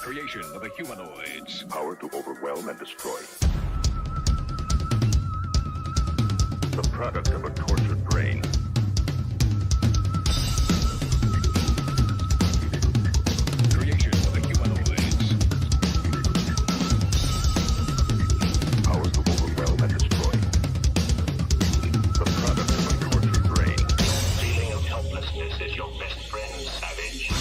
Creation of the humanoids. Power to overwhelm and destroy. The product of a tortured brain. Creation of the humanoids. Power to overwhelm and destroy. The product of a tortured brain. Feeling of helplessness is your best friend, savage.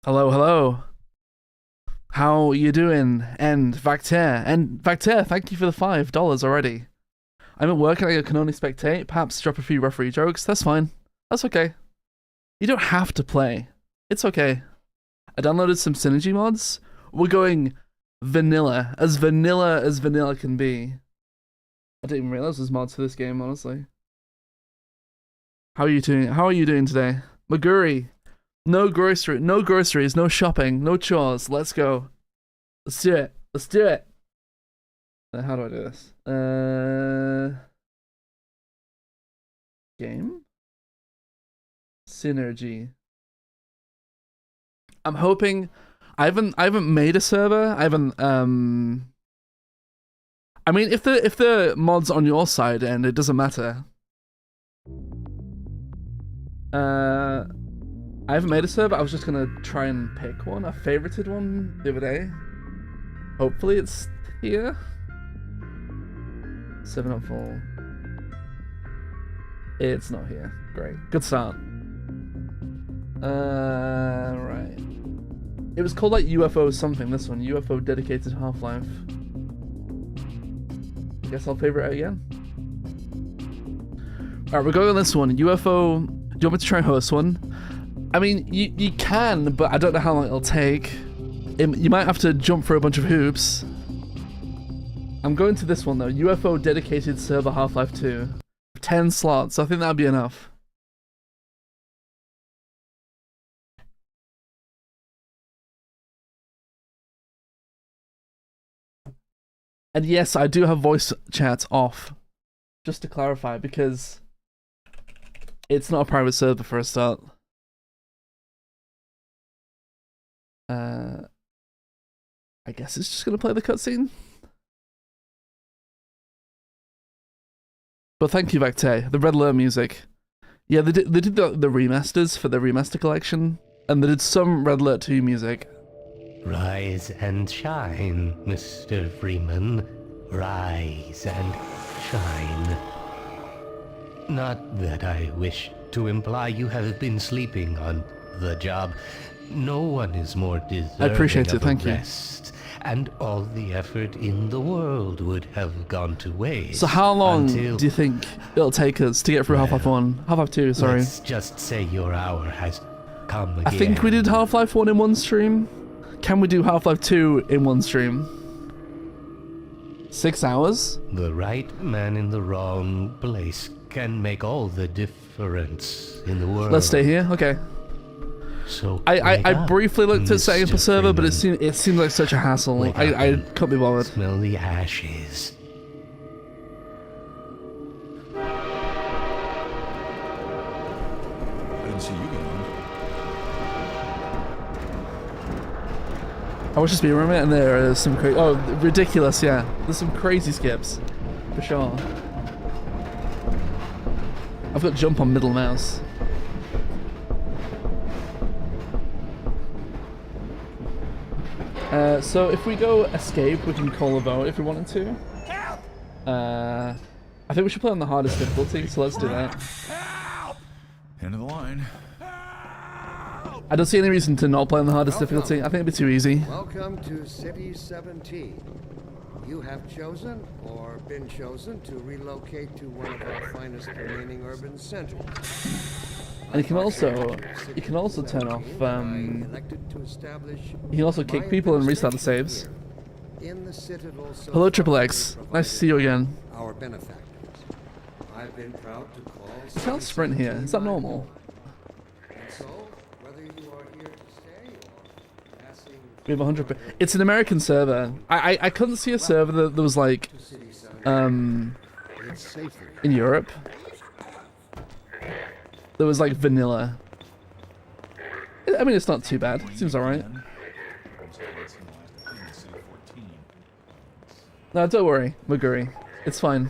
Hello, hello. How you doing? And Vacter, thank you for the $5 already. I'm at work and I can only spectate, perhaps drop a few referee jokes. That's fine. That's okay. You don't have to play. It's okay. I downloaded some synergy mods. We're going vanilla as vanilla can be. I didn't even realize there's mods for this game, honestly. How are you doing? How are you doing today? Maguri. No groceries, no shopping, no chores. Let's go. Let's do it. Let's do it. How do I do this? Game? Synergy. I'm hoping I haven't made a server. I mean if the mod's on your side and it doesn't matter. I haven't made a server. I was just gonna try and pick one. I favorited one the other day. Hopefully it's here. 7 up full. It's not here. Great. Good start. Right. It was called like UFO something, this one. UFO dedicated Half-Life. I guess I'll favorite it again. Alright, we're going on this one. UFO. Do you want me to try and host one? I mean, you can, but I don't know how long it'll take. You might have to jump through a bunch of hoops. I'm going to this one though. UFO dedicated server Half-Life 2. 10 slots. I think that'd be enough. And yes, I do have voice chat off. Just to clarify, because it's not a private server for a start. I guess it's just gonna play the cutscene. But thank you, Vacte. The Red Alert music. Yeah, they did the remasters for the remaster collection, and they did some Red Alert 2 music. Rise and shine, Mr. Freeman. Rise and shine. Not that I wish to imply you have been sleeping on the job. No one is more deserving I appreciate it, of a thank you. rest, and all the effort in the world would have gone to waste. So how long until... do you think it'll take us to get through Half-Life 1? Half-Life 2, sorry. Let's just say your hour has come again. I think we did Half-Life 1 in one stream. Can we do Half-Life 2 in one stream? 6 hours? The right man in the wrong place can make all the difference in the world. Let's stay here? Okay. So I briefly looked at setting up a Mr. server, but Freeman. it seemed like such a hassle. Wake up I and couldn't be bothered. Smell the ashes. I didn't see you get on. I was just being a minute, and there are some crazy. Oh, ridiculous! Yeah, there's some crazy skips, for sure. I've got jump on middle mouse. So if we go escape, we can call a vote if we wanted to. I think we should play on the hardest difficulty, so let's do that. End of the line. I don't see any reason to not play on the hardest difficulty. I think it'd be too easy. Welcome to City 17. You have chosen or been chosen to relocate to one of our finest remaining urban centers. And you can also turn off. You can also kick people and restart the saves. Hello, Triple X. Nice to see you again. Our benefactors. I've been proud to call. You can't sprint here. Is that normal? So, whether you are here to stay or passing We have 100. It's an American server. I couldn't see a server that was like in Europe. That was like vanilla. I mean, it's not too bad. Seems alright. No, don't worry, Maguri. It's fine.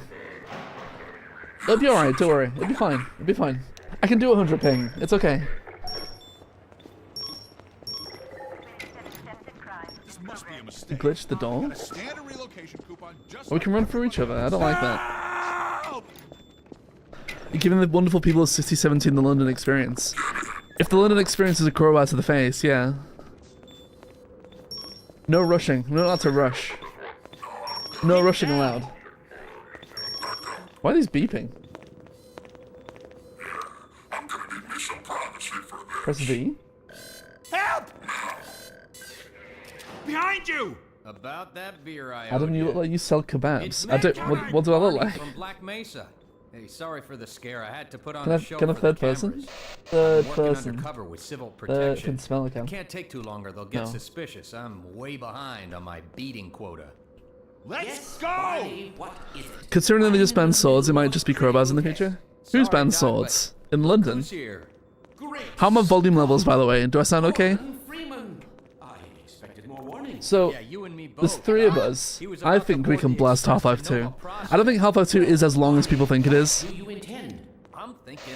It'll be alright, don't worry. It'll be fine. It'll be fine. I can do 100 ping. It's okay. You glitched the door? Oh, we can run through each other. I don't like that. You're giving the wonderful people of City 17 the London experience. If the London experience is a crowbar to the face, yeah. No rushing. We're not allowed to rush. No rushing allowed. Why are these beeping? I'm gonna need me some privacy for this. Press V. Help! Behind you! About that beer I Adam, owed you look like you sell kebabs. It's I don't. What do I look Barney like? From Black Mesa. Hey, sorry for the scare. I had to put on Can I, a show can I for third the person? cameras. Third I'm working person. undercover with civil Can protection. smell like him. Can't take too long or they'll get No. suspicious. I'm way behind on my beating quota. Let's go! Considering that they just ban swords, it might just be crowbars in the future. Who's Sorry, banned Doc, swords? In London? Who's here? How are my volume levels, by the way? Do I sound okay? So, Yeah, you and me both. there's 3 of us. He was I about to think we board can the blast express Half-Life to 2. Nova Prospekt. I don't think Half-Life 2 is as long as people think it is. I'm thinking.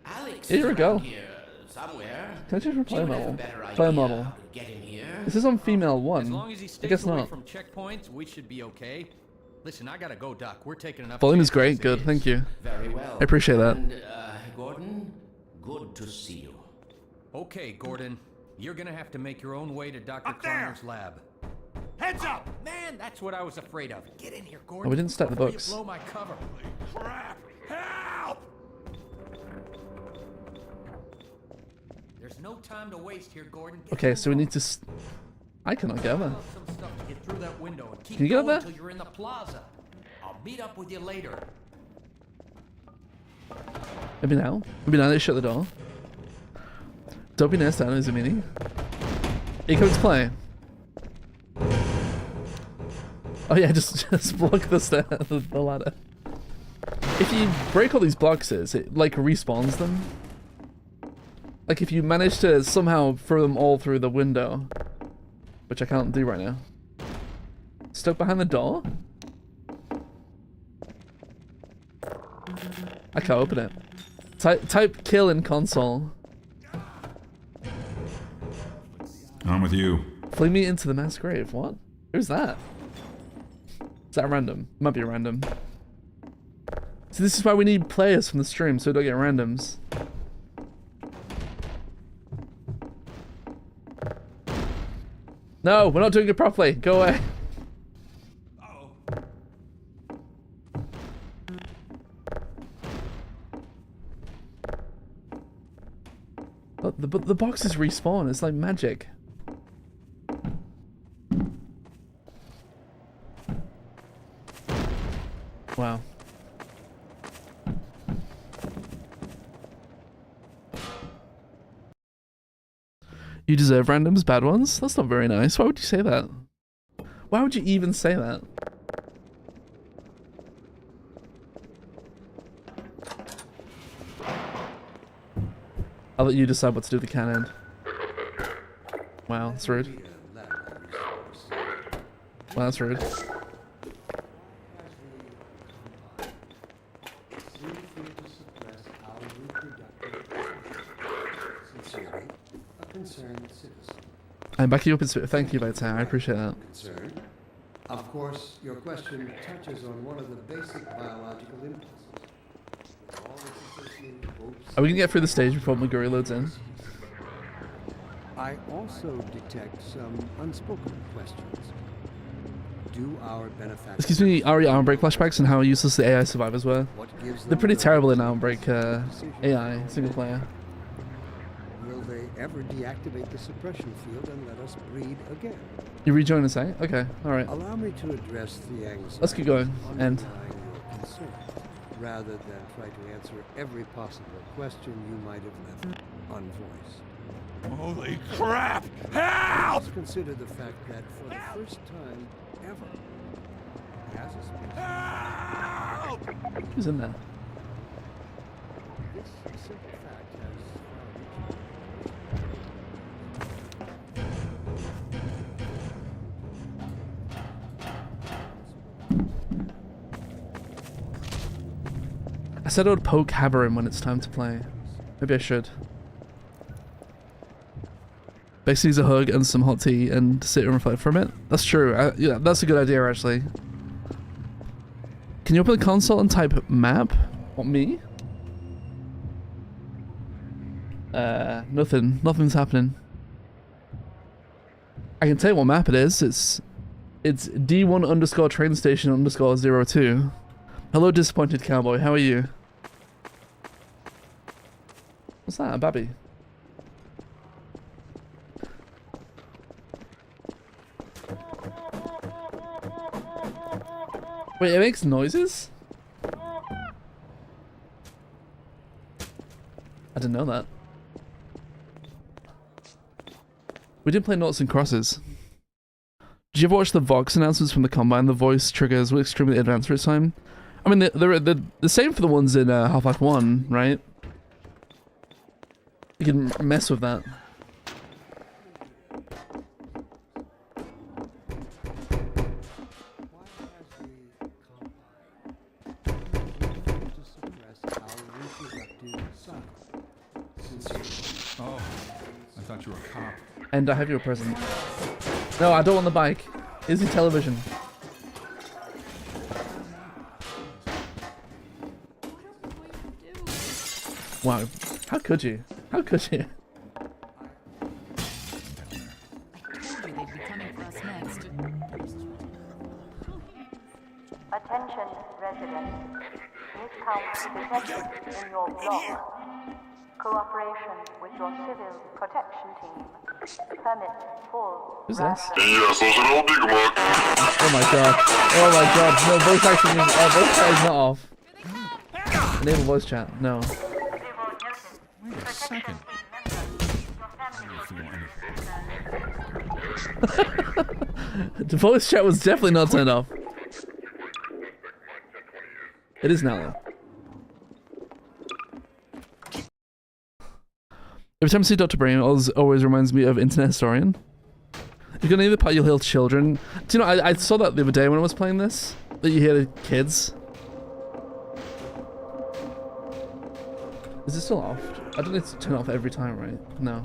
Alyx Here we is go. around here somewhere. Can I change my player She would have a model? better Player idea model. how to get in here. This is on female 1. As long as he I stays guess away not. from checkpoints, we should be okay. Listen, I gotta go, Doc. We're taking enough. Volume is chances great. as it Good. is. Thank you. Very well. I appreciate that. And, Gordon, good to see you. Okay, Gordon. You're gonna have to make your own way to Dr. Up there! Kleiner's lab. Heads up! Man, that's what I was afraid of. Get in here, Gordon. Oh, we didn't stack the before books. You blow my cover. Crap! Help! There's no time to waste here, Gordon. Get Okay, to so we work. need to. I cannot get there. Pull out some stuff to get through that window and keep Can you get up going there? until you're in the plaza. I'll meet up with you later. Maybe now. Maybe now they shut the door. Don't be nice down, is a mini. Are you coming to play? Oh yeah, just block the stair, the ladder. If you break all these boxes, it like respawns them. Like if you manage to somehow throw them all through the window, which I can't do right now. Stuck behind the door? I can't open it. Type kill in console. I'm with you. Fling me into the mass grave. What? Who's that? Is that random? Might be random. So this is why we need players from the stream so we don't get randoms. No, we're not doing it properly. Go away. Oh, the boxes respawn. It's like magic. Wow. You deserve randoms, bad ones? That's not very nice. Why would you say that? Why would you even say that? I'll let you decide what to do with the cannon. Wow, that's rude. Wow, that's rude. Sincerely, a concerned citizen. I'm backing you up in spirit. Thank you, Vitar. I appreciate that. Concern. Of course, your question touches on one of the basic biological impulses. With all its associated hopes, Are we gonna get through the stage before Maguri loads in? I also detect some unspoken questions. Do our benefactors... Excuse me, are your Armbreak flashbacks and how useless the AI survivors were? What gives They're them pretty the terrible in right to Armbreak decision? AI, single player. Will they ever deactivate the suppression field and let us breed again? You rejoin us, eh? Okay, alright. Allow me to address the anxiety Let's keep going. And underlying your concern, rather than try to answer every possible question you might have left unvoiced. Holy crap! Help! Let's consider the fact that for the first time ever, as a species, Help! who's in there? this simple fact has I said I would poke Haverim when it's time to play. Maybe I should. Basically, needs a hug and some hot tea and sit and reflect for a bit. That's true. Yeah, that's a good idea, actually. Can you open the console and type map? What, me? Nothing. Nothing's happening. I can tell you what map it is. It's D1 underscore train station underscore 02. Hello, disappointed cowboy. How are you? What's that? A babby? Wait, it makes noises? I didn't know that. We did play Noughts and Crosses. Did you ever watch the Vox announcements from the Combine? The voice triggers were extremely advanced for its time. I mean, they're the same for the ones in Half-Life 1, right? You can mess with that. Oh, I thought you were a cop. And I have your present. No, I don't want the bike. Is it television? Wow, how could you? How could you? Attention, residents. Miscounts detected in your block. Cooperation with your civil protection team. Permit full. Who's this? Oh Oh my god. Oh my god. No, voice acting is voice chat is not off. Enable voice chat. No. Wait a second. The voice chat was definitely not turned off. It is now though. Every time I see Dr. Brain, it always reminds me of Internet Historian. If you're gonna either part, you'll heal children. Do you know, I saw that the other day when I was playing this, that you hear the kids. Is it still off? I don't need to turn it off every time, right? No.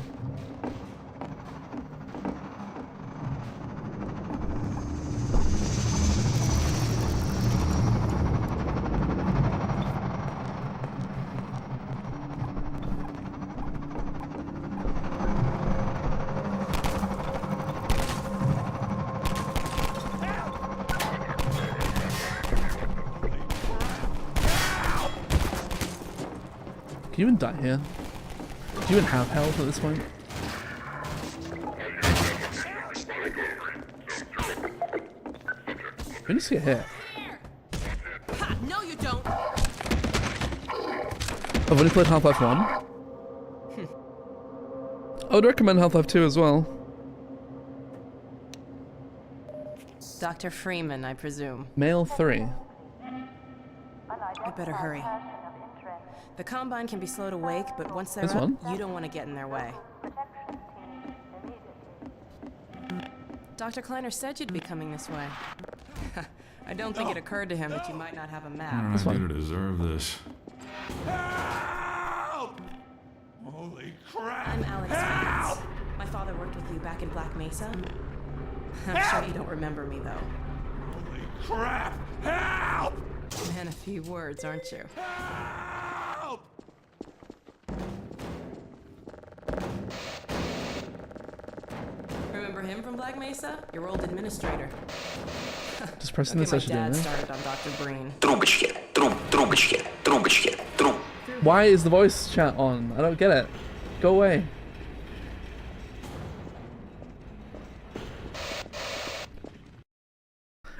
Can you even die here? Do you even have health at this point? We need to get hit. No, you don't. I've only played Half-Life 1. I would recommend Half-Life 2 as well. Dr. Freeman, I presume. Male 3. We better hurry. The Combine can be slow to wake, but once they're This up, one? you don't want to get in their way. Dr. Kleiner said you'd be coming this way. I don't think it occurred to him that you might not have a map. I do to deserve this. Help! Holy crap! I'm Alyx. Help! My father worked with you back in Black Mesa. I'm sure you don't remember me, though. Holy crap! Help! Man, a few words, aren't you? Help! Remember him from Black Mesa? Your old administrator. Just pressing Okay, this my actually doing dad it. started on Dr. Breen. Why is the voice chat on? I don't get it. Go away.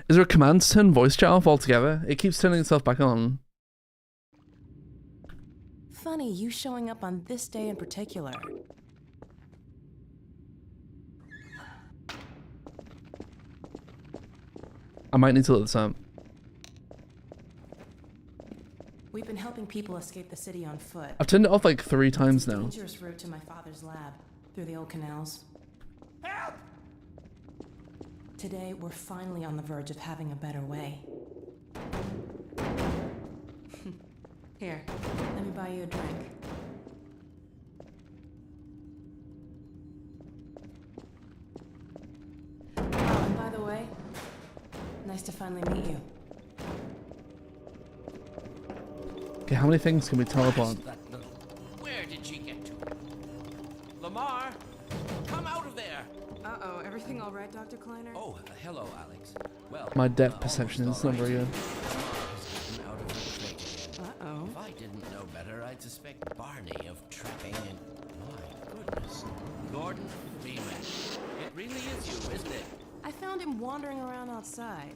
Is there a command to turn voice chat off altogether? It keeps turning itself back on. Funny, you showing up on this day in particular. I might need to look this up. We've been helping people escape the city on foot. I've turned it off like 3 times now. Dangerous route to my father's lab, through the old canals. Help! Today, we're finally on the verge of having a better way. Here, let me buy you a drink. Oh, and by the way, nice to finally meet you. Okay, how many things can we teleport? Where did she get to? Lamar, come out of there. Uh-oh, everything all right, Dr. Kleiner? Oh, hello, Alyx. Well, My depth perception is not very good. out of her crate again. Uh-oh. If I didn't know better, I'd suspect Barney of trapping and... My goodness. Gordon Freeman. It really is you, isn't it? I found him wandering around outside.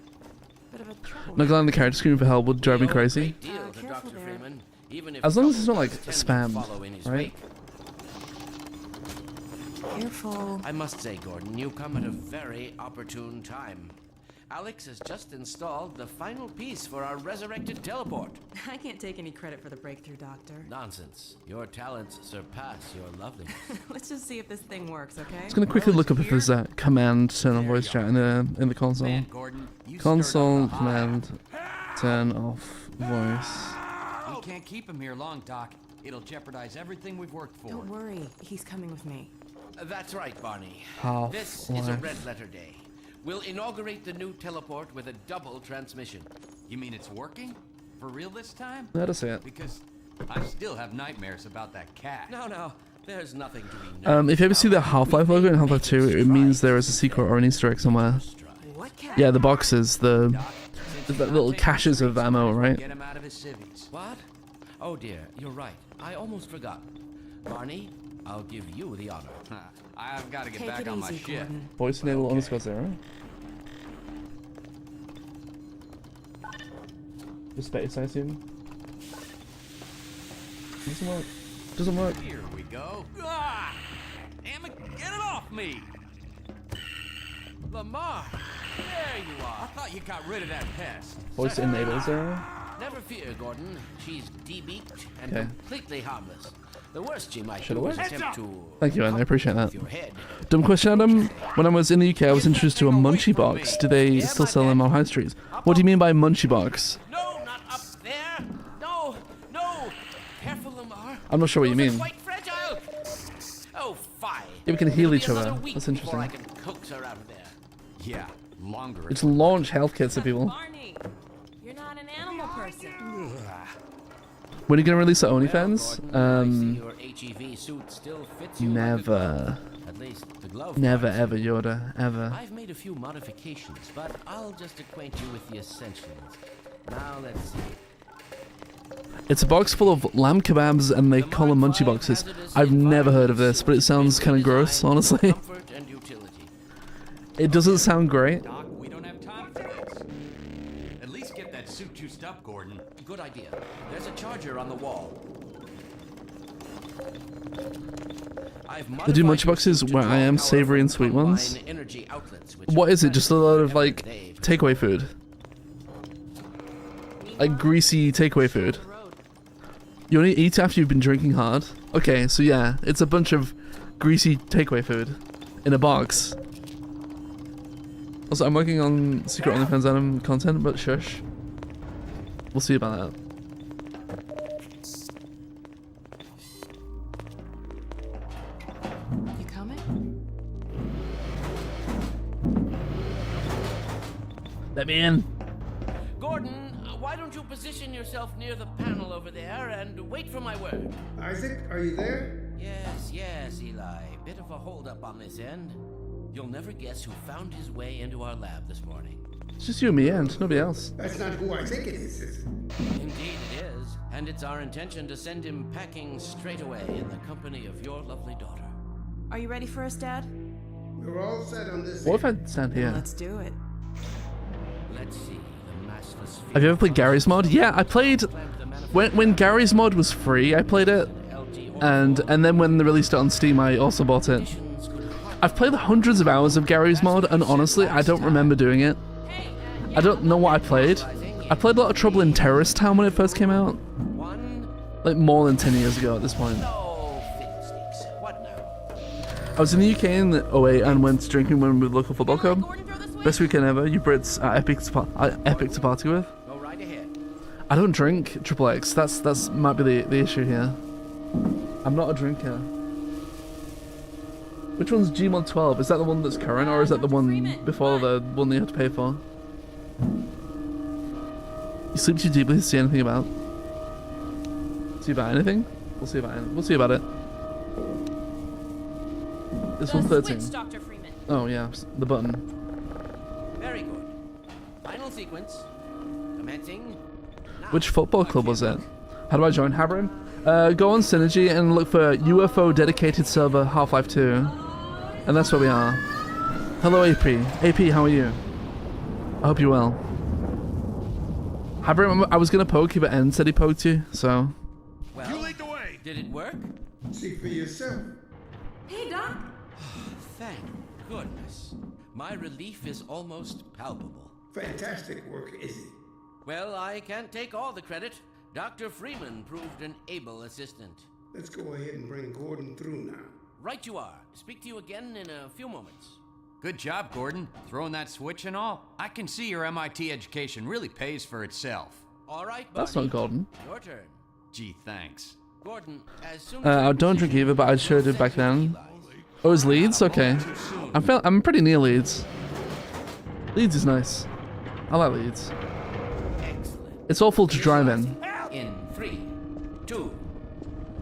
Bit of a trouble. Not glad the character screaming for help would drive me crazy. Great deal to careful Dr. there. Freeman, even if As long as it's not like trouble does tend to spammed, follow in his right? wake. Careful. I must say, Gordon, you come at a very opportune time. Alyx has just installed the final piece for our resurrected teleport. I can't take any credit for the breakthrough, Doctor. Nonsense. Your talents surpass your loveliness. Let's just see if this thing works, okay? Just gonna quickly look up if there's a command turn on voice chat in the console. Man, Gordon, you Console stirred up the command turn off voice. We can't keep him here long, Doc. It'll jeopardize everything we've worked for. Don't worry, he's coming with me. That's right, Barney. Half This is a life. red letter day. We'll inaugurate the new teleport with a double transmission. You mean it's working? For real this time? Let us see it. Because I still have nightmares about that cat. No, there's nothing to be nervous If you ever see the about. Half-Life logo in Half-Life 2, it means there is a secret or an Easter egg somewhere. What cat? Yeah, the boxes, the little caches of ammo, right? Get him out of his civvies. What? Oh dear, you're right. I almost forgot. Barney, I'll give you the honor. Huh. I've got to get Take back it on my easy, ship. Gordon. Voice enable underscore 0. The space, I assume. Doesn't work. Doesn't work. Here we go. Ah! Damn it, get it off me! Lamar, there you I are. thought you got rid of that pest. Voice enable 0. Never fear, Gordon. She's debeaked and Okay. completely harmless. The worst she might Should've do is worked. attempt to... Thank you, Andy. I appreciate that. Your head. Dumb question, Adam. When I was in the UK, I was introduced to a munchie box. Do they still sell them on high streets? What do you mean by munchie box? No, not up there. No. Careful, Lamar. I'm not sure what you Those are mean. quite fragile. Oh, fine. Yeah, we can heal It'll each be other. another week That's before interesting. I can coax her out of there. Yeah, longer. It's launch health kits to people. Barney, you're not an animal person. When are you gonna release the OnlyFans? I see your HEV suit still fits you like a glove. Never. At least the glove. Never parts. ever, Yoda. Ever. I've made a few modifications, but I'll just acquaint you with the essentials. Now let's see. It's a box full of lamb kebabs and they call them munchie boxes. I've never heard of this, but it sounds kind of gross, honestly. Comfort and utility. It doesn't sound great. Doc, we don't have time for this. At least get that suit juiced up, Gordon. Good idea. There's a charger on the wall. They do munchie boxes where I am savory and sweet ones. What is it? Just a lot of like takeaway food? Like greasy takeaway food? You only eat after you've been drinking hard? Okay, so yeah, it's a bunch of greasy takeaway food in a box. Also, I'm working on Secret OnlyFans Adam content, but shush. We'll see about that. You coming? Let me in. Gordon, why don't you position yourself near the panel over there and wait for my word? Isaac, are you there? Yes, Eli. Bit of a holdup on this end. You'll never guess who found his way into our lab this morning. It's just you and me and nobody else. That's not who I think it is. Indeed it is. And it's our intention to send him packing straight away in the company of your lovely daughter. Are you ready for us, Dad? We're all set on this. What if I stand here? Let's do it. Let's see. The massless Have you ever played Gary's mod? Yeah, I played when Gary's mod was free. I played it, and then when they released it on Steam, I also bought it. I've played hundreds of hours of Gary's mod, and honestly, I don't remember doing it. I don't know what I played. I played a lot of Trouble in Terrorist Town when it first came out, like more than 10 years ago at this point. I was in the UK in 08 and went drinking when we were local football club. Best weekend ever. You Brits are epic to party with. Go right ahead. I don't drink Triple X. That's might be the issue here. I'm not a drinker. Which one's Gmod 12? Is that the one that's current, or is that the one before the one that you have to pay for? You sleep too deeply to see anything about. See about anything? We'll see about it. We'll see about it. This one's 13. Dr. Freeman. Oh yeah, the button. Very good. Final sequence. Commencing. Now. Which football club was it? How do I join Habron? Go on Synergy and look for UFO dedicated server Half-Life 2. And that's where we are. Hello AP. AP, how are you? I hope you're well. Habron, I was gonna poke you, but N said he poked you, so. Well, You lead the way. did it work? See for yourself. Hey, Doc. Thank goodness. My relief is almost palpable. Fantastic work, Izzy. Well, I can't take all the credit. Dr. Freeman proved an able assistant. Let's go ahead and bring Gordon through now. Right you are. Speak to you again in a few moments. Good job, Gordon. Throwing that switch and all. I can see your MIT education really pays for itself. All right, That's Barney. not Gordon. Your turn. Gee, thanks. Gordon, as soon I don't drink either, but I sure did back then. Oh, it's Leeds? Okay. I'm pretty near Leeds. Leeds is nice. I like Leeds. Excellent. It's awful to drive in. In 3, 2,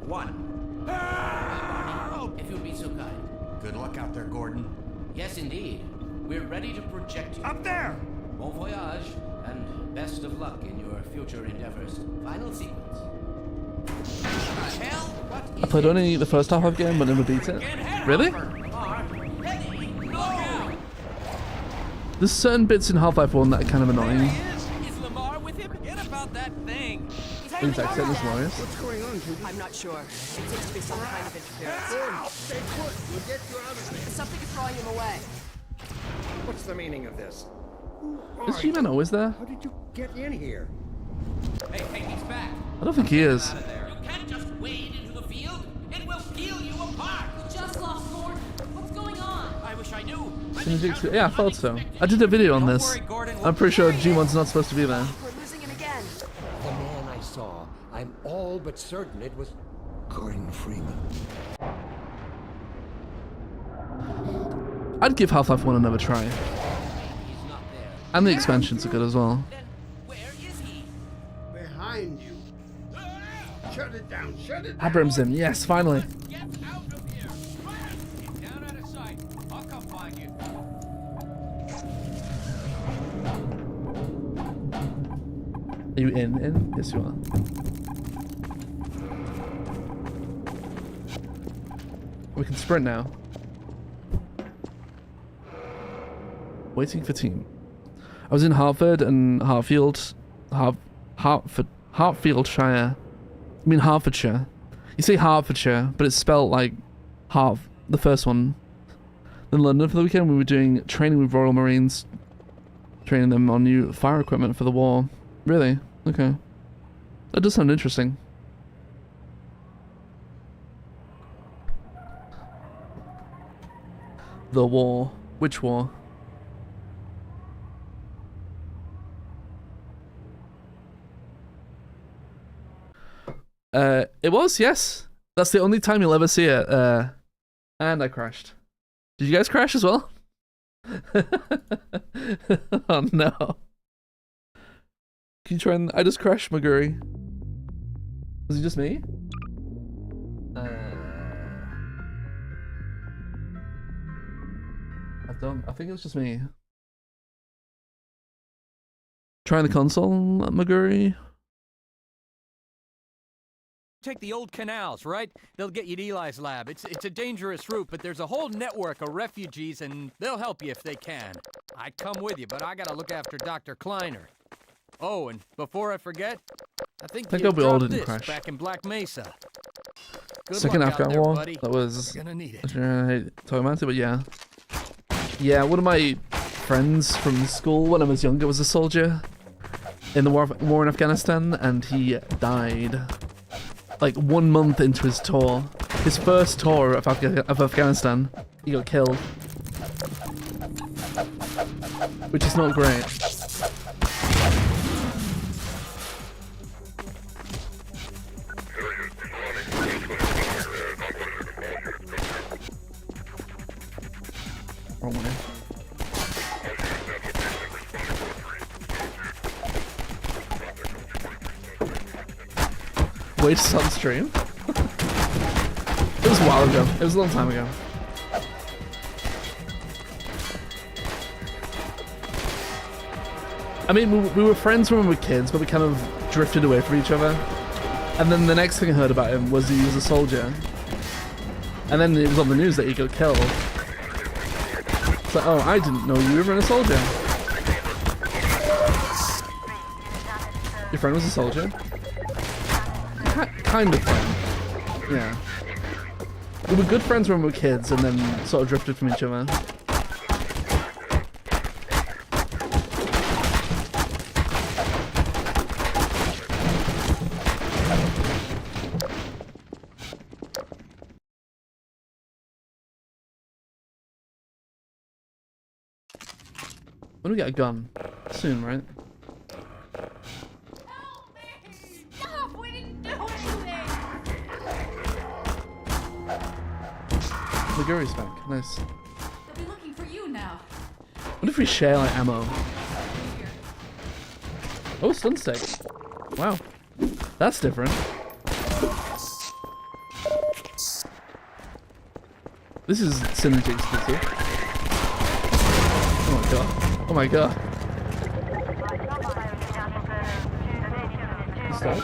1. Help! If you'll be so kind. Good luck out there, Gordon. Yes, indeed. We're ready to project you. Up there! Bon voyage, and best of luck in your future endeavors. Final sequence. Hell, what is I played only the first half of the game, but never beat it. Really? ready? Look out! There's certain bits in Half-Life 1 that are kind of annoying. Is Lamar with him? Forget about that thing. Things like Sentence Warriors. What's going on, Judy? I'm not sure. It seems to be some kind of interference. Gordon, stay put. We'll get you out of there. Something is drawing him away. What's the meaning of this? Who Is are G-Man you? always there? How did you get in here? Hey, he's back. I don't think he is. You can't just wade into the field. It will peel you apart. Just lost Gordon. What's going on? I wish I knew. Yeah, I thought so. I did a video on this. I'm pretty sure G1's not supposed to be there. We're losing him again. The man I saw, I'm all but certain it was Gordon Freeman. I'd give Half-Life 1 another try. He's not there. And the expansions are good as well. Then where is he? Behind you. Shut it down, shut it down. Abram's in. Yes, finally. Get out of here! Quick! Down out of sight. I'll come find you. Are you in? Yes, you are. We can sprint now. Waiting for team. I was in Hartford and Hartfieldshire. I mean Hertfordshire. You say Hertfordshire, but it's spelled like Hart, the first one. In London for the weekend, we were doing training with Royal Marines, training them on new fire equipment for the war. Really? Okay. That does sound interesting. The war. Which war? It was, yes. That's the only time you'll ever see it. And I crashed. Did you guys crash as well? Oh no. Can you try and... I just crashed, Maguri. Was it just me? I think it was just me. Trying the console, Maguri? Take the old canals, right? They'll get you to Eli's lab. It's a dangerous route, but there's a whole network of refugees, and they'll help you if they can. I'd come with you, but I gotta look after Dr. Kleiner. Oh, and before I forget, I think Thank you God we all dropped didn't this crash. back in Black Mesa. Good Second luck out Afghan there, war. buddy. That was... You're gonna need it. I hate talking about it, but yeah. Yeah, one of my friends from school when I was younger was a soldier in the war in Afghanistan, and he died like 1 month into his tour. His first tour of Afghanistan, he got killed. Which is not great. Wrong way. Wait to start the stream? It was a while ago. It was a long time ago. I mean, we were friends when we were kids, but we kind of drifted away from each other. And then the next thing I heard about him was he was a soldier. And then it was on the news that he got killed. It's like, oh, I didn't know you were a soldier. Your friend was a soldier? Kind of friend. Yeah. We were good friends when we were kids and then sort of drifted from each other. When do we get a gun? Soon, right? Stop! We didn't do anything! Liguri's back. Nice. They'll be looking for you now. What if we share like ammo? Oh, stun stake. Wow. That's different. This is synergy exclusive. Oh my god. Oh my god. Stop.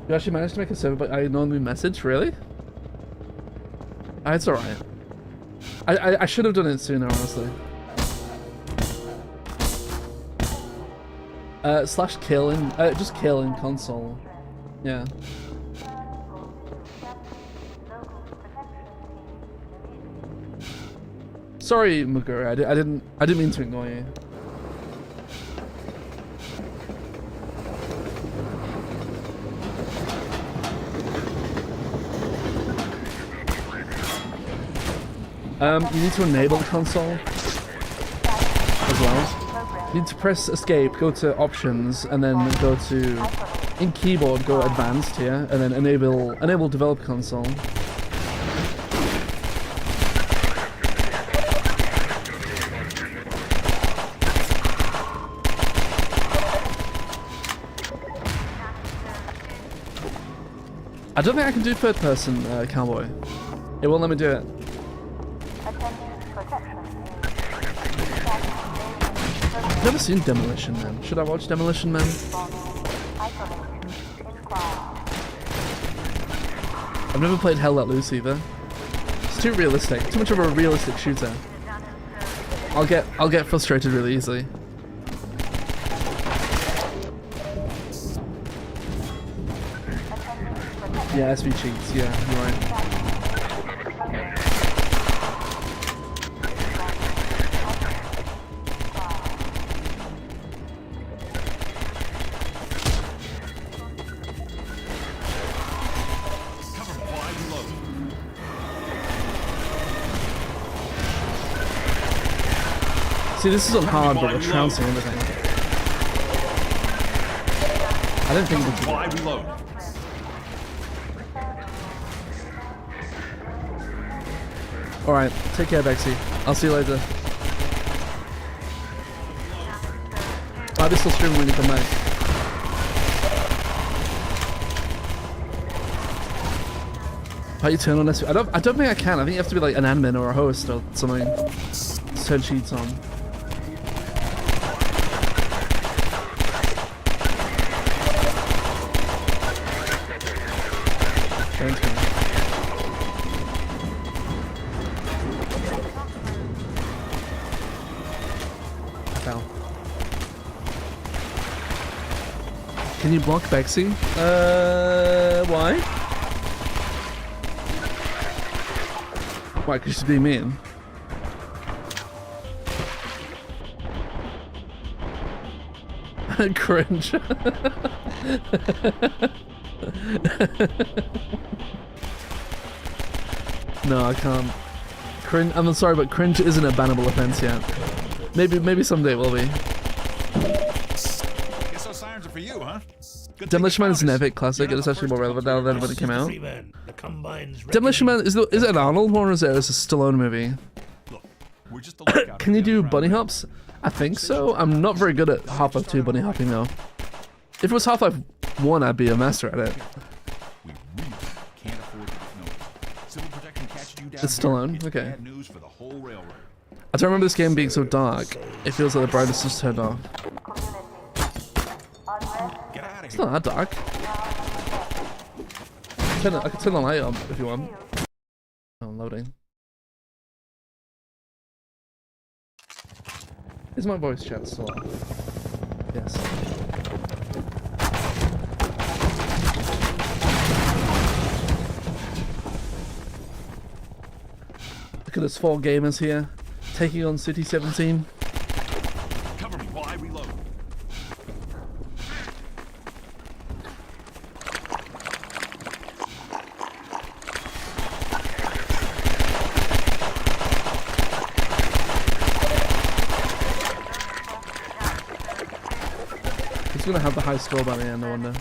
You actually managed to make a server by anonymous message? Really? It's alright. I should have done it sooner, honestly. Slash kill in, just kill in console. Yeah. Sorry, Muguri, I didn't mean to ignore you. You need to enable the console as well. You need to press escape, go to options, and then go to, in keyboard, go advanced here, and then enable developer console. I don't think I can do third person, Cowboy. It won't let me do it. I've never seen Demolition Man. Should I watch Demolition Man? I've never played Hell Let Loose either. It's too realistic. Too much of a realistic shooter. I'll get frustrated really easily. Yeah, SV cheats. Yeah, you're right. See, this is on hard, but we're trouncing everything. I don't think we can. Alright, take care, Bexy. I'll see you later. I'll be still streaming when you come back. How you turn on SV? I don't think I can. I think you have to be like an admin or a host or something to turn cheats on. Can you block Bexy? Why? Why, because she's being mean? Cringe. No, I can't. Cringe. I'm sorry, but cringe isn't a bannable offense yet. Maybe someday it will be. Guess those sirens are for you, huh? Demolition Man is an epic classic. It is actually more relevant now than when it came out. Demolition Man is it an Arnold one or is it a Stallone movie? Can you do bunny hops? I think so. I'm not very good at Half-Life 2 bunny hopping though. If it was Half-Life 1, I'd be a master at it. It's Stallone. Okay. I don't remember this game being so dark. It feels like the brightness just turned off. Get out of It's here. not that dark. I can turn the light on if you want. Oh, I'm loading. Is my voice chat still on? Yes. Look at us 4 gamers here, taking on City 17. Cover me while I reload. Who's gonna have the high score by the end, I wonder.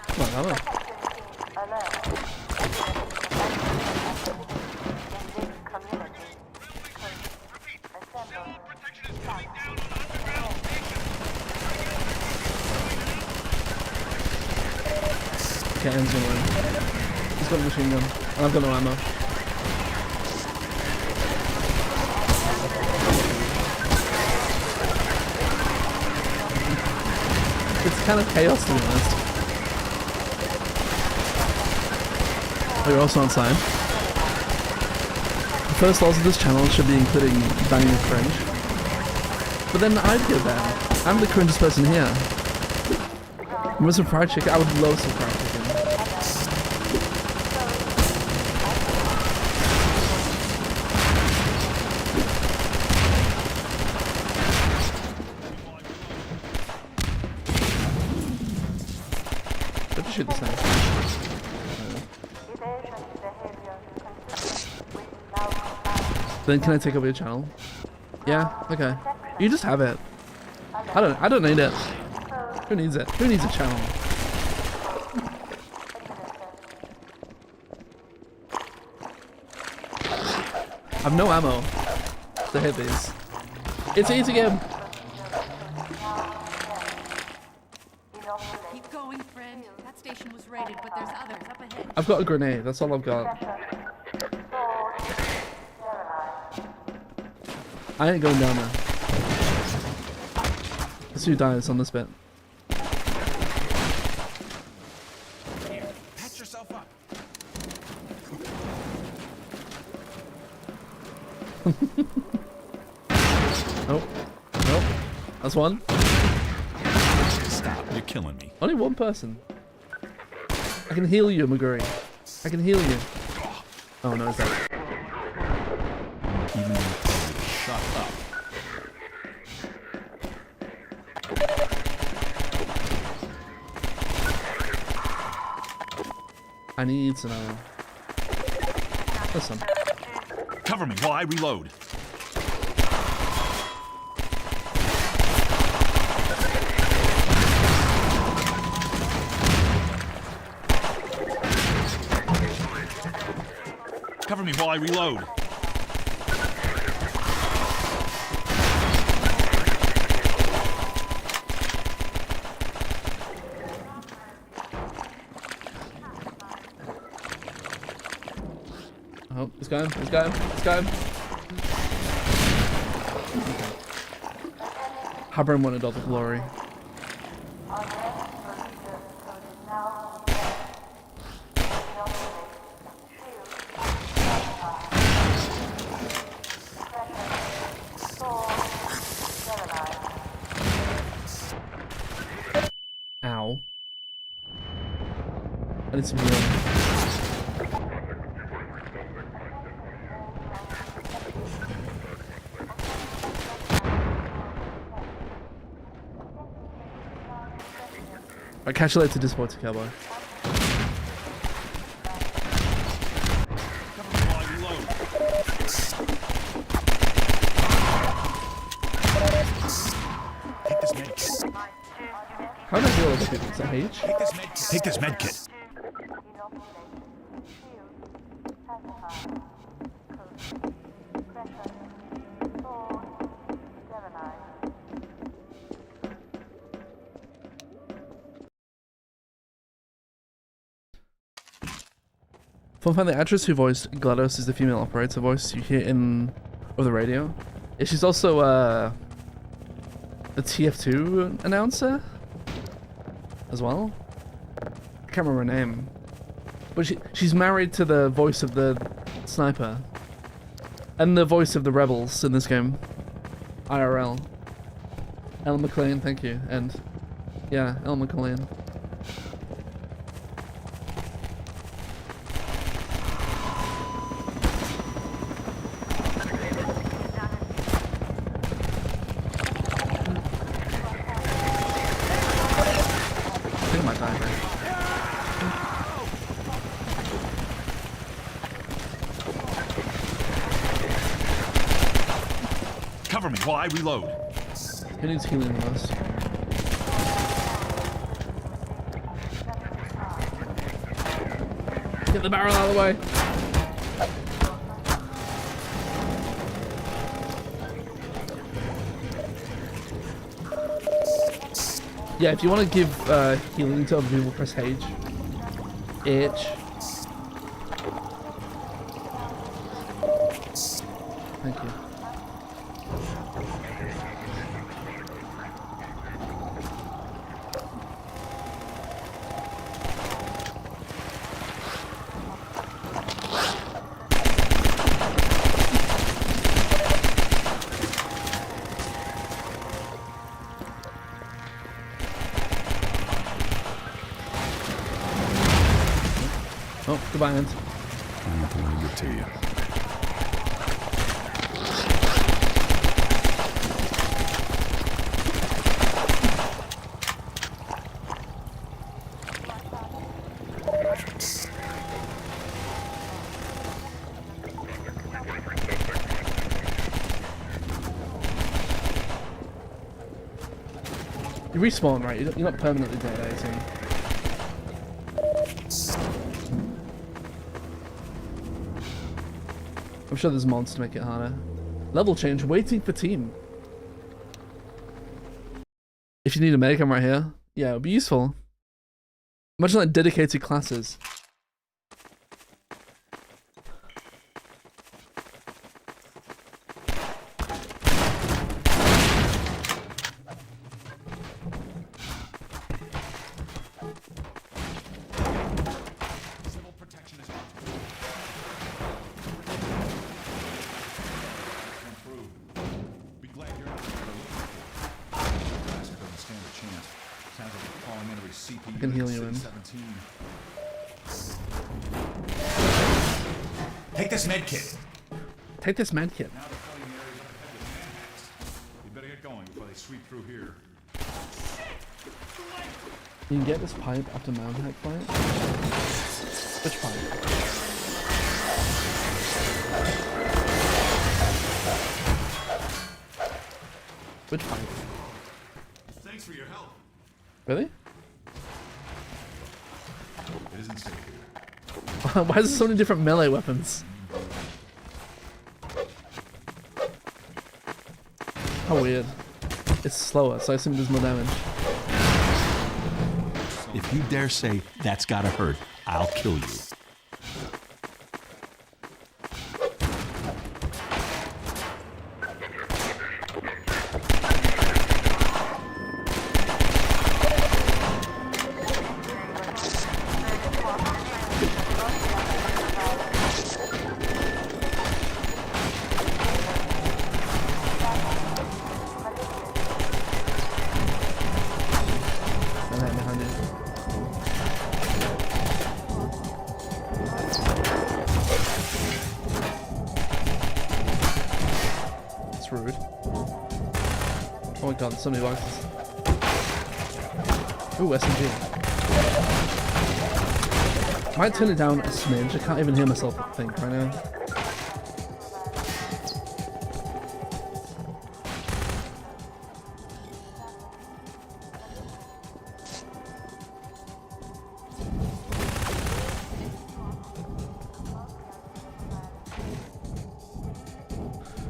Come on, ammo. Okay, M's gonna win. He's got a machine gun, and I've got no ammo. It's kind of chaos, to be honest. Oh, you're also on side. The first laws of this channel should be including banning of cringe. But then I'd get banned. I'm the cringiest person here. You want some fried chicken? I would love some fried chicken. Let's shoot this thing. Then can I take over your channel? Yeah, okay. You just have it. I don't need it. Who needs it? Who needs a channel? I've no ammo to hit these. It's easy game. Keep going, friend. That station was raided, but there's others up ahead. I've got a grenade, that's all I've got. I ain't going down there. Let's see who dies on this bit. Here, patch yourself up. Nope. Nope. That's one. Stop. You're killing me. Only one person. I can heal you, McGurry. I can heal you. Oh no, it's that. Even when you tell me to shut up. I need to know. Listen. Cover me while I reload. Cover me while I reload. Oh, he's going, he's going, he's going. Habram wanted all the glory. Ow. I need some healing. I'll catch you later, disappointed cowboy. Take this med kit. How did I heal other people? Is that H? Take this med kit. Fun fact, the actress who voiced GLaDOS is the female operator voice you hear in over the radio. Yeah, she's also the TF2 announcer as well. I can't remember her name. But she's married to the voice of the sniper. And the voice of the rebels in this game. IRL. Ellen McLean, thank you. And yeah, Ellen McLean. Cover me while I reload. Who needs healing the most? Get the barrel out of the way. Yeah, if you want to give healing to other people, press H. H. Thank you. Oh, goodbye, Ant. I'm not going to get to you. You respawn, right? You're not permanently dead, I assume. I'm sure there's mods to make it harder. Level change, waiting for team. If you need a medic, I'm right here. Yeah, it would be useful. Imagine like dedicated classes. I can heal you in. Take this med kit. Take this med kit. Now they're flooding the areas up ahead with manpacks. You better get going before they sweep through here. You can get this pipe after manpack fight. Which pipe? Which pipe? Thanks for your help. Really? It isn't safe here. Why is there so many different melee weapons? How weird. It's slower, so I assume it does more damage. If you dare say that's gotta hurt, I'll kill you. Rude. Oh my god, so many boxes. Ooh, SMG. Might turn it down a smidge. I can't even hear myself think right now.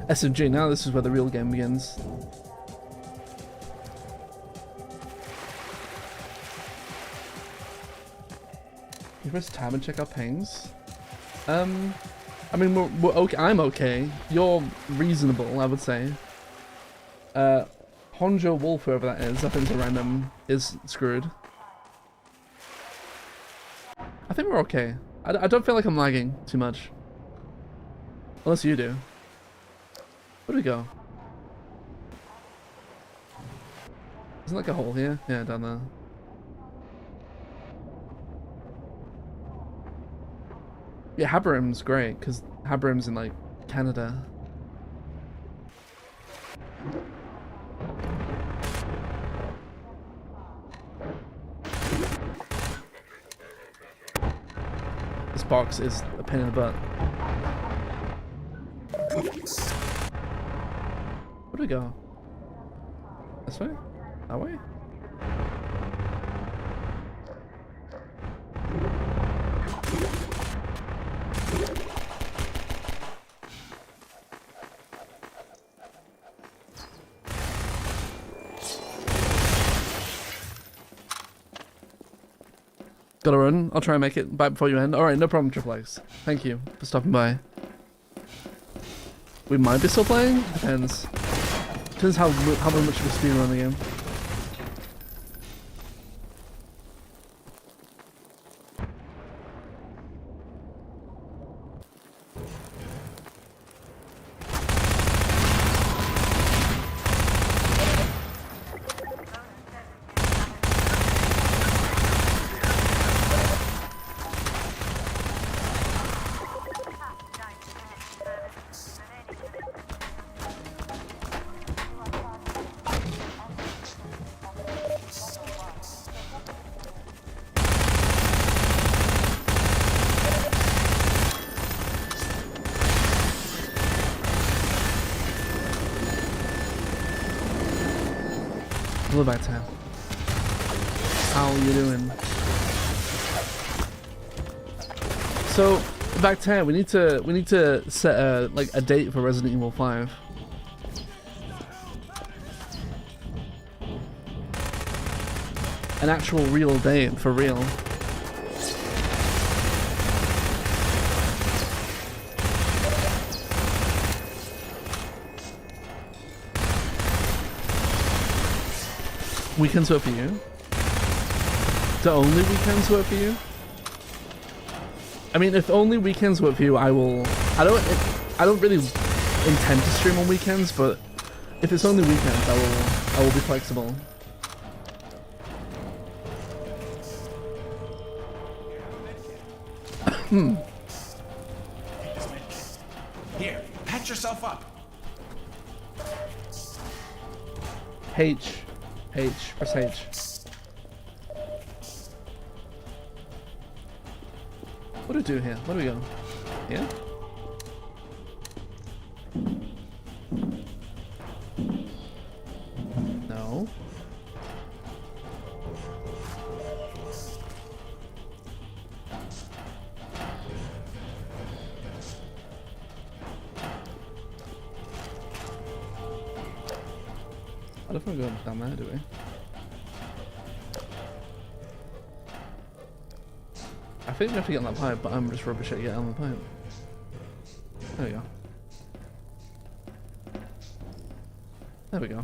SMG, now this is where the real game begins. You press tab and check our pings. I mean, we're okay. I'm okay. You're reasonable, I would say. Honjo Wolf, whoever that is, I think it's a random, is screwed. I think we're okay. I don't feel like I'm lagging too much. Unless you do. Where do we go? Isn't like a hole here? Yeah, down there. Yeah, Haberham's great, because Haberham's in, like, Canada. This box is a pain in the butt. Where do we go? This way? That way? Gotta run. I'll try and make it back before you end. Alright, no problem, Triple X. Thank you for stopping by. We might be still playing? Depends. Depends how much we speed run the game. Hello, Backtown. How you doing? So, Backtown, we need to set a date for Resident Evil 5. An actual real date, for real. Weekends work for you? Do only weekends work for you? I mean, if only weekends work for you, I will. I don't really intend to stream on weekends, but if it's only weekends, I will be flexible. Here, patch yourself up. Press H. What do we do here? Where do we go? Here? No. I don't think we're going down there, do we? I think we have to get on that pipe, but I'm just rubbish at getting on the pipe. There we go. There we go.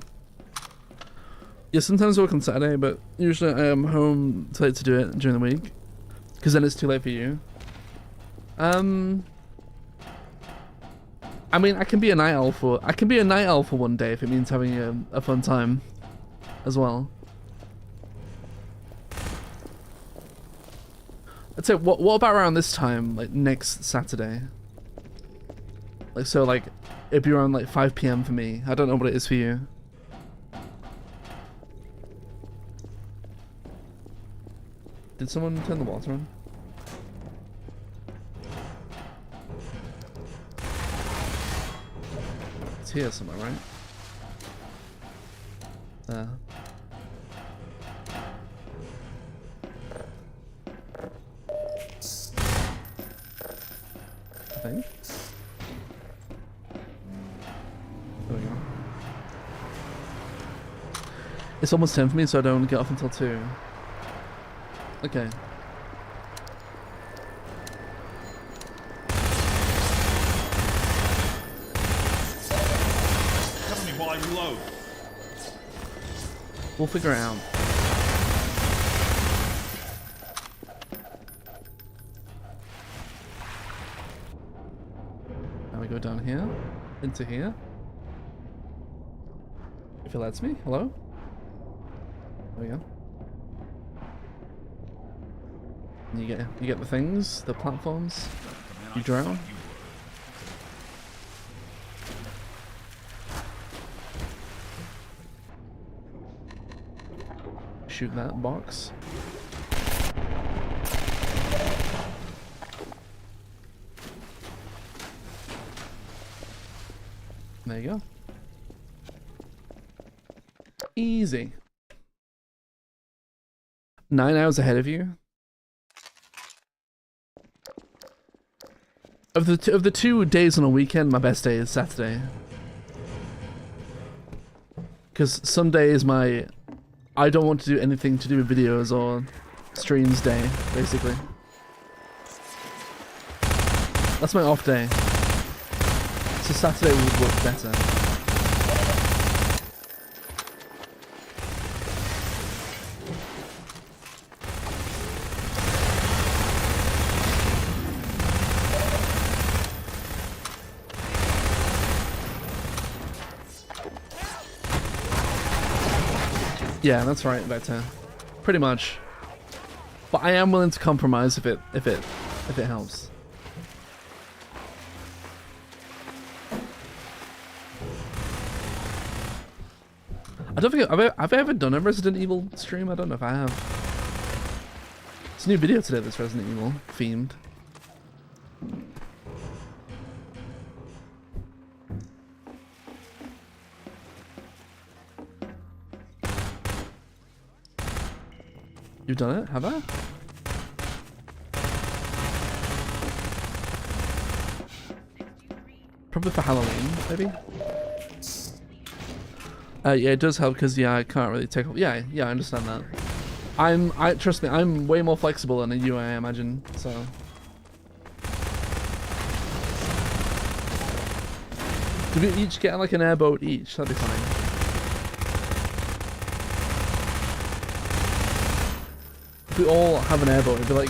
Yeah, sometimes I work on Saturday, but usually I am home too late to do it during the week, because then it's too late for you. I mean, I can be a night owl for one day if it means having a fun time, as well. I'd say, what about around this time, like next Saturday? Like, so like, it'd be around like 5 PM for me. I don't know what it is for you. Did someone turn the water on? It's here somewhere, right? There. I think. There we go. It's almost 10 for me, so I don't get off until 2. Okay. I reload. We'll figure it out. Now we go down here, into here. If it lets me. Hello? There we go. And you get the things, the platforms. You drown. Shoot that box. There you go. Easy. 9 hours ahead of you. Of the 2 days on a weekend, my best day is Saturday. Because Sunday is my... I don't want to do anything to do with videos or streams day, basically. That's my off day. So Saturday would work better. Yeah, that's right, Vector. Pretty much. But I am willing to compromise if it helps. I don't think have I ever done a Resident Evil stream? I don't know if I have. It's a new video today that's Resident Evil themed. You've done it? Have I? Probably for Halloween, maybe? Yeah, it does help because, yeah, I can't really take... Yeah, I understand that. Trust me, I'm way more flexible than you, I imagine, so... Do we each get, like, an airboat each? That'd be fine. If we all have an airboat, it'd be like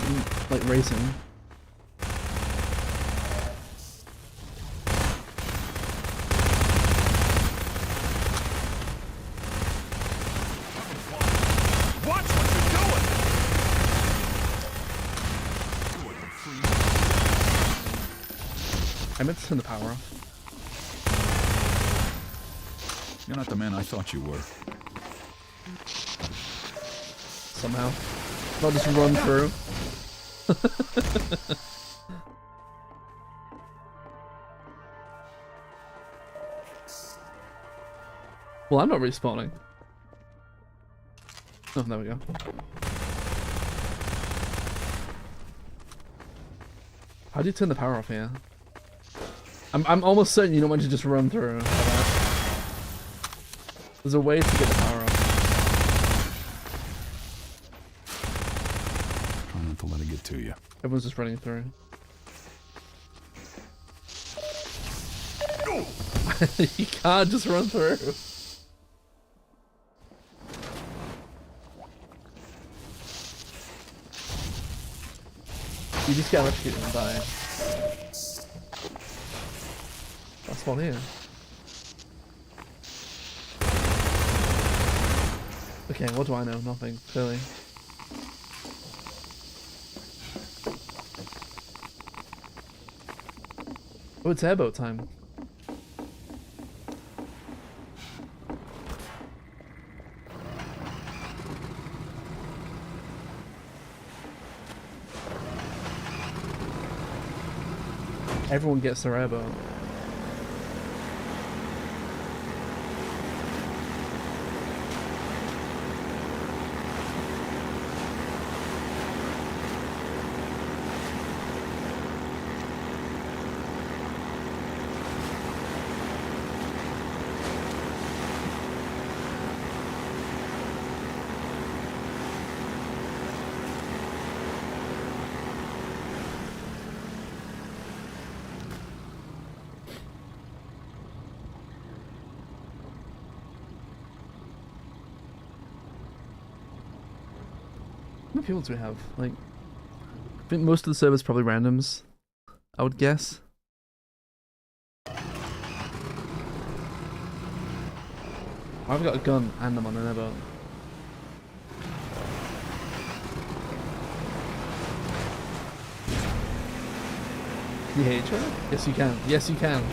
racing. Watch what you're doing! I meant to turn the power off. You're not the man I thought you were. Somehow. Not just run through. Well, I'm not respawning. Oh, there we go. How do you turn the power off here? I'm almost certain you don't want to just run through. There's a way to get the power off. To let it get to you. Everyone's just running through. You can't just run through. You just get electrocuted and die. That's one here. Okay, what do I know? Nothing, clearly. Oh, it's airboat time. Everyone gets their airboat. many people do we have? Like, I think most of the servers probably randoms, I would guess. I've got a gun and I'm on an airboat. Can you hate each other? Yes, you can. Yes, you can.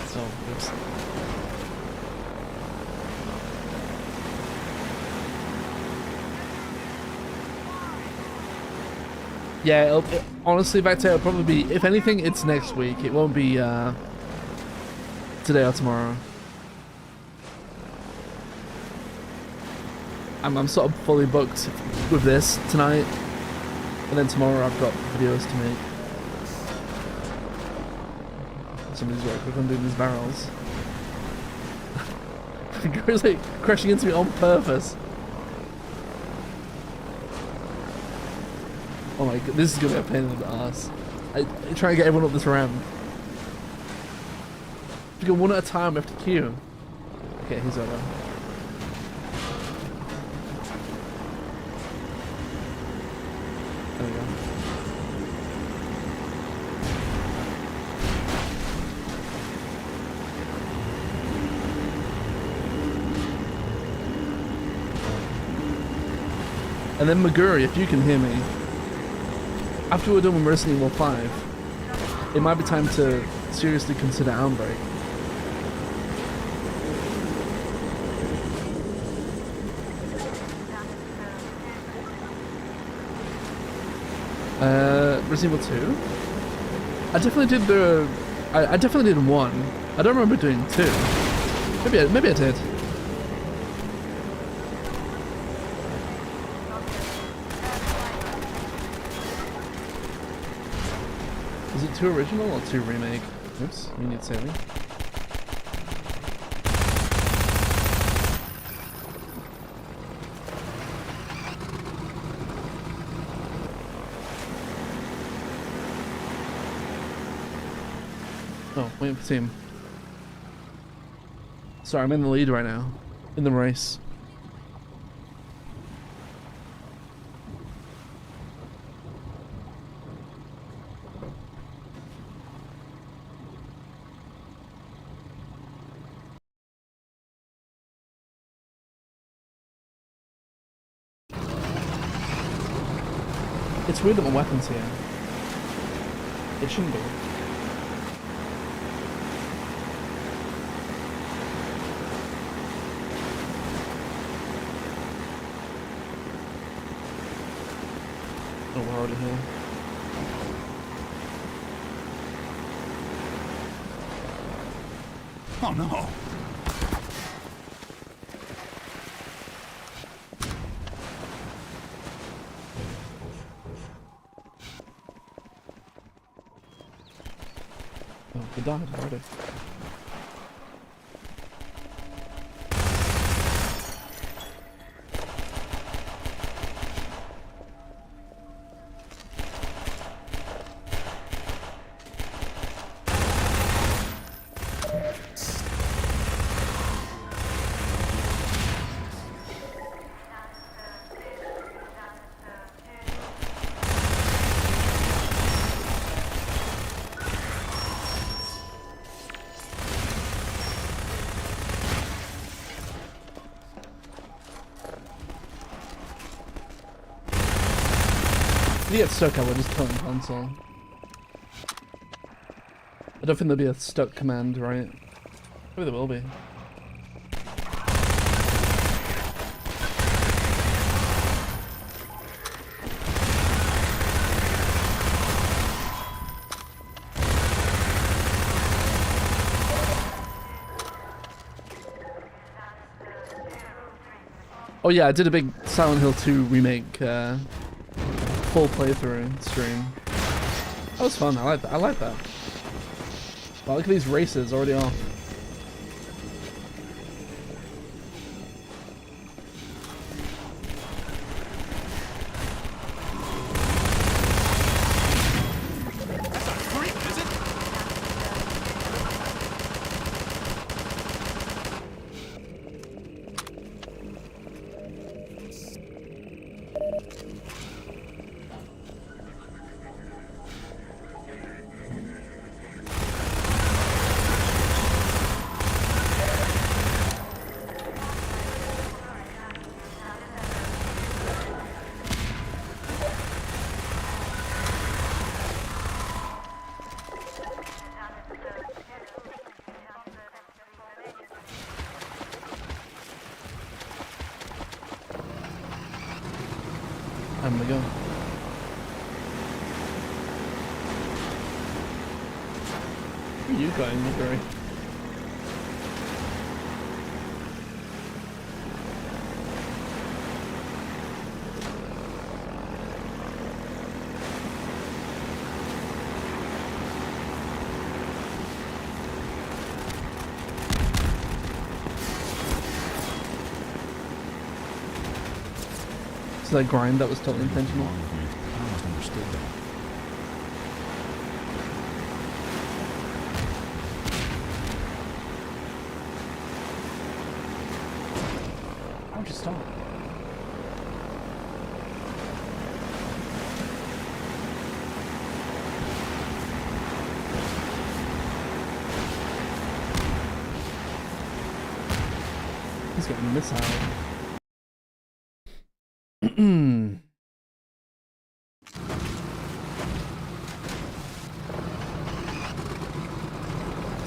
So, oops. Yeah, honestly, back to it'll probably be, if anything, it's next week. It won't be today or tomorrow. I'm sort of fully booked with this tonight, and then tomorrow I've got videos to make. Somebody's right, we're doing these barrels. It's like crashing into me on purpose. Oh my god, this is gonna be a pain in the ass. I try to get everyone up this ramp. If you go one at a time, we have to queue. Okay, he's over. There we go. And then Maguri, if you can hear me, after we're done with Resident Evil 5, it might be time to seriously consider Outbreak. Resident Evil 2? I definitely did the... I definitely did 1. I don't remember doing 2. Maybe I did. Is it 2 original or 2 remake? Oops, we need saving. Oh, waiting for team. Sorry, I'm in the lead right now. In the race. It's weird that my weapon's here. It shouldn't be. Oh, we're already here. Oh no! Oh, they died already. If you get stuck, I would just kill him console. I don't think there'll be a stuck command, right? Maybe there will be. Oh yeah, I did a big Silent Hill 2 remake full playthrough stream. That was fun. I like that. I like that. Wow, look at these races already off. Time to go. Where are you going, Missouri? So that grind, that was totally intentional. I almost understood that. Why'd you stop? He's getting a missile.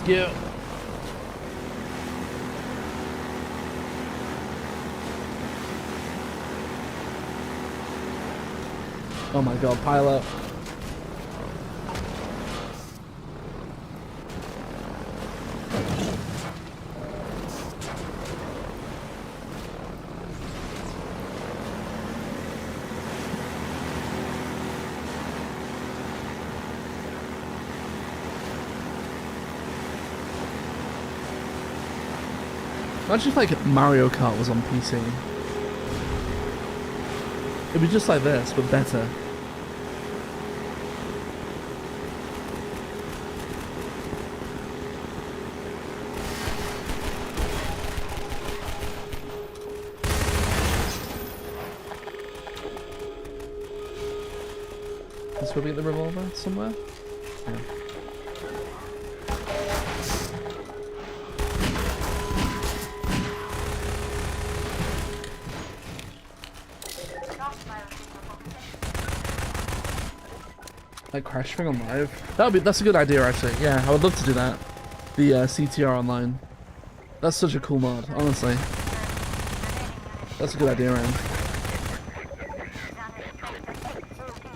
Yeah. Oh my god, pile up. Imagine if like Mario Kart was on PC. It'd be just like this, but better. Is we get the revolver somewhere? Yeah. Like crash thing on live. That's a good idea actually. Yeah, I would love to do that. The CTR online. That's such a cool mod, honestly. That's a good idea, man.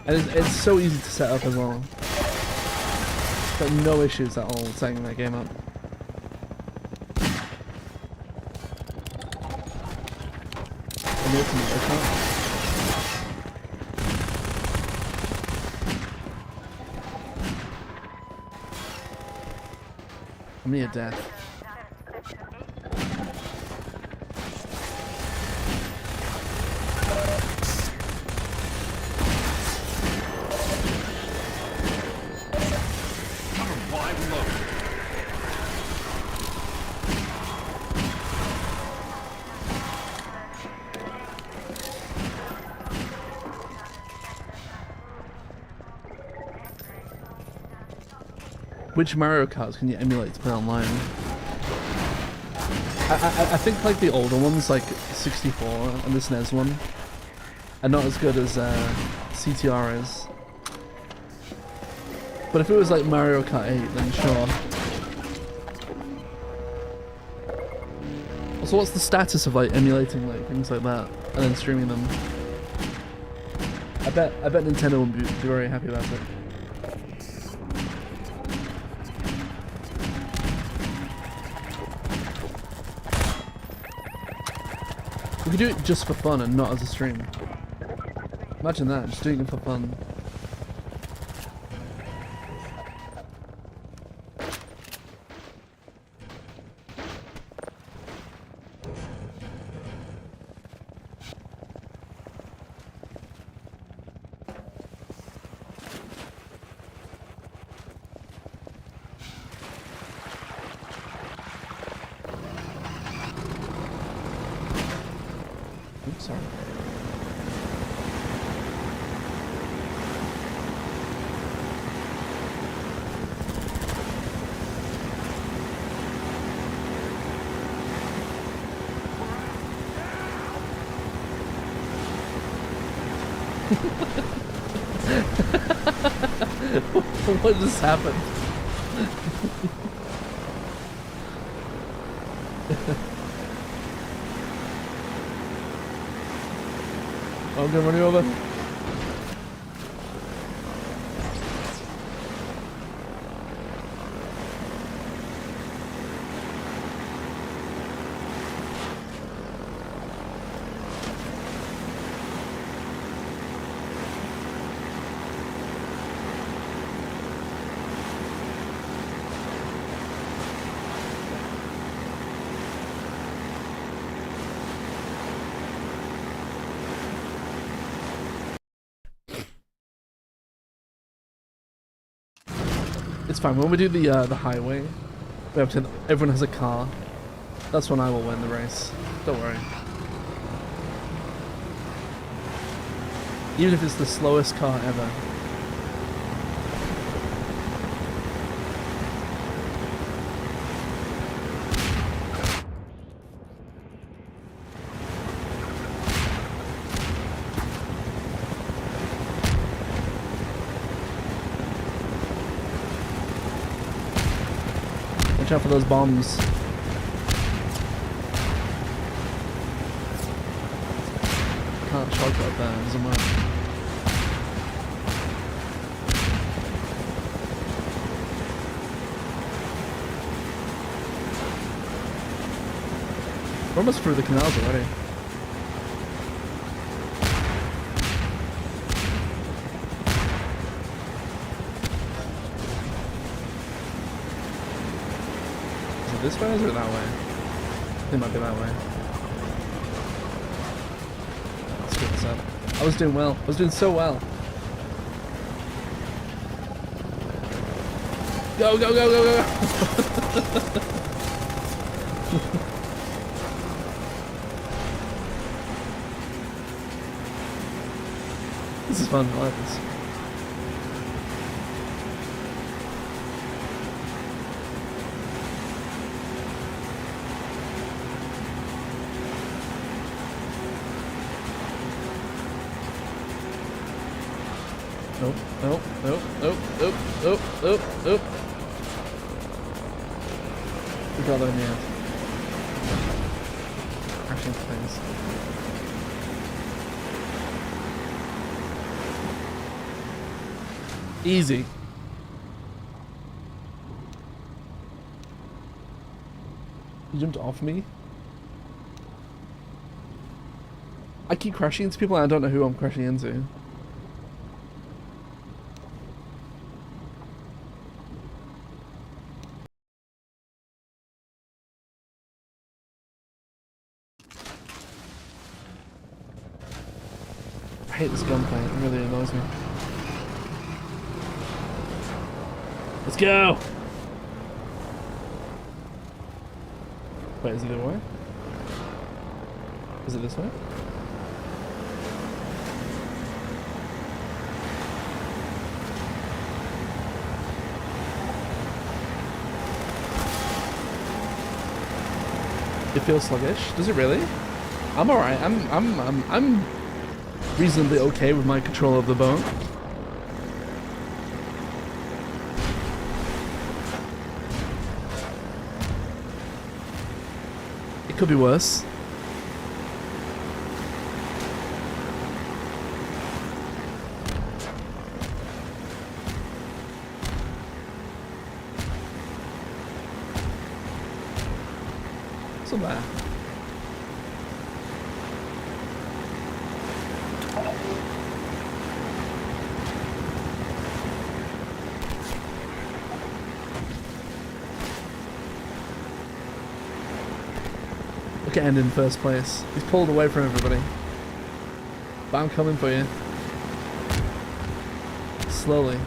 And it's so easy to set up as well. Got no issues at all setting that game up. And ultimately, I can't. I'm near death. Which Mario Karts can you emulate to play online? I think like the older ones, like 64 and the SNES one, are not as good as CTR is. But if it was like Mario Kart 8, then sure. Also, what's the status of like emulating like things like that and then streaming them? I bet Nintendo would be very happy about it. We could do it just for fun and not as a stream. Imagine that, just doing it for fun. Sorry. What just happened? I'm gonna run you over. It's fine. When we do the highway, we have to. Everyone has a car. That's when I will win the race. Don't worry. Even if it's the slowest car ever. Watch out for those bombs. Can't shortcut that, it doesn't work. We're almost through the canals already. Is it this way or is it that way? It might be that way. Let's screw this up. I was doing well. I was doing so well. Go, go, go, go, go! This is fun. I like this. Nope, nope, nope, nope, nope, nope, nope, nope. We got that in the end. Crashing things. Easy. You jumped off me? I keep crashing into people and I don't know who I'm crashing into. I hate this gunplay, it really annoys me. Let's go! Wait, is it the other way? Is it this way? It feels sluggish. Does it really? I'm alright. I'm reasonably okay with my control of the boat. It could be worse. So bad. Look at End in first place. He's pulled away from everybody. But I'm coming for you. Slowly.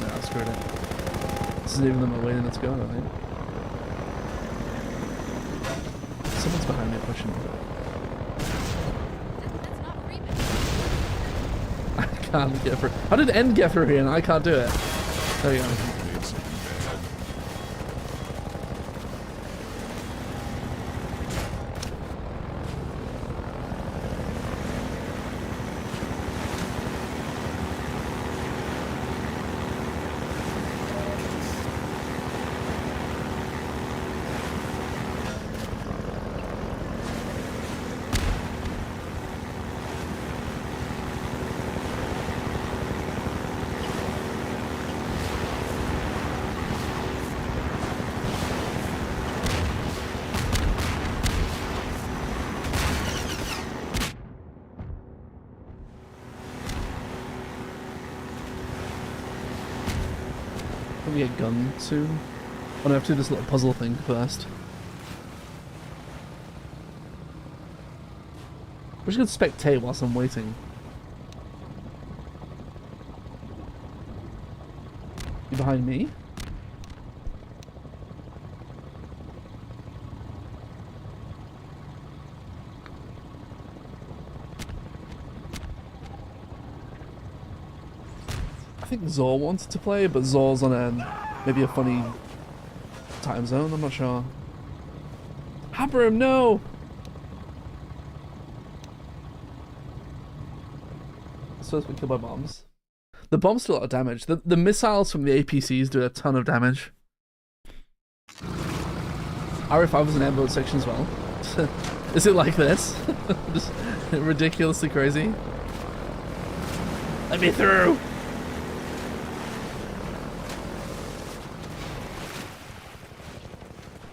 No, screwed it. This isn't even them waiting to go, I think. Someone's behind me pushing me. I can't get through. How did End get through here and I can't do it? There we go. Probably a gun soon. Oh no, I have to do this little puzzle thing first. We should spectate whilst I'm waiting. You behind me? I think Zor wanted to play, but Zor's on maybe a funny time zone, I'm not sure. Hammer him, no! Supposed to be killed by bombs. The bombs do a lot of damage. The missiles from the APCs do a ton of damage. RF5 was an airboat section as well. Is it like this? Just ridiculously crazy. Let me through!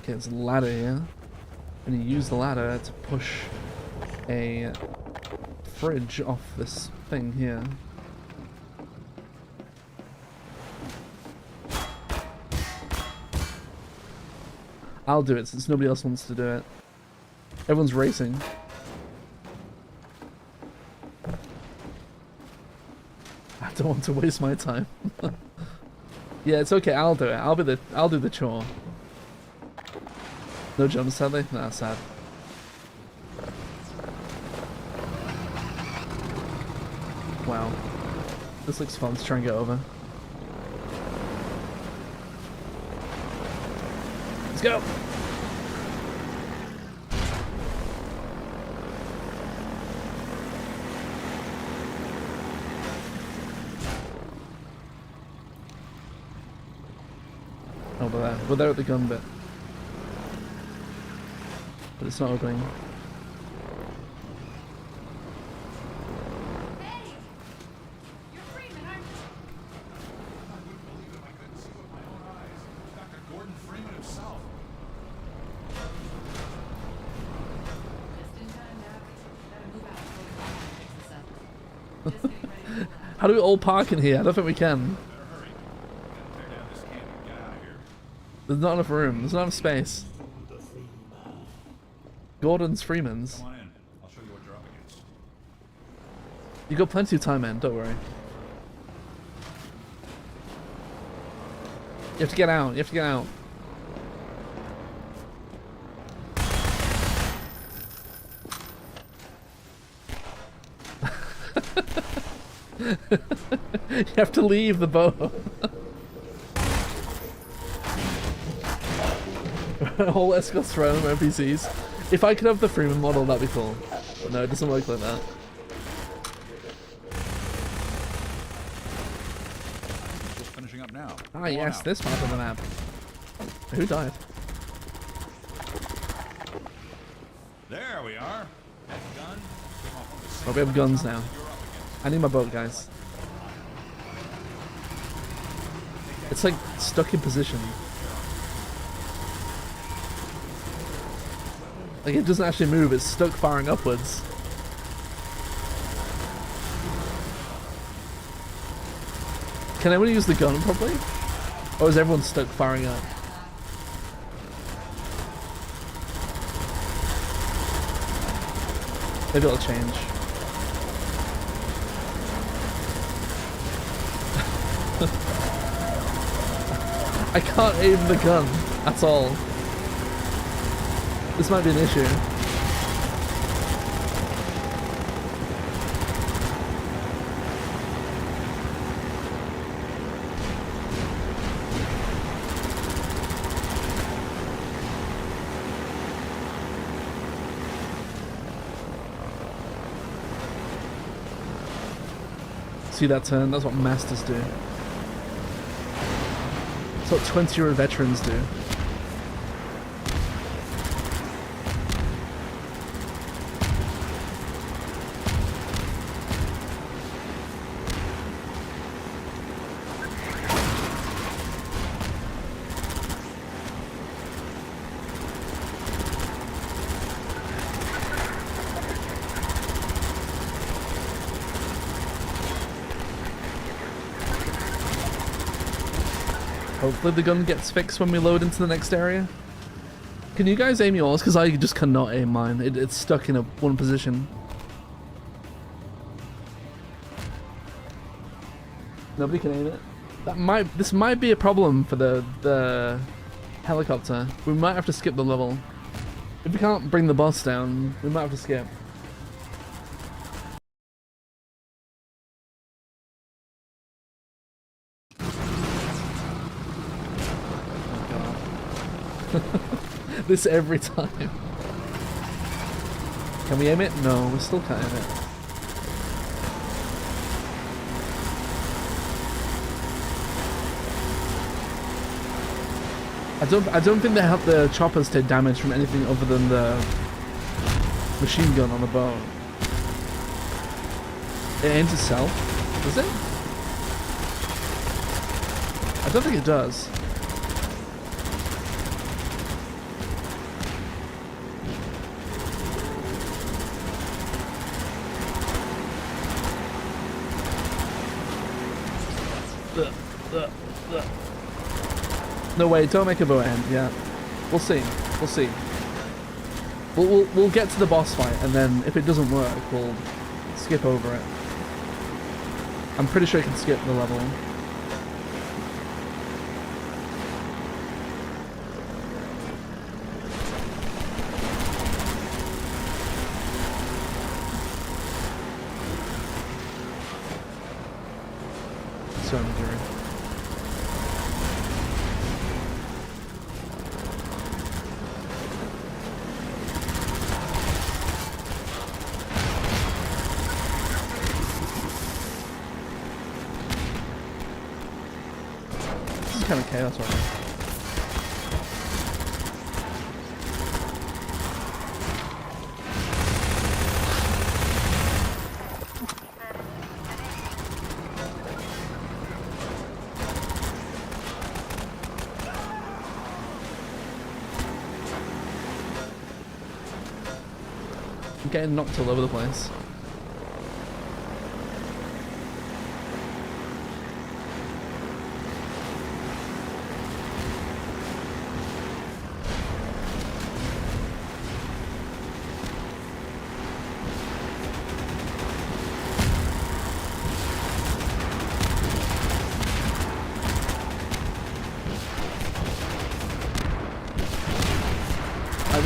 Okay, there's a ladder here. And you use the ladder to push a fridge off this thing here. I'll do it since nobody else wants to do it. Everyone's racing. I don't want to waste my time. Yeah, it's okay. I'll do it. I'll do the chore. No jumps, sadly. Nah, sad. Wow. This looks fun to try and get over. Let's go! Oh, we're there at the gun bit. But it's not opening. How do we all park in here? I don't think we can. There's not enough room. There's not enough space. Gordon's Freeman's. Come on in. I'll show you what you're up against. You got plenty of time, man. Don't worry. You have to get out. You have to get out. You have to leave the boat. Whole escorts thrown NPCs. If I could have the Freeman model, that'd be cool. But no, it doesn't work like that. Just finishing up now. Ah, yes, this part of the map. Who died? There we are. That gun. Oh, we have guns now. I need my boat, guys. It's like stuck in position. Like it doesn't actually move, it's stuck firing upwards. Can anyone use the gun properly? Or is everyone stuck firing up? Maybe it'll change. I can't aim the gun at all. This might be an issue. See that turn? That's what masters do. That's what 20-year veterans do. Hopefully the gun gets fixed when we load into the next area. Can you guys aim yours? Because I just cannot aim mine. It's stuck in one position. Nobody can aim it. This might be a problem for the helicopter. We might have to skip the level. If we can't bring the boss down, we might have to skip. Oh god. This every time. Can we aim it? No, we still can't aim it. I don't think they help the choppers take damage from anything other than the machine gun on the boat. It aims itself, does it? I don't think it does. No way, don't make a boat end. Yeah, we'll see. We'll see. We'll get to the boss fight, and then if it doesn't work, we'll skip over it. I'm pretty sure I can skip the level. So I'm doing. Kind of chaos right now. I'm getting knocked all over the place.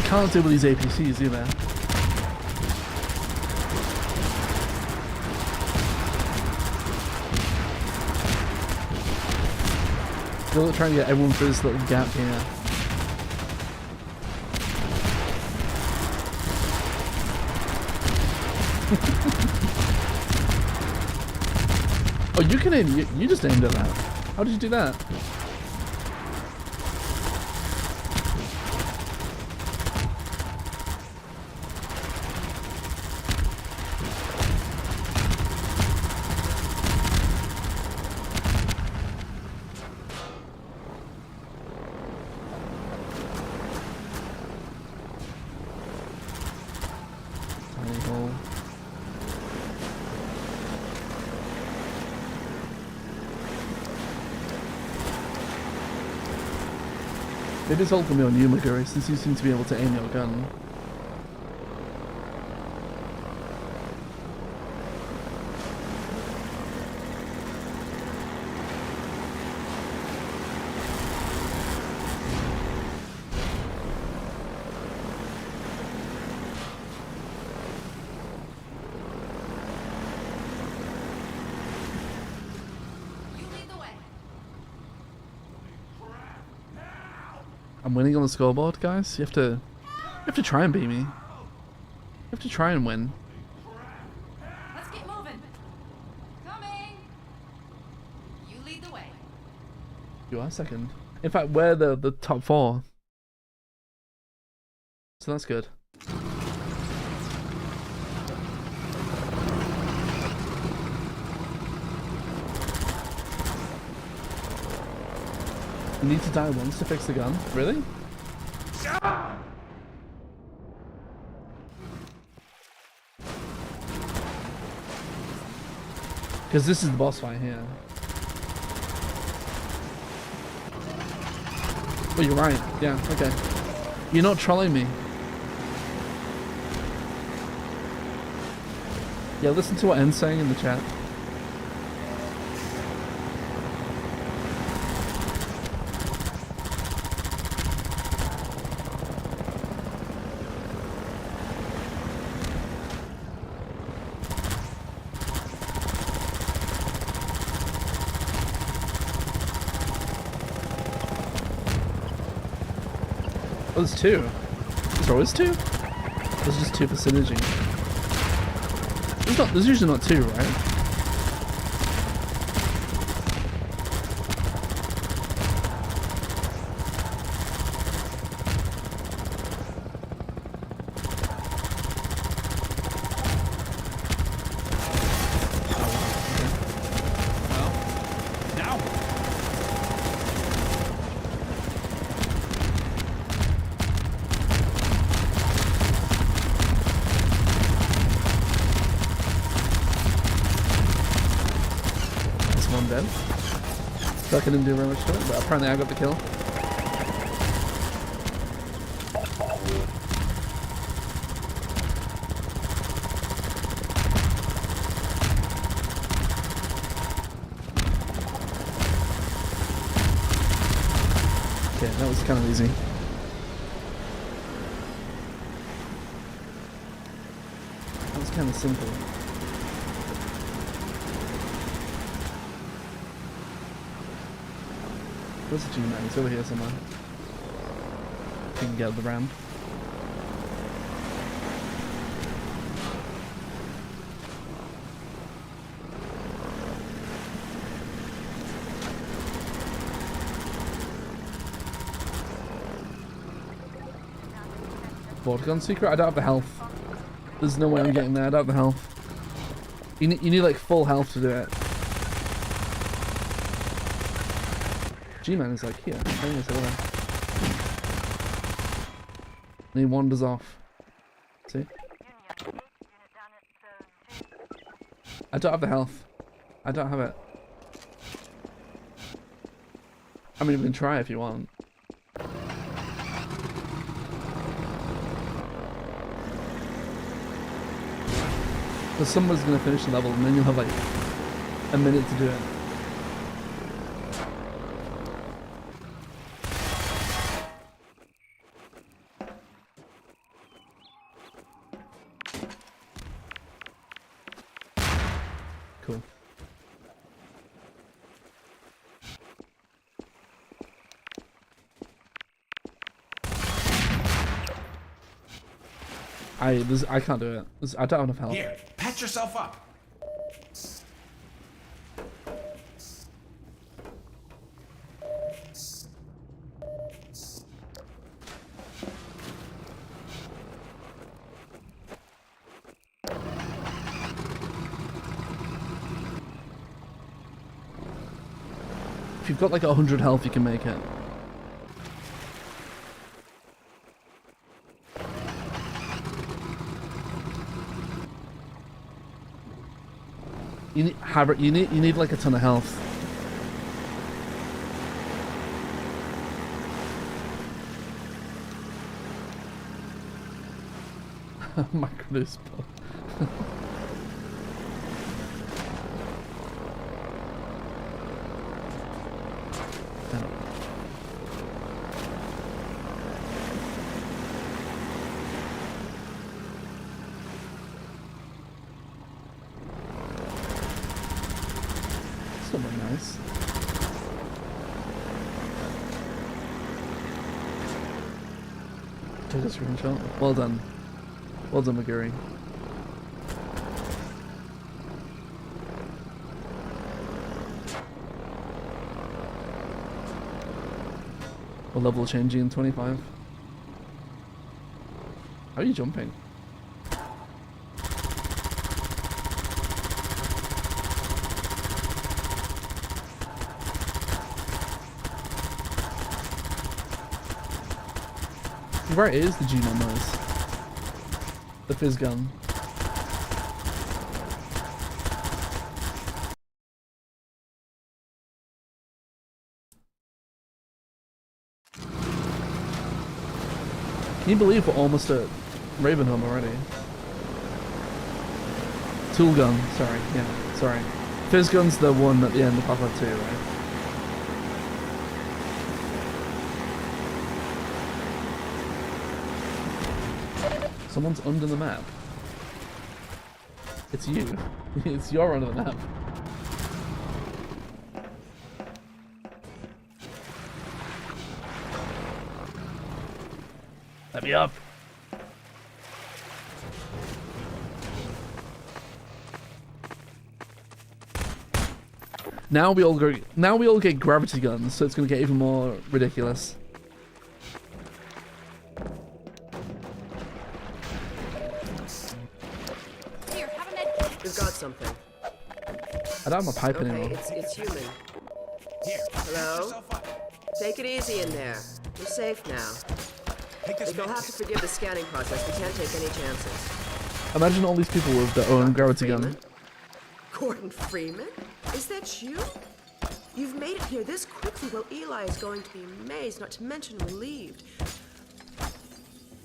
Can't deal with these APCs either. Still trying to get everyone through this little gap here. Oh, you can aim. You just aimed at that. How did you do that? It is ultimately on you, Maguri, since you seem to be able to aim your gun. I'm winning on the scoreboard, guys. You have to try and beat me. You have to try and win. Let's get moving. Coming. You lead the way. You are second. In fact, we're the top 4. So that's good. You need to die once to fix the gun? Really? Because this is the boss fight here. Oh, you're right. Yeah, okay. You're not trolling me. Yeah, listen to what N's saying in the chat. Oh, there's two. There's always two? There's just two for synergy. There's usually not two, right? I didn't do very much to it, but apparently I got the kill. Okay, that was kind of easy. That was kind of simple. Where's the G-Man? He's over here somewhere. You can get the ram. Gun secret? I don't have the health. There's no way I'm getting there. I don't have the health. You need like full health to do it. G-Man is like here. I think it's over there. And he wanders off. See? I don't have the health. I don't have it. I mean, we can try if you want. But someone's gonna finish the level and then you'll have like a minute to do it. Cool. I can't do it. I don't have enough health. Here, patch yourself up. If you've got like 100 health, you can make it. You need like a ton of health. Microdose. Nice. Took a screenshot. Well done. Well done, McGurry. What level changing in 25? How are you jumping? Where is the G-Man noise? The fizz gun. Can you believe we're almost at Ravenholm already? Tool gun, sorry, yeah, sorry. Fizz gun's the one at the end of Papa 2, right? Someone's under the map. It's you. It's your under the map. Let me up. Now we all get gravity guns, so it's gonna get even more ridiculous. Here, have a med. We've got something. I don't have my pipe anymore. It's human. Here, patch Hello? yourself up. Take it easy in there. We're safe now. Take this You'll have to forgive the scanning process. We can't take any chances. Imagine all these people with their own gravity gun. Gordon Freeman? Is that you? You've made it here this quickly. Well, Eli is going to be amazed, not to mention relieved.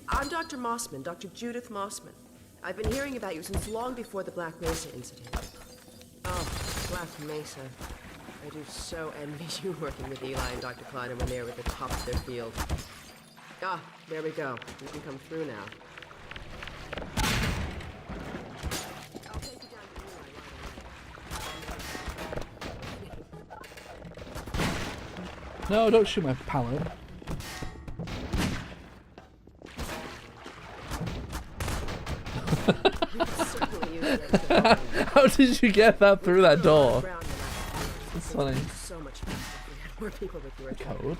I'm Dr. Mossman, Dr. Judith Mossman. I've been hearing about you since long before the Black Mesa incident. Oh, Black Mesa. I do so envy you working with Eli and Dr. Kleiner when they were at the top of their field. Ah, there we go. You can come through now. I'll take you down to Eli right away. No, don't shoot my pallet. How did you get that through that door? That's funny. So much faster if we had more people with your Code?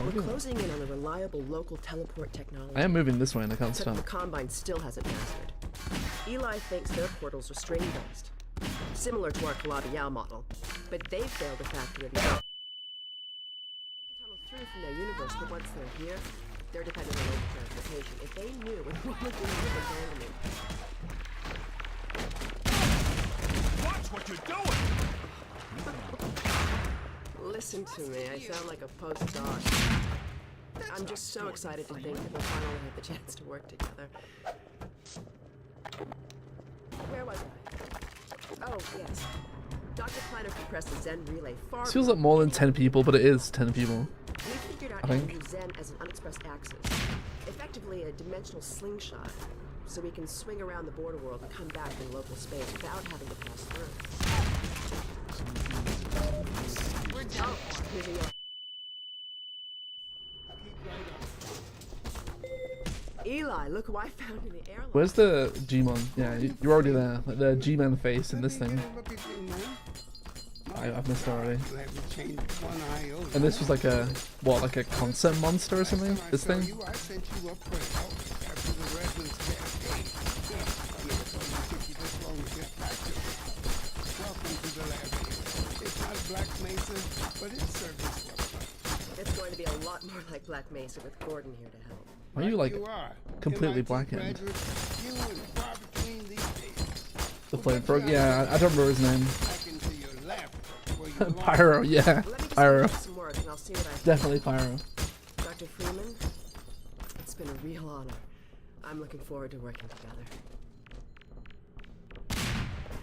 We're closing in on a reliable local teleport technology. I am moving this way and I can't Except stop. the Combine still hasn't mastered. Eli thinks their portals are string-based, similar to our Calabial model, but they've failed to factor in the tunnel through from their universe, but once they're here, they're dependent on local transportation. If they knew what we were doing with abandonment. Watch what you're doing! Listen to me, I sound like a postdoc. I'm just so excited to think that we'll finally have the chance to work together. Where was I? Oh, yes. Dr. Kleiner compressed the Zen relay far. This feels like more than 10 people, but it is 10 people. We figured out I how to think. use Zen as an unexpressed axis. Effectively a dimensional slingshot. So we can swing around the border world and come back in local space without having to pass through. We're done. Using your Eli, look who I found in the airlock. Where's the G-Mon? Yeah, you're already there. Like the G-Man face in this thing. I've missed it already. And this was like a, what, like a concept monster or something? This thing? It's going to be a lot more like Black Mesa with Gordon here to help. Are you like completely blackened? The flamethrower? Yeah, I don't remember his name. Pyro, yeah. Pyro. Definitely Pyro. Dr. Freeman, it's been a real honor. I'm looking forward to working together.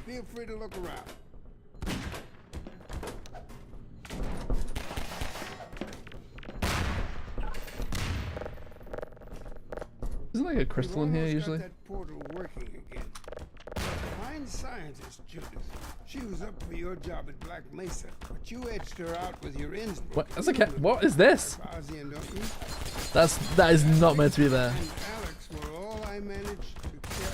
Feel free to look around. Isn't like a crystal in here usually? That portal working again. Fine scientist, Judith. She was up for your job at Black Mesa, but you edged her out with your Innsbruck. What? That's a cat. What is this? That is not meant to be there. And Alyx were all I managed to carry out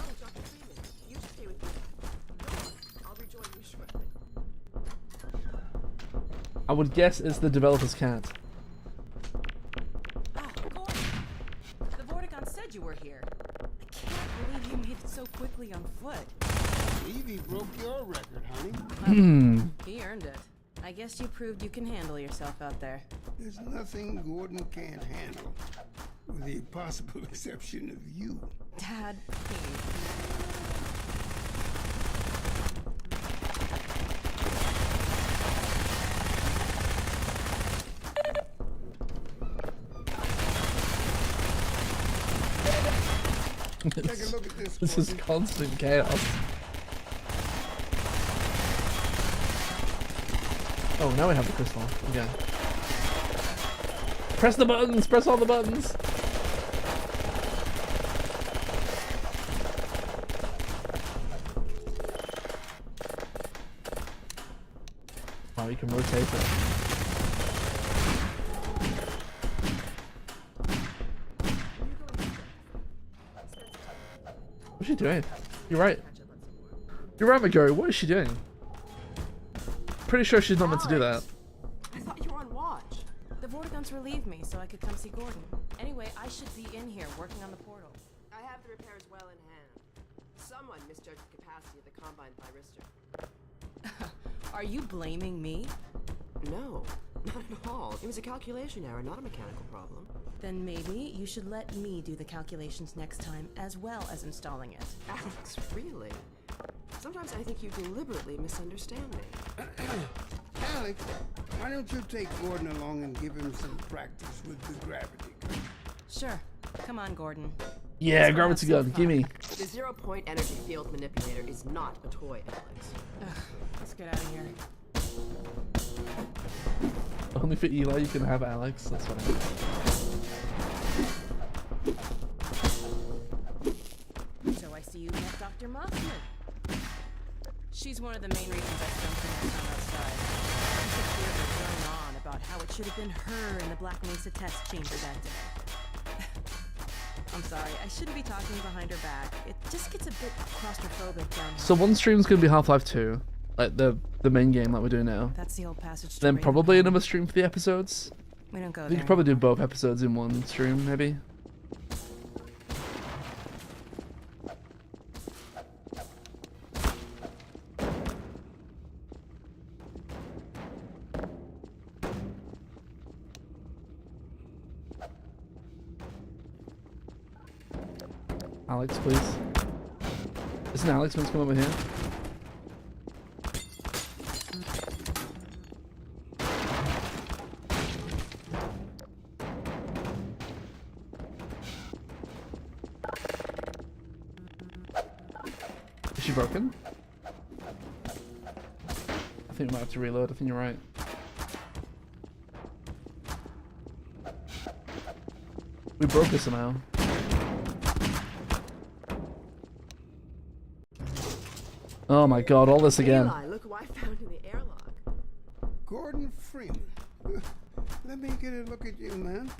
of Dr. Freeman, you stay with me. Go on, I'll rejoin you shortly. I would guess it's the developer's cat. Oh, Gordon. The Vortigaunt said you were here. I can't believe you made it so quickly on foot. Evie broke your record, honey. He earned it. I guess you proved you can handle yourself out there. There's nothing Gordon can't handle, with the possible exception of you. Dad, please. This is constant chaos. Oh, now we have the crystal. Okay. Press the buttons! Press all the buttons! Wow, you can rotate it. What's she doing? You're right. You're right, McGarry. What is she doing? Pretty sure she's not meant to do that. I thought you were on watch. The Vortiguns relieved me so I could come see Gordon. Anyway, I should be in here working on the portal. I have the repairs well in hand. Someone misjudged the capacity of the Combine Thyristor. Are you blaming me? No, not at all. It was a calculation error, not a mechanical problem. Then maybe you should let me do the calculations next time, as well as installing it. Alyx, really? Sometimes I think you deliberately misunderstand me. Alyx, why don't you take Gordon along and give him some practice with the gravity gun? Sure. Come on, Gordon. Yeah, gravity gun. Gimme. The zero-point energy field manipulator is not a toy, Alyx. Let's get out of here. Only for Eli you can have Alyx. That's fine. So I see you met Dr. Mossman. She's one of the main reasons I spent so much time outside. She's a theory going on about how it should have been her in the Black Mesa test chamber that day. I'm sorry, I shouldn't be talking behind her back. It just gets a bit claustrophobic down here. So one stream's gonna be Half-Life 2, like the main game like we're doing now. That's the old passage. Then probably another stream for the episodes. We don't go We there. could probably do both episodes in one stream, maybe. Alyx, please. Isn't Alyx meant to come over here? Is she broken? I think we might have to reload. I think you're right. We broke her somehow. Oh my god, all this again. Eli, look who I found in the airlock. Gordon Freeman. Let me get a look at you, man.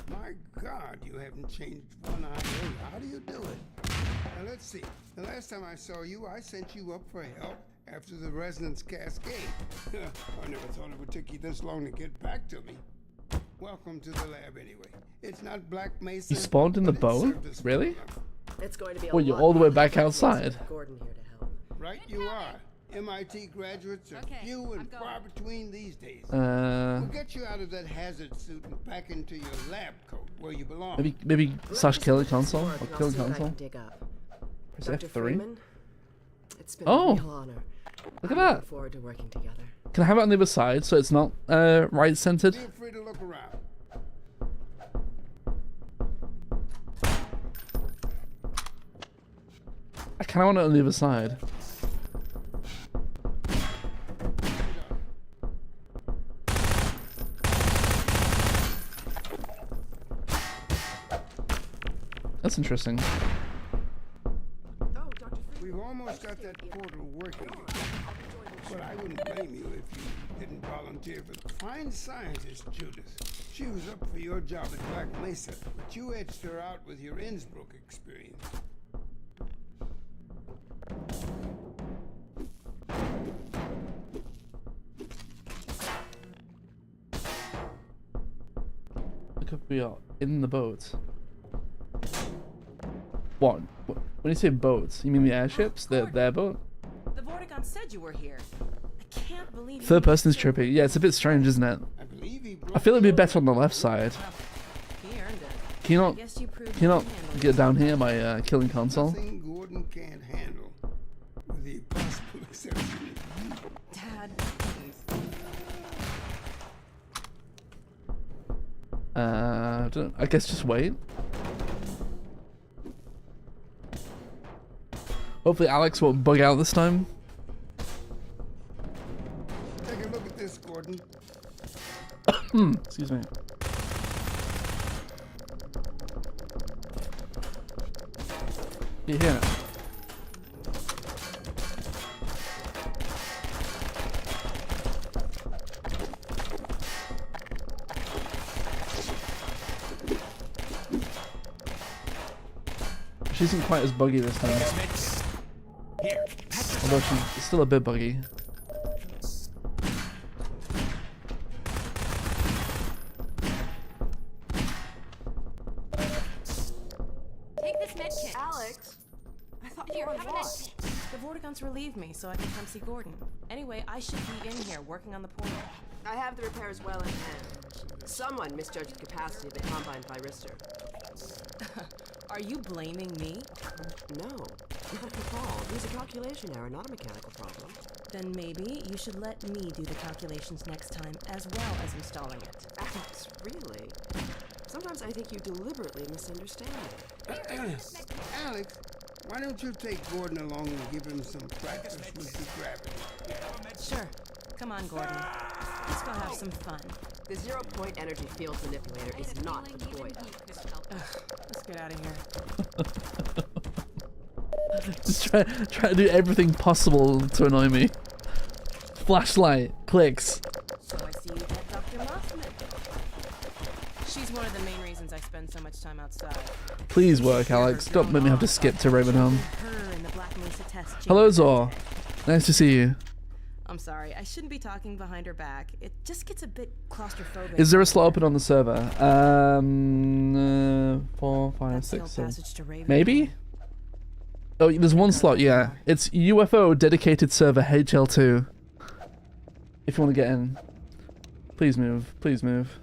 My God, you haven't changed one iota. How do you do it? Now let's see. The last time I saw you, I sent you up for help after the resonance cascade. I never thought it would take you this long to get back to me. Welcome to the lab anyway. It's not Black Mesa. You spawned in the boat? Really? It's going to be a Well, you're lot all the way more back than outside. Gordon here to help. Right you are. MIT graduates are few and far between these days. We'll get you out of that hazard suit and back into your lab coat where you belong. Maybe slash killing console or I'll killing see what I console. can dig up. Press Dr. F3. Freeman, it's been Oh, a real honor. look at I'm that. looking forward to working together. Can I have it on the other side so it's not right centered? Feel free to look around. I kind of want it on the other side. That's interesting. We've almost got that portal working. But I wouldn't blame you if you didn't volunteer for the fine scientist, Judith. She was up for your job at Black Mesa, but you edged her out with your Innsbruck experience. Look if we are in the boat. What? When you say boats, you mean the airships? Their boat? The Vortigon said you were here. I can't believe you. Third person is trippy. Yeah, it's a bit strange, isn't it? I feel it'd be better on the left side. He earned it. Can you not? I guess you proved Can you not you can handle get down here by killing console? Nothing Gordon can't handle, with the possible exception of you. Dad, please. I guess just wait. Hopefully Alyx won't bug out this time. Take a look at this, Gordon. Excuse me. You hear it? She isn't quite as buggy this time. Although she's still a bit buggy. Take this med kit. Alex, I thought you Here, were have a med lost. kit. The Vortigons relieved me so I could come see Gordon. Anyway, I should be in here working on the portal. I have the repairs well in hand. Someone misjudged the capacity of the Combine Thyristor. Are you blaming me? No. Not at all. There's a calculation error, not a mechanical problem. Then maybe you should let me do the calculations next time, as well as installing it. Alex, really? Sometimes I think you deliberately misunderstand me. Alex, why don't you take Gordon along and give him some practice with the gravity? Sure. Come on, Gordon. Let's go have some fun. The zero-point energy field manipulator is not deployed. Let's get out of here. Just try to do everything possible to annoy me. Flashlight, clicks. So I see you met Dr. Mossman. She's one of the main reasons I spend so much time outside. Please work, Alyx. Don't make me have to skip to Ravenholm. Her in the Black Mesa test Hello, Zor. Nice to see you. I'm sorry, I shouldn't be talking behind her back. It just gets a bit claustrophobic. Is there a slot open on the server? 4, 5, 6, 7. Maybe? Oh, there's one slot, yeah. It's UFO dedicated server HL2. If you want to get in. Please move. Please move.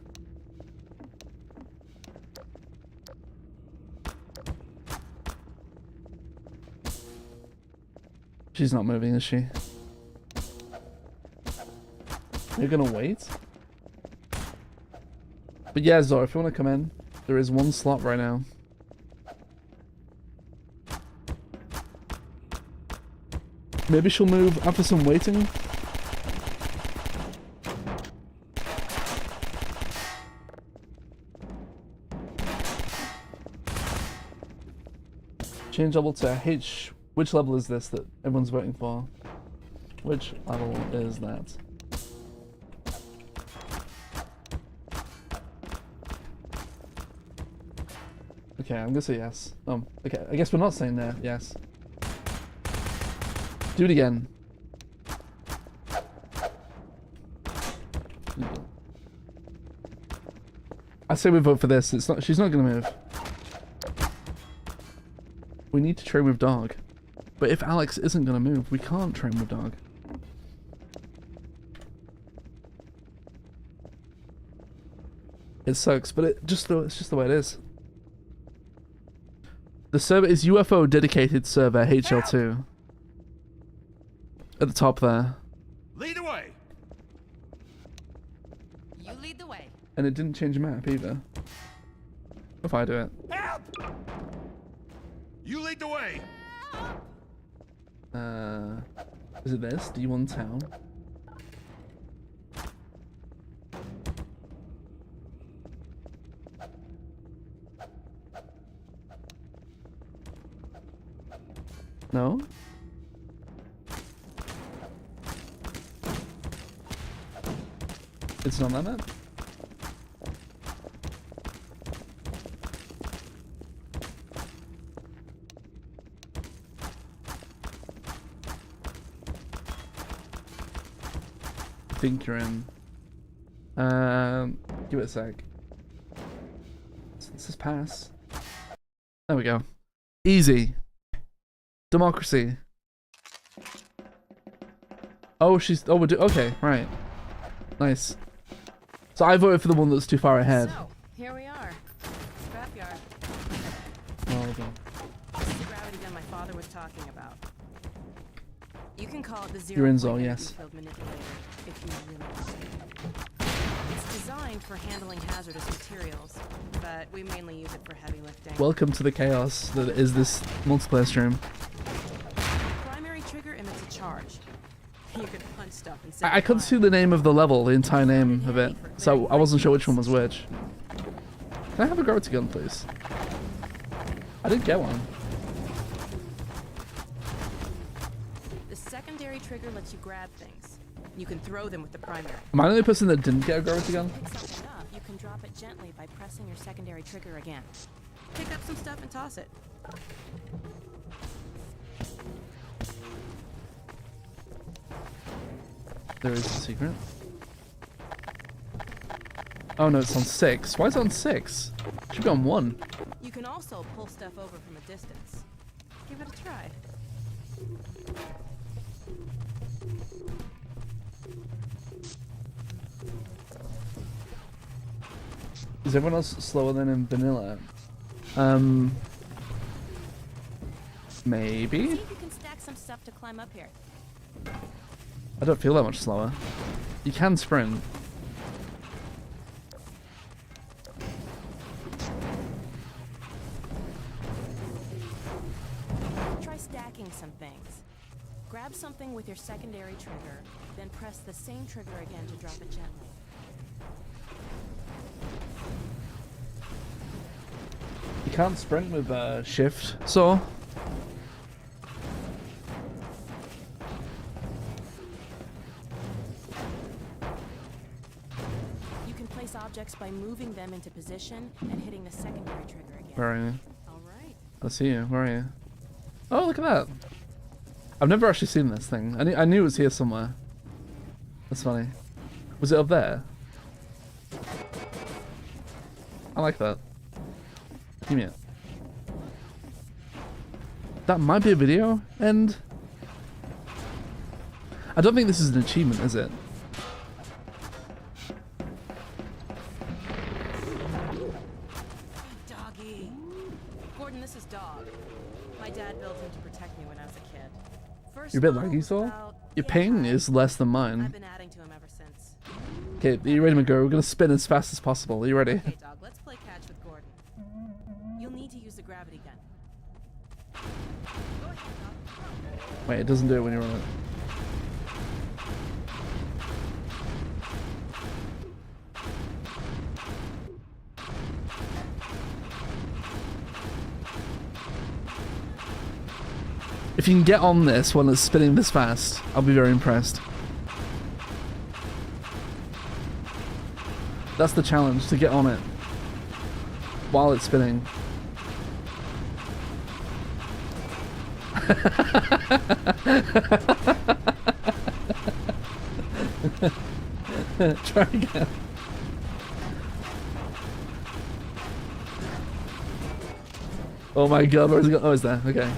She's not moving, is she? You're gonna wait? But yeah, Zor, if you want to come in, there is one slot right now. Maybe she'll move after some waiting. Change level to H. Which level is this that everyone's voting for? Which level is that? Okay, I'm gonna say yes. Okay, I guess we're not saying that. Yes. Do it again. I say we vote for this. It's not. She's not gonna move. We need to train with dog. But if Alyx isn't gonna move, we can't train with dog. It sucks, but it's just the way it is. The server is UFO dedicated server HL2. At the top there. Lead the way. You lead the way. And it didn't change the map either. If I do it. Help! You lead the way. Is it this? D1 town? No? It's not that map? I think you're in. Give it a sec. This is pass. There we go. Easy. Democracy. Oh, she's. Oh, okay, right. Nice. So I voted for the one that's too far ahead. So, here we are. Scrapyard. Oh, okay. This is the gravity gun my father was talking about. You can call it the You're in, zero-point Zol, energy yes. field manipulator, if you really want to. It's designed for handling hazardous materials, but we mainly use it for heavy lifting. Welcome to the chaos that is this multiplayer stream. The primary trigger emits a charge. You could punch stuff and set I couldn't see the name of the level, the entire name of it, so I wasn't sure which one was which. Can I have a gravity gun, please? I didn't get one. The secondary trigger lets you grab things. You can throw them with the primary. Am I the only person that didn't get a gravity gun? Pick something up, you can drop it gently by pressing your secondary trigger again. Pick up some stuff and toss it. There is a secret. Oh no, it's on 6. Why is it on 6? Should be on 1. You can also pull stuff over from a distance. Give it a try. Is everyone else slower than in vanilla? Maybe? See if you can stack some stuff to climb up here. I don't feel that much slower. You can sprint. Try stacking some things. Grab something with your secondary trigger, then press the same trigger again to drop it gently. You can't sprint with shift, so... You can place objects by moving them into position and hitting the secondary trigger again. Where are you? Alright. I see you. Where are you? Oh, look at that. I've never actually seen this thing. I knew it was here somewhere. That's funny. Was it up there? I like that. Give me it. That might be a video, and... I don't think this is an achievement, is it? Doggy. Gordon, this is Dog. My dad built him to protect me when I was a kid. First You're a bit laggy, so? Your ping is less than mine. I've been adding to him ever since. Okay, are you ready to go? We're gonna spin as fast as possible. Are you ready? Okay, Dog, let's play catch with Gordon. You'll need to use the gravity gun. Go ahead, Dog. Wait, it doesn't do it when you're on it. If you can get on this while it's spinning this fast, I'll be very impressed. That's the challenge, to get on it while it's spinning. Try again. Oh my god, where's it going? Oh, it's there. Okay.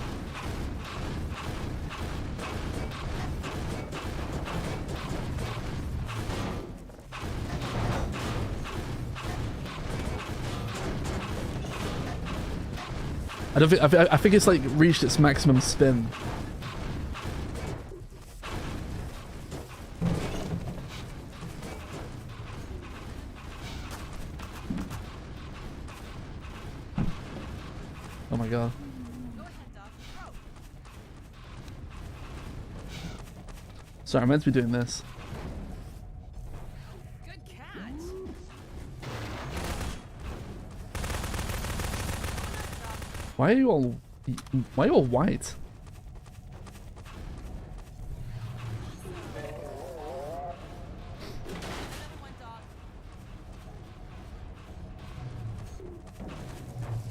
I think it's like reached its maximum spin. Oh my god. Sorry, I meant to be doing this. Good catch. Why are you all white?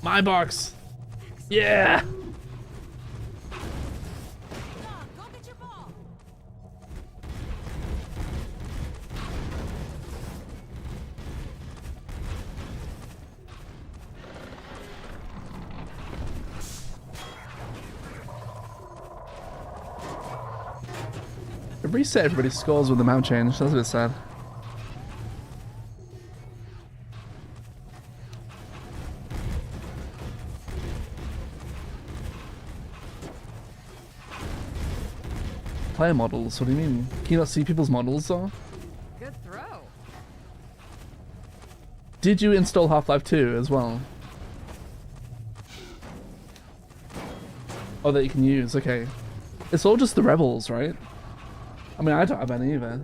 My box. Yeah. Dog, go get your ball. It reset everybody's scores with the mount change. That's a bit sad. Player models? What do you mean? Can you not see people's models or? Good throw. Did you install Half-Life 2 as well? Oh, that you can use. Okay. It's all just the rebels, right? I mean, I don't have any either.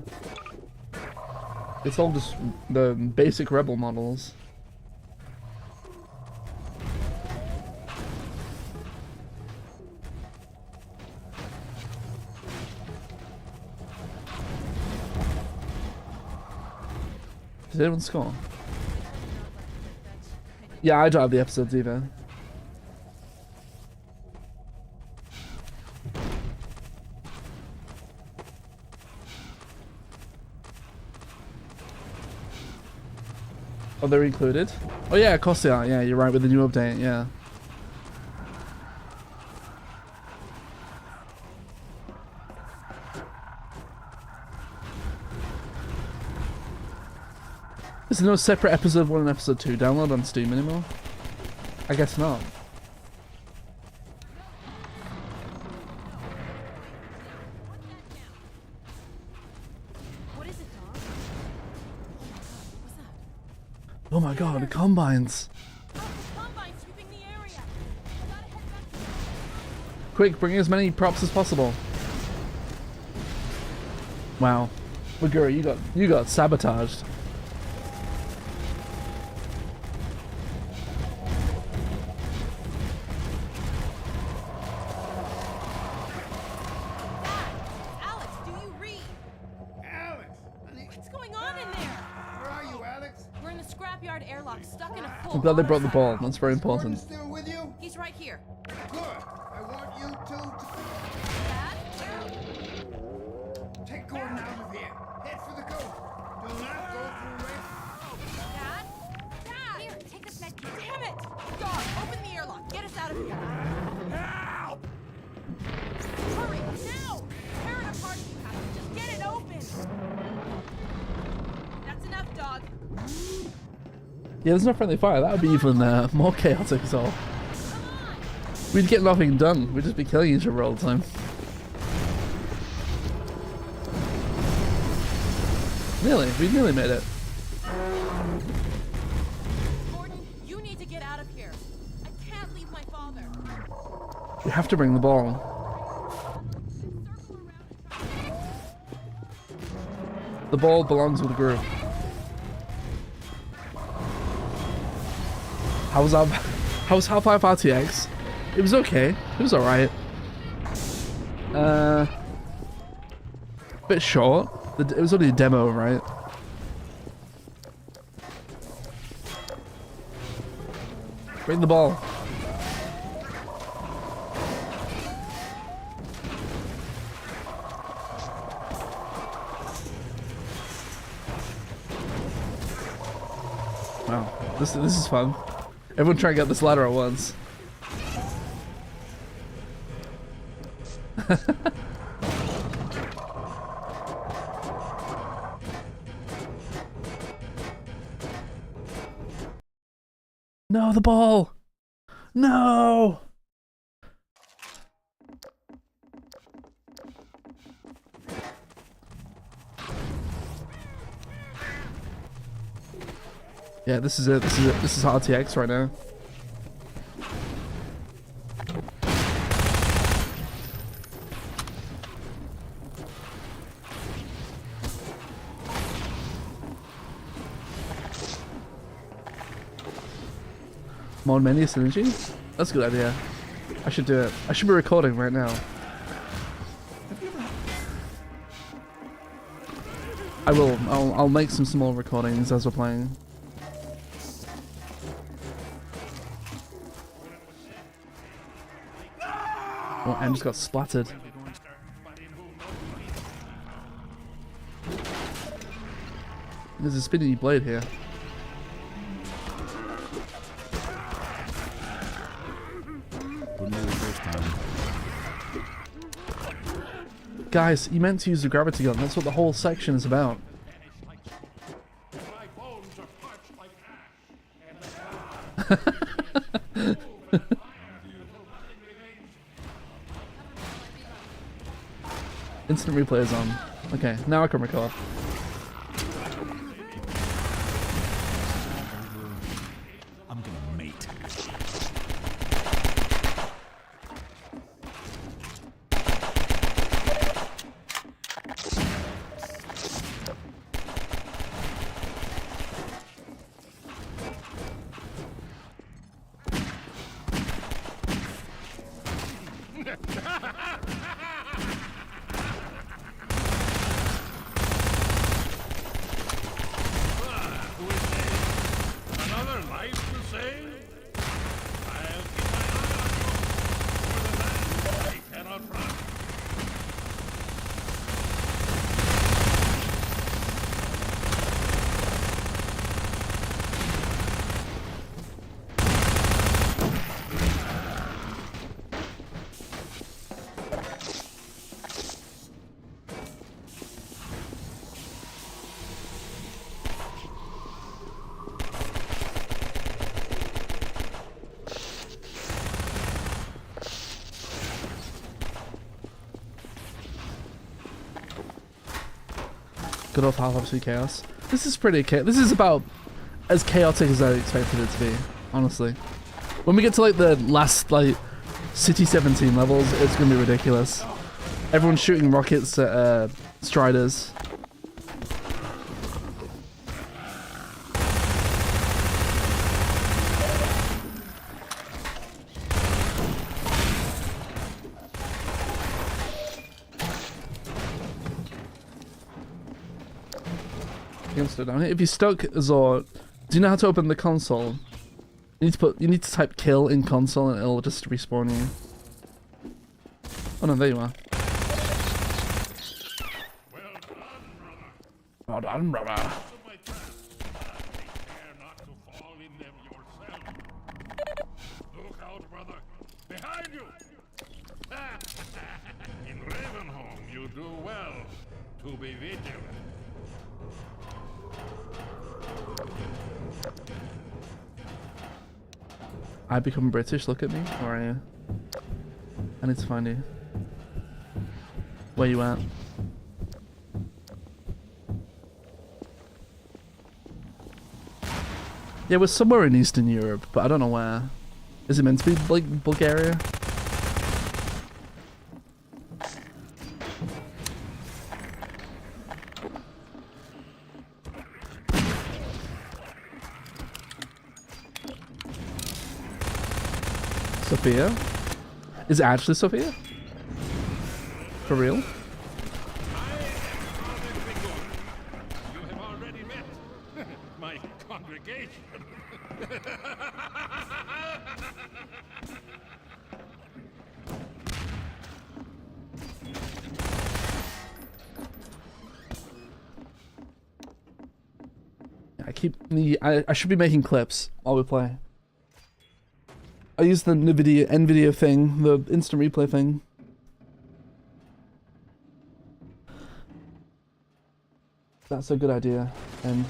It's all just the basic rebel models. Did anyone score? Yeah, I don't have the episodes either. Oh, they're included? Oh yeah, of course they are. Yeah, you're right with the new update, yeah. Is there no separate episode 1 and episode 2 download on Steam anymore? I guess not. Oh my god, the combines! Quick, bring as many props as possible. Wow, Magura, you got sabotaged. Alyx, do you read? Alyx! Honey. What's going on in there? Where are you, Alyx? We're in the scrapyard airlock, stuck in a full. I'm glad they brought the autopilot. ball. That's very important. Gordon still with you? He's right here. Good. I want you two to Dad? take Gordon out of here. Head for the coast. Do not go through Red. Dad? Dad! Here, take this med kit. Damn it! Dog, open the airlock. Get us out of here. Help! Hurry, now! Tear it apart if you have to. Just get it open. That's enough, dog. Yeah, there's no friendly fire. That would be even more chaotic as all. We'd get nothing done. We'd just be killing each other all the time. Nearly. We nearly made it. Gordon, you need to get out of here. I can't leave my father. We have to bring the ball. The ball belongs with the group. How was Half-Life RTX? It was okay. It was alright. Bit short. It was only a demo, right? Bring the ball. Wow, this is fun. Everyone try and get this ladder at once. No, the ball! No! Yeah, this is it. This is it. This is RTX right now. Mod menu synergy? That's a good idea. I should do it. I should be recording right now. I will. I'll make some small recordings as we're playing. Oh, and just got splattered. There's a spinny blade here. Guys, you meant to use the gravity gun. That's what the whole section is about. Instant replay is on. Okay, now I can record. I'm gonna mate. Good old Half Absolute Chaos. This is pretty this is about as chaotic as I expected it to be, honestly. When we get to like the last like City 17 levels, it's gonna be ridiculous. Everyone's shooting rockets at Striders. Down here. If you're stuck, Zor, do you know how to open the console? You need to type kill in console and it'll just respawn you. Oh no, there you are. Well done, brother. Look out, brother. Behind you! In Ravenholm, you do well to be vigilant. I become British, look at me. Where are you? I need to find you. Where you at? Yeah, we're somewhere in Eastern Europe, but I don't know where. Is it meant to be like Bulgaria? Sophia? Is it actually Sophia? For real? You have already met my congregation. I should be making clips while we play. I use the NVIDIA thing, the instant replay thing. That's a good idea, and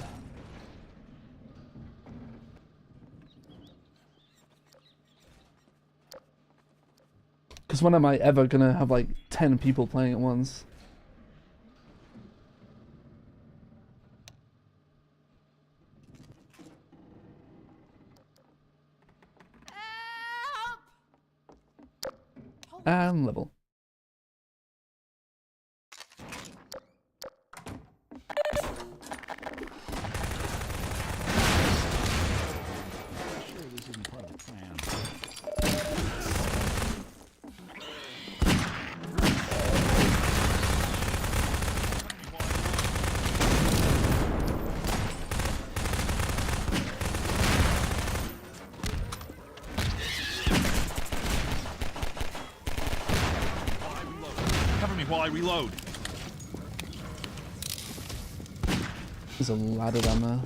because when am I ever gonna have like 10 people playing at once? And level. Sure, this isn't part of the plan. While I reload. There's a ladder down there.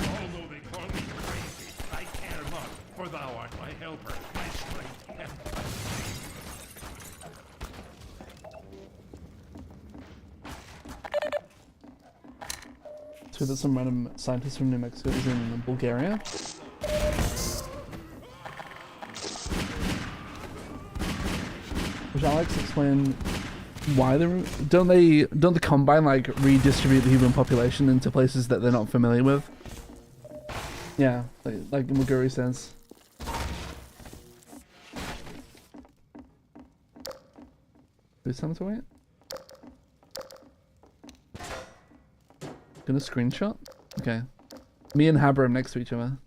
Although they call me crazy, I care not, for thou art my helper, my strength, and So there's some random scientist from New Mexico who's in Bulgaria. Which Alyx explain why don't the Combine like redistribute the human population into places that they're not familiar with? Yeah, like Maguri says. Who's time to wait? Gonna screenshot? Okay. Me and Habra are next to each other.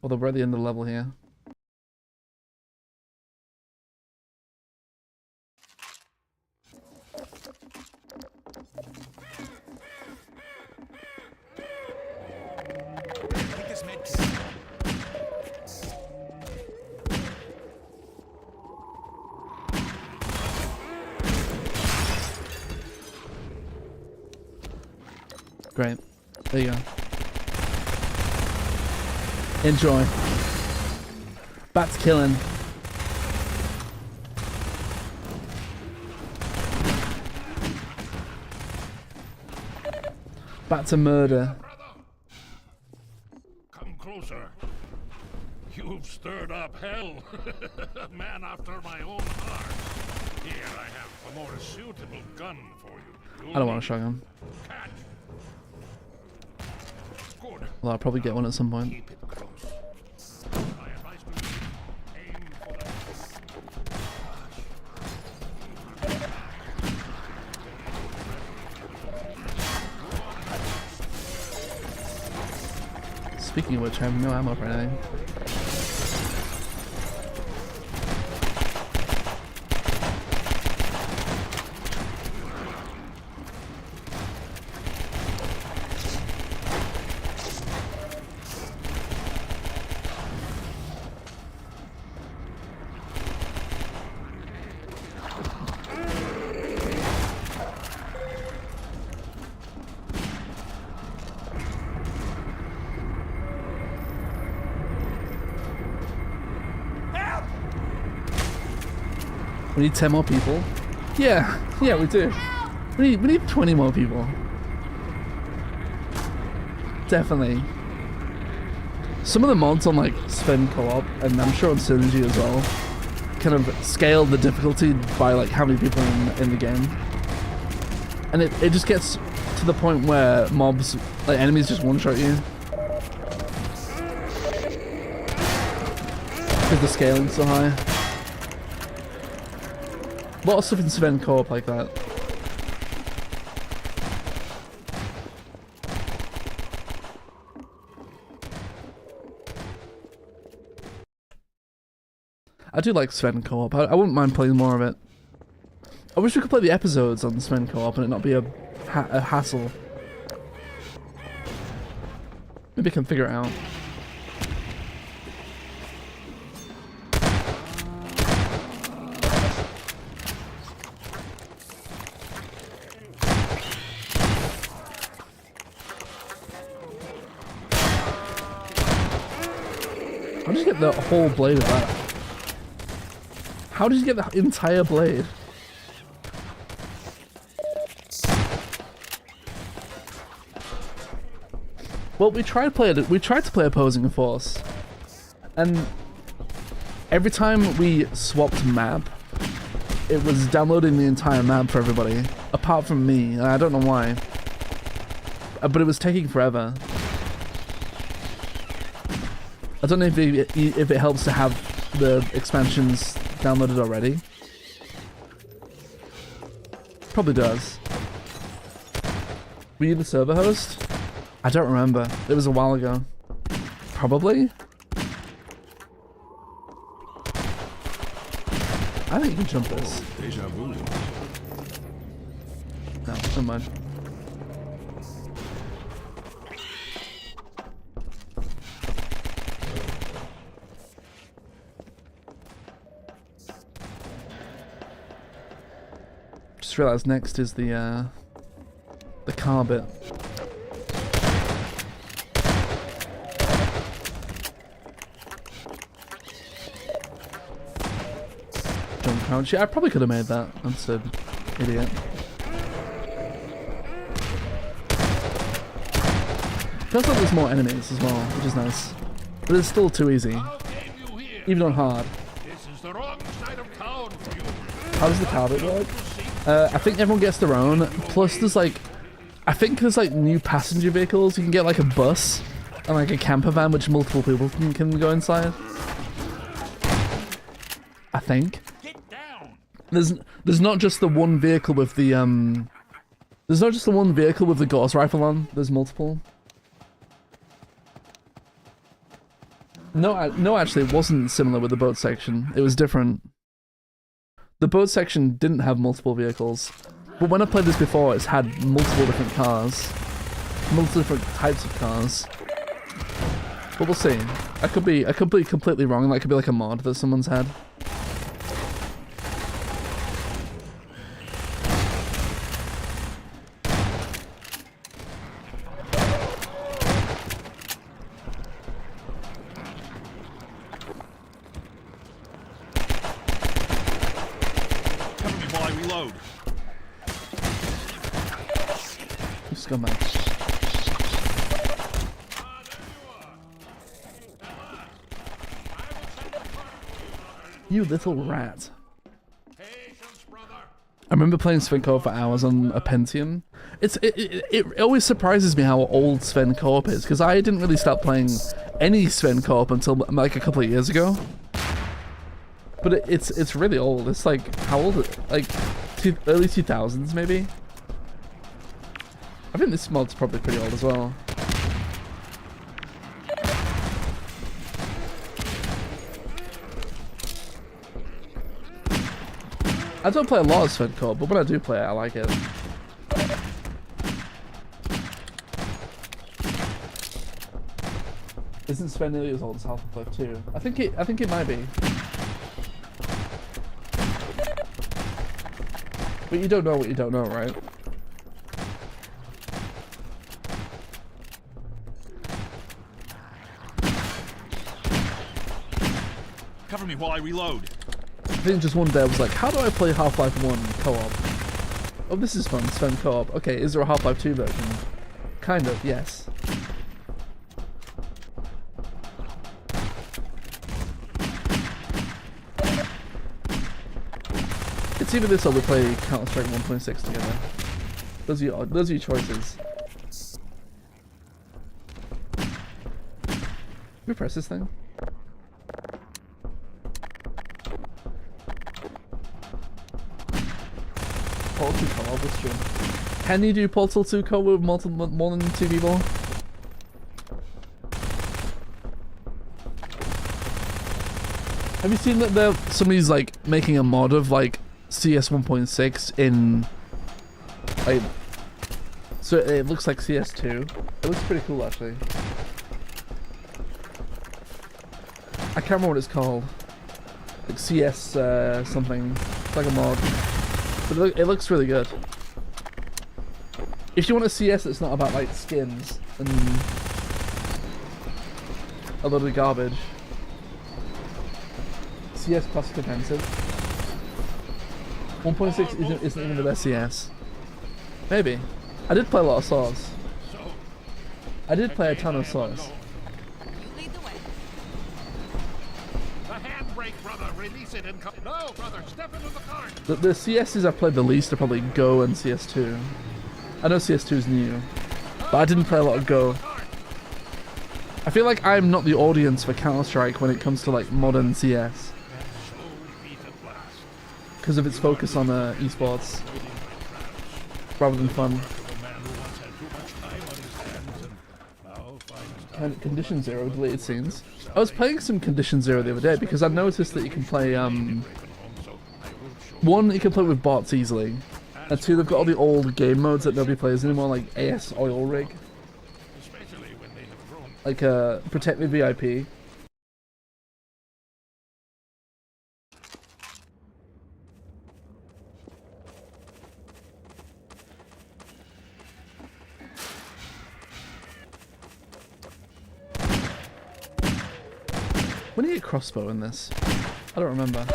Although we're at the end of the level here. Great. There you go. Enjoy. Bat's killing. Bat's a murder. come closer. You've stirred up hell. A man after my own heart. Here I have a more suitable gun for you. I don't want a shotgun. Catch. Good. Well, I'll probably get one at some point. Keep it close. My advice to you, aim for the... Speaking of which, I have no ammo for anything. We need 10 more people. Yeah, we do. We need 20 more people. Definitely. Some of the mods on like Sven Co-op, and I'm sure on Synergy as well, kind of scale the difficulty by like how many people are in the game. And it just gets to the point where mobs, like enemies just one-shot you. Because the scaling's so high. A lot of stuff in Sven Co-op like that. I do like Sven Co-op. I wouldn't mind playing more of it. I wish we could play the episodes on Sven Co-op and it not be a hassle. Maybe I can figure it out. How did you get the whole blade of that? How did you get the entire blade? Well, we tried to play opposing force, and every time we swapped map, it was downloading the entire map for everybody, apart from me, and I don't know why. But it was taking forever. I don't know if it helps to have the expansions downloaded already. Probably does. Were you the server host? I don't remember. It was a while ago. Probably? I think you can jump this. Deja vu. No, never mind. Just realised next is the car bit. Jump crouch. Yeah, I probably could have made that. I'm just an idiot. Feels like there's more enemies as well, which is nice. But it's still too easy. Even on hard. This is the wrong side of town for you. How does the car bit work? I think everyone gets their own. Plus there's like, I think there's like new passenger vehicles. You can get like a bus and like a camper van which multiple people can go inside. I think. There's not just the one vehicle with the there's not just the one vehicle with the Gauss rifle on. There's multiple. No, actually, it wasn't similar with the boat section. It was different. The boat section didn't have multiple vehicles, but when I played this before, it's had multiple different cars, multiple different types of cars. But we'll see. I could be completely wrong. That could be like a mod that someone's had. Scumbag. You little rat. Patience, brother. remember playing Sven Co-op for hours on a Pentium. It always surprises me how old Sven Co-op is, because I didn't really start playing any Sven Co-op until like a couple of years ago. But it's really old. It's like, how old is it? Like early 2000s maybe? I think this mod's probably pretty old as well. I don't play a lot of Sven Co-op, but when I do play it, I like it. Isn't Sven nearly as old as Half-Life 2? I think it might be. But you don't know what you don't know, right? Cover me while I reload. I think just one day I was like, how do I play Half-Life 1 co-op? Oh, this is fun, Sven co-op. Okay, is there a Half-Life 2 version? Kind of, yes. It's either this or we play Counter-Strike 1.6 together. Those are your choices. Can we press this thing? Portal 2 co-op, that's true. Can you do Portal 2 co-op with more than 2 people? Have you seen that somebody's like making a mod of like CS 1.6 in like, so it looks like CS2. It looks pretty cool actually. I can't remember what it's called. Like CS something. It's like a mod. But it looks really good. If you want a CS that's not about like skins and a lot of garbage. CS Classic Offensive. 1.6 isn't even the best CS. Maybe. I did play a lot of Source. I did play a ton of Source. No, brother, step into the car. The CSs I've played the least are probably Go and CS2. I know CS2 is new, but I didn't play a lot of Go. I feel like I'm not the audience for Counter-Strike when it comes to like modern CS. Because of its focus on esports rather than fun. And Condition Zero deleted scenes. I was playing some Condition Zero the other day because I noticed that you can play one, you can play with bots easily, and two, they've got all the old game modes that nobody plays anymore, like AS Oil Rig, like Protect Me VIP. When do you get crossbow in this? I don't remember.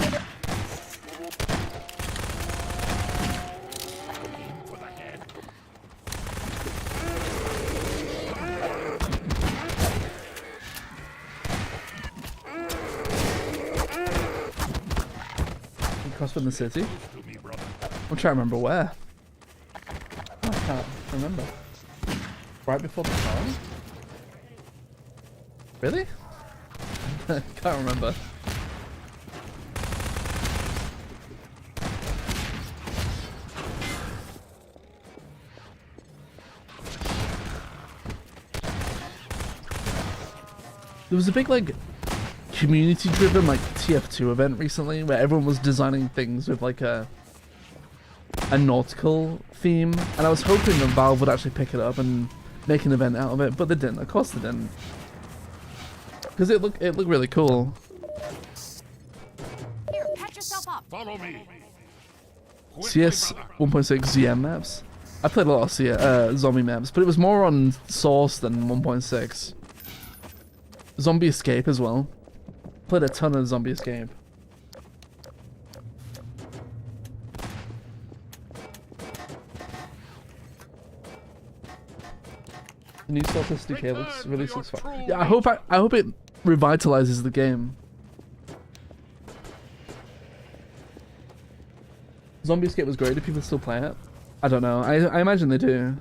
Crossbow in the city? I'm trying to remember where. I can't remember. Right before the storm? Really? Can't remember. There was a big like community-driven like TF2 event recently where everyone was designing things with like a nautical theme, and I was hoping that Valve would actually pick it up and make an event out of it, but they didn't. Of course they didn't. Because it looked really cool. Here, patch yourself up. Follow me. CS 1.6 ZM maps. I played a lot of zombie maps, but it was more on Source than 1.6. Zombie Escape as well. Played a ton of Zombie Escape. The new Source SDK looks really satisfying. Yeah, I hope it revitalizes the game. Zombie Escape was great. Do people still play it? I don't know. I imagine they do.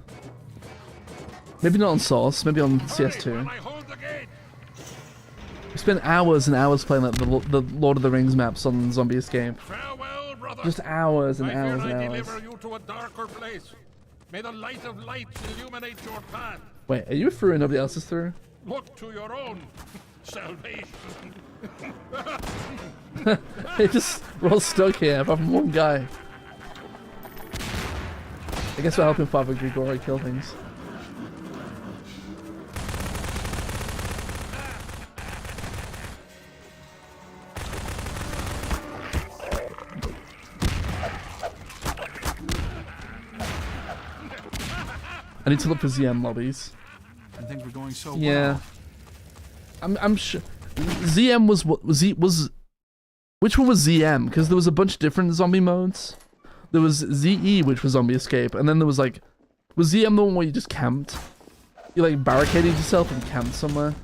Maybe not on Source. Maybe on CS2. We spent hours and hours playing like the Lord of the Rings maps on Zombie Escape. Just hours and hours and hours. You to a darker place. May the light of light illuminate your path. Wait, are you through and nobody else is through? Look to your own salvation. We're all stuck here, apart from one guy. I guess we're helping Father Grigori kill things. I need to look for ZM lobbies. And things were going so Yeah. well. I'm sure ZM was what was which one was ZM? Because there was a bunch of different zombie modes. There was ZE, which was Zombie Escape, and then there was like, was ZM the one where you just camped? You like barricaded yourself and camped somewhere.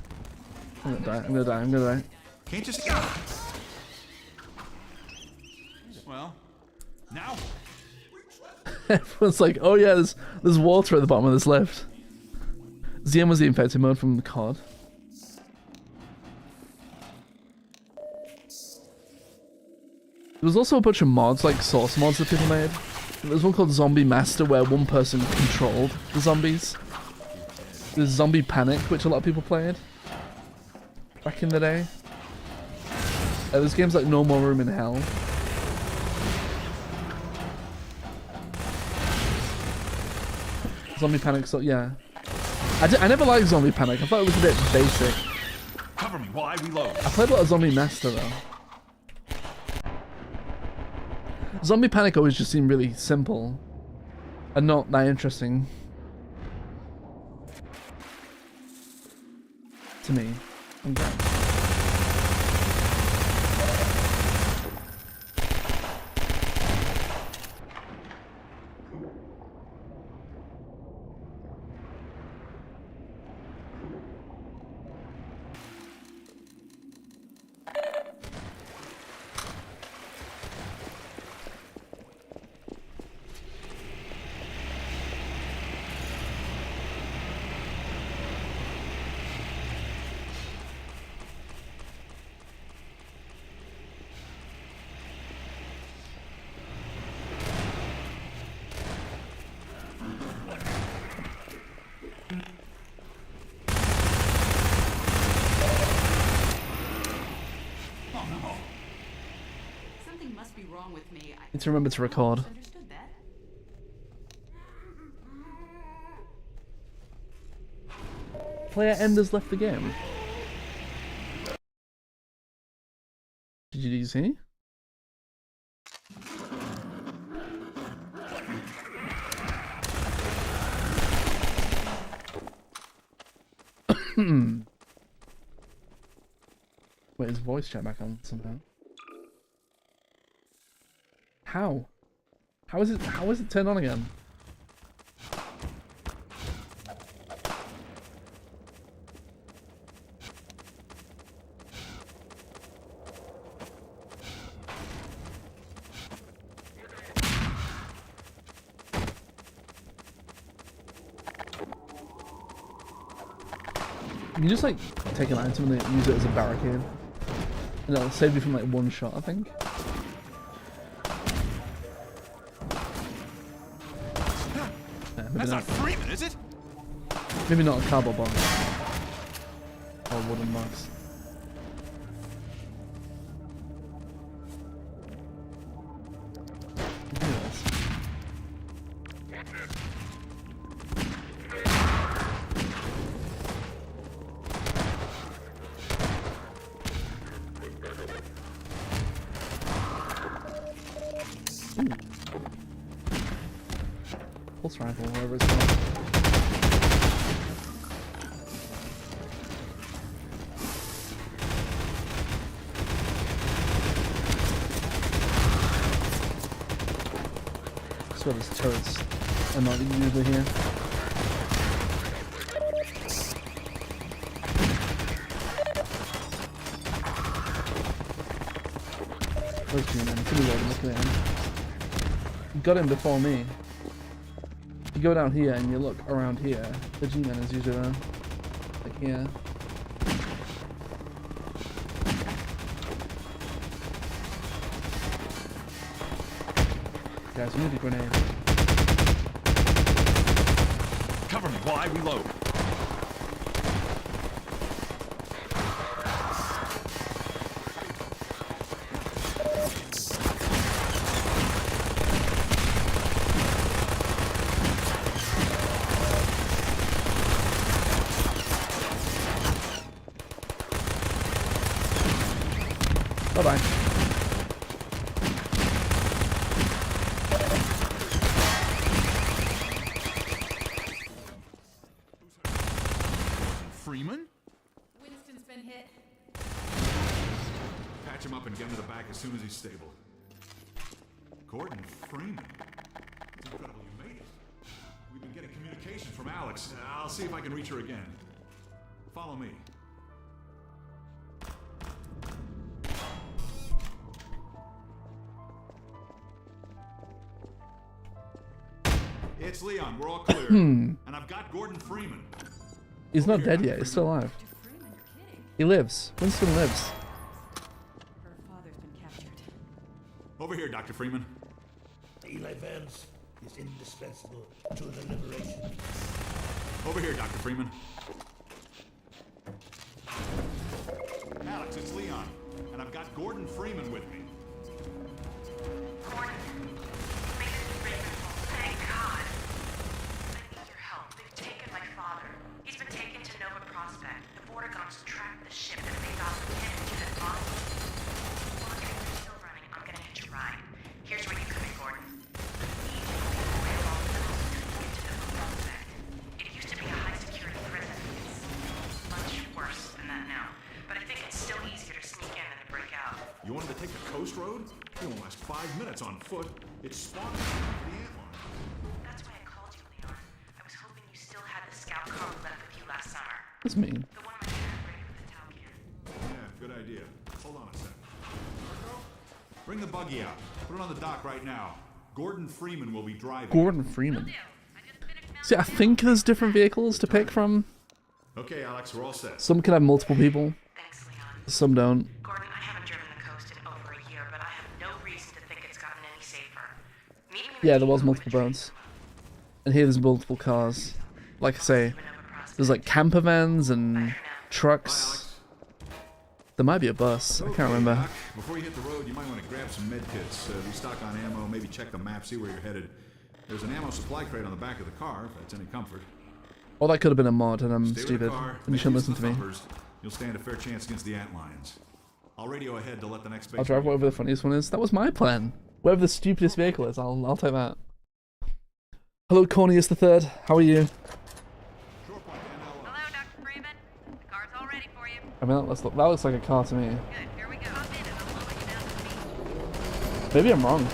I'm gonna die. I'm gonna die. I'm gonna die. Can't just. Well, now. Everyone's like, oh yeah, there's water at the bottom of this lift. ZM was the infected mode from the COD. There was also a bunch of mods, like source mods that people made. There was one called Zombie Master where one person controlled the zombies. There's Zombie Panic, which a lot of people played back in the day. There's games like No More Room in Hell. Zombie Panic, so yeah. I never liked Zombie Panic. I thought it was a bit basic. Cover me while I reload. I played a lot of Zombie Master though. Zombie Panic always just seemed really simple and not that interesting to me. Okay. Need to remember to record. Player Enders left the game. Did you see? Wait, is voice chat back on somehow? How? How is it turned on again? You can just like take an item and use it as a barricade. And it'll save you from like one shot, I think. That's not Freeman, is it? Maybe not a cardboard box. Or a wooden box. Pulse rifle, wherever it's called. I swear there's turrets I'm not usually here. Where's G-Man? Pretty low to look at him. got in before me. You go down here and you look around here. The G-Man is usually there. Like here. Guys, we need a grenade. Cover me while I reload. Bye-bye. Freeman? Winston's been hit. Patch him up and get him to the back as soon as he's stable. Gordon Freeman? It's incredible you made it. We've been getting communications from Alyx. I'll see if I can reach her again. Follow me. It's Leon. We're all clear. And I've got Gordon Freeman. He's not dead yet. He's still alive. He lives. Winston lives. Her father's been captured. Over here, Dr. Freeman. Eli Vance is indispensable to the liberation. Over here, Dr. Freeman. Alyx, it's Leon. And I've got Gordon Freeman with me. Gordon, thank God. I need your help. They've taken my father. He's been taken to Nova Prospekt. The border guards tracked the ship that made off with him and Judith Mossman. Well, if you're still running, I'm gonna hitch a ride. Here's where you come in, Gordon. We need to make our way along the coast to get to Nova Prospekt. It used to be a high-security prison. It's much worse than that now. But I think it's still easier to sneak in than to break out. You wanted to take the coast road? You won't last 5 minutes on foot. It's spawning the antline. That's why I called you, Leon. I was hoping you still had the scout car we left with you last summer. That's mean. The one my dad break with the towel can. Yeah, good idea. Hold on a sec. Bring the buggy out. Put it on the dock right now. Gordon Freeman will be driving. Gordon Freeman. See, I think there's different vehicles to pick from. Okay, Alyx, we're all set. Some can have multiple people. Thanks, Leon. Some don't. Gordon, I haven't driven the coast in over a year, but I have no reason to think it's gotten any safer. Meet me in the Yeah, there was multiple boats. And here there's multiple cars. Like I say, there's like camper vans and trucks. There might be a bus. I can't remember. Doc, before you hit the road, you might want to grab some med kits, restock on ammo, maybe check the map, see where you're headed. There's an ammo supply crate on the back of the car, if that's any comfort. Oh, that could have been a mod, and I'm Stay stupid. with the car, And you make shouldn't use listen of to the me. thumpers. You'll stand a fair chance against the antlions. I'll radio ahead to let the next base. I'll drive whatever the funniest one is. That was my plan. Whatever the stupidest vehicle is, I'll take that. Hello, Cornelius III. How are you? Hello, Dr. Freeman. The car's all ready for you. I mean, that looks like a car to me. Good, here we go. Hop in and I'll lower you down to the beach. Maybe I'm wrong.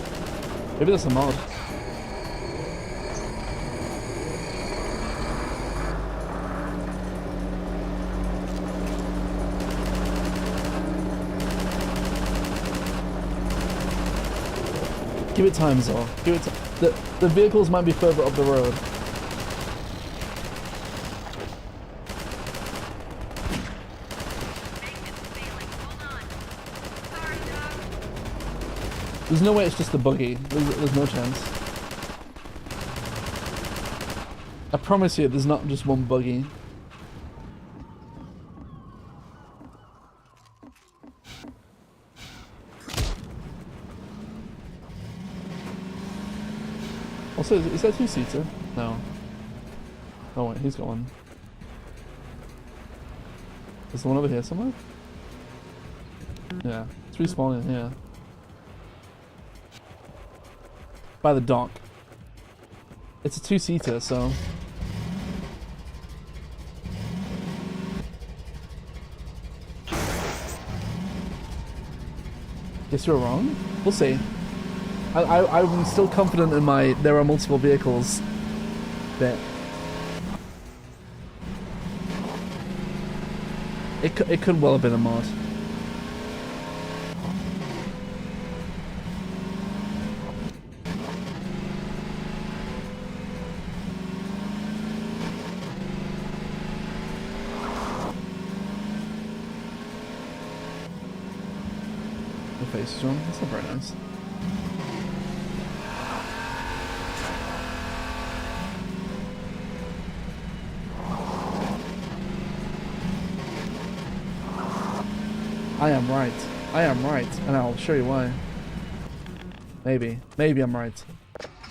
Maybe that's a mod. Give it time, Zor. Give it time. The vehicles might be further up the road. There's no way it's just a buggy. There's no chance. I promise you, there's not just one buggy. Also, is that two-seater? No. Oh wait, he's got one. Is there one over here somewhere? Yeah, it's respawning here. By the dock. It's a two-seater, so... Guess you're wrong? We'll see. I'm still confident in my there are multiple vehicles bit. It could well have been a mod. face is wrong. That's not very nice. I am right. I am right, and I'll show you why. Maybe. Maybe I'm right.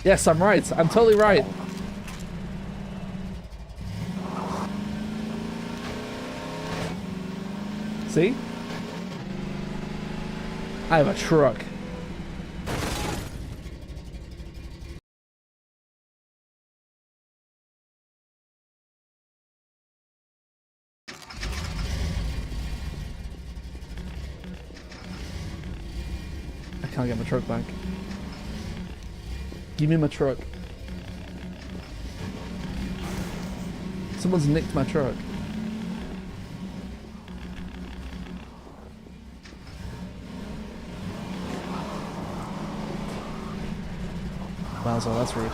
Yes, I'm right. I'm totally right. See? I have a truck. I can't get my truck back. Give me my truck. Someone's nicked my truck. Wow, so that's rude.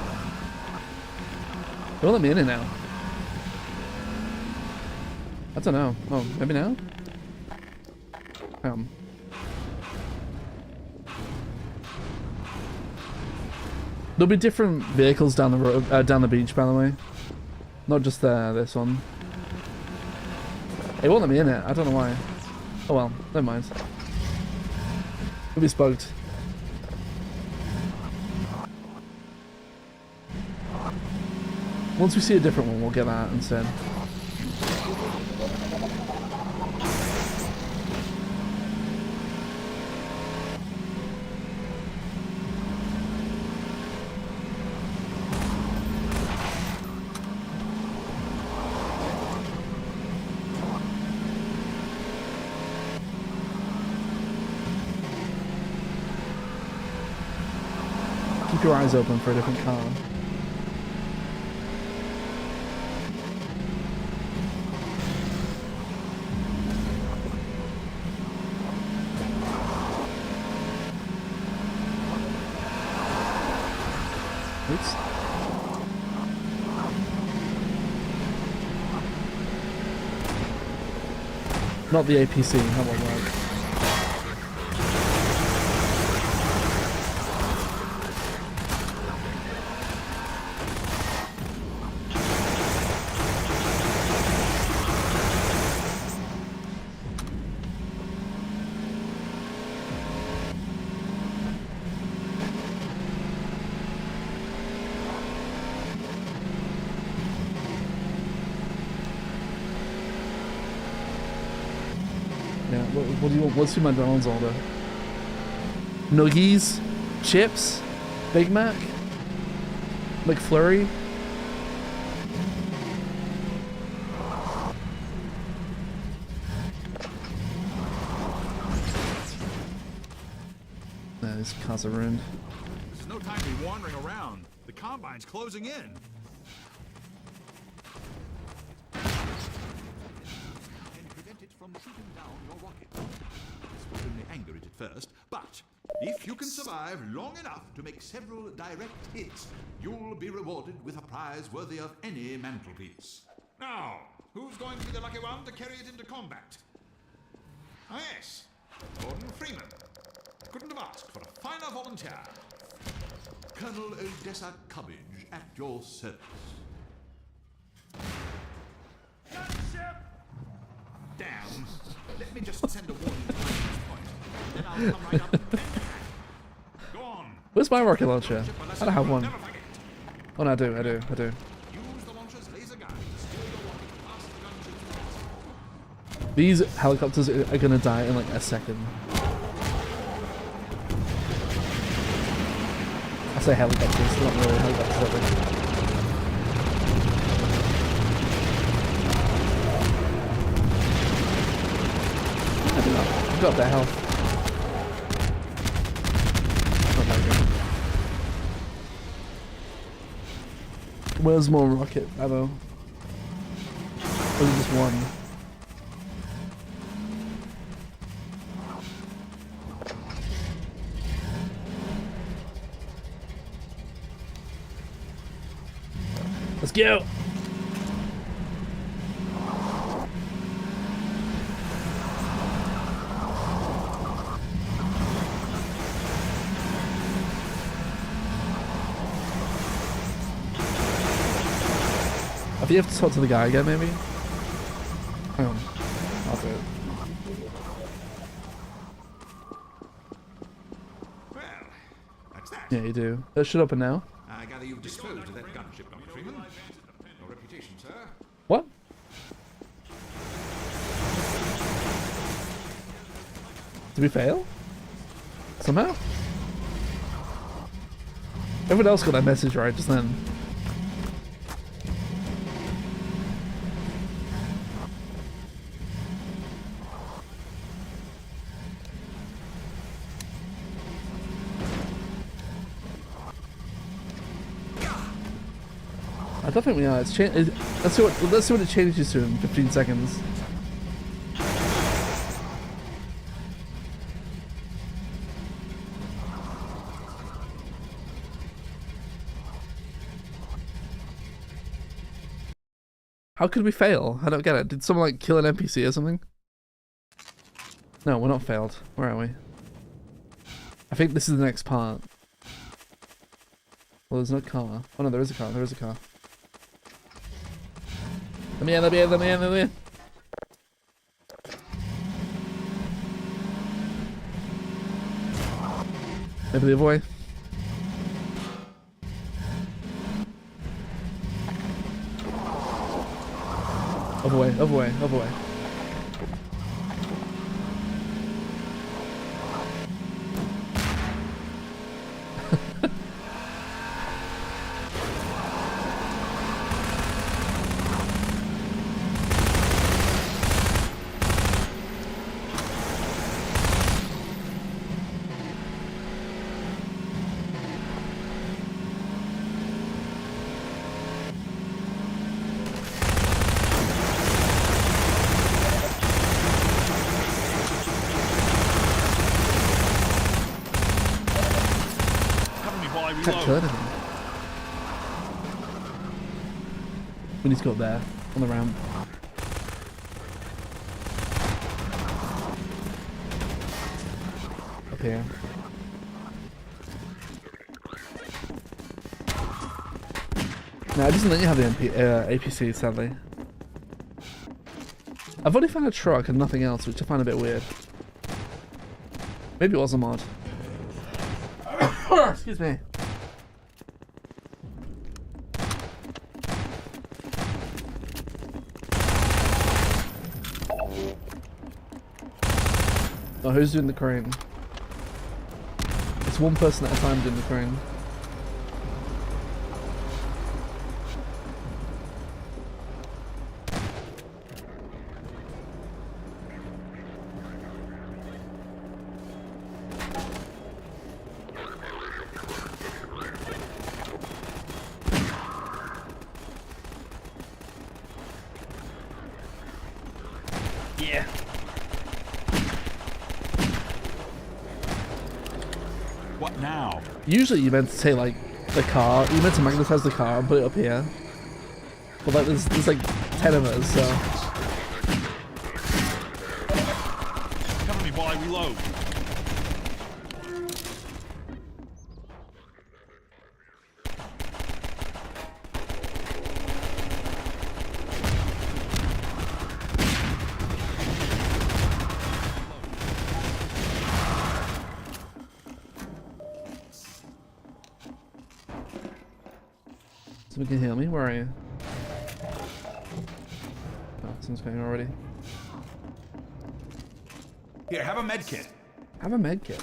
Don't let me in it now. I don't know. Oh, maybe now? There'll be different vehicles down the road, down the beach, by the way. Not just this one. It won't let me in it. I don't know why. Oh well, never mind. We'll be spooked. Once we see a different one, we'll get that instead. Keep your eyes open for a different car. Oops. Not the APC, that won't work. What do you want? What's your McDonald's order? Nuggies? Chips? Big Mac? McFlurry? Nah, these cars are ruined. There's no time to be wandering around. The Combine's closing in. Angered at first, but if you can survive long enough to make several direct hits, you'll be rewarded with a prize worthy of any mantelpiece. Now, who's going to be the lucky one to carry it into combat? Ah, yes, Gordon Freeman. Couldn't have asked for a finer volunteer. Colonel Odessa Cubbage at your service. Gunship! Damn. Let me just send a warning to my next point. Then I'll come right up and go on. Where's my rocket launcher? I don't have one. Oh no, I do. Use the launcher's laser gun to steer your rocket past the gunship. These helicopters are gonna die in like a second. I say helicopters, they're not really helicopters, are they? I've got that health. Not that good. Where's more rocket ammo? Or is it just one? Let's go! I think you have to talk to the guy again, maybe? Hang on. I'll do it. Well, that's that. Yeah, you do. That should open now. I gather you've disposed of that gunship, Dr. Freeman. No reputation, sir. What? Did we fail? Somehow? Everyone else got that message right just then. I don't think we are. Let's see what it changes to in 15 seconds. How could we fail? I don't get it. Did someone like kill an NPC or something? No, we're not failed. Where are we? I think this is the next part. Well, there's no car. Oh no, there is a car. There is a car. Let me in, let me in, let me in, let me in. Maybe the other way. Other way, other way, other way. Can't kill anything. We need to go up there, on the ramp. Up here. No, it doesn't let you have the APC, sadly. I've only found a truck and nothing else, which I find a bit weird. Maybe it was a mod. Excuse me. Oh, who's doing the crane? It's one person at a time doing the crane. Yeah. What now? Usually you meant to take like the car, you meant to magnetize the car and put it up here. But like there's like 10 of us, so. Cover me while I reload. Someone can heal me? Where are you? Oh, someone's coming already. Here, have a med kit. Have a med kit.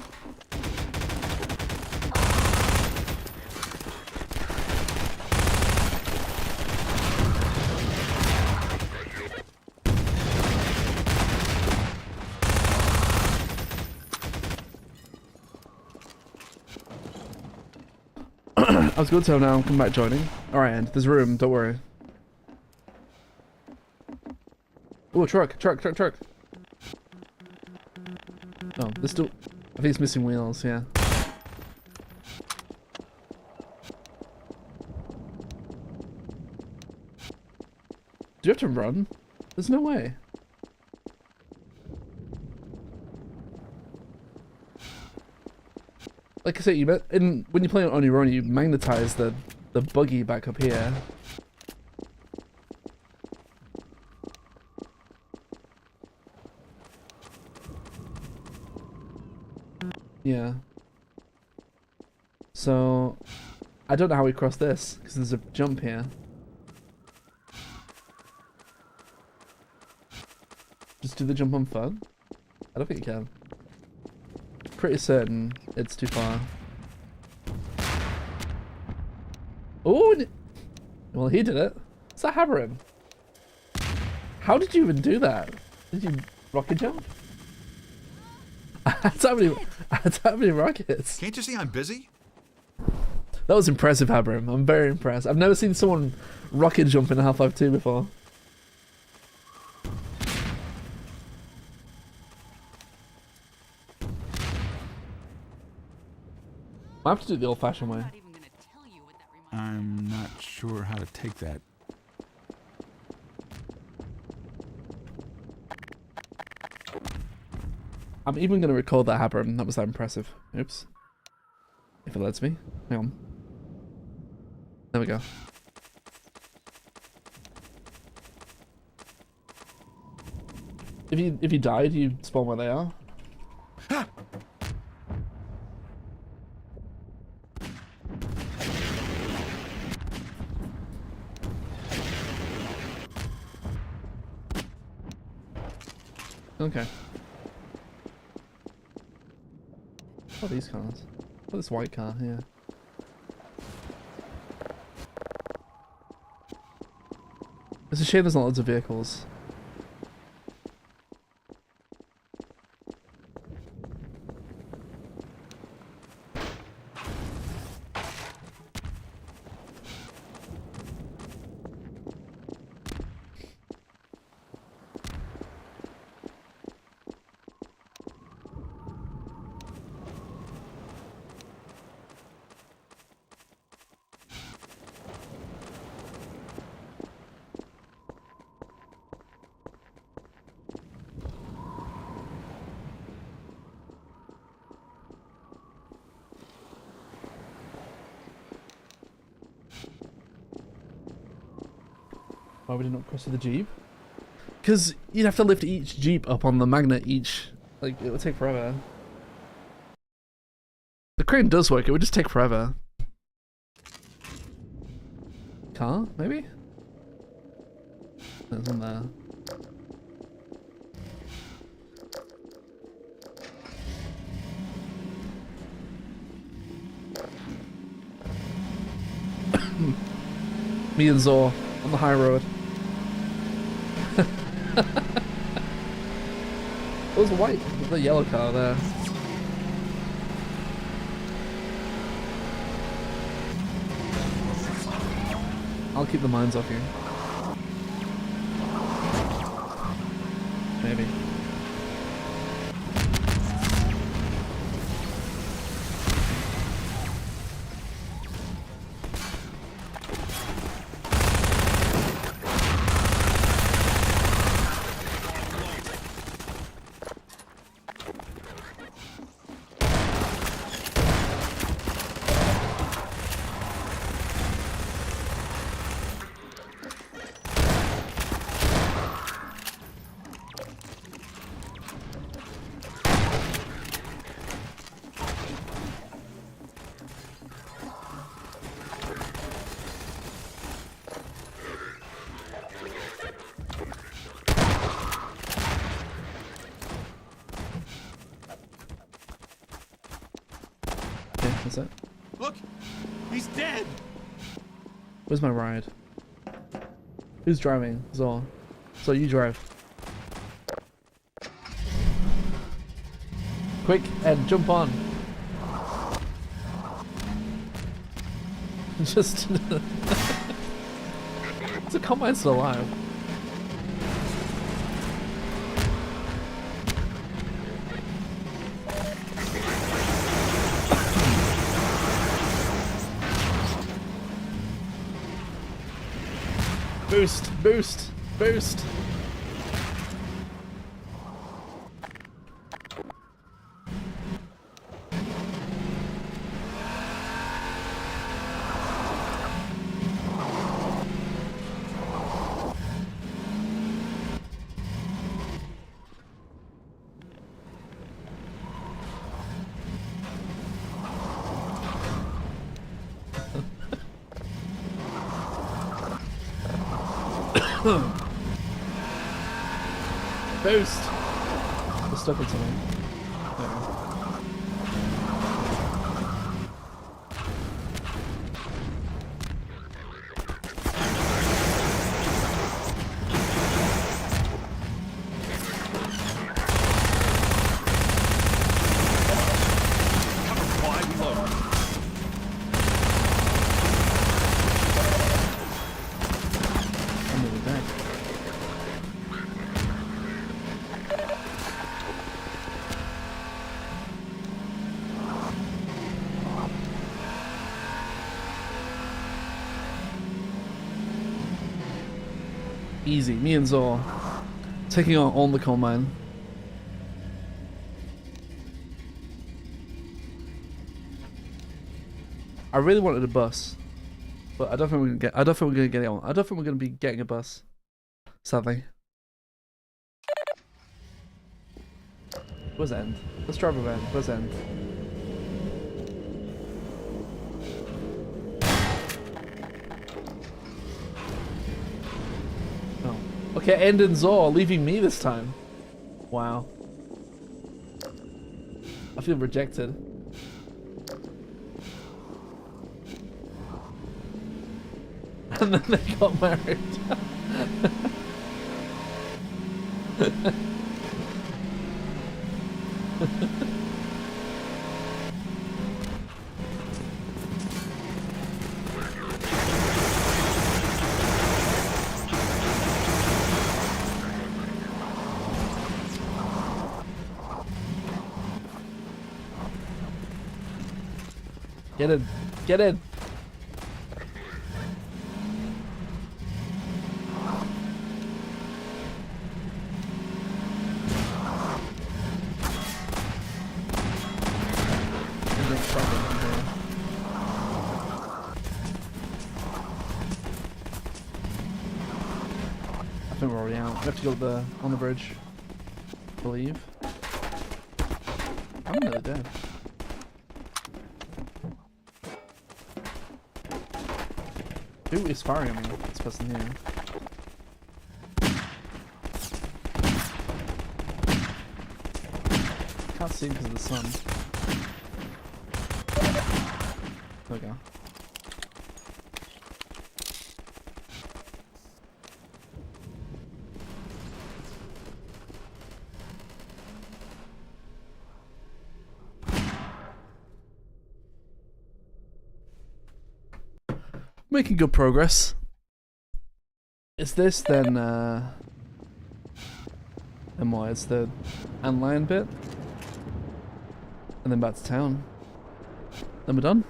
I was good to now. Come back joining. Alright, and there's room. Don't worry. Oh, truck. Oh, there's still. I think it's missing wheels. Yeah. Do you have to run? There's no way. Like I said, when you play on your own, you magnetize the buggy back up here. Yeah. So, I don't know how we cross this, because there's a jump here. Just do the jump on foot? I don't think you can. Pretty certain it's too far. Oh! Well, he did it. Is that hammering? How did you even do that? Did you rocket jump? That's how many rockets. Can't you see I'm busy? That was impressive, Habram. I'm very impressed. I've never seen someone rocket jump in a Half-Life 2 before. I have to do it the old-fashioned way. I'm not sure how to take that. I'm even going to record that, Habram. That was that impressive. Oops. If it lets me. Hang on. There we go. If you died, you spawn where they are. Okay. Oh, these cars. Oh, this white car here. It's a shame there's not loads of vehicles. Why would it not cross with the Jeep? Because you'd have to lift each Jeep up on the magnet each. Like, it would take forever. The crane does work, it would just take forever. Car, maybe? There's one there. Me and Zor on the high road. There's a white, the yellow car there. I'll keep the mines off you. Maybe. That's it. Look! He's dead! Where's my ride? Who's driving? Zor. So you drive. Quick, Ed, jump on. Just... Is the combine still alive? Boost! Boost! Boost! Boost! We're stuck in something. There. Easy, me and Zor taking on the coal mine. I really wanted a bus, but I don't think we're gonna get. I don't think we're gonna get it on. I don't think we're gonna be getting a bus, sadly. Where's the end? Let's drive around. Where's the end? Okay, End and Zor leaving me this time. Wow. I feel rejected. And then they got married. Get in. Get in. I think we're already out. We have to go on the bridge. I believe. I'm nearly dead. Who is firing at me? This person here. Can't see him because of the sun. There we go. Making good progress. Is this then and what? It's the Antlion bit? And then back to town. Then we're done.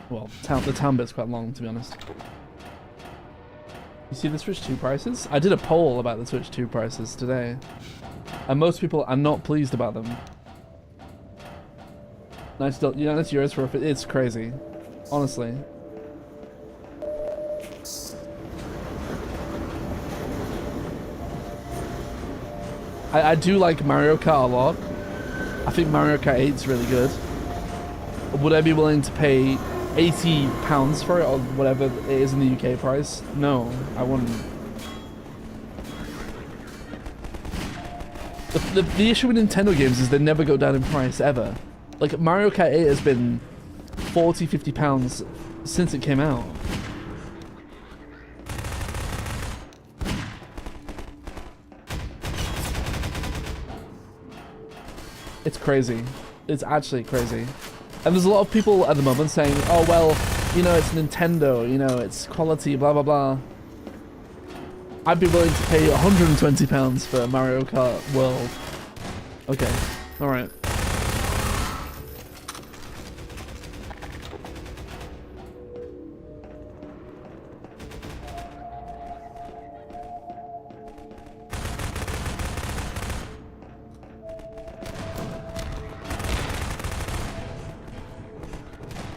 Well, the town bit's quite long, to be honest. You see the Switch 2 prices? I did a poll about the Switch 2 prices today. And most people are not pleased about them. €90 for it's crazy. Honestly. I do like Mario Kart a lot. I think Mario Kart 8 is really good. Would I be willing to pay £80 for it or whatever it is in the UK price? No, I wouldn't. The issue with Nintendo games is they never go down in price ever. Like Mario Kart 8 has been £40–50 since it came out. It's crazy. It's actually crazy. And there's a lot of people at the moment saying, oh well, you know, it's Nintendo, you know, it's quality, blah blah blah. I'd be willing to pay £120 for Mario Kart World. Okay, alright.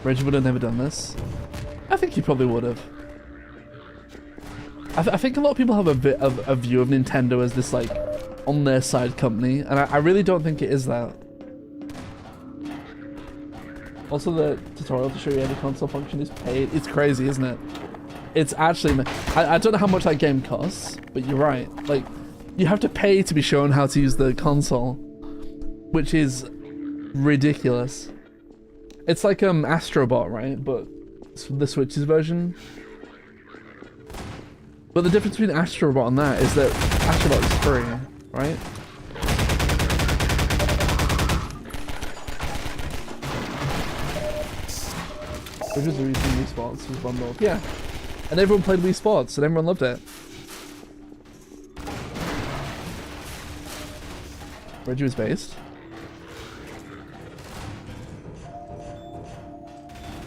Reggie would have never done this. I think he probably would have. I think a lot of people have a bit of a view of Nintendo as this like on their side company, and I really don't think it is that. Also, the tutorial to show you how the console function is paid. It's crazy, isn't it? It's actually... I don't know how much that game costs, but you're right. Like, you have to pay to be shown how to use the console, which is ridiculous. It's like Astrobot, right? But it's the Switch's version. But the difference between Astrobot and that is that Astrobot is free, right? Which was the reason Wii Sports was bundled. Yeah. And everyone played Wii Sports and everyone loved it. Reggie was based.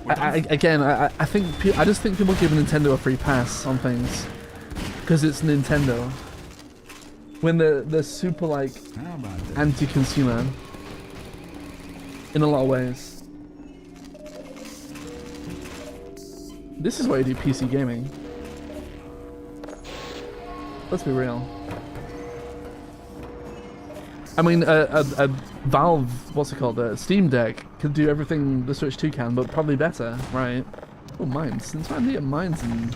I think I just think people give Nintendo a free pass on things because it's Nintendo. When they're super like anti-consumer in a lot of ways. This is why you do PC gaming. Let's be real. I mean, a Valve, what's it called? A Steam Deck could do everything the Switch 2 can, but probably better, right? Oh, mines. Since when do you get mines and...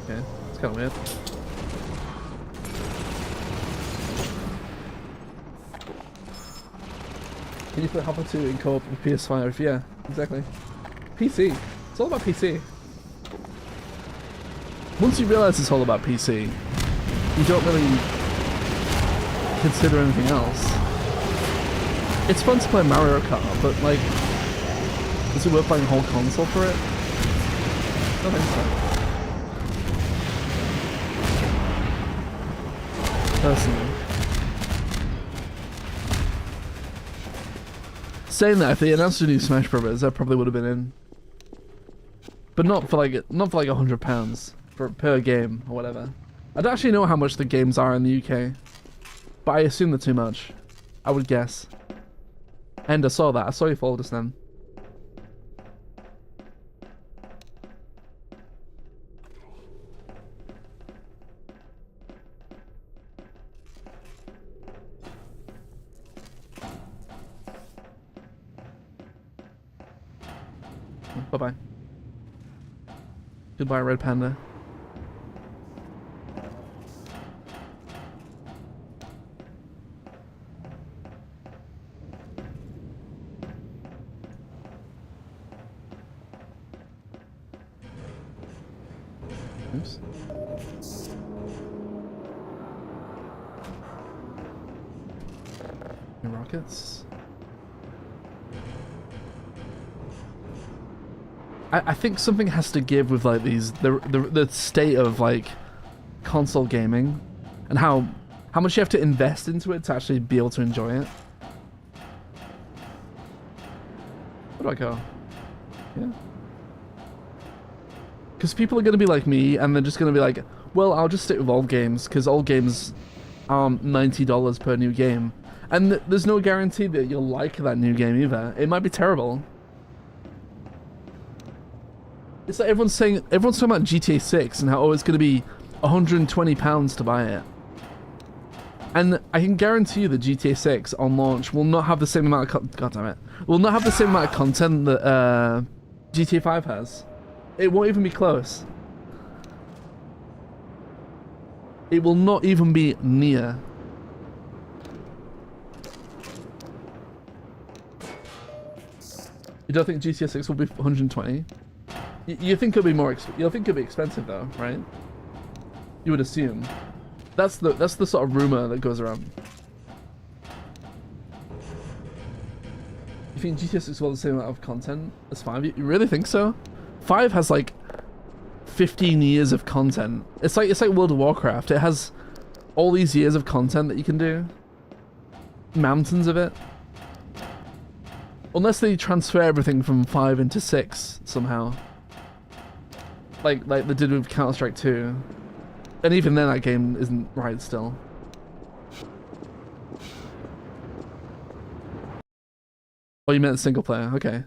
Okay, it's kind of weird. Can you play Hopper 2 in co-op with PS5? Yeah, exactly. PC. It's all about PC. Once you realize it's all about PC, you don't really consider anything else. It's fun to play Mario Kart, but like, is it worth buying a whole console for it? I don't think so. Personally. Saying that, if they announced a new Smash Bros, I probably would have been in. But not for like £100 per game or whatever. I don't actually know how much the games are in the UK, but I assume they're too much. I would guess. And I saw that. I saw you followed us then. Bye-bye. Goodbye, Red Panda. Oops. New rockets. I think something has to give with like the state of like console gaming and how much you have to invest into it to actually be able to enjoy it. Where do I go? Yeah. Because people are going to be like me and they're just going to be like, well, I'll just stick with old games because old games are $90 per new game. And there's no guarantee that you'll like that new game either. It might be terrible. It's like everyone's talking about GTA 6 and how it's going to be £120 to buy it. And I can guarantee you that GTA 6 on launch will not have the same amount of will not have the same amount of content that GTA 5 has. It won't even be close. It will not even be near. You don't think GTA 6 will be 120? You think it'll be more? You think it'll be expensive though, right? You would assume. That's the sort of rumor that goes around. You think GTA 6 will have the same amount of content as 5? You really think so? 5 has like 15 years of content. It's like World of Warcraft. It has all these years of content that you can do. Mountains of it. Unless they transfer everything from 5 into 6 somehow. Like they did with Counter-Strike 2. And even then that game isn't right still. Oh, you meant single player, okay.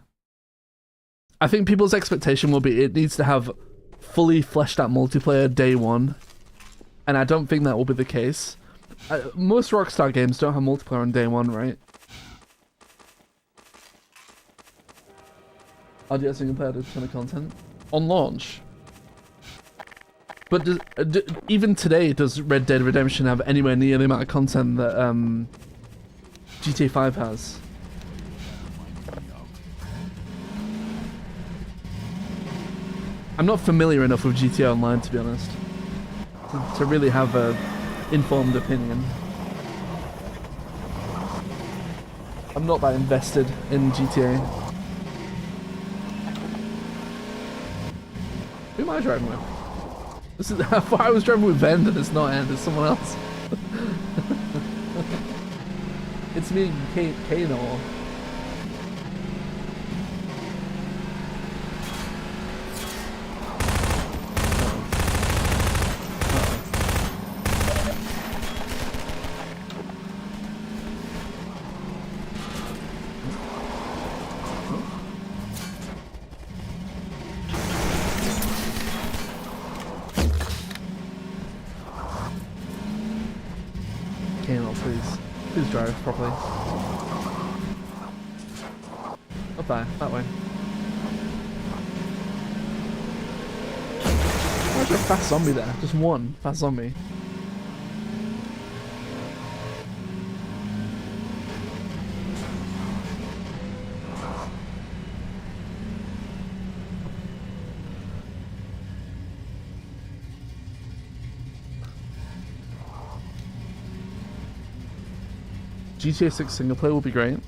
I think people's expectation will be it needs to have fully fleshed out multiplayer day one. And I don't think that will be the case. Most Rockstar games don't have multiplayer on day one, right? RDS single player does a ton of content on launch. But even today, does Red Dead Redemption have anywhere near the amount of content that GTA 5 has? I'm not familiar enough with GTA Online, to be honest, to really have a informed opinion. I'm not that invested in GTA. Who am I driving with? This is how far I was driving with Vend, and it's not End, it's someone else. It's me, Kano. Please drive properly. Up there, that way. Why's there a fast zombie there? Just one fast zombie. GTA 6 single player will be great.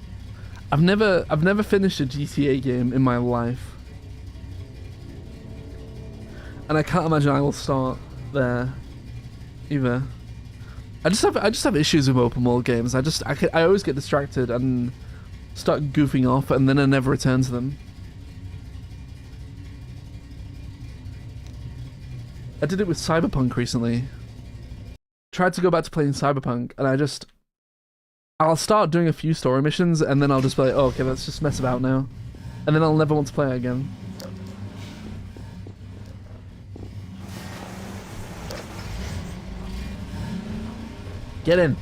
I've never finished a GTA game in my life, and I can't imagine I will start there either. I just have issues with open world games. I always get distracted and start goofing off, and then I never return to them. I did it with Cyberpunk recently. Tried to go back to playing Cyberpunk, and I'll start doing a few story missions, and then I'll just be like, oh, okay, let's just mess about now. And then I'll never want to play it again. Get in.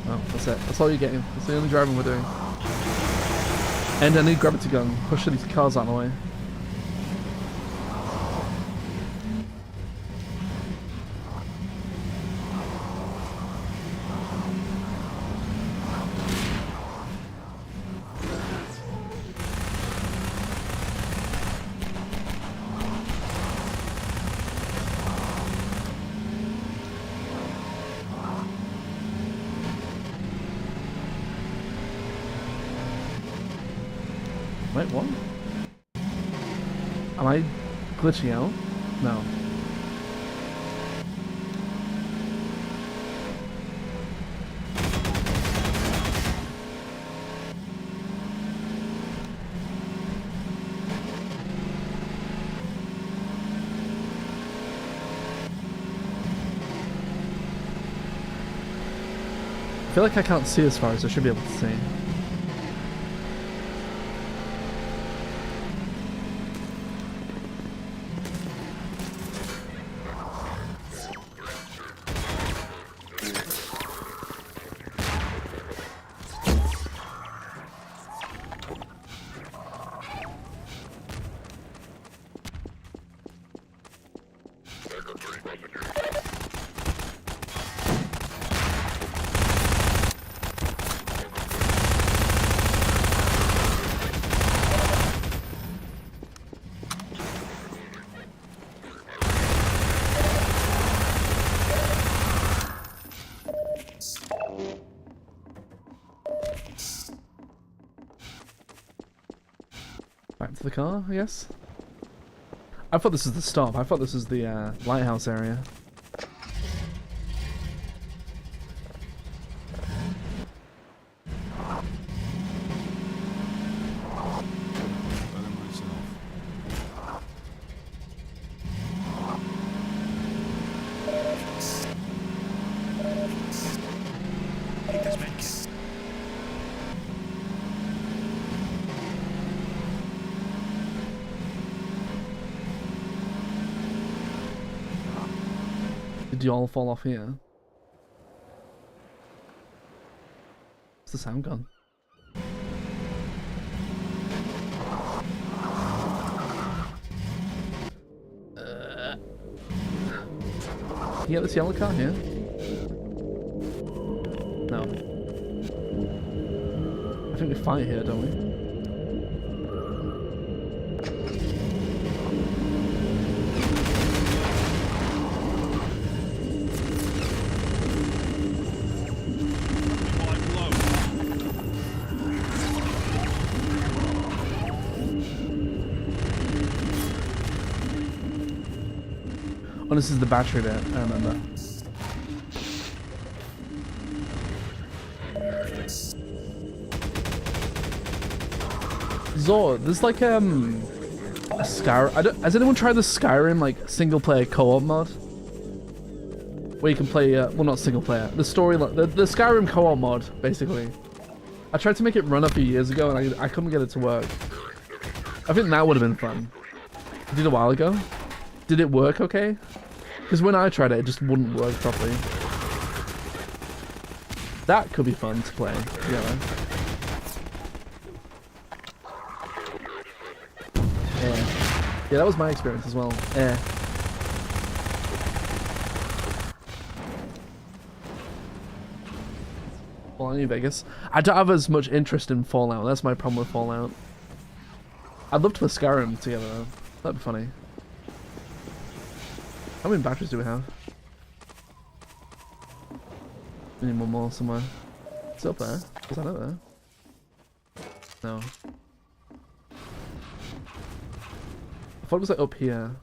Oh, that's it. That's all you're getting. That's the only driving we're doing. And I need gravity gun. Push these cars out of the way. Wait, what? Am I glitching out? No. I feel like I can't see as far as I should be able to see. Back to the car, I guess. I thought this was the stop. I thought this was the lighthouse area. Did you all fall off here? What's the sound gone? You get this yellow car here? No. I think we fight here, don't we? Oh, this is the battery bit, I remember. Zor, there's like a Skyrim. Has anyone tried the Skyrim like single player co-op mod? Where you can play, well, not single player, the story, the Skyrim co-op mod, basically. I tried to make it run a few years ago and I couldn't get it to work. I think that would have been fun. I did a while ago. Did it work okay? Because when I tried it, it just wouldn't work properly. That could be fun to play together. Yeah, that was my experience as well. Well, New Vegas. I don't have as much interest in Fallout. That's my problem with Fallout. I'd love to play Skyrim together though. That'd be funny. How many batteries do we have? We need one more somewhere. It's up there. Is that up there? No. I thought it was like up here.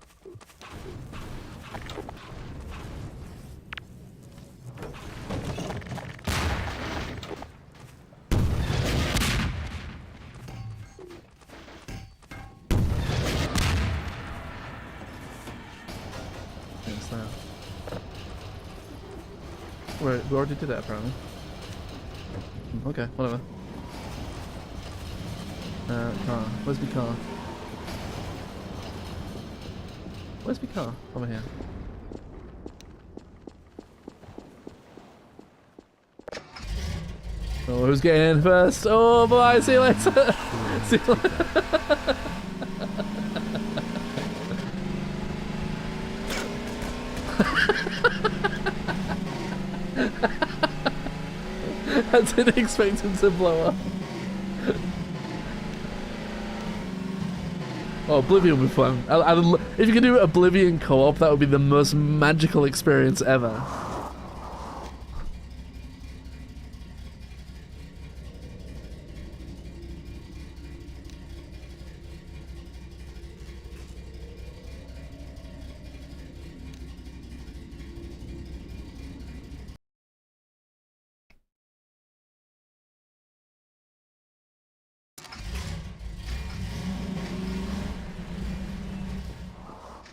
What's that? Right, we already did that apparently. Okay, whatever. Car. Where's my car? Where's my car? Over here. Oh, who's getting in first? Oh, bye. See you later. See you later. I didn't expect him to blow up. Oh, Oblivion would be fun. If you could do Oblivion co-op, that would be the most magical experience ever.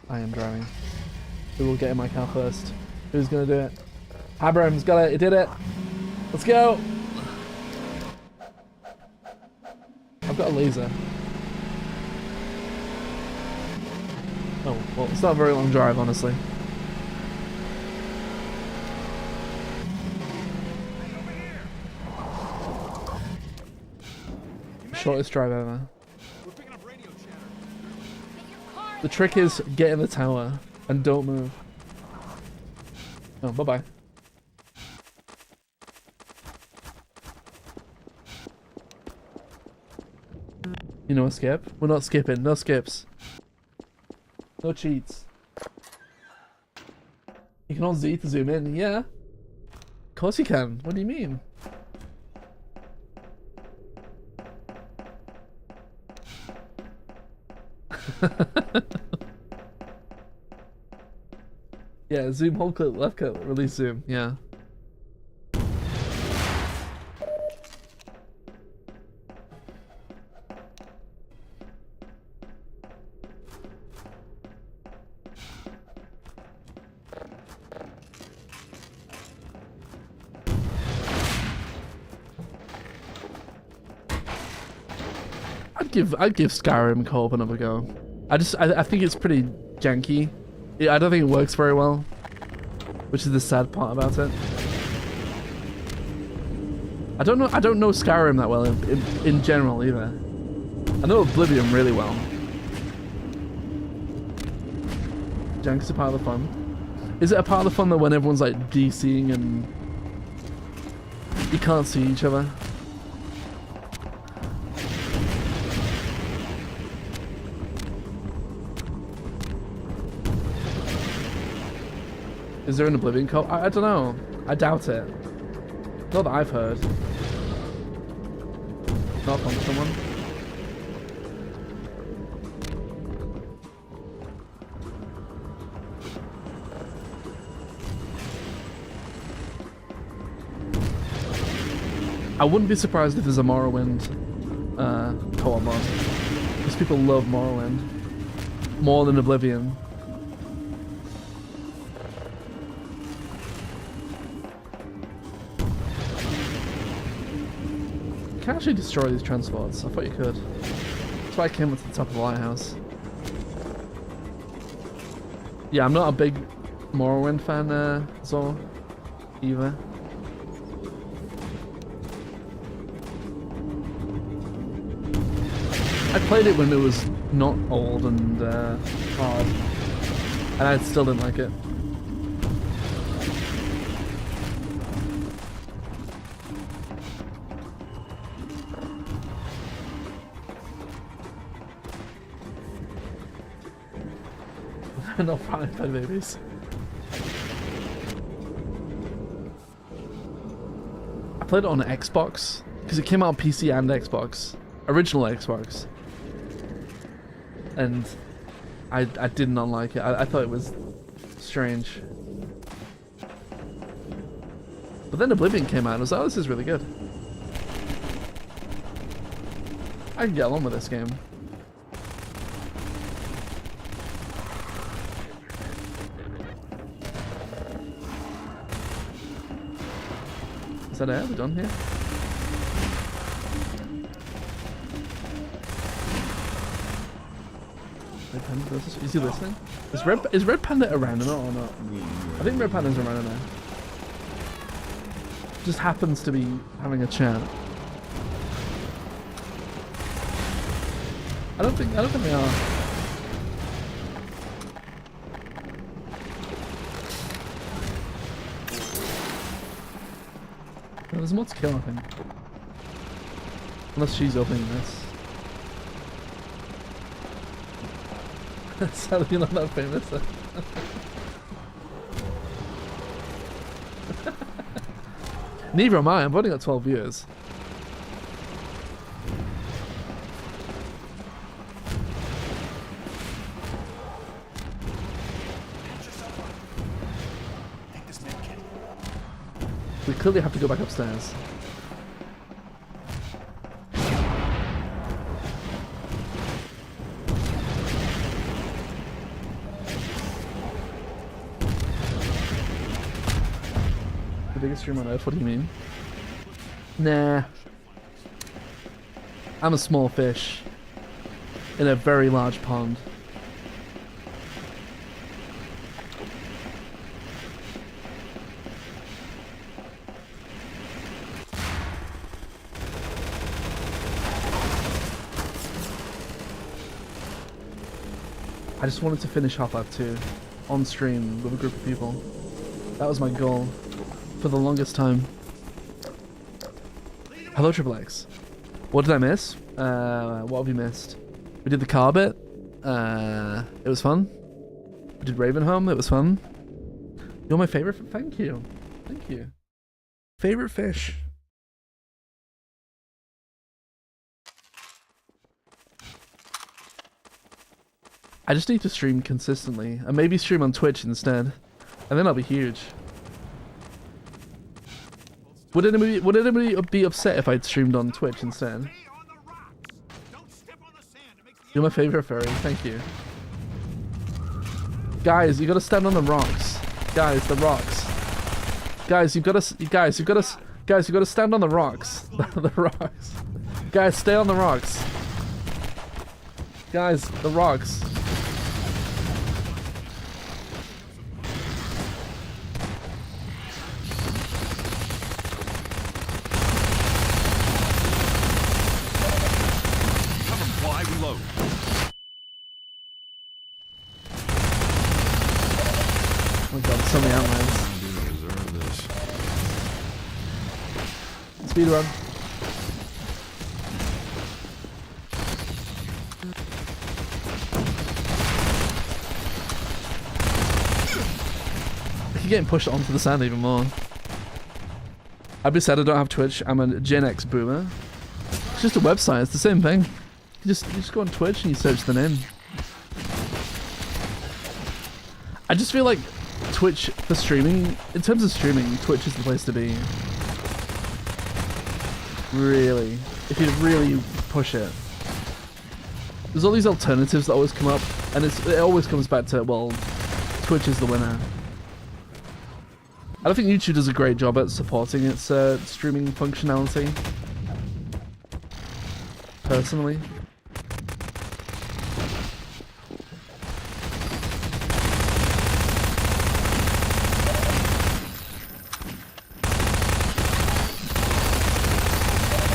I am driving. Who will get in my car first? Who's gonna do it? Abram's got it. He did it. Let's go. I've got a laser. Oh, well, it's not a very long drive, honestly. Shortest drive ever. The trick is get in the tower and don't move. Oh, bye-bye. You know a skip? We're not skipping. No skips. No cheats. You can hold Z to zoom in. Yeah. Of course you can. What do you mean? Yeah, zoom, hold click, left click, release zoom, yeah. I'd give Skyrim co-op another go. I think it's pretty janky. I don't think it works very well. which is the sad part about it. I don't know Skyrim that well in general either. I know Oblivion really well. Jank is a part of the fun. Is it a part of the fun though when everyone's like DCing and you can't see each other? Is there an Oblivion co-op? I don't know. I doubt it. Not that I've heard. Not from someone. I wouldn't be surprised if there's a Morrowind co-op mod. Because people love Morrowind. More than Oblivion. You can actually destroy these transports. I thought you could. That's why I came up to the top of the lighthouse. Yeah, I'm not a big Morrowind fan, Zor, either. I played it when it was not old and hard, and I still didn't like it. No frying pan babies. I played it on Xbox because it came out on PC and Xbox, original Xbox, and I did not like it. I thought it was strange. But then Oblivion came out and I was like, oh, this is really good. I can get along with this game. Is that it? We're done here? Red Panda, is he listening? Is Red Panda around or not? I think Red Panda's around now. Just happens to be having a chat. I don't think they are. There's more to kill, I think. Unless she's opening this. Sadly, you're not that famous. Neither am I. I've only got 12 viewers. We clearly have to go back upstairs. The biggest stream on Earth? What do you mean? Nah. I'm a small fish in a very large pond. I just wanted to finish Half-Life 2 on stream with a group of people. That was my goal for the longest time. Hello, Triple X. What did I miss? What have you missed? We did the car bit. It was fun. We did Ravenholm. It was fun. You're my favorite. Thank you. Thank you. Favorite fish. I just need to stream consistently, and maybe stream on Twitch instead, and then I'll be huge. Would anybody be upset if I'd streamed on Twitch instead? You're my favorite furry. Thank you. Guys, you gotta stand on the rocks. Guys, the rocks. Guys, you gotta stand on the rocks. The rocks. Guys, stay on the rocks. Guys, the rocks. God, so many outlines. Deserve this. Speed run. I keep getting pushed onto the sand even more. I'd be sad I don't have Twitch. I'm a Gen X boomer. It's just a website. It's the same thing. You just go on Twitch and you search the name. I just feel like Twitch for streaming, in terms of streaming, Twitch is the place to be. Really. If you really push it. There's all these alternatives that always come up, and it always comes back to, well, Twitch is the winner. I don't think YouTube does a great job at supporting its streaming functionality. Personally.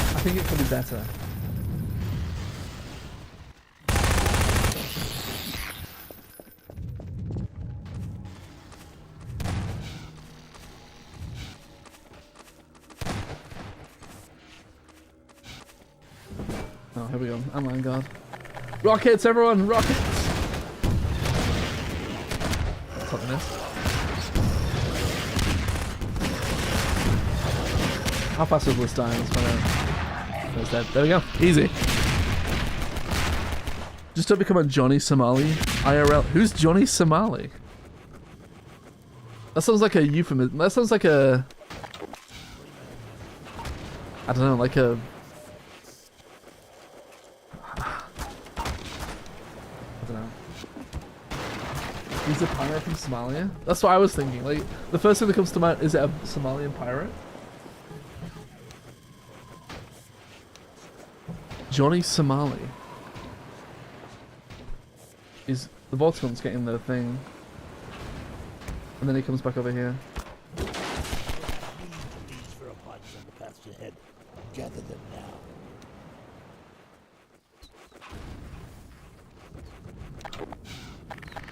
I think it could be better. Oh, here we go. Online guard. Rockets, everyone! Rockets! Top of this. How fast was this dying? Let's find out. It's dead. There we go. Easy. Just don't become a Johnny Somali IRL. Who's Johnny Somali? That sounds like a euphemism. That sounds like a... I don't know, like a... He's a pirate from Somalia? That's what I was thinking. Like, the first thing that comes to mind, is it a Somalian pirate? Johnny Somali. Is the Vortigon's getting the thing. And then he comes back over here. Gather them now.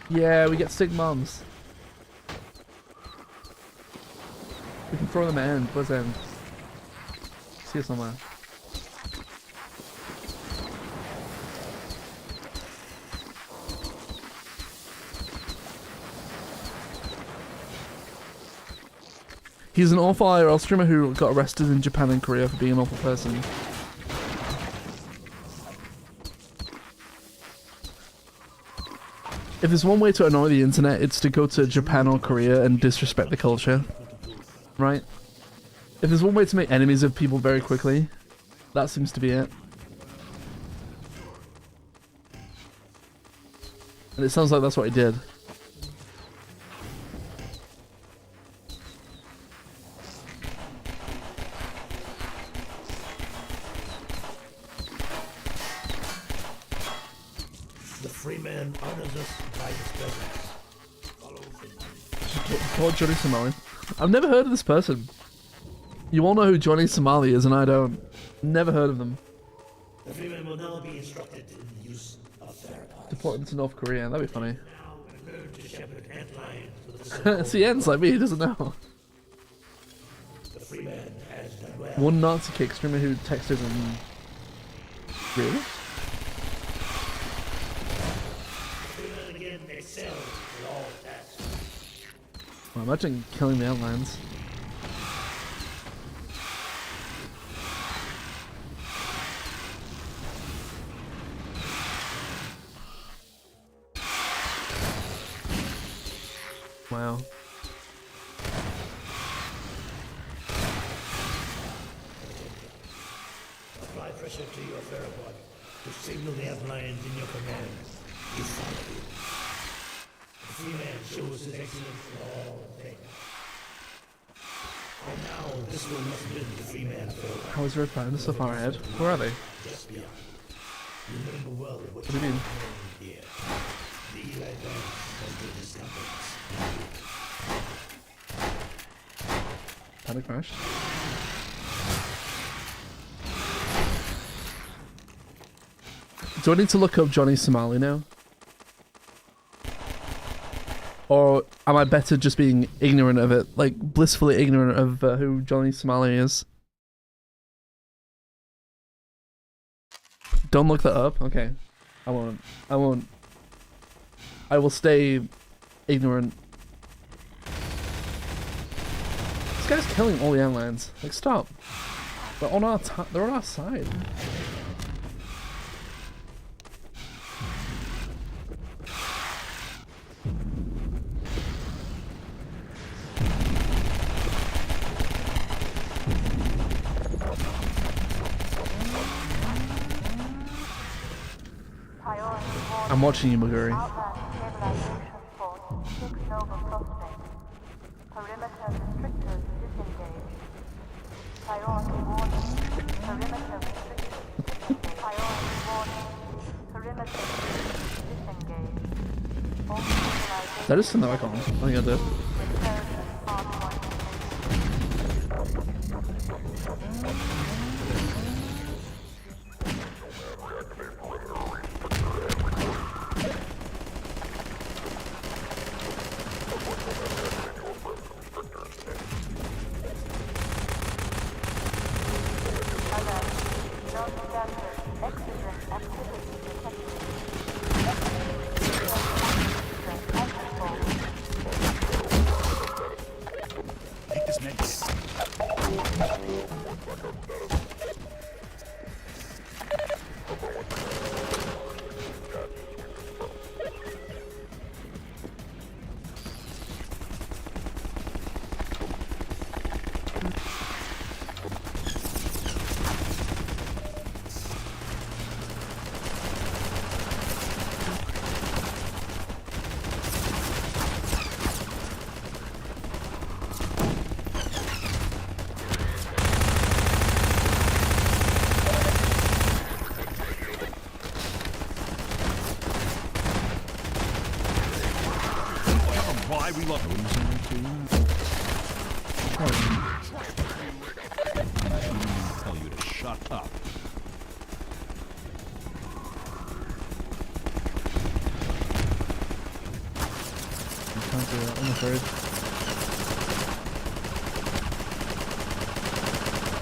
Yeah, we get Sigmons. We can throw them at end. Where's end? See it somewhere. He's an awful IRL streamer who got arrested in Japan and Korea for being an awful person. If there's one way to annoy the internet, it's to go to Japan or Korea and disrespect the culture. Right? If there's one way to make enemies of people very quickly, that seems to be it. And it sounds like that's what he did. Freeman honors us by his presence. Follow him. Called Johnny Somali. I've never heard of this person. You all know who Johnny Somali is and I don't. Never heard of them. The Freeman will now be instructed in the use of theropods. Deport them to North Korea, that'd be funny. Learn to shepherd antlions with the See, ends like me, he doesn't know. The Freeman has done well. One Nazi kick streamer who texted him. Really? Well, imagine killing the outlines. Wow. Apply pressure to your ferropod to signal the outliers in your command. You follow it. The Freeman shows his excellence in all things. And now this will must win the Freeman ferropod. How is Red Found so far ahead? Where are they? Just beyond. Remember well what do you mean? Here. The Eli Vance has been discovered. Panic crash. Do I need to look up Johnny Somali now? Or am I better just being ignorant of it? Like, blissfully ignorant of who Johnny Somali is? Don't look that up? Okay. I won't. I won't. I will stay ignorant. This guy's killing all the airlines. Like, stop. They're on our side. I'm watching you, Maguri. Did I just turn the mic on? I think I did.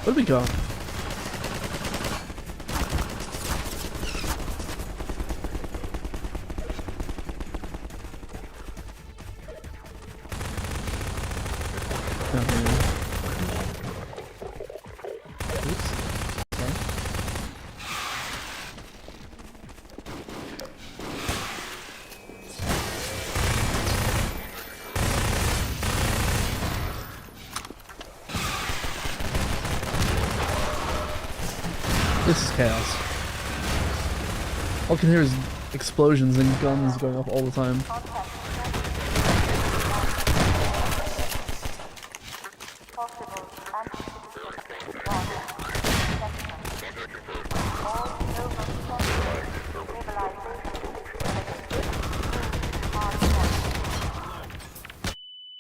What do we got? This is chaos. All I can hear is explosions and guns going off all the time.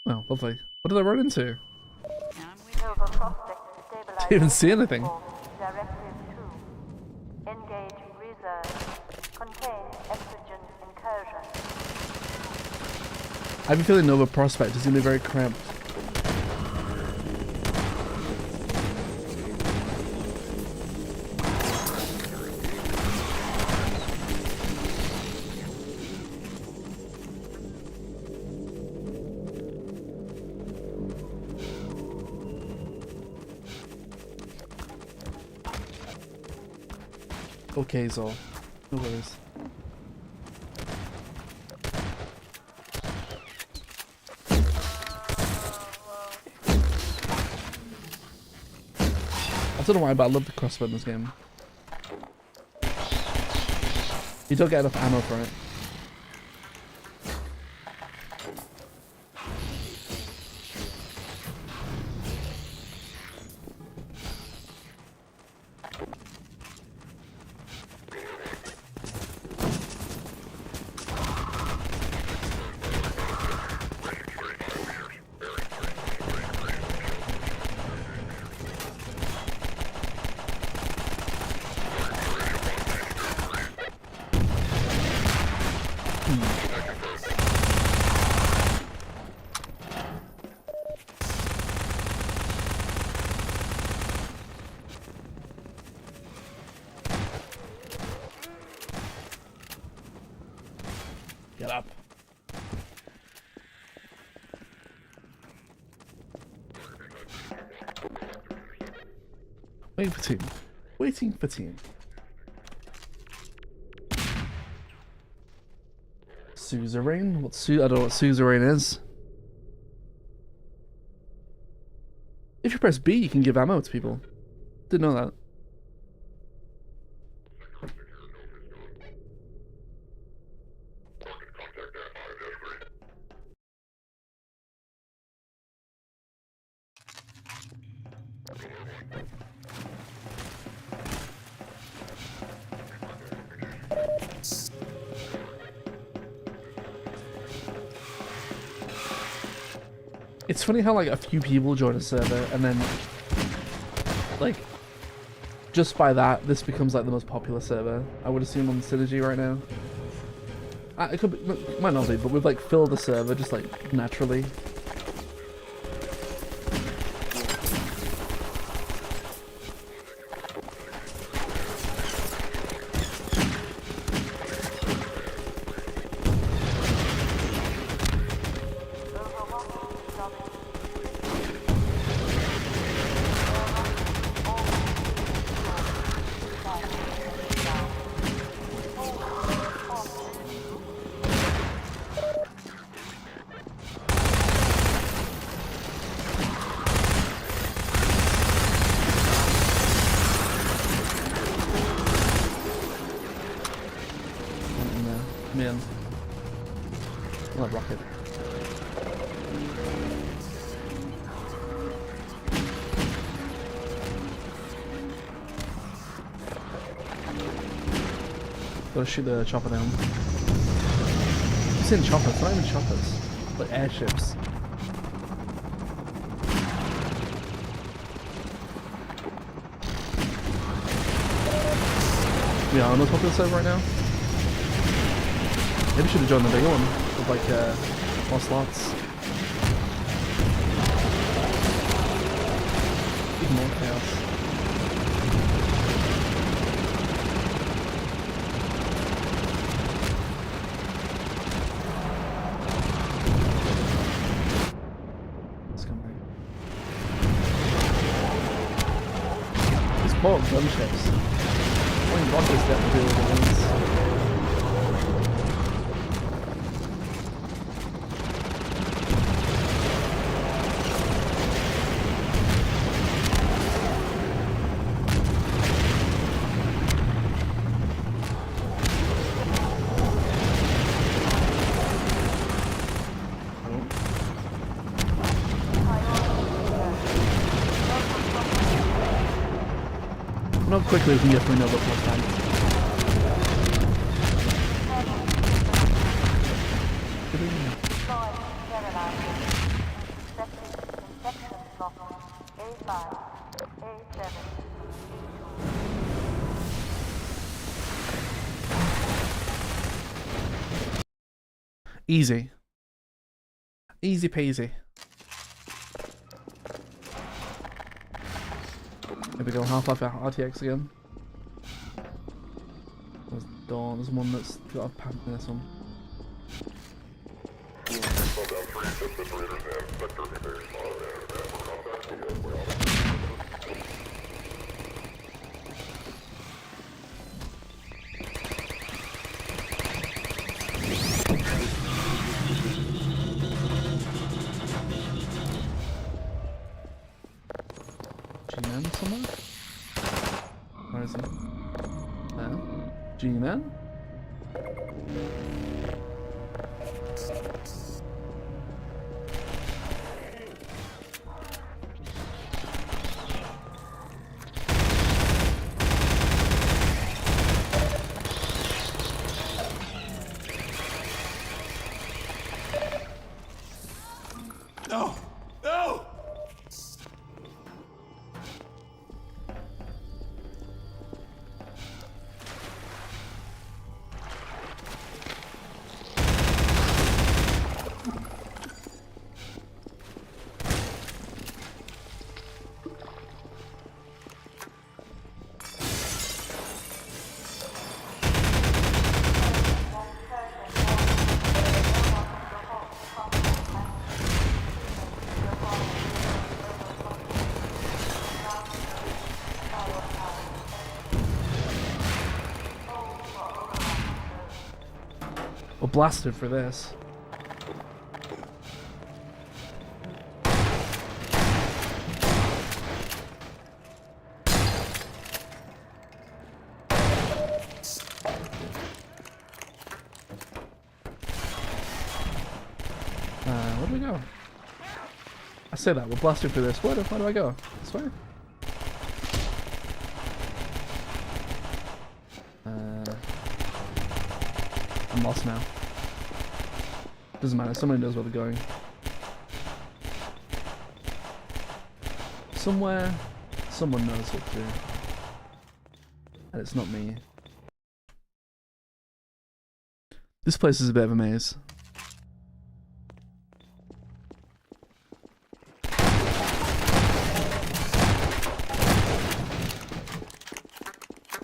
Oh, lovely. What did I run into? Didn't even see anything. I have a feeling Nova Prospekt is going to be very cramped. Okay, Zol. No worries. I don't know why, but I love the crossbow in this game. You don't get enough ammo for it. Waiting for team. Waiting for team. Suzerain? I don't know what Suzerain is. If you press B, you can give ammo to people. Didn't know that. It's funny how like a few people join a server and then like just by that this becomes like the most popular server. I would assume on Synergy right now. It could be, might not be, but we've like filled the server just like naturally. Rocket. Gotta shoot the chopper down. I'm saying choppers, not even choppers. Like airships. Yeah, I'm not popular server right now. Maybe should have joined the bigger one with like more slots. Even more chaos. Let's come back. These poor gunships. Only rockets that deal with the wings. Not quickly we can get through another plus time. Easy. Easy peasy. Here we go, Half-Life RTX again. There's Dawn, there's one that's got a pad in this one. G-Man somewhere? Where is he? There. G-Man? No! No! blasted for this. Where do we go? I say that, we're blasted through this. Where do I go? This way? I'm lost now. Doesn't matter, somebody knows where they're going. Somewhere, someone knows what to do. And it's not me. This place is a bit of a maze.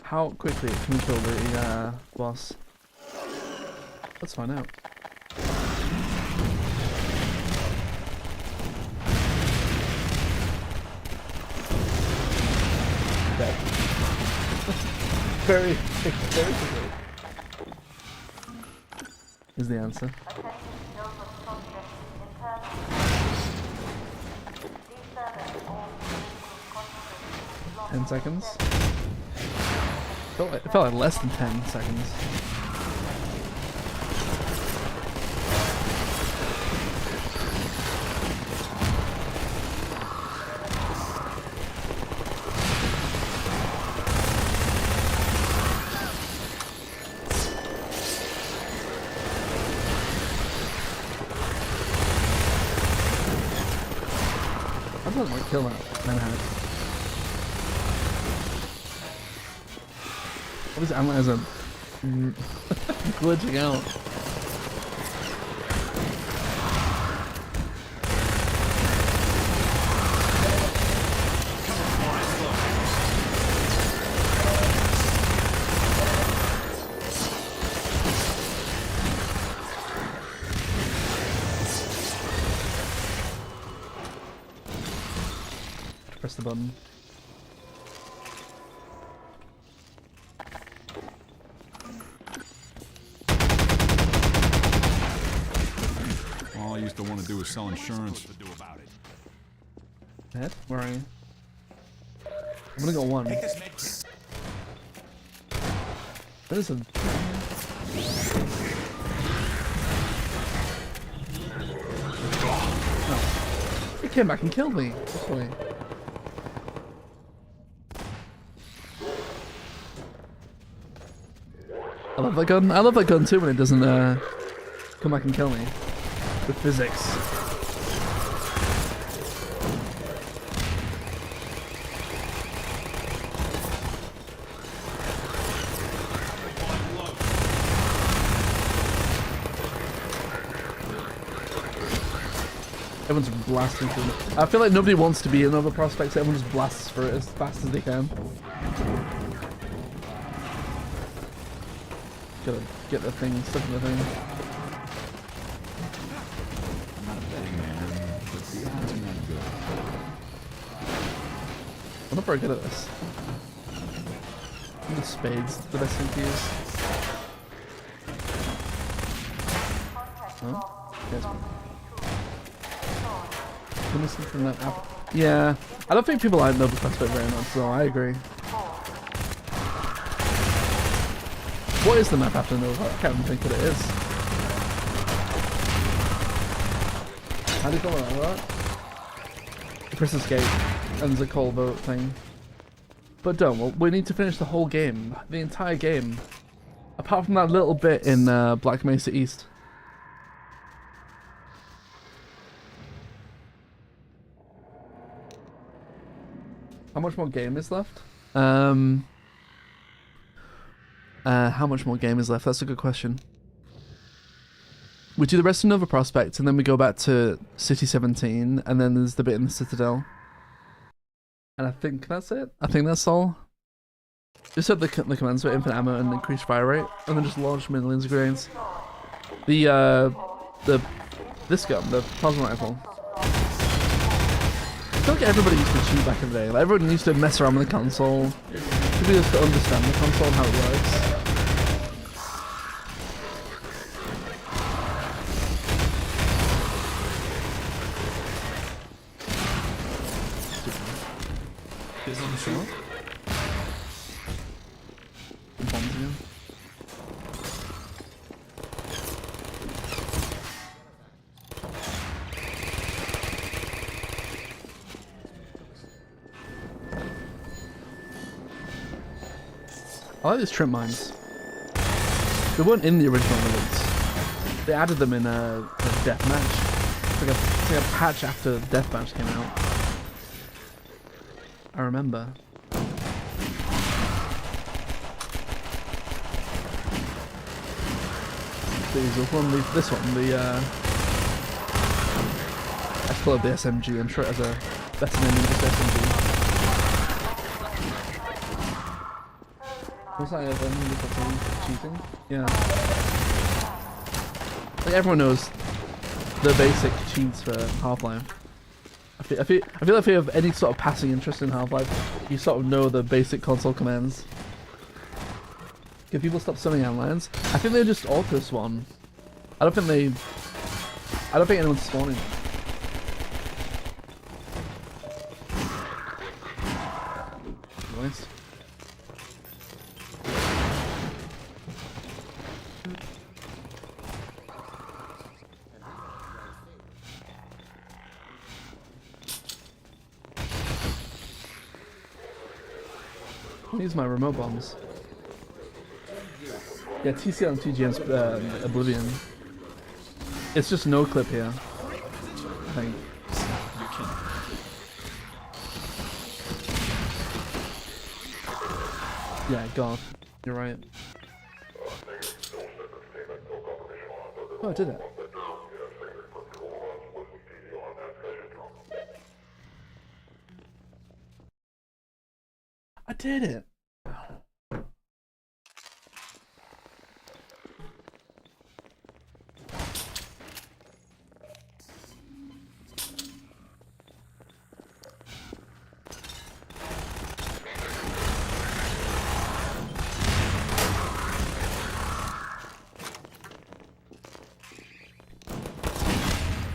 How quickly can we kill the boss? Let's find out. Dead. very quickly. Is the answer. 10 seconds. It felt like less than 10 seconds. I don't want to kill that manhead. What is Amlet as a glitching out? Press the button. All I used to want to do is sell insurance. Ed, where are you? I'm gonna go one. That is a... Oh. He came back and killed me. Hopefully. I love that gun. I love that gun too when it doesn't come back and kill me. With physics. Everyone's blasting through it. I feel like nobody wants to be another Prospekt, so everyone just blasts for it as fast as they can. Gotta get the thing, stuck in the thing. I'm not very good at this. I think spades the best thing to use. Oh, yes. Missing from that app. Yeah, I don't think people like know the Prospekt very much, so I agree. What is the map after Nova? I can't even think what it is. How do you call it like that? Press escape, and there's a coal boat thing. But don't, we need to finish the whole game. The entire game. Apart from that little bit in Black Mesa East. How much more game is left? How much more game is left? That's a good question. We do the rest of Nova Prospekt, and then we go back to City 17, and then there's the bit in the Citadel. And I think that's it. I think that's all. Just set the commands for infinite ammo and increased fire rate, and then just launch millions of grenades. This gun, the plasma rifle. I feel like everybody used to cheat back in the day. Like everyone used to mess around with the console. People used to understand the console and how it works. sure. Bombs again. I like these trip mines. They weren't in the original release. They added them in a deathmatch. It's like a patch after deathmatch came out. I remember. This one, I call it the SMG. I'm sure it has a better name than just SMG. Was that cheating? Yeah. Like everyone knows the basic cheats for Half-Life. I feel like if you have any sort of passing interest in Half-Life, you sort of know the basic console commands. Can people stop swimming landmines? I think they just auto spawn. I don't think anyone's spawning. Nice. I'll use my remote bombs. Yeah, TCL and TGN's Oblivion. It's just no clip here, I think. Yeah, God, you're right. Oh, I did it. I did it.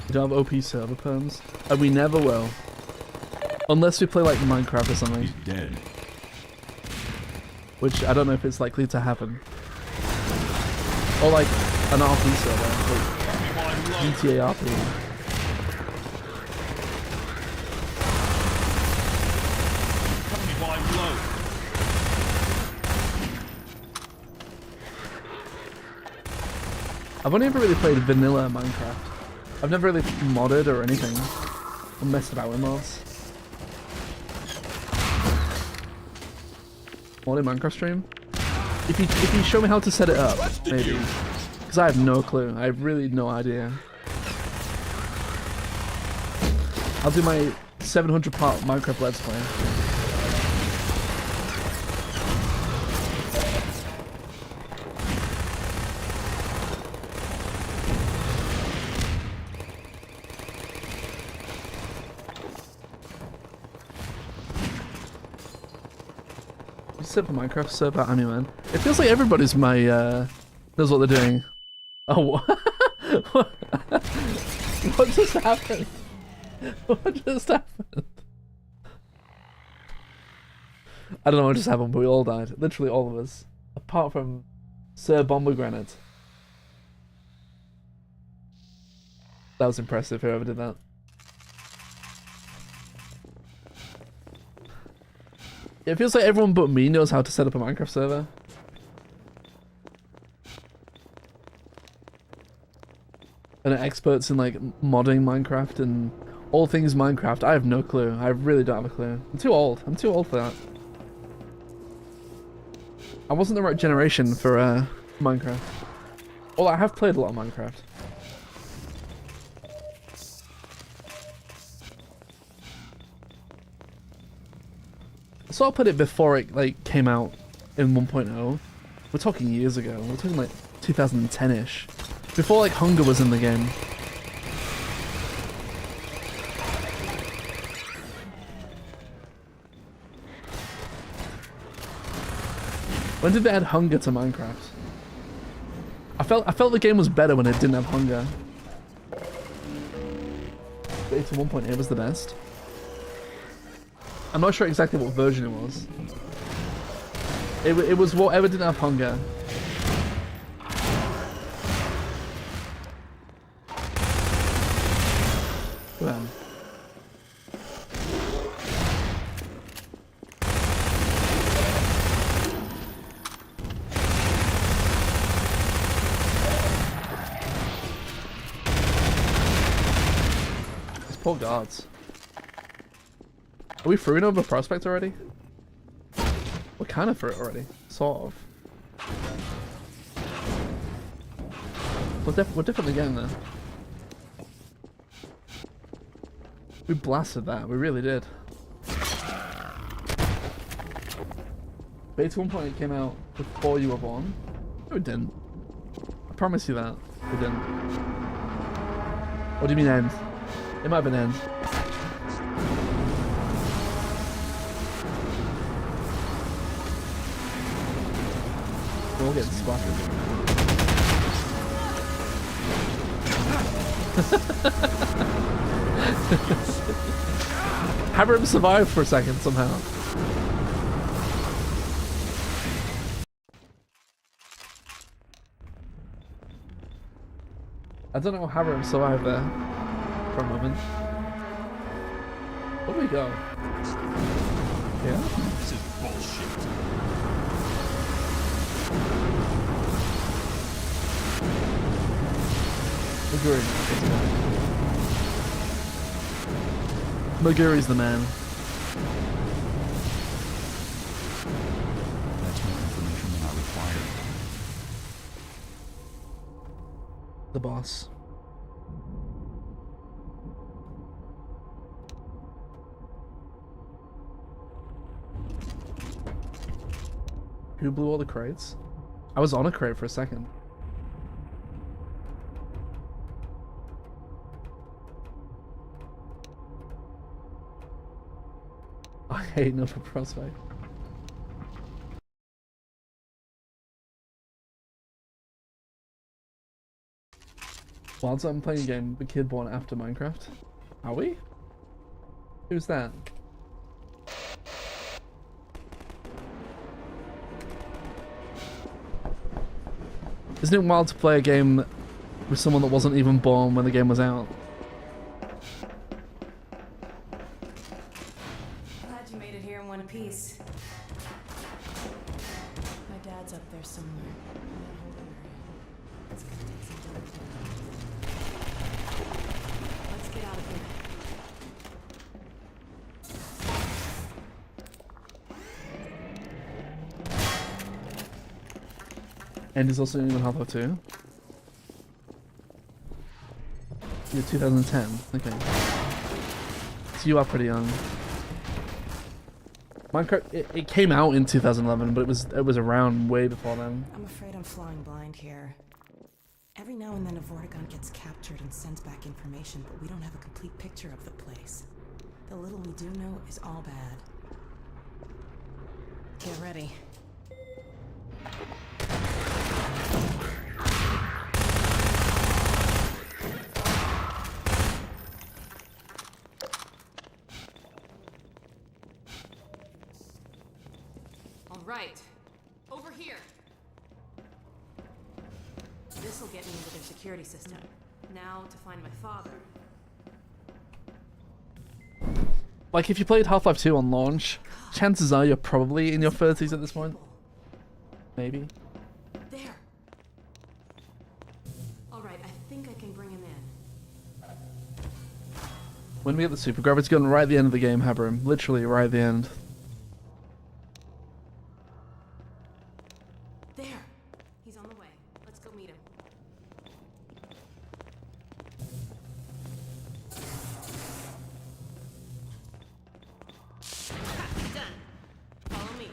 We don't have OP server perms, and we never will. Unless we play like Minecraft or something. He's dead. Which I don't know if it's likely to happen. Or like an RP server, like GTA RP. I've only ever really played vanilla Minecraft. I've never really modded or anything, or messed about with mods. Modded Minecraft stream? If you show me how to set it up, maybe. Because I have no clue. I have really no idea. I'll do my 700-part Minecraft Let's Play. Set for Minecraft server anime, man. It feels like everybody's knows what they're doing. Oh, what? What just happened? What just happened? I don't know what just happened, but we all died. Literally all of us. Apart from Sir Bombergranate. That was impressive, whoever did that. It feels like everyone but me knows how to set up a Minecraft server. And are experts in like modding Minecraft and all things Minecraft. I have no clue. I really don't have a clue. I'm too old. I'm too old for that. I wasn't the right generation for Minecraft. Although I have played a lot of Minecraft. So I played it before it like came out in 1.0. We're talking years ago. We're talking like 2010-ish. Before like Hunger was in the game. When did they add Hunger to Minecraft? I felt the game was better when it didn't have Hunger. Beta 1.8 was the best. I'm not sure exactly what version it was. It was whatever didn't have hunger. Well. These poor guards. Are we through over Prospekt already? We're kind of through it already, sort of. We're definitely getting there. We blasted that, we really did. Beta 1.8 came out before you were born. No, it didn't. I promise you that. It didn't. What do you mean end? It might have been end. We're all getting splattered. Haverim survived for a second somehow. I don't know how Haverim survived there for a moment. Where do we go? Yeah. This is bullshit. Maguri's the man. That's more information than I required. The boss. Who blew all the crates? I was on a crate for a second. I hate Nova Prospekt. Whilst I'm playing a game, the kid born after Minecraft. Are we? Who's that? Isn't it wild to play a game with someone that wasn't even born when the game was out? Glad you made it here in one piece. My dad's up there somewhere. In that whole area. It's gonna take some diligence. Let's get out of here. And he's also in Half-Life 2. You're 2010. Okay. So you are pretty young. Minecraft, it came out in 2011, but it was around way before then. I'm afraid I'm flying blind here. Every now and then a Vortigaunt gets captured and sends back information, but we don't have a complete picture of the place. The little we do know is all bad. Get ready. Right. Over here. This'll get me into their security system. Now to find my father. Like, if you played Half-Life 2 on launch, chances are you're probably in your 30s at this point. Maybe. There. Alright, I think I can bring him in. When we get the super gravity gun right at the end of the game, Haverim. Literally right at the end. He's on the way. Let's go meet him. Done. Follow me.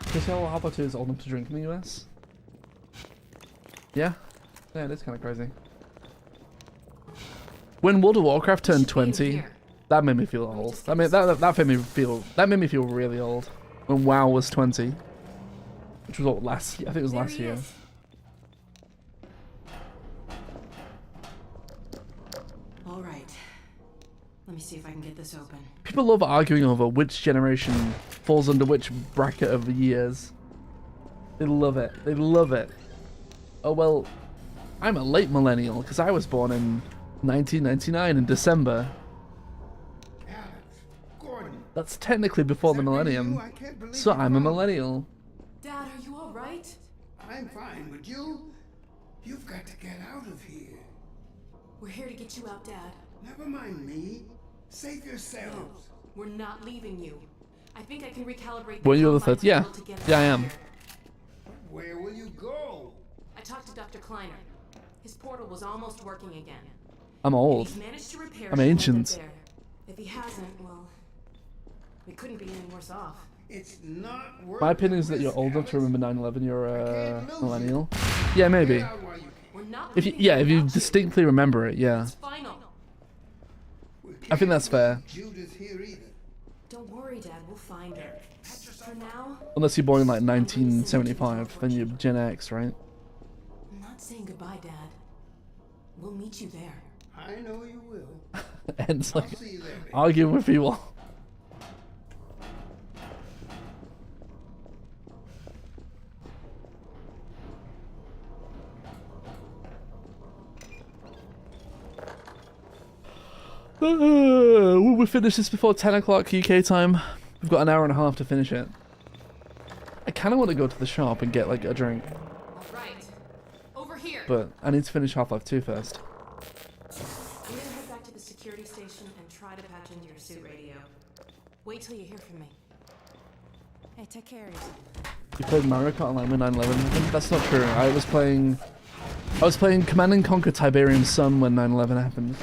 Can you tell Half-Life 2 is old enough to drink in the US? Yeah? Yeah, it is kind of crazy. When World of Warcraft turned 20, That made me feel old. That made me feel really old. When WoW was 20, which was what, last year? I think it was last year. All right. Let me see if I can get this open. People love arguing over which generation falls under which bracket of years. They love it. They love it. Oh well, I'm a late millennial because I was born in 1999 in December. That's technically before the millennium, so I'm a millennial. Dad, are you all right? I'm fine, but you've got to get out of here. We're here to get you out, Dad. Never mind me. Save yourselves. No, we're not leaving you. I think I can recalibrate. When you're the third, yeah, I am. Where will you go? I talked to Dr. Kleiner. His portal was almost working again. I'm old. He's managed to repair I'm ancient. If he hasn't, well, we couldn't be any worse off. It's not worth My opinion is that you're old enough to remember 9/11. You're a millennial. Yeah, maybe. If you distinctly remember it, yeah. I think that's fair. Don't worry, Dad. We'll find her. For now, Unless you're born in like 1975, then you're Gen X, right? I'm not saying goodbye, Dad. We'll meet you there. I know you will. And it's like arguing with people. Will we finish this before 10 o'clock UK time? We've got an hour and a half to finish it. I kind of want to go to the shop and get like a drink. Right. Over here. But I need to finish Half-Life 2 first. I'm gonna head back to the security station and try to patch into your suit radio. Wait till you hear from me. Hey, take care of yourself. You played Mario Kart Online with 9/11? That's not true. I was playing Command and Conquer Tiberium Sun when 9/11 happened.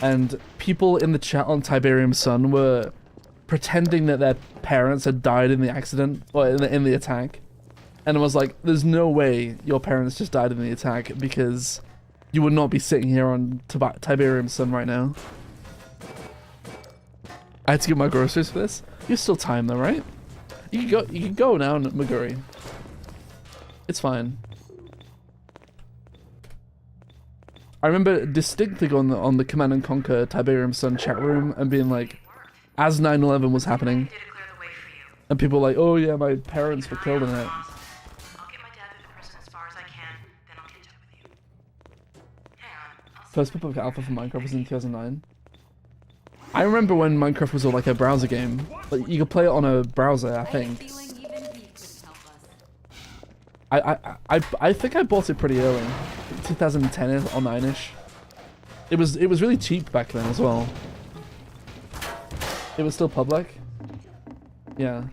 And people in the chat on Tiberium Sun were pretending that their parents had died in the accident, or in the attack. And I was like, there's no way your parents just died in the attack, because you would not be sitting here on Tiberium Sun right now. I had to get my groceries for this. You're still time though, right? You can go now, Maguri. It's fine. I remember distinctly going on the Command and Conquer Tiberium Sun chat room and being like, as 9/11 was happening, and people were like, oh yeah, my parents were killed in it. First public alpha for Minecraft was in 2009. I remember when Minecraft was all like a browser game. Like you could play it on a browser, I think. I think I bought it pretty early, 2010 or 9ish. It was really cheap back then as well. It was still public. Yeah.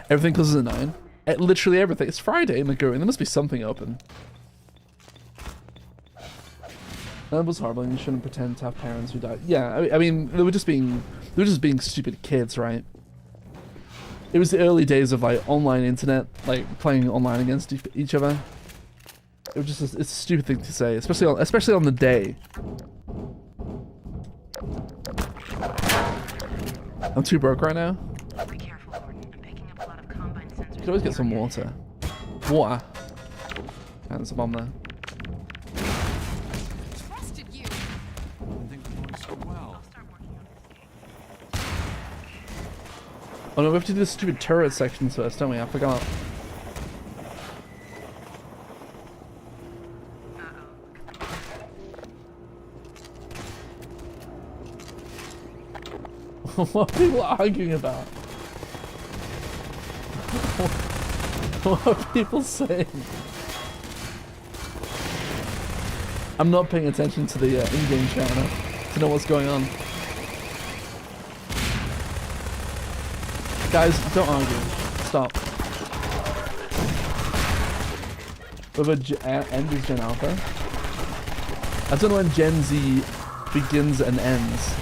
Everything closes at 9. Literally everything. It's Friday, Maguri. There must be something open. That was horrible, and you shouldn't pretend to have parents who died. Yeah, I mean, they were just being stupid kids, right? It was the early days of like online internet, like playing online against each other. It was just it's a stupid thing to say, especially on the day. I'm too broke right now. Be careful, Gordon. I'm picking up a lot of combine sensors. You could always get some water. Water. And there's a bomb there. Trusted you. I think we're going so well. Oh no, we have to do the stupid turret sections first, don't we? I forgot. What are people arguing about? What are people saying? I'm not paying attention to the in-game chat enough to know what's going on. Guys, don't argue. Stop. Whether end is Gen Alpha? I don't know when Gen Z begins and ends.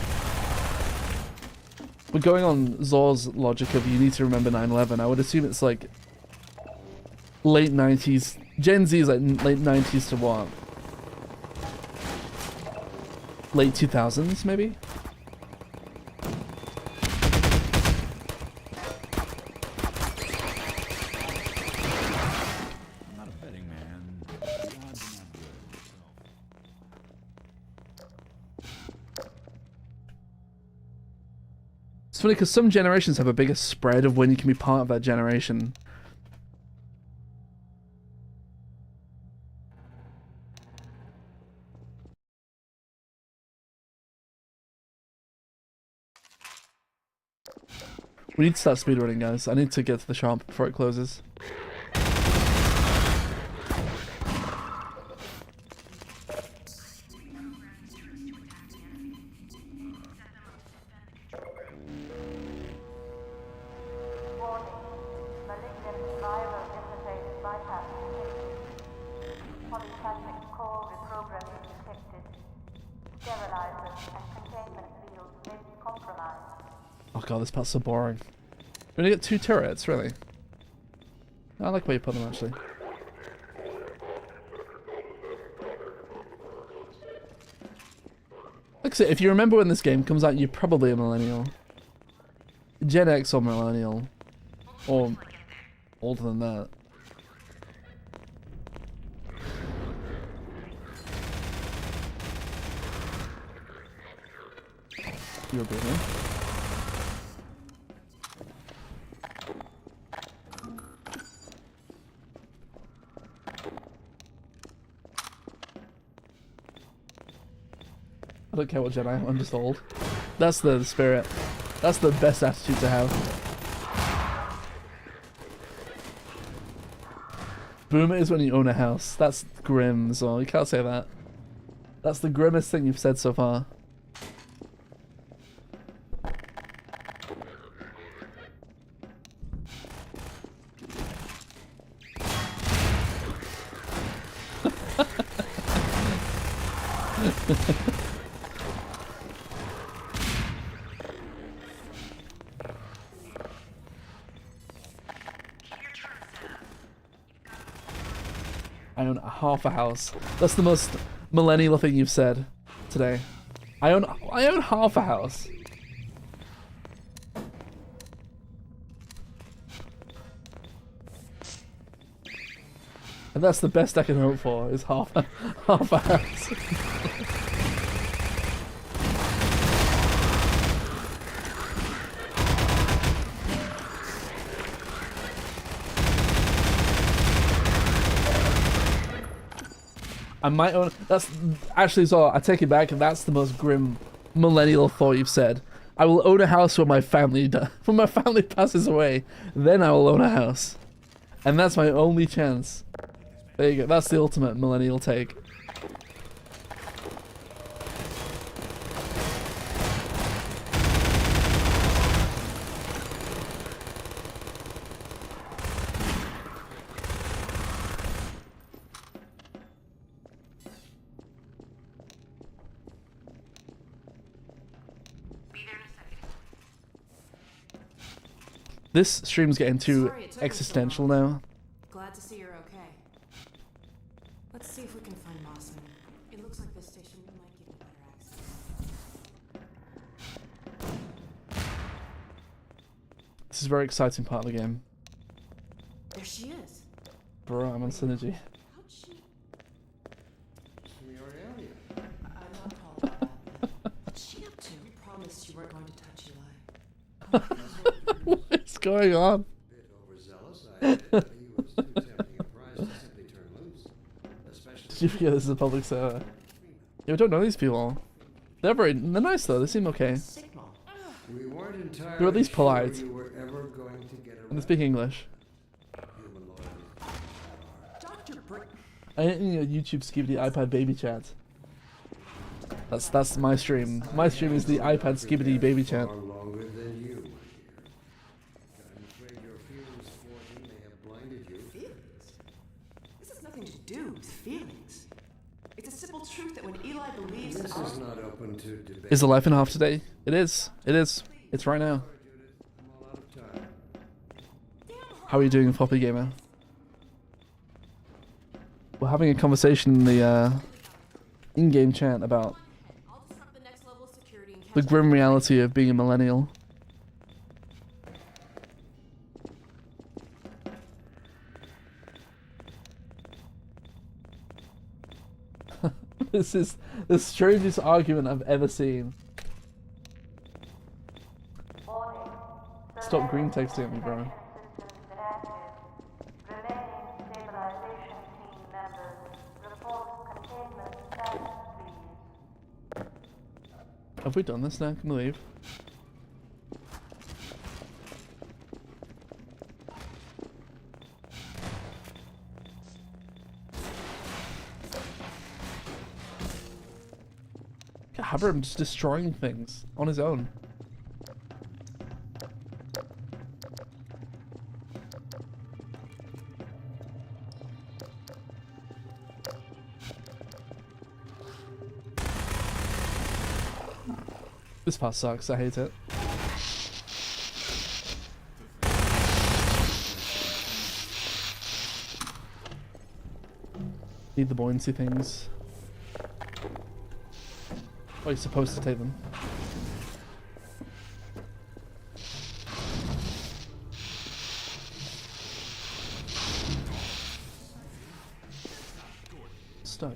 We're going on Zor's logic of you need to remember 9/11. I would assume it's like late 90s. Gen Z is like late 90s to what? late 2000s, maybe? I'm not a betting man. The odds are not good, It's funny because some generations have a bigger spread of when you can be part of that generation. We need to start speedrunning, guys. I need to get to the shop before it closes. Oh god, this part's so boring. We're gonna get 2 turrets, really. I like where you put them, actually. Like I said, if you remember when this game comes out, you're probably a millennial. Gen X or millennial. Or older than that. You're a boomer. I don't care what Jedi, I'm just old. That's the spirit. That's the best attitude to have. Boomer is when you own a house. That's grim, so you can't say that. That's the grimmest thing you've said so far. I own half a house. That's the most millennial thing you've said today. I own half a house. And that's the best I can hope for, is half a house. I might own. That's actually, so I take it back. That's the most grim millennial thought you've said. I will own a house when my family passes away. Then I will own a house, and that's my only chance. There you go. That's the ultimate millennial take. This stream's getting too existential now. Glad to see you're okay. Let's see if we can find Mossman. It looks like this station might give you better access. This is a very exciting part of the game. There she is. Bro, I'm on Synergy. How'd she? I'm not tall about that. What's she up to? You promised you weren't going to touch Eli. What's going on? Bit overzealous, I admit, but he was too tempting a prize to simply turn loose. Especially Did you forget this is a public server? Yeah, we don't know these people. They're nice though, they seem okay. we weren't entirely They're at least polite. sure you were ever going to get And they speak English. human loyalty. Dr. Brick. I didn't know YouTube skibidi iPad baby chat. That's my stream. My stream is the iPad skibidi baby chat. Far longer than you, my dear. I'm afraid your feelings for him may have blinded you. Feelings? This has nothing to do with feelings. It's a simple truth that when Eli believes This in is not open to debate. Is the life and a half today? It is. It is. It's right now. I'm all out of time. How are you doing, Floppy Gamer? We're having a conversation in the in-game chat about The grim reality of being a millennial. This is the strangest argument I've ever seen. Stop green texting at me, bro. Have we done this now? Can we leave? Haberham just destroying things on his own. This part sucks, I hate it. Need the buoyancy things. Oh, you're supposed to take them. Stuck.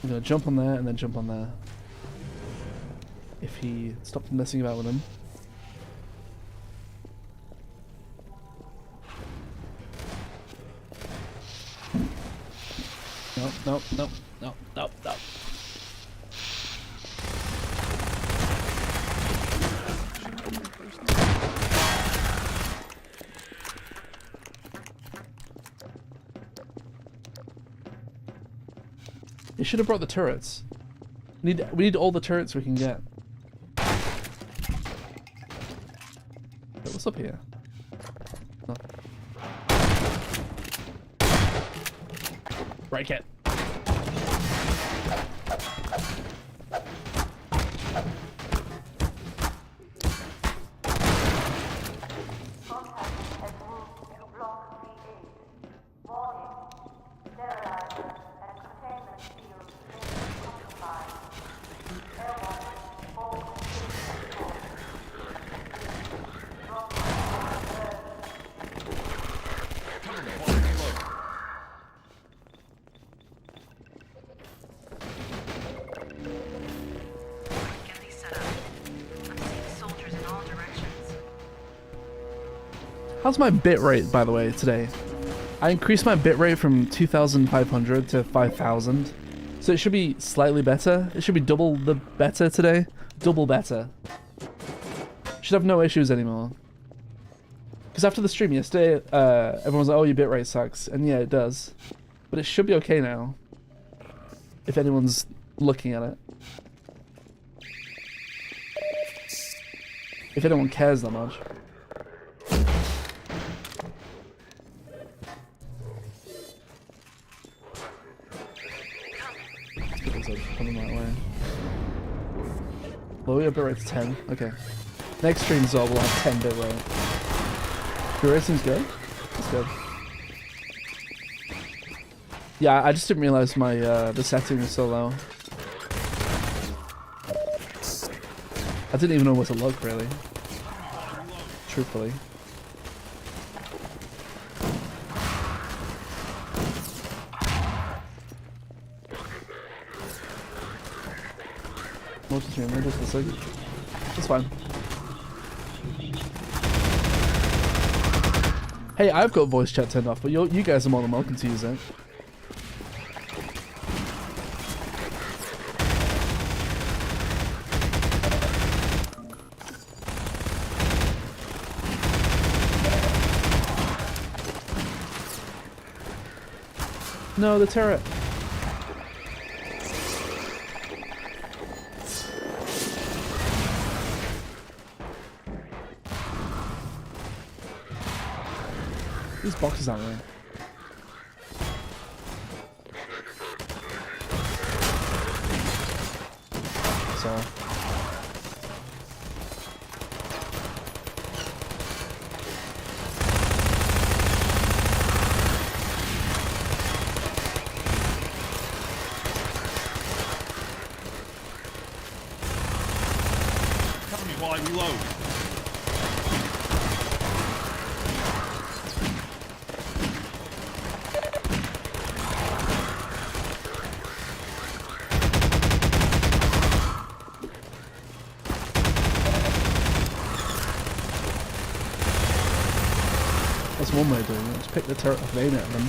I'm gonna jump on there and then jump on there. If he stopped messing about with him. Nope. You should have brought the turrets. We need all the turrets we can get. Wait, what's up here? Oh. Break it. How's my bitrate, by the way, today? I increased my bitrate from 2,500 to 5,000. So it should be slightly better. It should be double the better today. Double better. Should have no issues anymore. Because after the stream yesterday, everyone was like, oh, your bitrate sucks. And yeah, it does. But it should be okay now. If anyone's looking at it. If anyone cares that much. Coming that way. Lower your bitrate to 10. Okay. Next stream Zol will have 10 bitrate. Bitrate seems good. That's good. Yeah, I just didn't realize my the setting was so low. I didn't even know where to look really. Truthfully. That's fine. Hey, I've got voice chat turned off, but you guys are more than welcome to use it. No, the turret. These boxes aren't there. So. while I reload. That's one way of doing it. Just pick the turret up and aim it at them.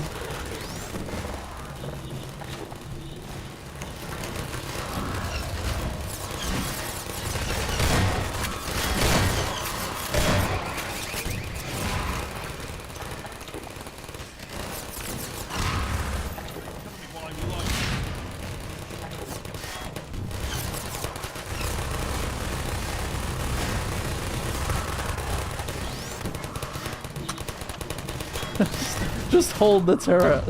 Just hold the turret.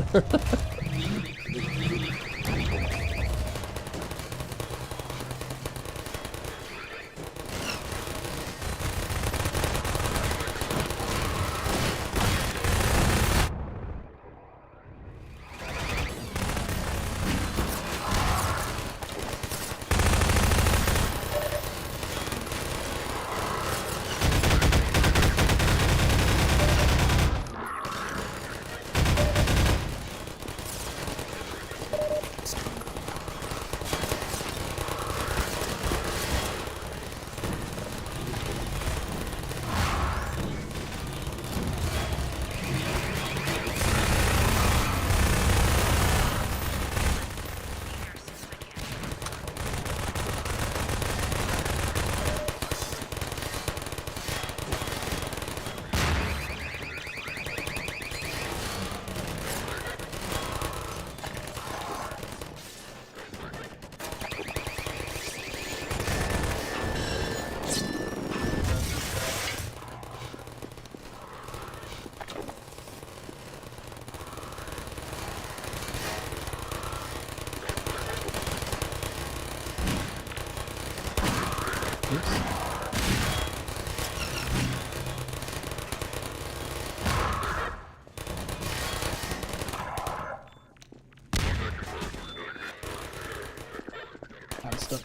I'm stuck.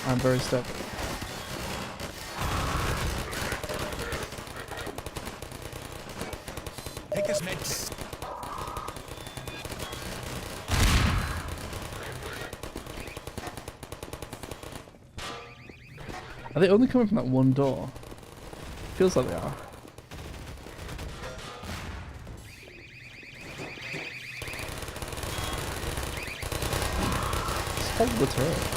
I'm very stuck. Take this med kit. Are they only coming from that one door? Feels like they are. Just hold the turret.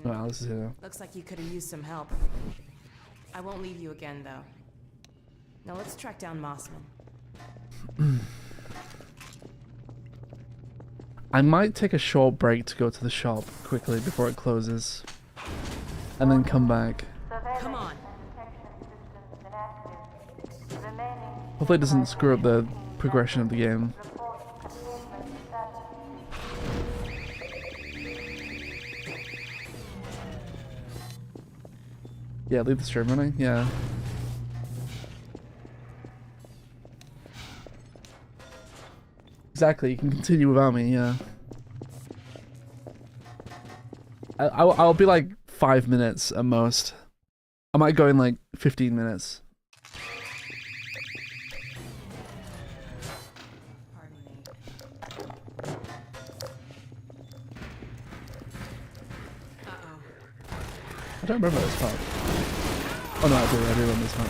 Wow, this is here. Looks like you could have used some help. I won't leave you again, though. Now let's track down Mossman. I might take a short break to go to the shop quickly before it closes, and then come back. Come on. Hopefully it doesn't screw up the progression of the game. Yeah, leave the stream running, yeah. Exactly, you can continue without me, yeah. I'll be like 5 minutes at most. I might go in like 15 minutes. I don't remember this part. Oh no, I do remember this part.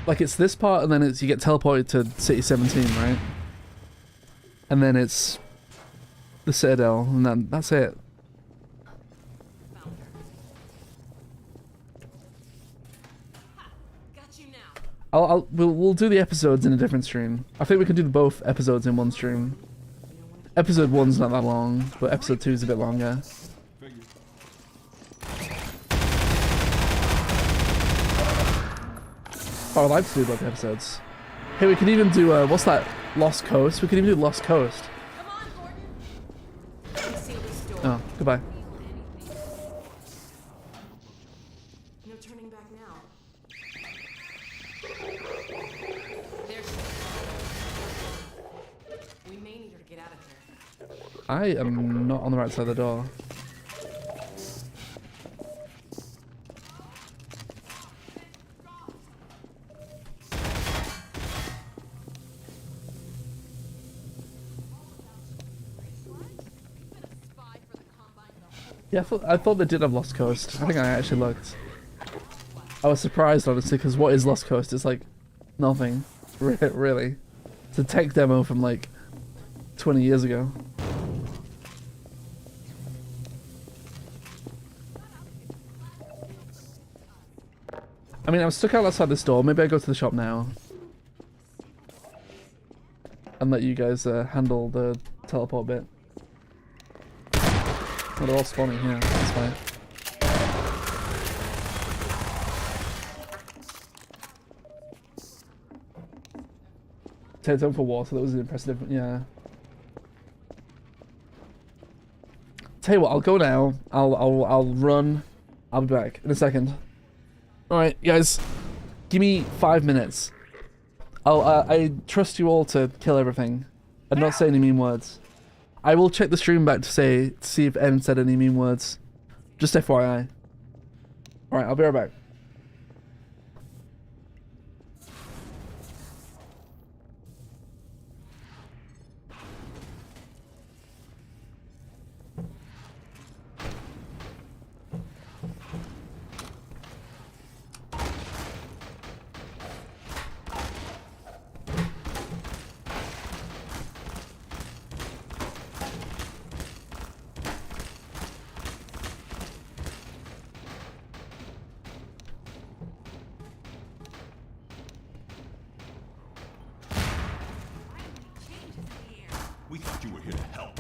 like it's this part, and then it's you get teleported to City 17, right? And then it's the Citadel, and then that's it. We'll do the episodes in a different stream. I think we can do both episodes in one stream. Episode 1's not that long, but episode 2 is a bit longer. Oh, I'd like to do both episodes. Hey, we could even do, what's that? Lost Coast? We could even do Lost Coast. Oh, goodbye. No turning back now. We may need her to get out of here. I am not on the right side of the door. Yeah, I thought they did have Lost Coast. I think I actually looked. I was surprised, honestly, because what is Lost Coast? It's like nothing, really. It's a tech demo from like 20 years ago. I mean, I'm stuck outside this door. Maybe I go to the shop now. And let you guys handle the teleport bit. Well, they're all spawning here. That's fine. Take it for water. That was impressive. Yeah. Tell you what, I'll go now. I'll run. I'll be back in a second. All right, guys. Give me 5 minutes. I trust you all to kill everything and not say any mean words. I will check the stream back to see if Em said any mean words. Just FYI. Alright, I'll be right back. We thought you were here to help.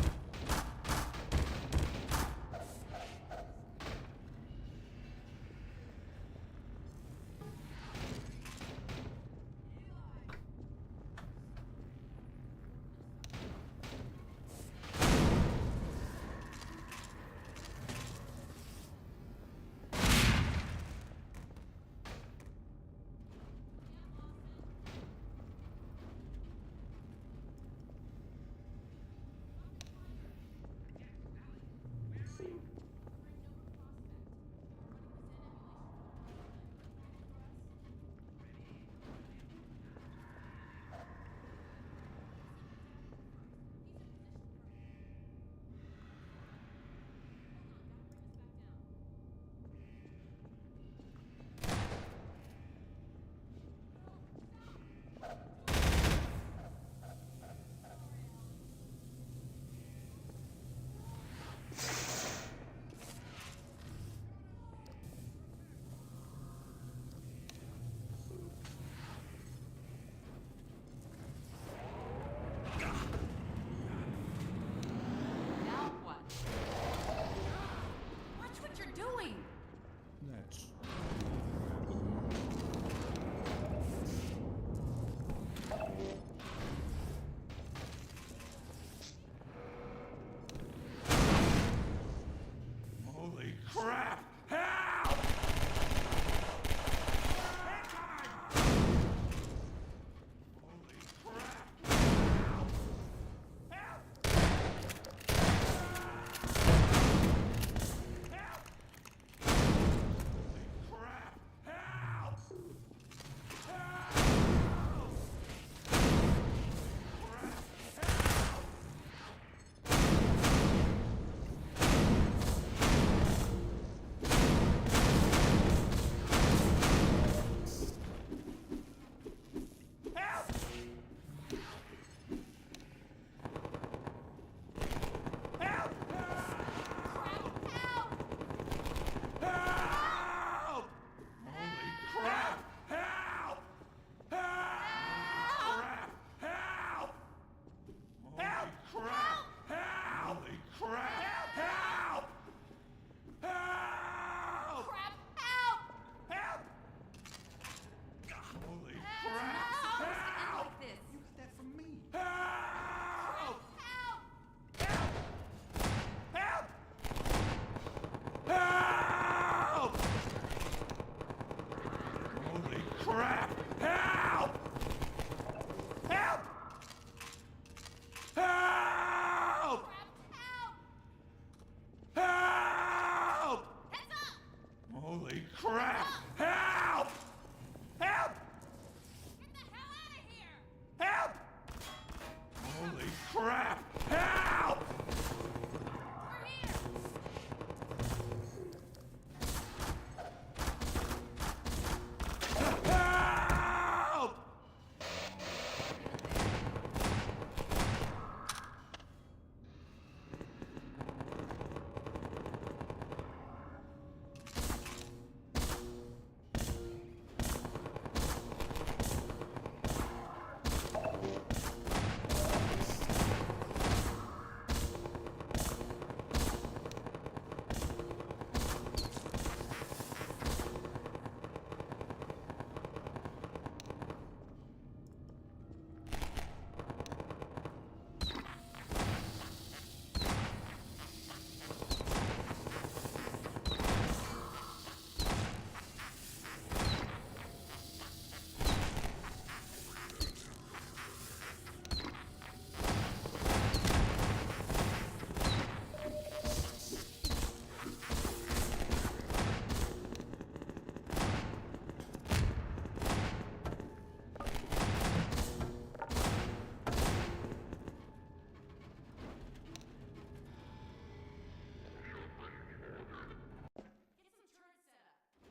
crap! Help! Holy crap! Help! Help! Crap! Help! Help! Holy Not crap! supposed to end Help! like this. You got that from me. Help! Help! Help! Help! Holy crap! Help! Help! Help! Help! Heads up! Holy crap! Help! Help! Get the hell out of here! Help! Holy crap! Help! We're here! Help! Get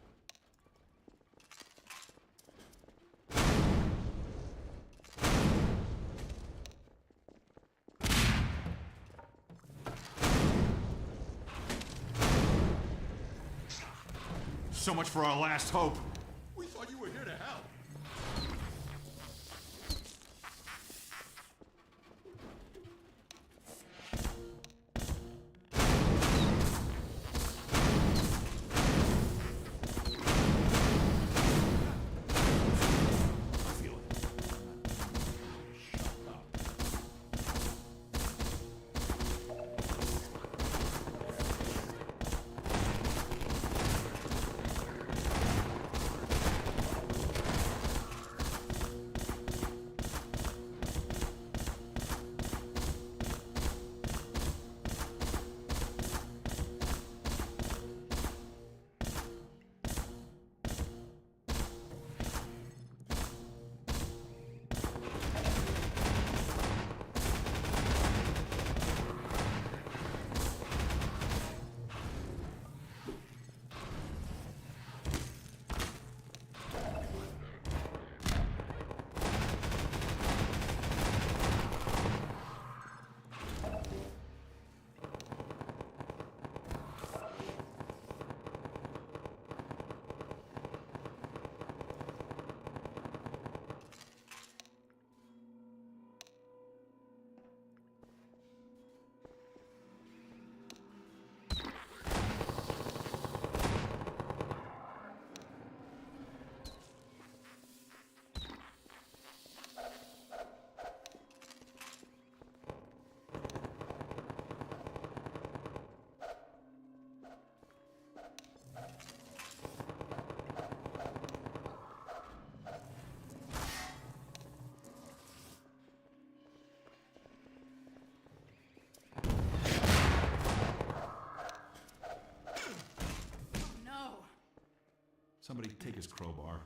some turrets set up. So much for our last hope. We thought you were here to help. I feel it. Shut up. Somebody take his crowbar.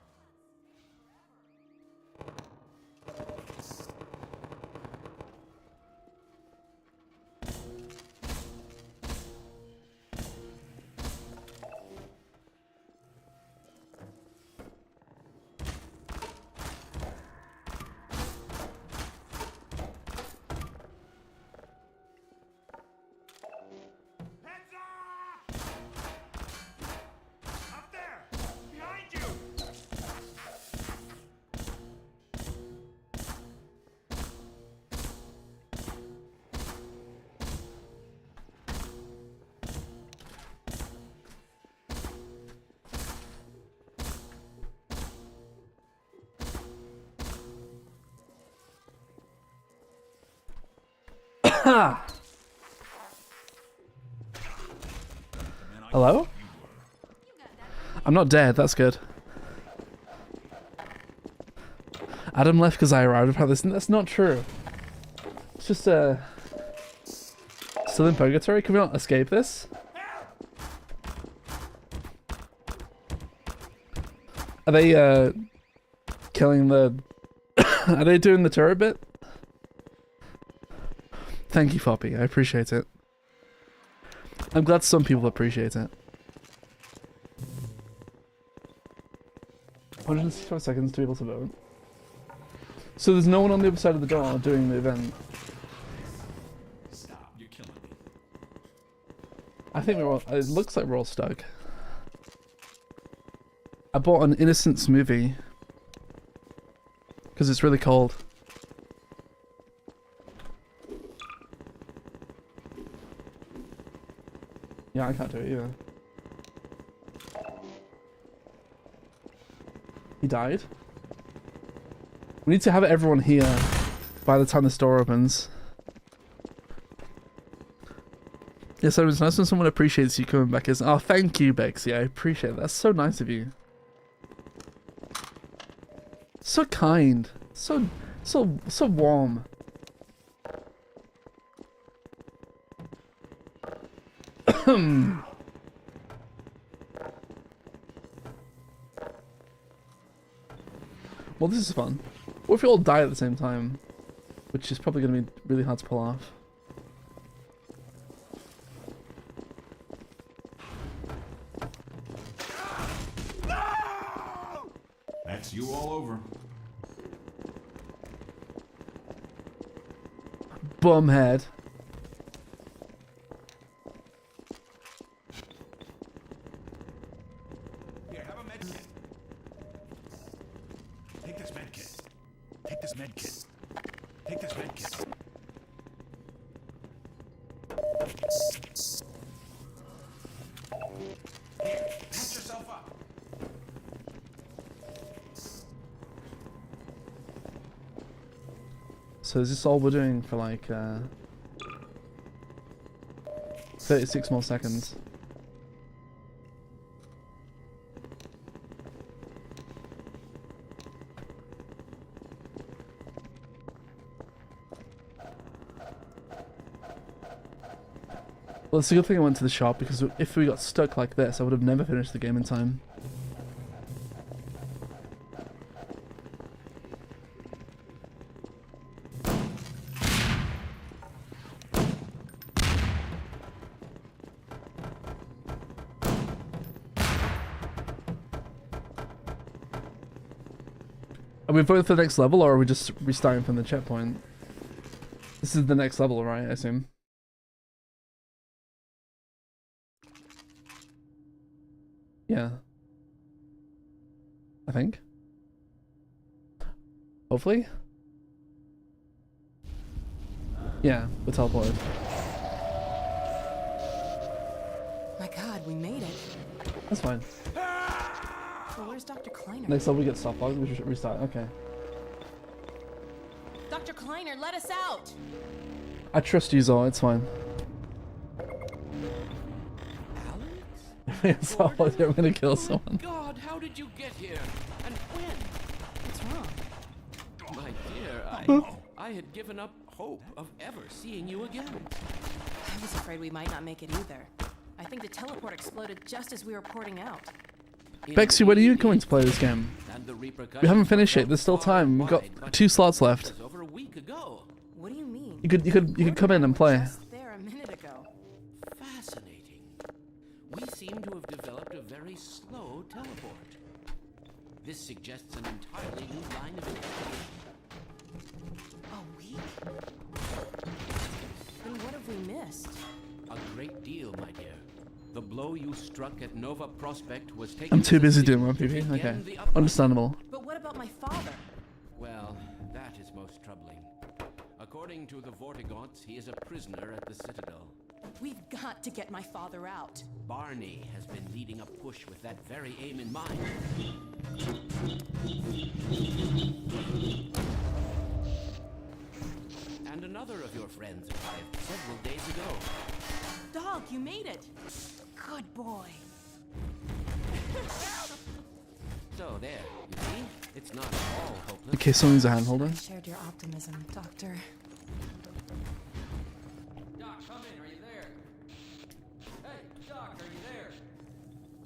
Up there! Behind you! Hello? I'm not dead, that's good. Adam left because I arrived at this. That's not true. It's just still in purgatory. Can we not escape this? Are they killing the are they doing the turret bit? Thank you, Foppy. I appreciate it. I'm glad some people appreciate it. 165 seconds to be able to vote. So there's no one on the other side of the door doing the event. Stop, you're killing me. I think we're all, it looks like we're all stuck. I bought an innocent smoothie because it's really cold. Yeah, I can't do it either. He died? We need to have everyone here by the time the store opens. Yes, it was nice when someone appreciates you coming back. Oh, thank you, Bexy. I appreciate that. That's so nice of you. So kind. So warm. Well, this is fun. What if we all die at the same time? Which is probably going to be really hard to pull off. That's you all over. Bumhead. Here, have a med kit. Take this med kit. Take this med kit. Take this med kit. Here, patch yourself up. So is this all we're doing for like 36 more seconds? Well, it's a good thing I went to the shop, because if we got stuck like this, I would have never finished the game in time. Are we voting for the next level, or are we just restarting from the checkpoint? This is the next level, right? I assume. Yeah. I think. Hopefully. Yeah, we're teleported. My God, we made it. That's fine. Well, where's Dr. Kleiner? Next level we get stop log, we should restart. Okay. Dr. Kleiner, let us out! I trust you, Zor, it's fine. Alyx? So I'm gonna kill someone. God, how did you get here? And when? What's wrong? My dear, I had given up hope of ever seeing you again. I was afraid we might not make it either. I think the teleport exploded just as we were porting out. Bexy, when are you going to play this game? We haven't finished it. There's still time. We've got 2 slots left. Over a week ago. What do you mean? You could come in and play. Just there a minute ago. Fascinating. We seem to have developed a very slow teleport. This suggests an entirely new line of investigation. A week? Then what have we missed? A great deal, my dear. The blow you struck at Nova Prospekt was taken. I'm too busy doing my PV. Okay. Understandable. But what about my father? Well, that is most troubling. According to the Vortigaunts, he is a prisoner at the Citadel. We've got to get my father out. Barney has been leading a push with that very aim in mind. And another of your friends arrived several days ago. Dog, you made it. Good boy. So there, you see? It's not all hopeless. Okay, someone's a handholder. I shared your optimism, Doctor. Doc, come in. Are you there? Hey, Doc, are you there?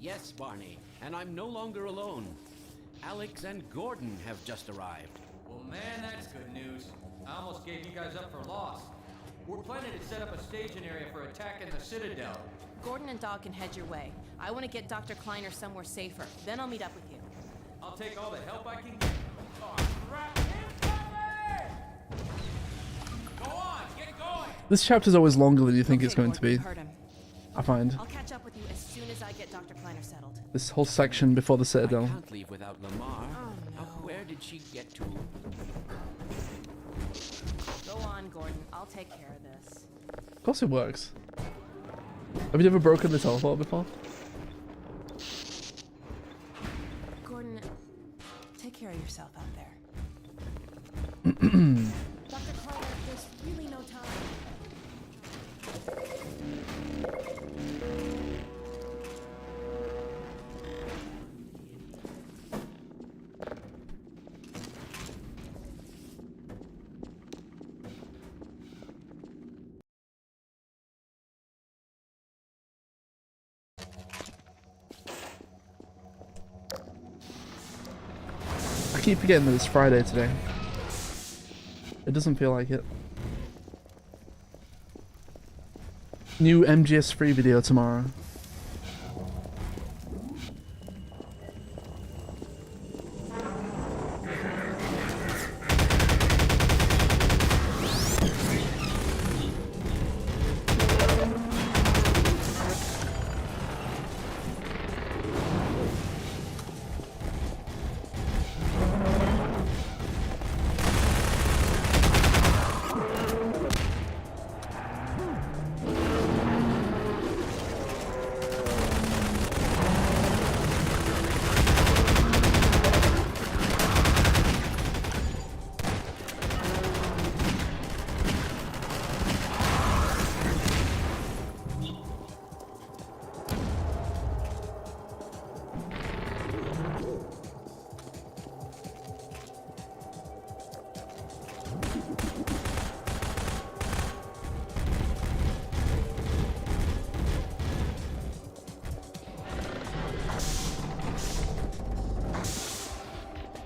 Yes, Barney, and I'm no longer alone. Alyx and Gordon have just arrived. Well, man, that's good news. I almost gave you guys up for lost. We're planning to set up a staging area for attacking the Citadel. Gordon and Dog can head your way. I want to get Dr. Kleiner somewhere safer. Then I'll meet up with you. I'll take all the help I can get. Oh, crap! Incoming! Go on, get going! This chapter's always longer than you think it's going to be. Gordon, heard him. I find. I'll catch up with you as soon as I get Dr. Kleiner settled. This whole section before the Citadel. I can't leave without Lamar. Now, where did she get to? Go on, Gordon. I'll take care of this. Of course it works. Have you ever broken the teleport before? Gordon, take care of yourself out there. Dr. Kleiner, there's really no time. I keep forgetting that it's Friday today. It doesn't feel like it. New MGS free video tomorrow.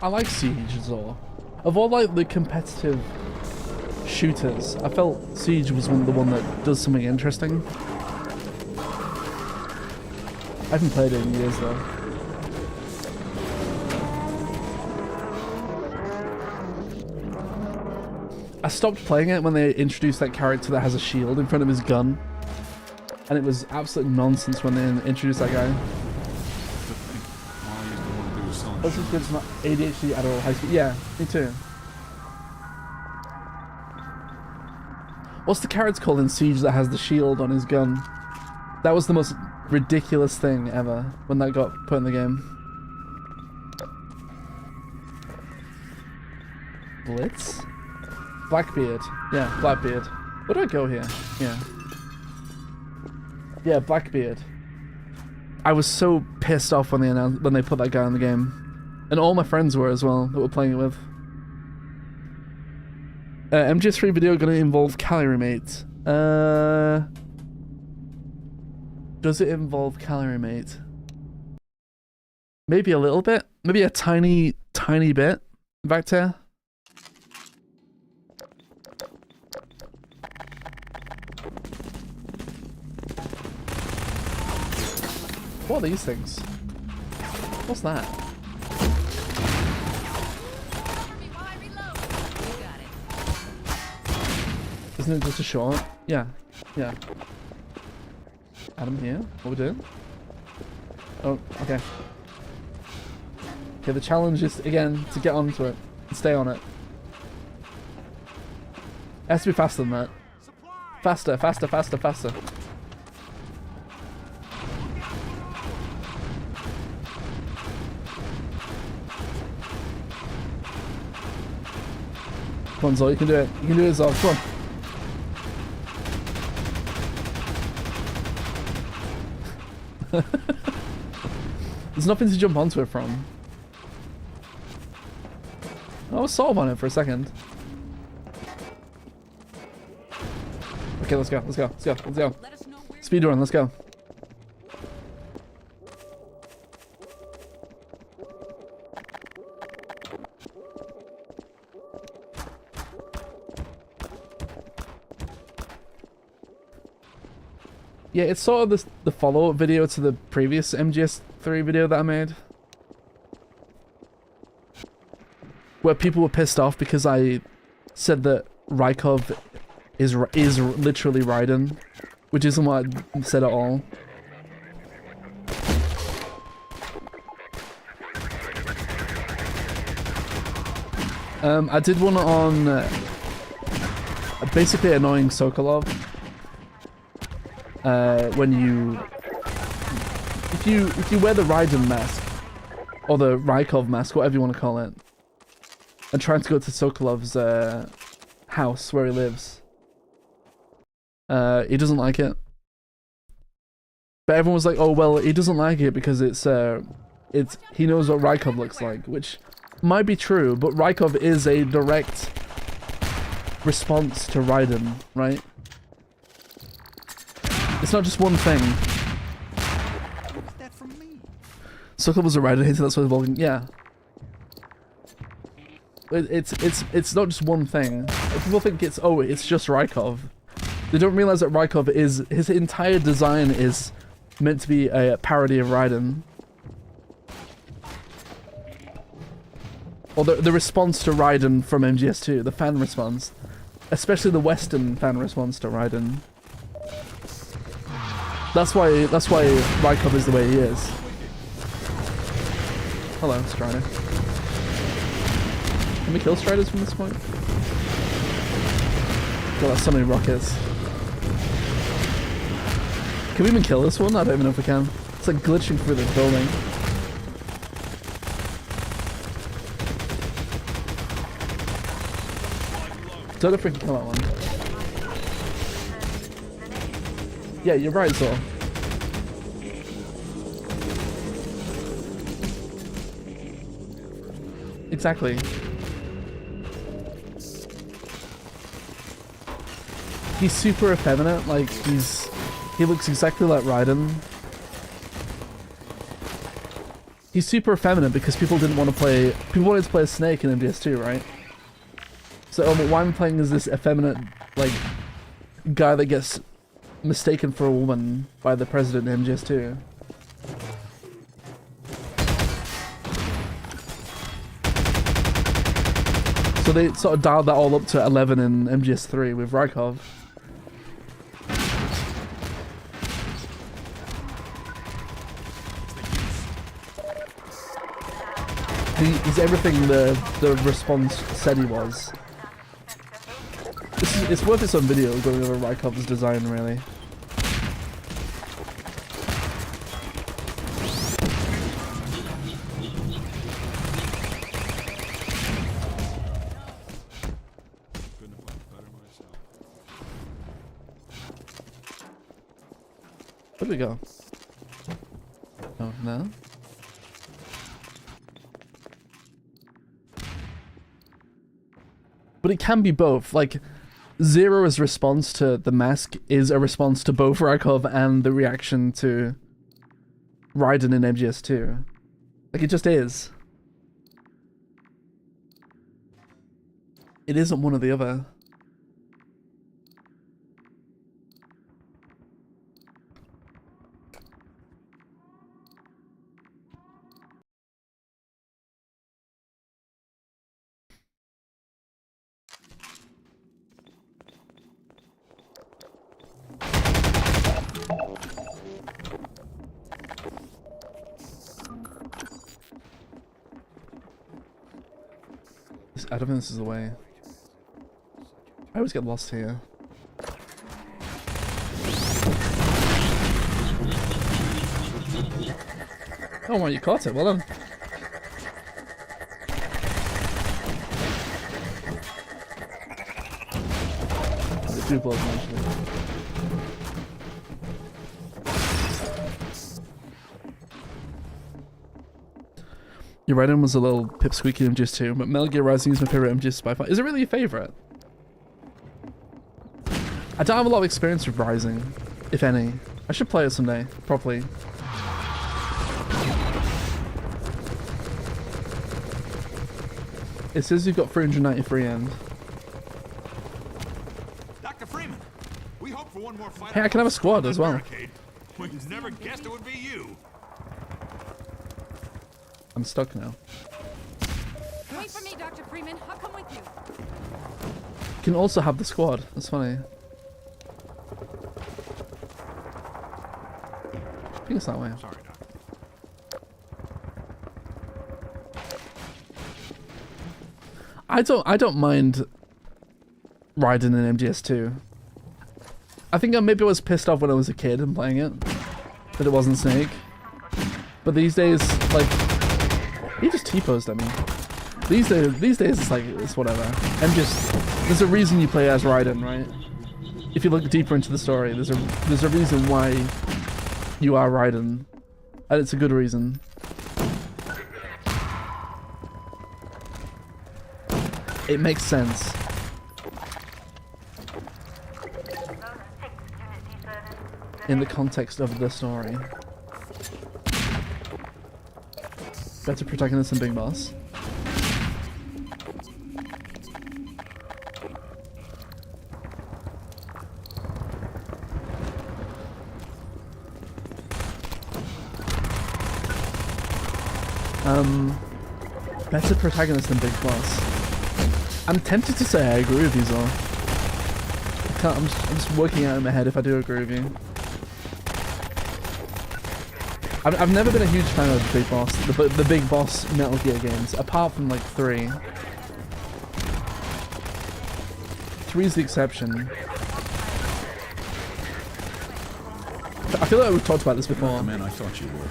I like Siege as well. Of all like the competitive shooters, I felt Siege was the one that does something interesting. I haven't played it in years though. I stopped playing it when they introduced that character that has a shield in front of his gun. And it was absolute nonsense when they introduced that guy. This is good, it's not ADHD at all, high speed. Yeah, me too. What's the character called in Siege that has the shield on his gun? That was the most ridiculous thing ever when that got put in the game. Blitz? Blackbeard. Yeah, Blackbeard. Where do I go here? Yeah. Yeah, Blackbeard. I was so pissed off when they put that guy in the game. And all my friends were as well, that were playing it with. MGS3 video gonna involve Calorie-Mate. Does it involve Calorie-Mate? Maybe a little bit. Maybe a tiny bit. Vector. What are these things? What's that? Isn't it just a shot? Yeah. Yeah. Adam here? What we doing? Oh, okay. Okay, the challenge is, again, to get onto it and stay on it. It has to be faster than that. Faster, faster, faster, faster. Come Come on, Zol, you can do it. You can do it, Zol. Come on. There's nothing to jump onto it from. I was sort of on it for a second. Okay, let's go. Let's go. Let's go. Let's go. Speedrun, let's go. Yeah, it's sort of the follow-up video to the previous MGS3 video that I made. Where people were pissed off because I said that Rykov is literally Raiden, which isn't what I said at all. I did one on basically annoying Sokolov. When if you wear the Raiden mask or the Rykov mask, whatever you want to call it, and trying to go to Sokolov's house where he lives, he doesn't like it. But everyone was like, "Oh well, he doesn't like it because it's he knows what Rykov looks like," which might be true, but Rykov is a direct response to Raiden, right? It's not just one thing. That from me. Sokolov was a Raiden hater, that's why the volume. Yeah. It's not just one thing. People think it's just Rykov. They don't realize that Rykov is his entire design is meant to be a parody of Raiden. Or the response to Raiden from MGS2, the fan response, especially the Western fan response to Raiden. That's why Rykov is the way he is. Hello, Strider. Can we kill Striders from this point? God, that's so many rockets. Can we even kill this one? I don't even know if we can. It's like glitching through the building. Don't freaking kill that one. Yeah, you're right, Zor. Exactly. He's super effeminate, like he looks exactly like Raiden. He's super effeminate because people wanted to play a snake in MGS2, right? So why I'm playing as this effeminate, like, guy that gets mistaken for a woman by the president in MGS2. So they sort of dialed that all up to 11 in MGS3 with Rykov. He's everything the response said he was. It's worth its own video going over Rykov's design, really. Where'd we go? Oh, no? But it can be both. Like, Zero's response to the mask is a response to both Rykov and the reaction to Raiden in MGS2. Like, it just is. It isn't one or the other. I don't think this is the way. I always get lost here. Oh, well, you caught it. Well done. scruples eventually. Your Raiden was a little pipsqueaky in MGS2, but Metal Gear Rising is my favorite MGS by far. Is it really your favorite? I don't have a lot of experience with Rising, if any. I should play it someday, properly. It says you've got 393 end. Dr. Freeman, we hope for one more fight. Hey, I can have a squad as well. We never guessed it would be you. I'm stuck now. Wait for me, Dr. Freeman. I'll come with you. You can also have the squad. That's funny. I think it's that way. Sorry, Doc. I don't mind riding in MGS2. I think maybe I was pissed off when I was a kid and playing it that it wasn't Snake. But these days, like, he just T-posed at me. These days it's like, it's whatever. There's a reason you play as Raiden, right? If you look deeper into the story, there's a reason why you are Raiden, and it's a good reason. It makes sense. In the context of the story. Better protagonist than Big Boss. Better protagonist than Big Boss. I'm tempted to say I agree with you, though. I'm just working out in my head if I do agree with you. I've never been a huge fan of the Big Boss, the Big Boss Metal Gear games, apart from like 3. 3's the exception. I feel like we've talked about this before. Oh, man, I thought you were.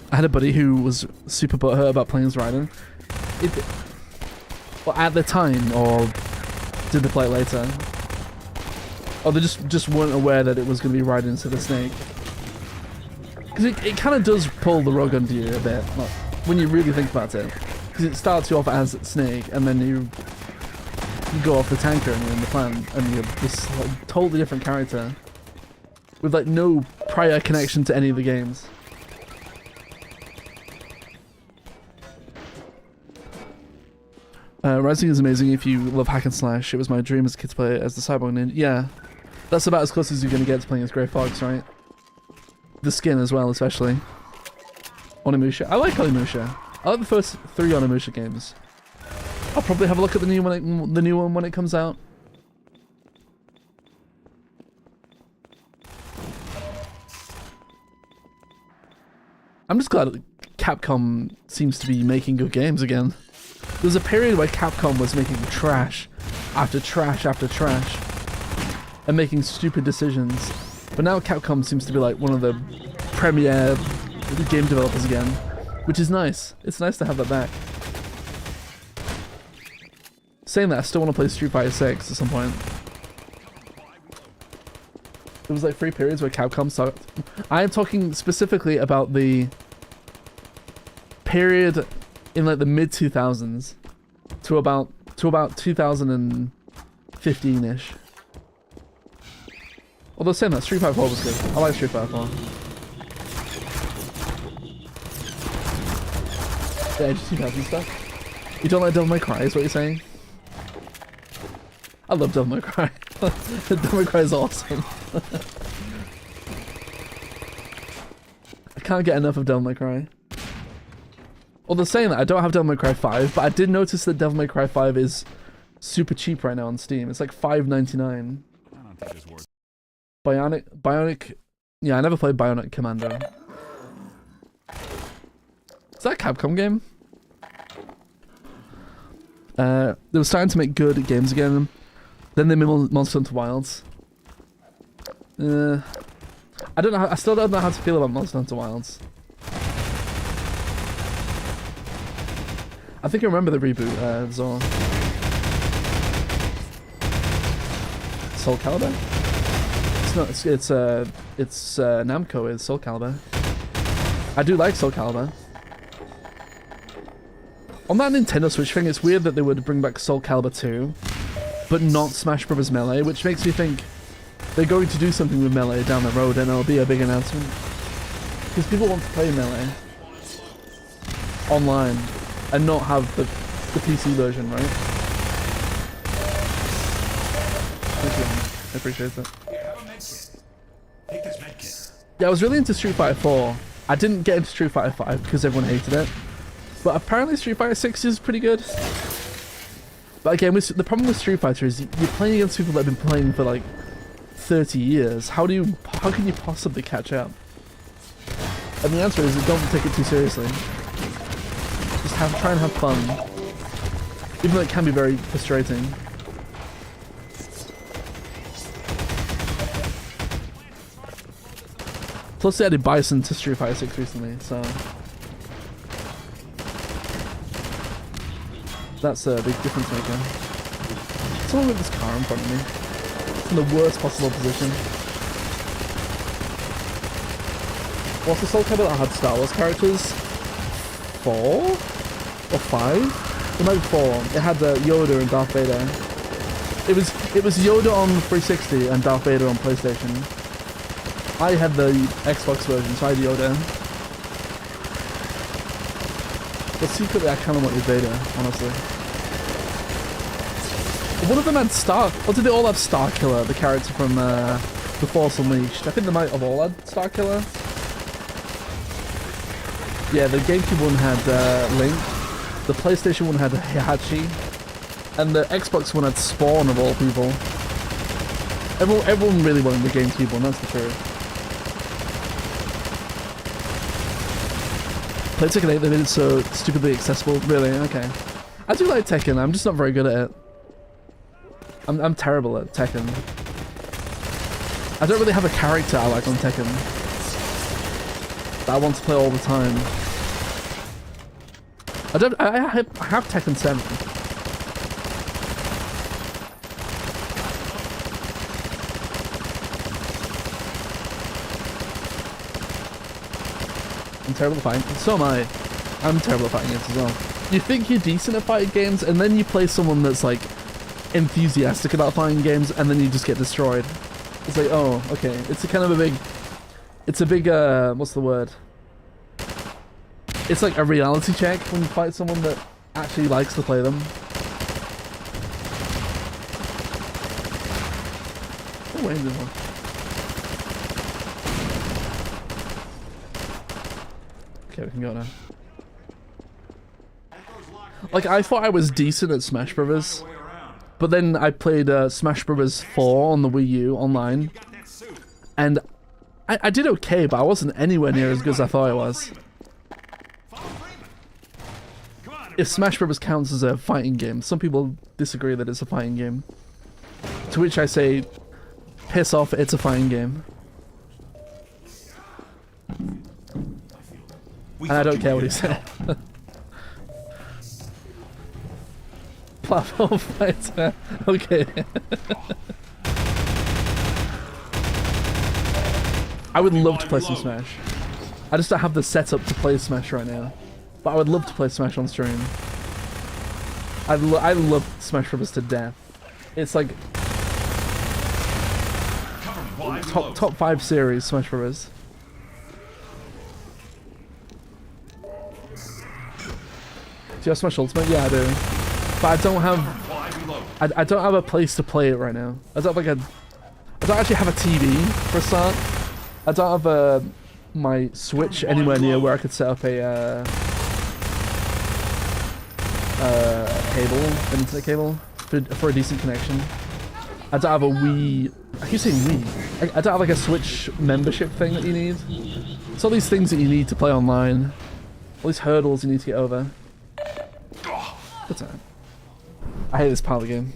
I had a buddy who was super butthurt about playing as Raiden. Well, at the time, or did they play it later? Or they just weren't aware that it was going to be Raiden instead of Snake. Because it kind of does pull the rug under you a bit, like, when you really think about it. Because it starts you off as Snake, and then you go off the tanker and you're in the plant, and you're this like, totally different character. With like no prior connection to any of the games. Rising is amazing if you love hack and slash. It was my dream as a kid to play as the Cyborg Ninja. Yeah, that's about as close as you're going to get to playing as Grey Fox, right? The skin as well, especially. Onimusha. I like Onimusha. I like the first 3 Onimusha games. I'll probably have a look at the new one when it comes out. I'm just glad Capcom seems to be making good games again. There was a period where Capcom was making trash after trash after trash and making stupid decisions, but now Capcom seems to be like one of the premier game developers again, which is nice. It's nice to have that back. Saying that, I still want to play Street Fighter 6 at some point. There was like 3 periods where Capcom sucked. I am talking specifically about the period in like the mid 2000s to about 2015-ish. Although saying that, Street Fighter 4 was good. I like Street Fighter 4. Yeah, just 2000 stuff. You don't like Devil May Cry, is what you're saying? I love Devil May Cry. Devil May Cry is awesome. I can't get enough of Devil May Cry. Although saying that, I don't have Devil May Cry 5, but I did notice that Devil May Cry 5 is super cheap right now on Steam. It's like $5.99. I don't think it's worth Bionic... Yeah, I never played Bionic Commando. Is that a Capcom game? They were starting to make good games again. Then they made Monster Hunter Wilds. I don't know. I still don't know how to feel about Monster Hunter Wilds. I think I remember the reboot, Zor. Soul Calibur? It's not, it's Namco with Soul Calibur. I do like Soul Calibur. On that Nintendo Switch thing, it's weird that they would bring back Soul Calibur 2, but not Smash Bros. Melee, which makes me think they're going to do something with Melee down the road and it'll be a big announcement. Because people want to play Melee online and not have the PC version, right? Thank you, I appreciate it. Take this med kit. Yeah, I was really into Street Fighter 4. I didn't get into Street Fighter 5 because everyone hated it. But apparently Street Fighter 6 is pretty good. But again, the problem with Street Fighter is you're playing against people that have been playing for like 30 years. How can you possibly catch up? And the answer is don't take it too seriously. Just try and have fun. Even though it can be very frustrating. Plus they added Bison to Street Fighter 6 recently, so that's a big difference maker. Someone with this car in front of me. It's in the worst possible position. What's the Soul Calibur that had Star Wars characters? 4? Or 5? It might be 4. It had Yoda and Darth Vader. It was Yoda on 360 and Darth Vader on PlayStation. I had the Xbox version, so I had Yoda. But secretly I kind of wanted Vader, honestly. One of them had Star... Or did they all have Star Killer, the character from The Force Unleashed? I think they might have all had Star Killer. Yeah, the GameCube one had Link. The PlayStation one had Heihachi. And the Xbox one had Spawn, of all people. Everyone really wanted the GameCube one, that's the truth. Play Tekken 8, they made it so stupidly accessible. Really? Okay. I do like Tekken, I'm just not very good at it. I'm terrible at Tekken. I don't really have a character I like on Tekken that I want to play all the time. I have Tekken 7. I'm terrible at fighting. So am I. I'm terrible at fighting games as well. You think you're decent at fighting games, and then you play someone that's like enthusiastic about fighting games, and then you just get destroyed. It's like, oh, okay. It's a kind of a big... It's a big, what's the word? It's like a reality check when you fight someone that actually likes to play them. Oh, wait, there's one. Okay, we can go now. Like, I thought I was decent at Smash Brothers, but then I played Smash Brothers 4 on the Wii U online, and I did okay, but I wasn't anywhere near as good as I thought I was. If Smash Brothers counts as a fighting game, some people disagree that it's a fighting game. To which I say, piss off, it's a fighting game. And I don't care what he said. Platform fighter. Okay. I would love to play some Smash. I just don't have the setup to play Smash right now. But I would love to play Smash on stream. I love Smash Brothers to death. It's like top 5 series Smash Brothers. Do you have Smash Ultimate? Yeah, I do. But I don't have... I don't have a place to play it right now. I don't actually have a TV, for a start. I don't have my Switch anywhere near where I could set up a cable, an internet cable, for a decent connection. I don't have a Wii... I keep saying Wii. I don't have like a Switch membership thing that you need. It's all these things that you need to play online. All these hurdles you need to get over. Good time. I hate this part of the game.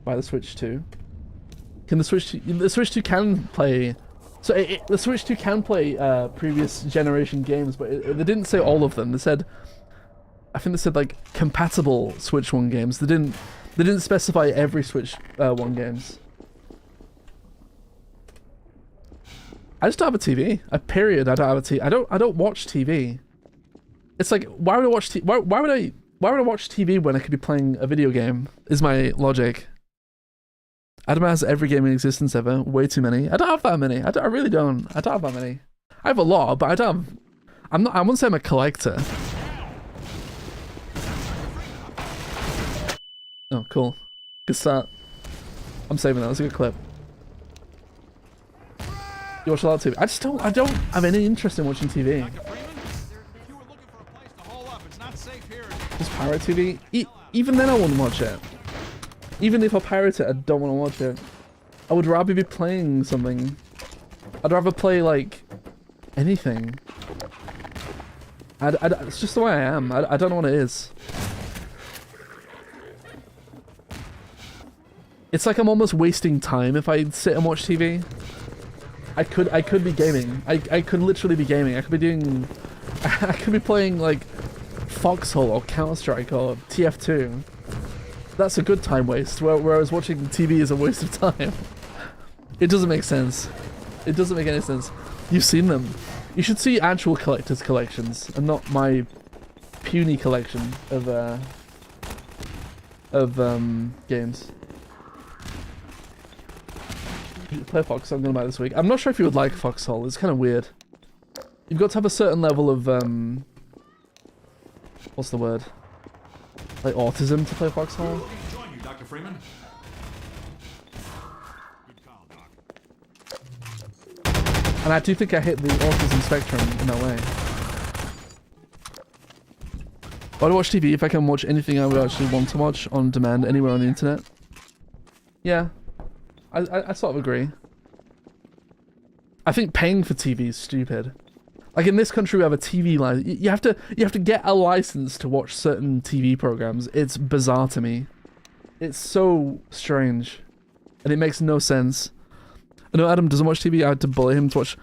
Buy the Switch 2. Can the Switch 2 can play So the Switch 2 can play previous generation games, but they didn't say all of them. They said, I think they said like compatible Switch 1 games. They didn't specify every Switch 1 games. I just don't have a TV. Period. I don't have a TV. I don't watch TV. It's like, why would I watch why would I watch TV when I could be playing a video game? Is my logic. Adam has every game in existence ever. Way too many. I don't have that many. I really don't. I don't have that many. I have a lot, but I don't have... I wouldn't say I'm a collector. Oh, cool. Good start. I'm saving that. That's a good clip. You watch a lot of TV. I don't have any interest in watching TV. Just pirate TV? Even then I wouldn't watch it. Even if I pirate it, I don't want to watch it. I would rather be playing something. I'd rather play, like, anything. It's just the way I am. I don't know what it is. It's like I'm almost wasting time if I sit and watch TV. I could be gaming. I could literally be gaming. I could be doing... I could be playing, like, Foxhole or Counter-Strike or TF2. That's a good time waste, whereas watching TV is a waste of time. It doesn't make sense. It doesn't make any sense. You've seen them. You should see actual collectors' collections, and not my puny collection of games. Play Foxhole, I'm gonna buy this week. I'm not sure if you would like Foxhole, it's kind of weird. You've got to have a certain level of, what's the word? Like autism to play Foxhole? Join you, Dr. Freeman. And I do think I hit the autism spectrum in that way. Why do I watch TV if I can watch anything I would actually want to watch on demand anywhere on the internet? Yeah. I sort of agree. I think paying for TV is stupid. Like in this country we have a TV license. You have to get a license to watch certain TV programs. It's bizarre to me. It's so strange. And it makes no sense. I know Adam doesn't watch TV. I had to bully him to watch...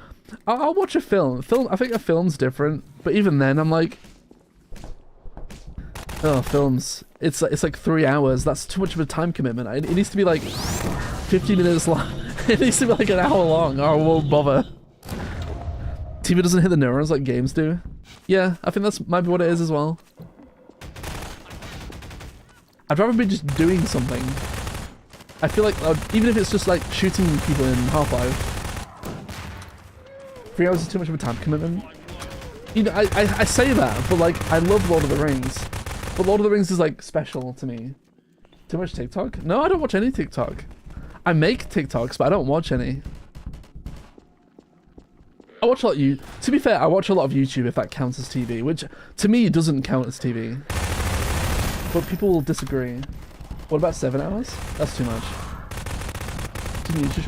I'll watch a film. I think a film's different. But even then I'm like... Oh, films. It's like 3 hours. That's too much of a time commitment. It needs to be like 50 minutes long. It needs to be like an hour long or I won't bother. TV doesn't hit the neurons like games do. Yeah, I think that's might be what it is as well. I'd rather be just doing something. I feel like, even if it's just like shooting people in Half-Life, 3 hours is too much of a time commitment. You know, I say that, but like, I love Lord of the Rings. But Lord of the Rings is like special to me. Too much TikTok? No, I don't watch any TikTok. I make TikToks, but I don't watch any. I watch a lot of to be fair, I watch a lot of YouTube if that counts as TV, which to me doesn't count as TV. But people will disagree. What about 7 hours? That's too much.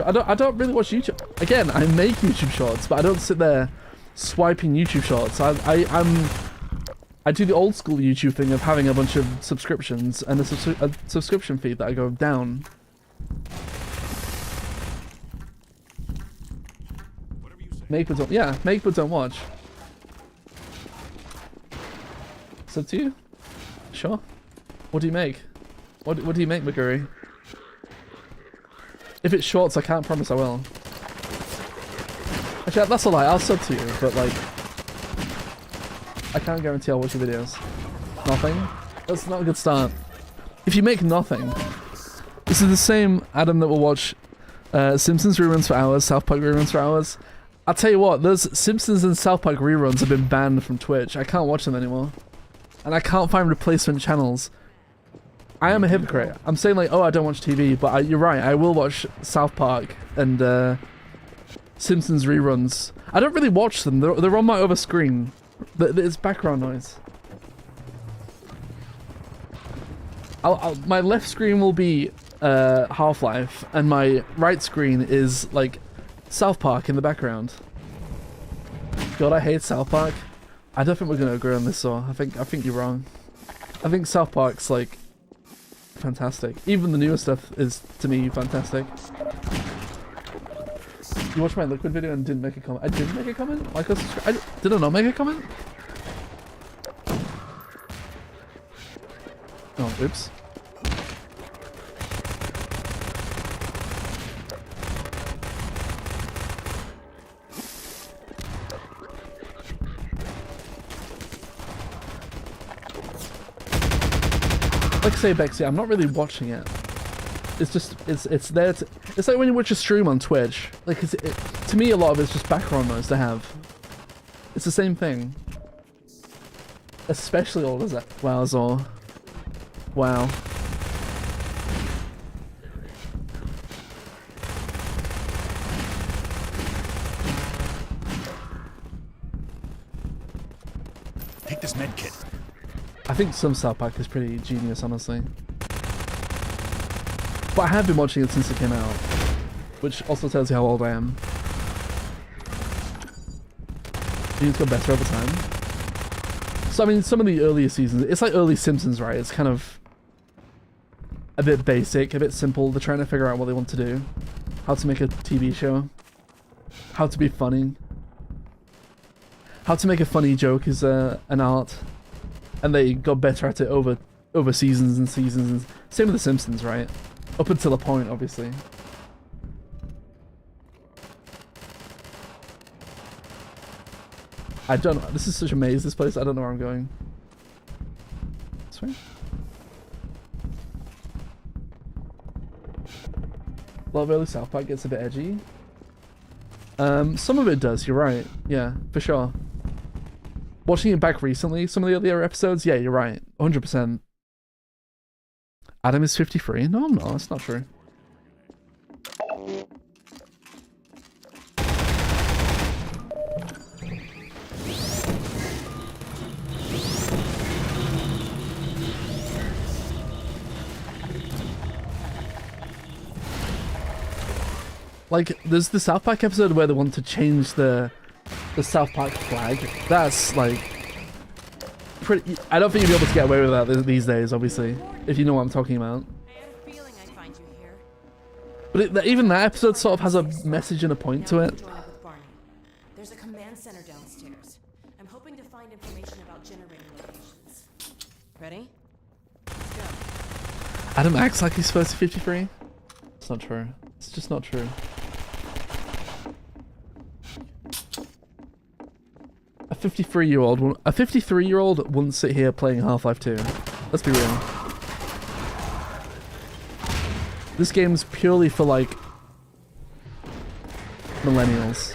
I don't really watch YouTube. Again, I make YouTube shorts, but I don't sit there swiping YouTube shorts. I do the old school YouTube thing of having a bunch of subscriptions and a subscription feed that I go down. Make but don't, yeah, make but don't watch. It's up to you. Sure. What do you make? What do you make, McGurry? If it's shorts, I can't promise I will. Actually, that's a lie. I'll sub to you, but like, I can't guarantee I'll watch your videos. Nothing? That's not a good start. If you make nothing, this is the same Adam that will watch Simpsons reruns for hours, South Park reruns for hours. I'll tell you what, those Simpsons and South Park reruns have been banned from Twitch. I can't watch them anymore. And I can't find replacement channels. I am a hypocrite. I'm saying like, oh, I don't watch TV, but you're right, I will watch South Park and Simpsons reruns. I don't really watch them, they're on my other screen. It's background noise. My left screen will be Half-Life, and my right screen is like South Park in the background. God, I hate South Park. I don't think we're gonna agree on this, so I think you're wrong. I think South Park's like fantastic. Even the newer stuff is to me fantastic. You watched my liquid video and didn't make a comment. I didn't make a comment? Like, did I not make a comment? Oh, oops. Like I say, Bexy, I'm not really watching it. It's just, it's there to, it's like when you watch a stream on Twitch. Like, to me, a lot of it's just background noise to have. It's the same thing. Especially all of that. Wow, Zor. Wow. Take this med kit. I think some South Park is pretty genius, honestly. But I have been watching it since it came out, which also tells you how old I am. It's got better over time. So I mean, some of the earlier seasons, it's like early Simpsons, right? It's kind of a bit basic, a bit simple. They're trying to figure out what they want to do, how to make a TV show, how to be funny. How to make a funny joke is an art. And they got better at it over seasons and seasons. Same with The Simpsons, right? Up until a point, obviously. I don't know. This is such a maze, this place. I don't know where I'm going. This way? A lot of early South Park gets a bit edgy. Some of it does, you're right. Yeah, for sure. Watching it back recently, some of the earlier episodes, yeah, you're right. 100%. Adam is 53? No, I'm not. That's not true. Like, there's the South Park episode where they want to change the South Park flag. That's like pretty. I don't think you'll be able to get away with that these days, obviously, if you know what I'm talking about. But even that episode sort of has a message and a point to it. There's a command center downstairs. I'm hoping to find information about generator locations. Ready? Let's go. Adam acts like he's supposed to be 53. It's not true. It's just not true. A 53-year-old wouldn't sit here playing Half-Life 2. Let's be real. This game's purely for like millennials.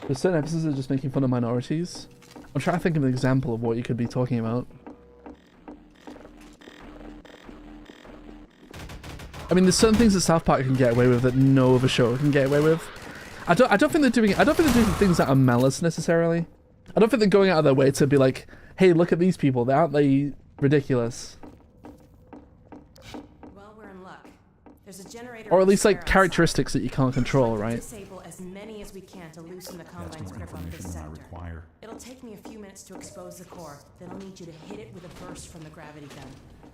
There's certain episodes that are just making fun of minorities. I'm trying to think of an example of what you could be talking about. I mean, there's certain things that South Park can get away with that no other show can get away with. I don't think they're doing things that are malice necessarily. I don't think they're going out of their way to be like, hey, look at these people. Aren't they ridiculous? Well, we're in luck. There's a generator. Or at least like characteristics that you can't control, right? Disable as many as we can to loosen the Combine's grip on this sector. It'll take me a few minutes to expose the core. Then I'll need you to hit it with a burst from the gravity gun.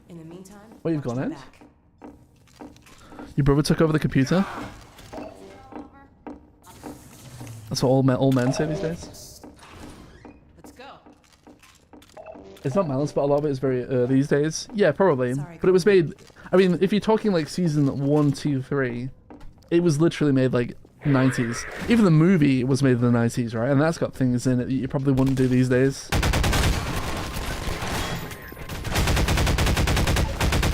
In the meantime, What, you've gone in? back. Your brother took over the computer? That's what all men say these days. Let's go. It's not malice, but a lot of it is very these days. Yeah, probably. But it was made. I mean, if you're talking like season 1, 2, 3, it was literally made like 90s. Even the movie was made in the 90s, right? And that's got things in it that you probably wouldn't do these days.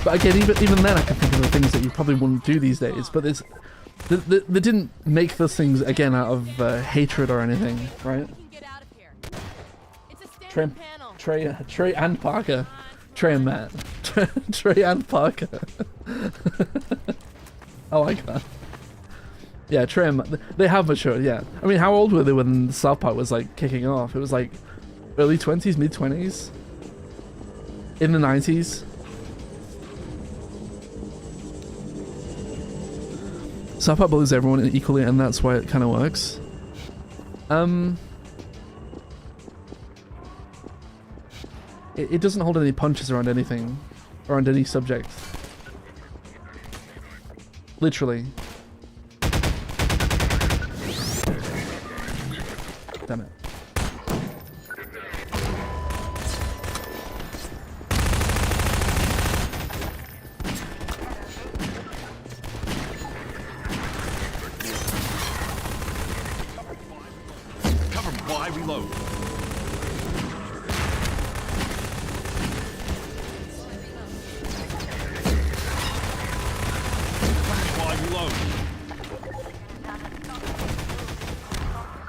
But again, even then, I can think of the things that you probably wouldn't do these days. But they didn't make those things again out of hatred or anything, right? Trey and Parker, Trey and Matt, Trey and Parker. I like that. Yeah, Trey and Matt, they have matured. Yeah, I mean, how old were they when South Park was like kicking off? It was like early 20s, mid 20s, in the 90s. South Park believes everyone equally, and that's why it kind of works. It doesn't hold any punches around anything, around any subject. Literally. Damn it. Cover me while I reload.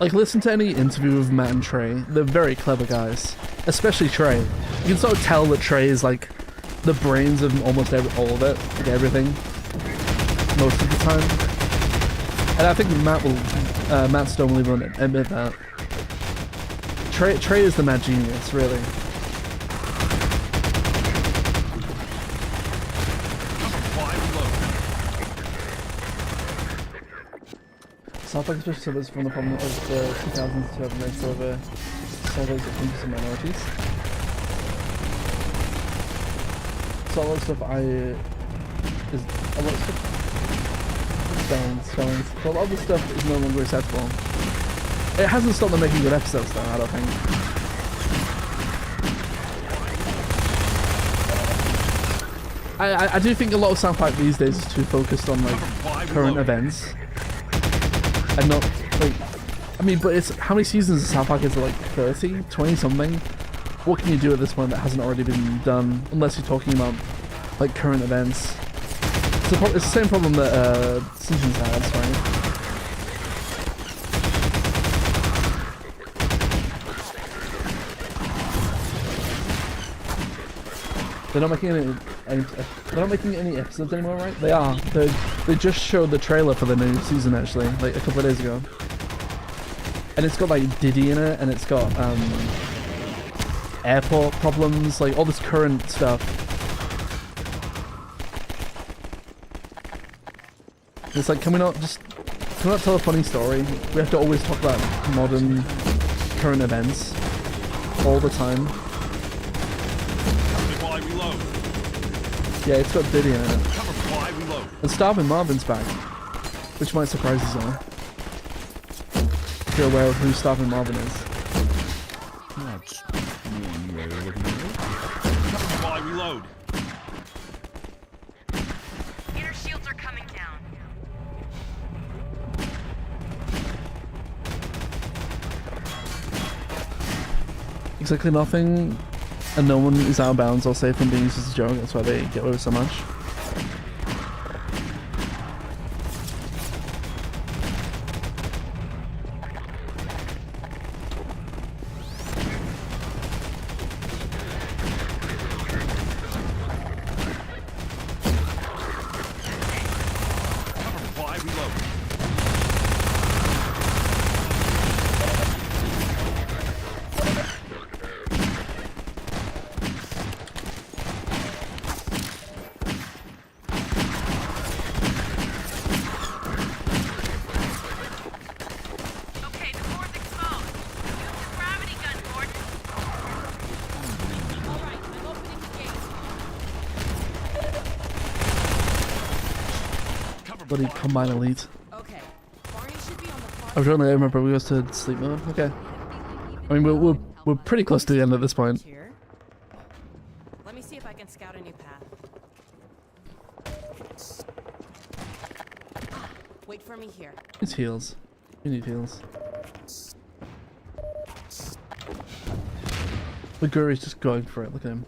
Like, listen to any interview with Matt and Trey. They're very clever guys. Especially Trey. You can sort of tell that Trey is like the brains of almost all of it. Like everything. Most of the time. And I think Matt Stone will even admit that. Trey is the mad genius, really. South Park especially suffers from the problem of the 2000s to 2008 server surveys of countries and minorities. So a lot of stuff spellings. So a lot of the stuff is no longer acceptable. It hasn't stopped them making good episodes though, I don't think. I do think a lot of South Park these days is too focused on like current events. And not, like, I mean, but it's, how many seasons of South Park is it, like 30, 20 something? What can you do at this point that hasn't already been done, unless you're talking about, like, current events? It's the same problem that Simpsons has, right? They're not making any episodes anymore, right? They are. They just showed the trailer for the new season actually, like a couple of days ago. And it's got like Diddy in it, and it's got airport problems, like all this current stuff. It's like, can we not tell a funny story? We have to always talk about modern current events all the time. Yeah, it's got Diddy in it. And Starving Marvin's back, which might surprise you all. If you're aware of who Starving Marvin is. That's one way of looking at it. While I reload. Inner shields are coming down. Exactly nothing, and no one is out of bounds or safe from being used as a joke. That's why they get away with so much. Bloody Combine Elite. Okay. Barney should be on the far I was trying to remember we goes to sleep mode. Okay. I mean we're pretty close to the end at this point. here. Let me see if I can scout a new path. Wait for me here. It's heals. We need heals. The Guru's just going for it. Look at him.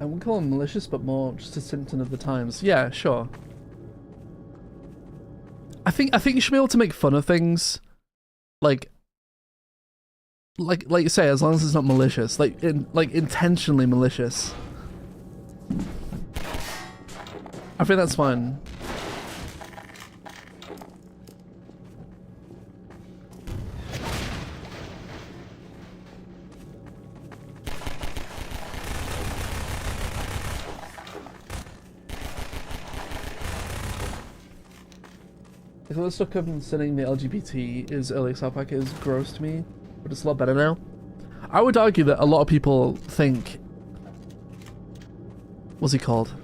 I wouldn't call him malicious, but more just a symptom of the times. Yeah, sure. I think you should be able to make fun of things, like you say, as long as it's not malicious, like intentionally malicious. I think that's fine. Like, all the stuff concerning the LGBT is early South Park is gross to me, but it's a lot better now. I would argue that a lot of people think... What's he called?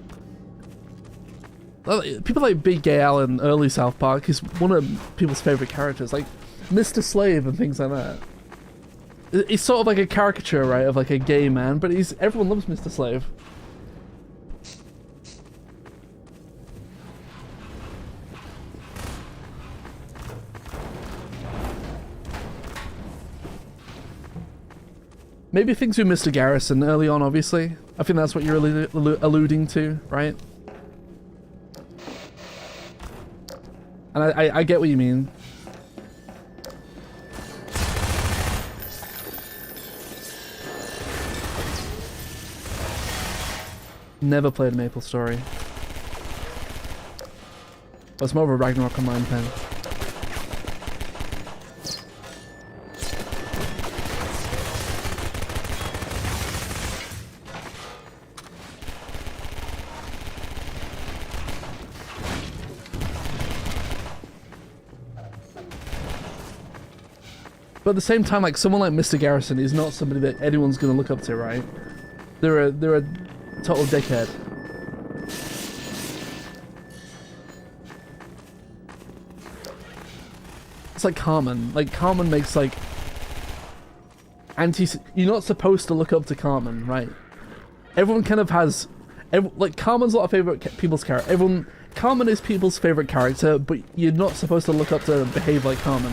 People like Big Gay Al in early South Park is one of people's favorite characters, like Mr. Slave and things like that. He's sort of like a caricature, right, of like a gay man, but everyone loves Mr. Slave. Maybe things with Mr. Garrison early on, obviously. I think that's what you're alluding to, right? And I get what you mean. Never played Maple Story. Well, it's more of a Ragnarok Online pen. But at the same time, like someone like Mr. Garrison is not somebody that anyone's gonna look up to, right? They're a total dickhead. It's like Carmen. Like Carmen makes like you're not supposed to look up to Carmen, right? Everyone kind of has like Carmen's a lot of favorite people's character. Carmen is people's favorite character, but you're not supposed to look up to behave like Carmen.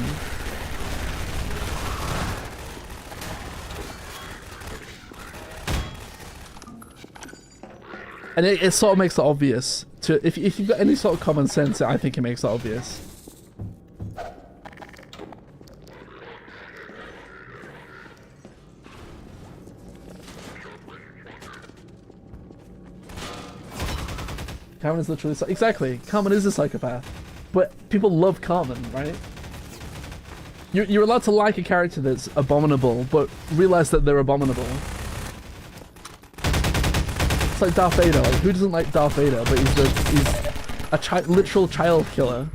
And it sort of makes it obvious to if you've got any sort of common sense, I think it makes it obvious. Carmen is literally exactly. Carmen is a psychopath, but people love Carmen, right? You're allowed to like a character that's abominable, but realize that they're abominable. It's like Darth Vader. Like, who doesn't like Darth Vader? But he's a literal child killer.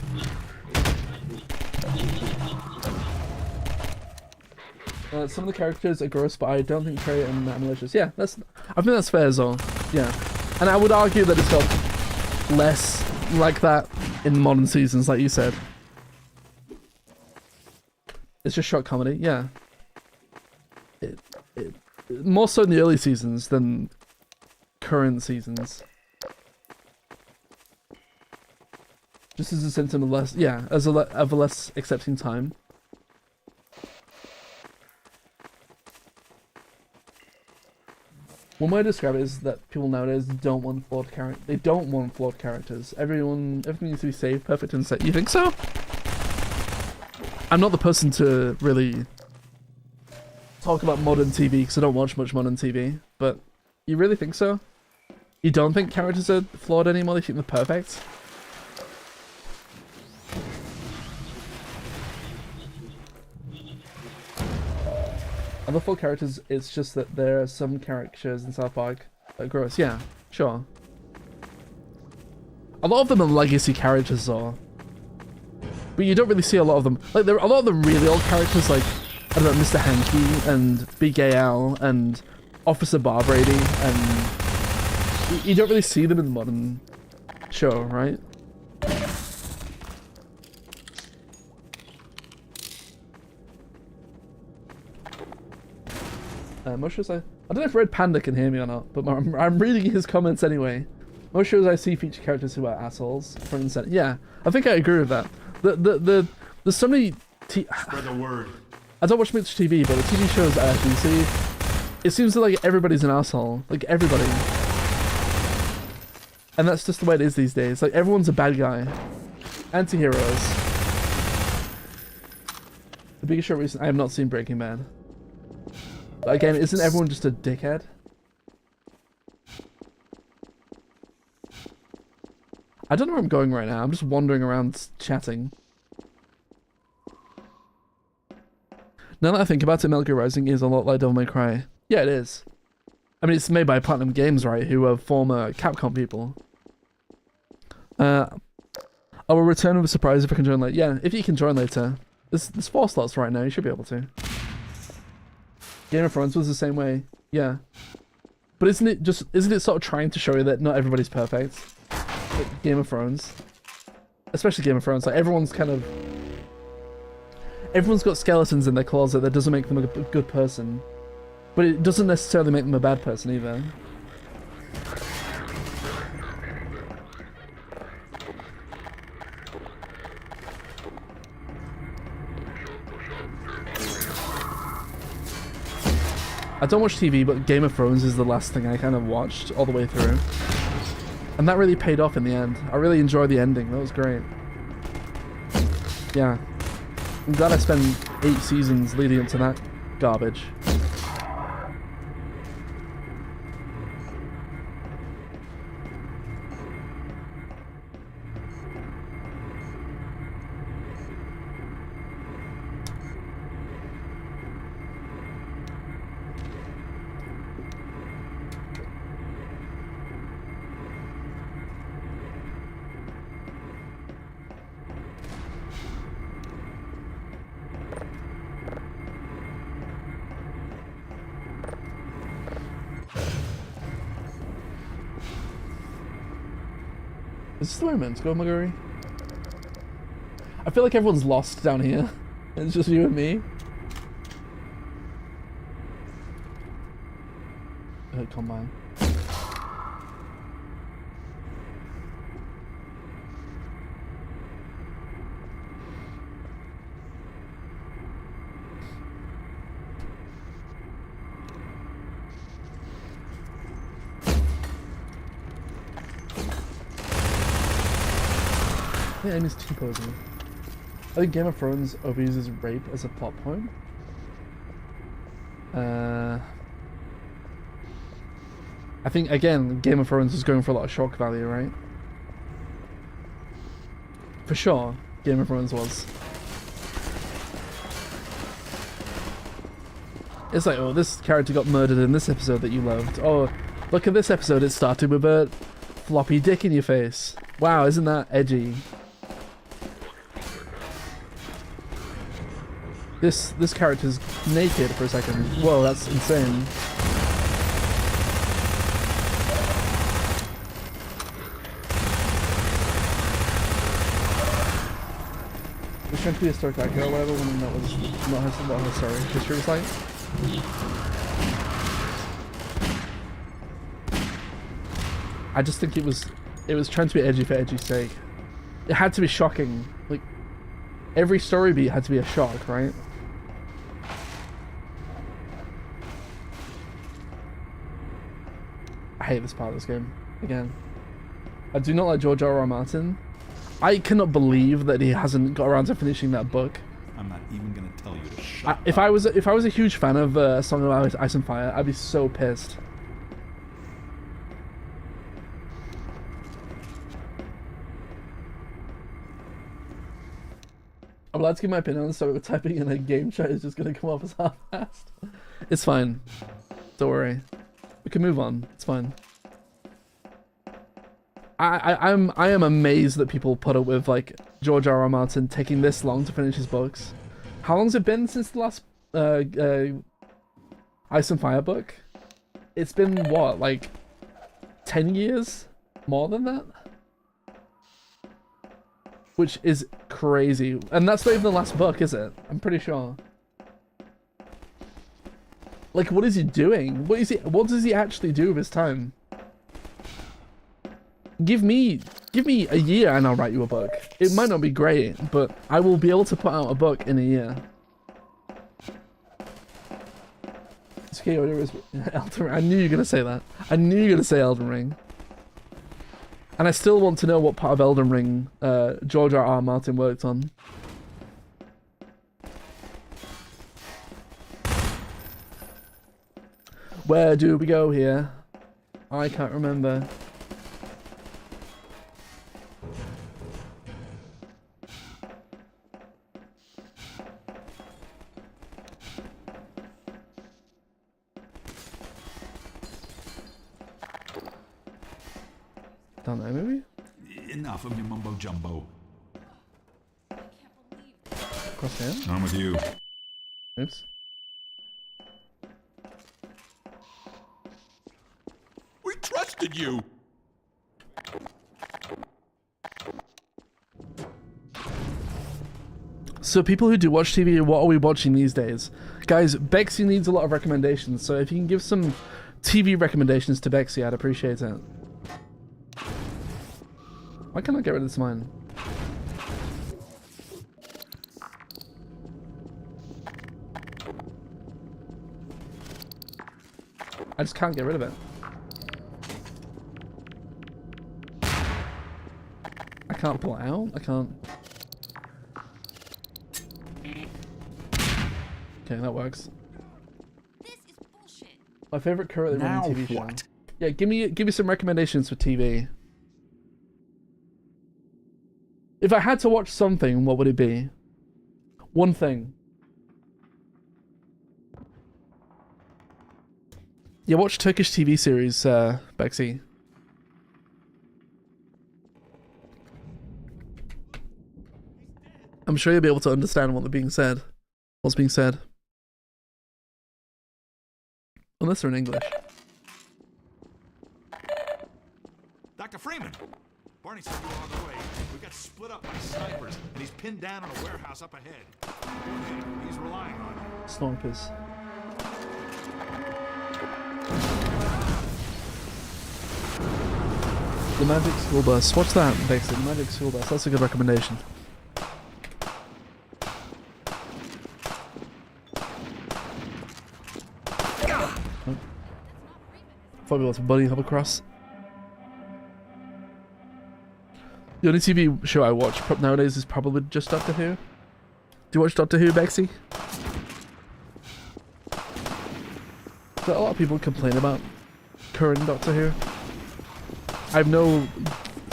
Some of the characters are gross, but I don't think Trey and Matt are malicious. Yeah, I think that's fair as well. Yeah, and I would argue that it's got less like that in modern seasons, like you said. It's just short comedy. Yeah. More so in the early seasons than current seasons. Just as a symptom of less, yeah, of a less accepting time. One way to describe it is that people nowadays don't want flawed characters. They don't want flawed characters. Everything needs to be safe, perfect, and set. You think so? I'm not the person to really talk about modern TV because I don't watch much modern TV. But you really think so? You don't think characters are flawed anymore? You think they're perfect? Other flawed characters, it's just that there are some characters in South Park that are gross. Yeah, sure. A lot of them are legacy characters, though. But you don't really see a lot of them. Like, there are a lot of the really old characters, like, I don't know, Mr. Hanky and Big AL and Officer Barbrady, and you don't really see them in the modern show, right? Most shows I don't know if Red Panda can hear me or not, but I'm reading his comments anyway. Most shows I see feature characters who are assholes, front and center. Yeah, I think I agree with that. There's so many. Spread the word. I don't watch much TV, but the TV shows I actually see, it seems like everybody's an asshole. Like everybody. And that's just the way it is these days. Like everyone's a bad guy. Anti-heroes. The biggest show recently, I have not seen Breaking Bad. But again, isn't everyone just a dickhead? I don't know where I'm going right now. I'm just wandering around chatting. Now that I think about it, Metal Gear Rising is a lot like Devil May Cry. Yeah, it is. I mean, it's made by Platinum Games, right? Who are former Capcom people. A I will return with a surprise if I can join later. Yeah, if you can join later. There's 4 slots right now. You should be able to. Game of Thrones was the same way. Yeah. But isn't it sort of trying to show you that not everybody's perfect? Like Game of Thrones. Especially Game of Thrones. Like everyone's got skeletons in their closet that doesn't make them a good person. But it doesn't necessarily make them a bad person either. I don't watch TV, but Game of Thrones is the last thing I kind of watched all the way through. And that really paid off in the end. I really enjoyed the ending. That was great. Yeah. I'm glad I spent 8 seasons leading up to that garbage. Is this the way I'm meant to go, Maguri? I feel like everyone's lost down here. It's just you and me. Combine. Yeah, Amy's T-posing. I think Game of Thrones overuses rape as a plot point. I think, again, Game of Thrones is going for a lot of shock value, right? For sure, Game of Thrones was. It's like, oh, this character got murdered in this episode that you loved. Oh, look at this episode, it started with a floppy dick in your face. Wow, isn't that edgy? This character's naked for a second. Whoa, that's insane. It's trying to be a historic accurate or whatever when that was not her story. History was like. I just think it was trying to be edgy for edgy's sake. It had to be shocking. Like every story beat had to be a shock, right? I hate this part of this game. Again. I do not like George R.R. Martin. I cannot believe that he hasn't got around to finishing that book. I'm not even gonna tell you to shut up. If I was a huge fan of Song of Ice and Fire, I'd be so pissed. I'm allowed to give my opinion on this, so typing in a game chat is just gonna come off as half-assed. It's fine. Don't worry. We can move on. It's fine. I am amazed that people put up with like George R.R. Martin taking this long to finish his books. How long's it been since the last Ice and Fire book? It's been what, like 10 years? More than that? Which is crazy. And that's not even the last book, is it? I'm pretty sure. Like, what is he doing? What does he actually do with his time? Give me a year and I'll write you a book. It might not be great, but I will be able to put out a book in a year. It's okay, whatever it is. Elden Ring. I knew you were gonna say that. I knew you were gonna say Elden Ring. And I still want to know what part of Elden Ring George R.R. Martin worked on. Where do we go here? I can't remember. Down there, maybe? Enough of your mumbo jumbo. across here? I'm with you. Oops. We trusted you. So people who do watch TV, what are we watching these days? Guys, Bexy needs a lot of recommendations, so if you can give some TV recommendations to Bexy, I'd appreciate it. Why can't I get rid of this mine? I just can't get rid of it. I can't pull it out. I can't. Okay, that works. This is bullshit. My favorite currently Now running TV what? show. Yeah, give me some recommendations for TV. If I had to watch something, what would it be? One thing. Yeah, watch Turkish TV series, Bexy. I'm sure you'll be able to understand what's being said. Unless they're in English. Dr. Freeman! Barney said you were on the way. We got split up by snipers, and he's pinned down in a warehouse up ahead. Go ahead. He's relying on you. Snipers. The Magic School Bus. Watch that, Bexy. The Magic School Bus. That's a good recommendation. Oh. Probably want to bunny hop across. The only TV show I watch nowadays is probably just Doctor Who. Do you watch Doctor Who, Bexy? So a lot of people complain about current Doctor Who. I have no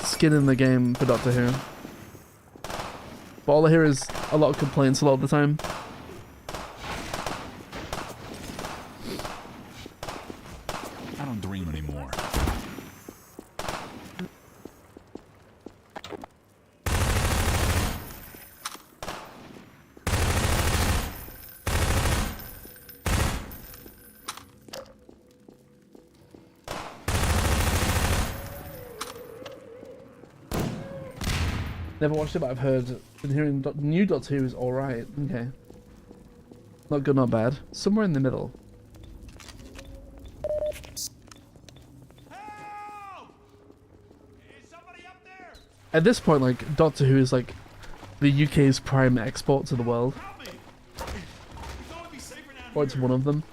skin in the game for Doctor Who. But all I hear is a lot of complaints a lot of the time. I don't dream anymore. Never watched it, but I've been hearing new Doctor Who is alright. Okay. Not good, not bad. Somewhere in the middle. At this point, like, Doctor Who is like the UK's prime export to the world. Or it's one of them.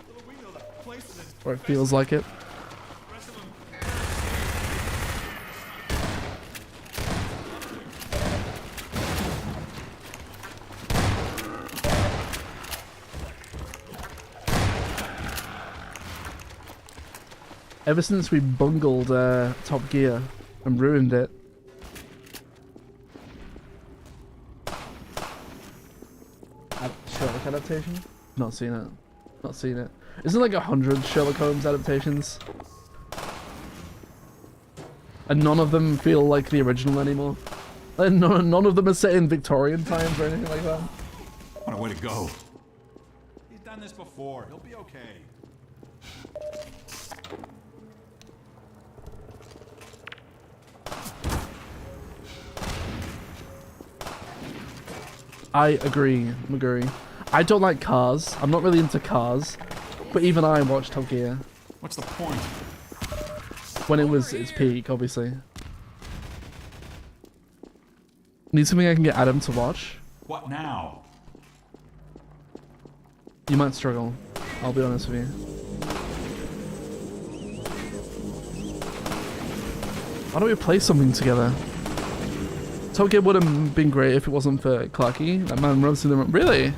Or it feels like it. Ever since we bungled Top Gear and ruined it. Sherlock adaptation? Not seen it. Not seen it. Isn't like 100 Sherlock Holmes adaptations? And none of them feel like the original anymore. And none of them are set in Victorian times or anything like that. What a way to go. He's done this before. He'll be okay. I agree, McGurry. I don't like cars. I'm not really into cars. But even I watched Top Gear. What's the point? When it was its peak, obviously. Need something I can get Adam to watch? What now? You might struggle. I'll be honest with you. Why don't we play something together? Top Gear would have been great if it wasn't for Clarky. That man runs through the room. Really?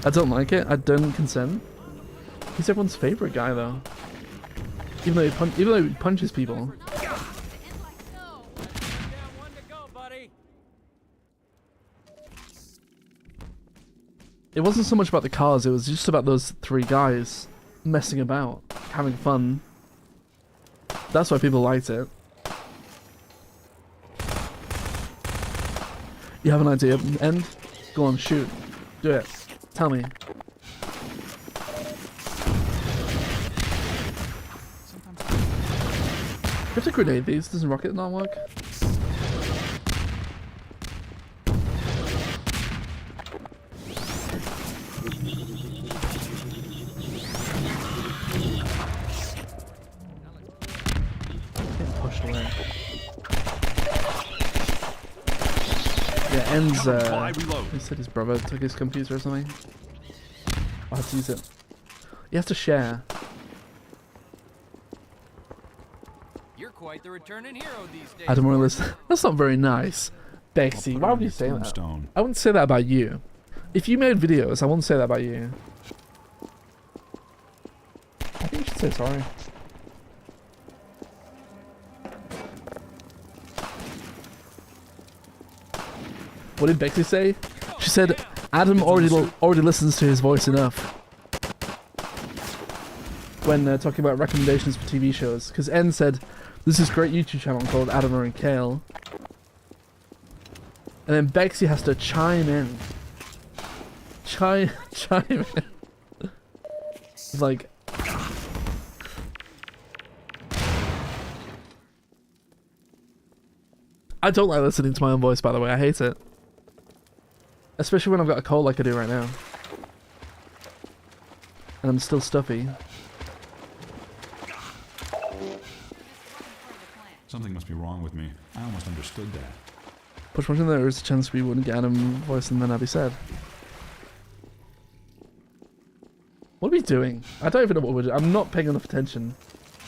I don't like it. I don't consent. He's everyone's favorite guy, though. Even though he punches people. It wasn't so much about the cars. It was just about those three guys messing about, having fun. That's why people liked it. You have an idea, End? Go on, shoot. Do it. Tell me. You have to grenade these. Doesn't rocket not work? Getting pushed away. Yeah, ends. He said his brother took his computer or something. I have to use it. You have to share. You're quite the returning hero these days. Adam Morales. That's not very nice. Bexy, why would you say that? I wouldn't say that about you. If you made videos, I wouldn't say that about you. I think you should say sorry. What did Bexy say? She said Adam already listens to his voice enough when talking about recommendations for TV shows. Because N said, "This is a great YouTube channel called Adam and Kale." And then Bexy has to chime in. Chime in. Like... I don't like listening to my own voice, by the way. I hate it. Especially when I've got a cold like I do right now. And I'm still stuffy. Something must be wrong with me. I almost understood that. Push one, there is a chance we wouldn't get Adam voice and then I'd be sad. What are we doing? I don't even know what we're doing. I'm not paying enough attention.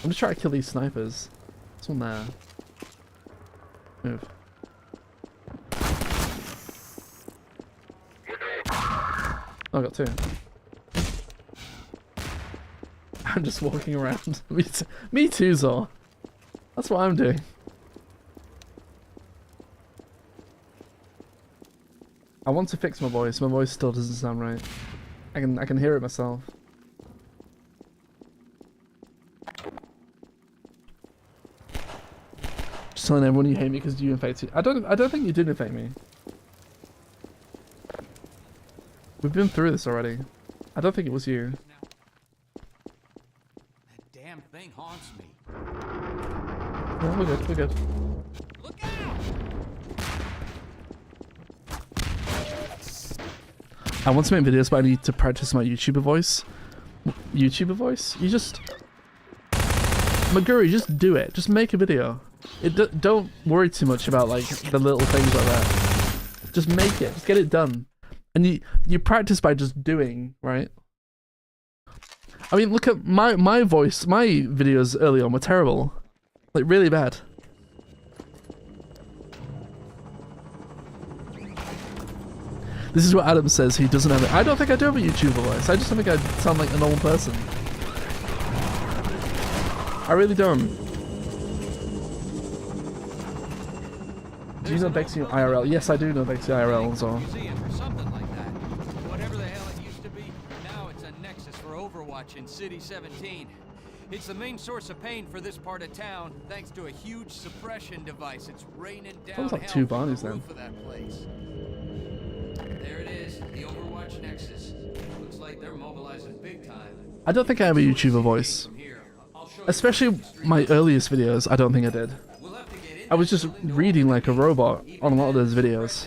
I'm just trying to kill these snipers. There's one there. Move. Oh, I got two. I'm just walking around. Me too, Zor. That's what I'm doing. I want to fix my voice. My voice still doesn't sound right. I can hear it myself. Just telling everyone you hate me because you infected. I don't think you did infect me. We've been through this already. I don't think it was you. That damn thing haunts me. No, we're good. We're good. Look out! I want to make videos, but I need to practice my YouTuber voice. YouTuber voice? You just... Maguri, just do it. Just make a video. Don't worry too much about like the little things like that. Just make it. Just get it done. And you practice by just doing, right? I mean, look at my voice. My videos early on were terrible. Like, really bad. This is what Adam says he doesn't have it. I don't think I do have a YouTuber voice. I just don't think I sound like a normal person. I really don't. Do you know Bexy IRL? Yes, I do know Bexy IRL as well. Whatever the hell it used to be, now it's a nexus for Overwatch in City 17. It's the main source of pain for this part of town, thanks to a huge suppression device. It's raining down Sounds like hell two from the Barneys then. roof of that place. There it is, the Overwatch nexus. Looks like they're mobilizing big time. I don't think I have a YouTuber voice. Especially my earliest videos, I don't think I did. I was just reading like a robot on a lot of those videos.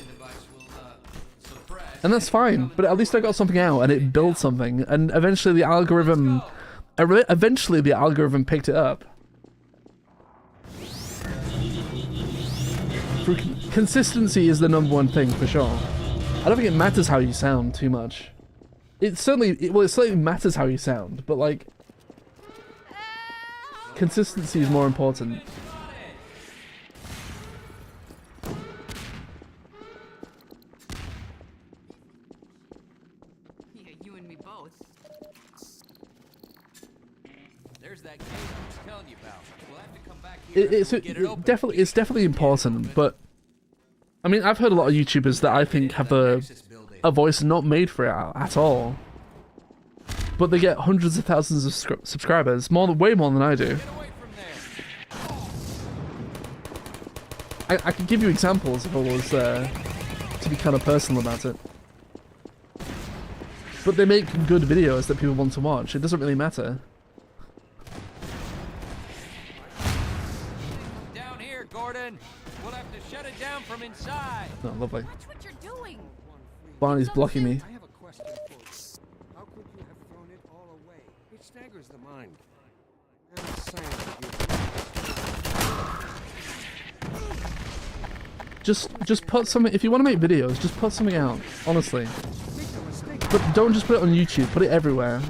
And that's fine, but at least I got something out and it built something, and eventually the algorithm picked it up. Consistency is the #1 thing for sure. I don't think it matters how you sound too much. It certainly matters how you sound, but like consistency is more important. Yeah, you and me both. There's that gate I was telling you about. We'll have to come back here and get it open. It's definitely important, but I mean, I've heard a lot of YouTubers that I think have a voice not made for it at all, but they get hundreds of thousands of subscribers, way more than I do. I could give you examples if I was to be kind of personal about it. But they make good videos that people want to watch. It doesn't really matter. Down here, Gordon. We'll have to shut it down from inside. No, lovely. Watch what you're doing. Barney's blocking me. I have a question for you. How could you have thrown it all away? It staggers the mind. And science Just put something. If you want to make videos, just put something out. Honestly. But don't just put it on YouTube. Put it everywhere.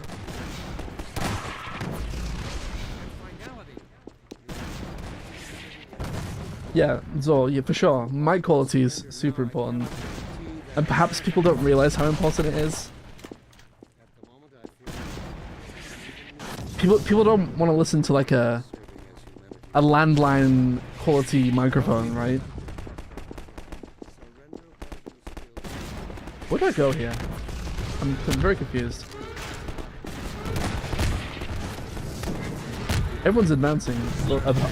Yeah, Zor, yeah, for sure. Mic quality is super important. And perhaps people don't realize how important it is. People don't want to listen to like a landline quality microphone, right? Where do I go here? I'm very confused. Everyone's advancing,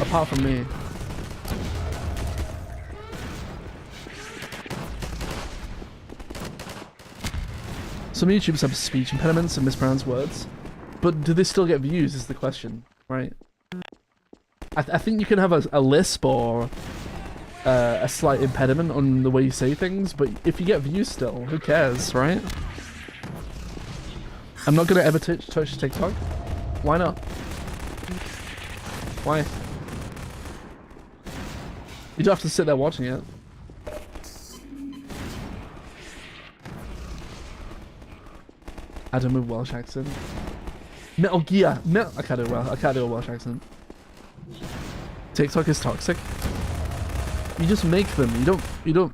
apart from me. Some YouTubers have speech impediments and mispronounce words, but do they still get views is the question, right? I think you can have a lisp or a slight impediment on the way you say things, but if you get views still, who cares, right? I'm not gonna ever touch TikTok. Why not? Why? You don't have to sit there watching it. I don't move Welsh accent. Metal Gear. I can't do it well. I can't do a Welsh accent. TikTok is toxic. You just make them. You don't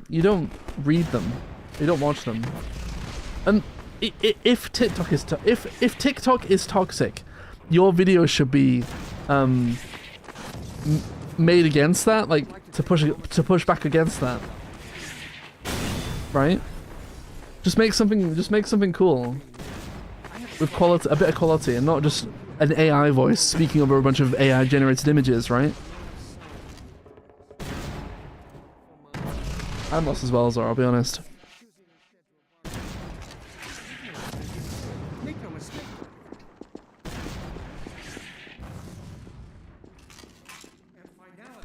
read them. You don't watch them. And if TikTok is toxic, your videos should be made against that, like to push back against that. Right? Just make something cool. With quality, a bit of quality, and not just an AI voice speaking over a bunch of AI generated images, right? I'm lost as well as I'll be honest.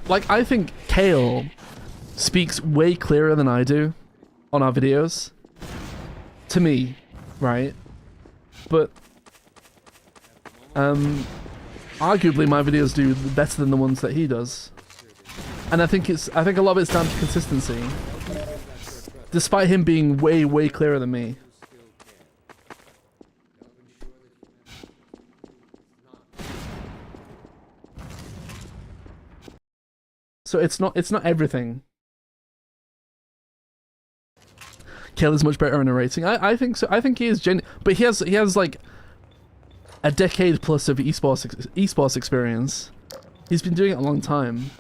Like, I think Kale speaks way clearer than I do on our videos. To me, right? But arguably my videos do better than the ones that he does, and I think a lot of it's down to consistency. Despite him being way clearer than me. So it's not everything. Kayla's much better in narrating. I think so. I think he is but he has like a decade plus of esports experience. He's been doing it a long time.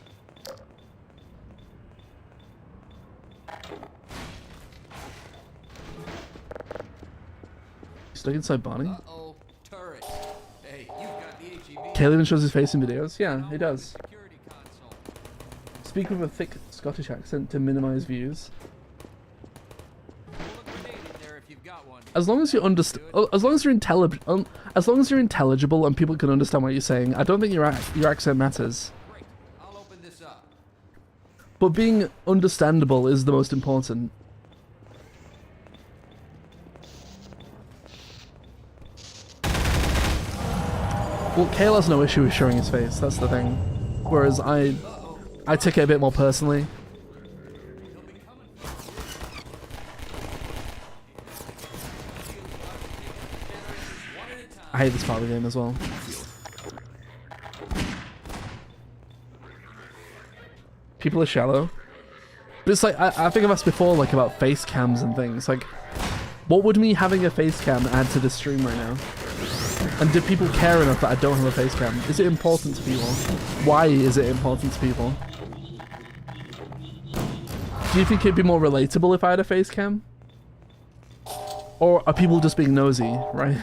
Stuck inside Bonnie? Uh-oh, turret. Hey, you've got the HEV. Kayla even shows his face in videos. Yeah, he does. Speak with a thick Scottish accent to minimize views. As long as you understand, as long as you're intelligent, as long as you're intelligible and people can understand what you're saying, I don't think your accent matters. Great. I'll open this up. But being understandable is the most important. Well, Kale has no issue with showing his face. That's the thing. Whereas I take it a bit more personally. I hate this part of the game as well. People are shallow. But it's like, I think I've asked before, like, about face cams and things. Like, what would me having a face cam add to this stream right now? And do people care enough that I don't have a face cam? Is it important to people? Why is it important to people? Do you think it'd be more relatable if I had a face cam? Or are people just being nosy, right?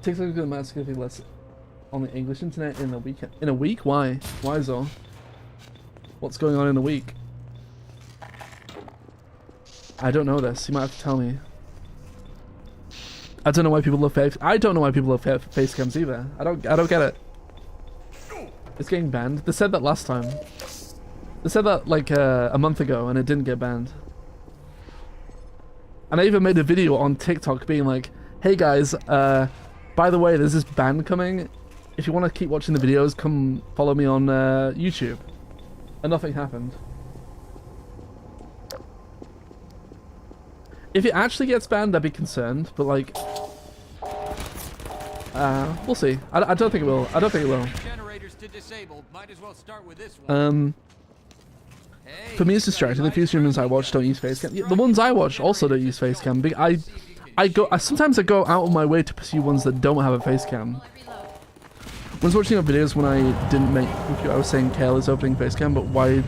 TikTok is going to significantly less on the English internet in a week. In a week? Why? Why so? What's going on in a week? I don't know this. You might have to tell me. I don't know why people love face. I don't know why people love face cams either. I don't get it. It's getting banned. They said that last time. They said that like a month ago, and it didn't get banned. And I even made a video on TikTok being like, "Hey guys, by the way, there's this ban coming. If you want to keep watching the videos, come follow me on YouTube." And nothing happened. If it actually gets banned, I'd be concerned, but like, we'll see. I don't think it will. I don't think it will. For me, it's distracting. The few streamers I watch don't use face cam. Yeah, the ones I watch also don't use face cam. Sometimes I go out of my way to pursue ones that don't have a face cam. When I was watching your videos when I didn't make, I was saying Kale is opening face cam, but why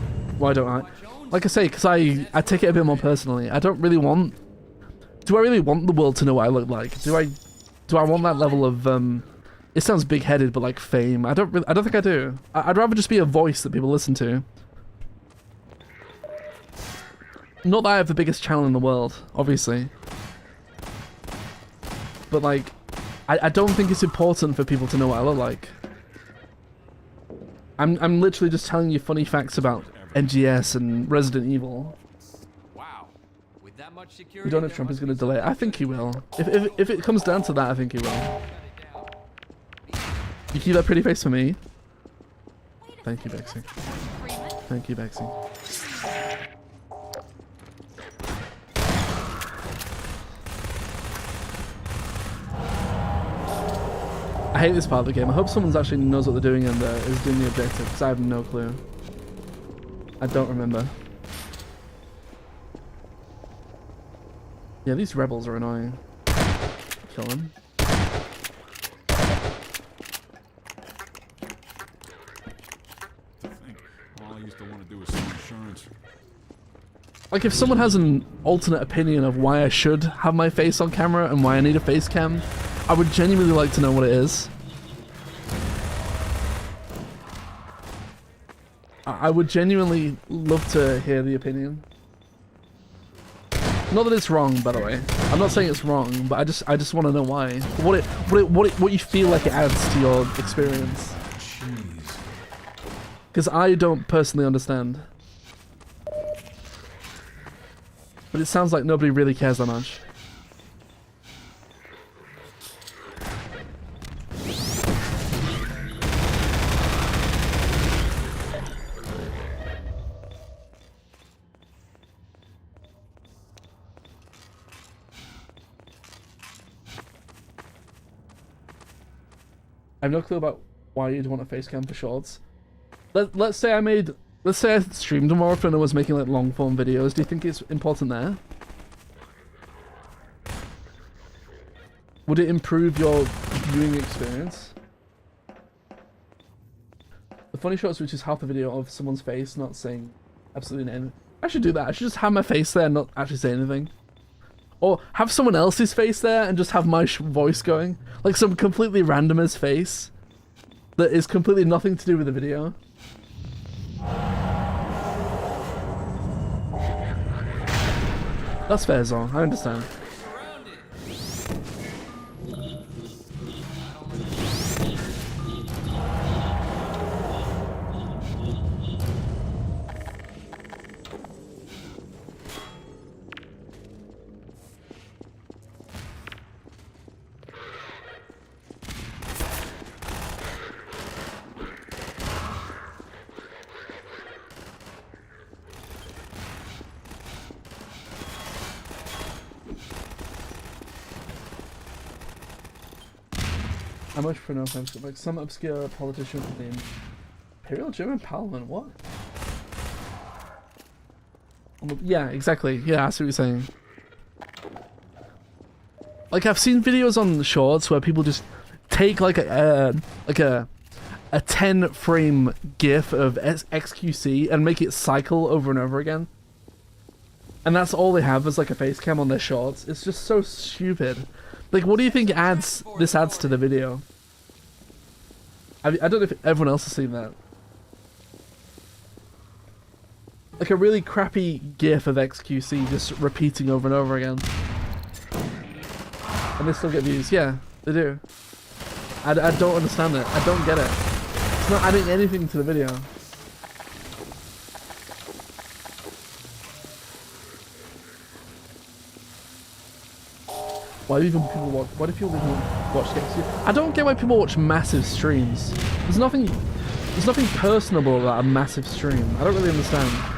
don't I? Like I say, because I take it a bit more personally. I don't really want. Do I really want the world to know what I look like? Do I want that level of it sounds big-headed, but like fame? I don't think I do. I'd rather just be a voice that people listen to. Not that I have the biggest channel in the world, obviously. But like, I don't think it's important for people to know what I look like. I'm literally just telling you funny facts about NGS and Resident Evil. We don't know if Trump is going to delay it. I think he will. If it comes down to that, I think he will. You keep that pretty face for me. Thank you, Bexy. Thank you, Bexy. I hate this part of the game. I hope someone actually knows what they're doing and is doing the objective, because I have no clue. I don't remember. Yeah, these rebels are annoying. Kill them. All I used to want to do was sell insurance. Like, if someone has an alternate opinion of why I should have my face on camera and why I need a face cam, I would genuinely like to know what it is. I would genuinely love to hear the opinion. Not that it's wrong, by the way. I'm not saying it's wrong, but I just want to know why. What you feel like it adds to your experience. Because I don't personally understand. But it sounds like nobody really cares that much. I have no clue about why you'd want a face cam for shorts. Let's say I streamed more often and was making like long form videos. Do you think it's important there? Would it improve your viewing experience? The funny shots, which is half the video of someone's face not saying absolutely anything. I should do that. I should just have my face there and not actually say anything. Or have someone else's face there and just have my voice going. Like some completely randomer's face that is completely nothing to do with the video. That's fair, Zong. I understand. How much for no offense? Like some obscure politician with the Imperial German Parliament, what? Yeah, exactly. Yeah, I see what you're saying. Like I've seen videos on the shorts where people just take like a 10 frame GIF of XQC and make it cycle over and over again. And that's all they have is like a face cam on their shorts. It's just so stupid. Like, what do you think this adds to the video? I don't know if everyone else has seen that. like a really crappy GIF of XQC just repeating over and over again. And they still get views. Yeah, they do. I don't understand it. I don't get it. It's not adding anything to the video. Why do people watch XQC? I don't get why people watch massive streams. There's nothing personable about a massive stream. I don't really understand.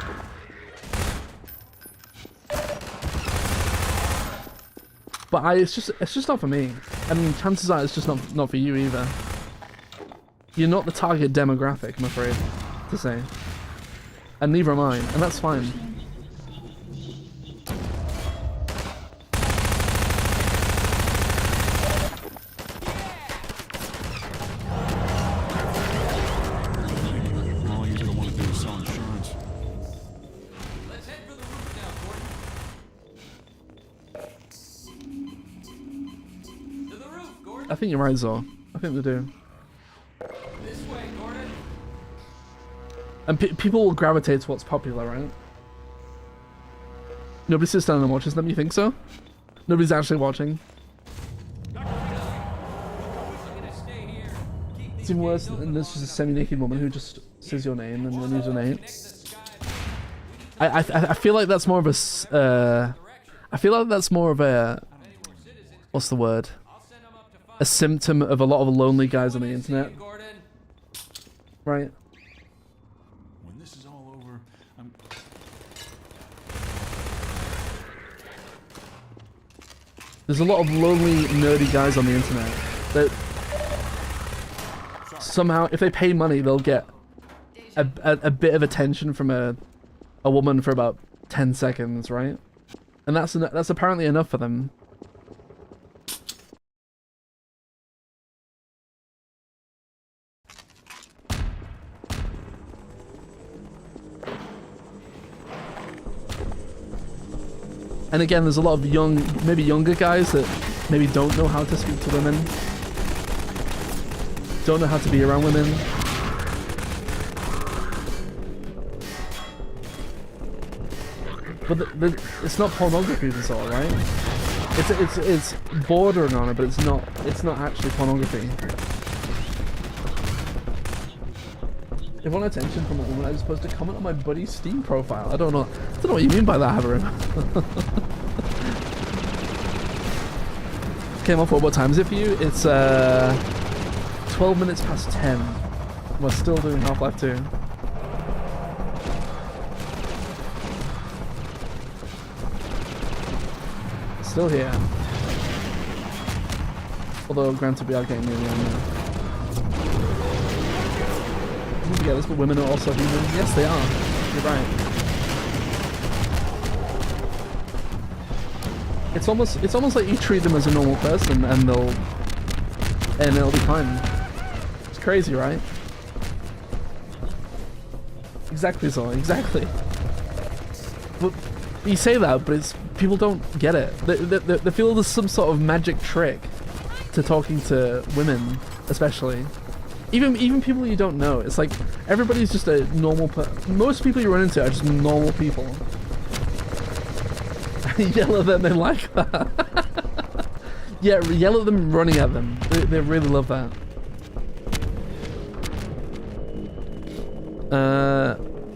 But it's just not for me. I mean, chances are it's just not for you either. You're not the target demographic, I'm afraid to say. And neither am I, and that's fine. All you're gonna want to do is sell insurance. Let's head for the roof now, Gordon. To the roof, Gordon. I think you're right, Zor. I think they do. This way, Gordon. And people will gravitate to what's popular, right? Nobody sits down and watches them, you think so? Nobody's actually watching. It's even worse than there's just a semi-naked woman who just says your name and then you donate. I feel like that's more of a I feel like that's more of a, what's the word? A symptom of a lot of lonely guys on the internet. Right? When this is all over, There's a lot of lonely, nerdy guys on the internet that somehow, if they pay money, they'll get a bit of attention from a woman for about 10 seconds, right? And that's apparently enough for them. And again, there's a lot of maybe younger guys that maybe don't know how to speak to women, don't know how to be around women. But it's not pornography, that's all, right? It's bordering on it, but it's not actually pornography. If I want attention from a woman, I'm supposed to comment on my buddy's Steam profile. I don't know what you mean by that, Haverim. Came off what time is it for you? It's 12 minutes past 10. We're still doing Half-Life 2. Still here. Although granted we are getting near the end now. Yeah, this, but women are also human. Yes, they are. You're right. It's almost like you treat them as a normal person, and it'll be fine. It's crazy, right? Exactly, Zoe. Exactly. But you say that, but people don't get it. They feel there's some sort of magic trick to talking to women, especially. Even people you don't know. It's like everybody's just a normal most people you run into are just normal people. Yell at them and like that. Yeah, yell at them running at them. They really love that.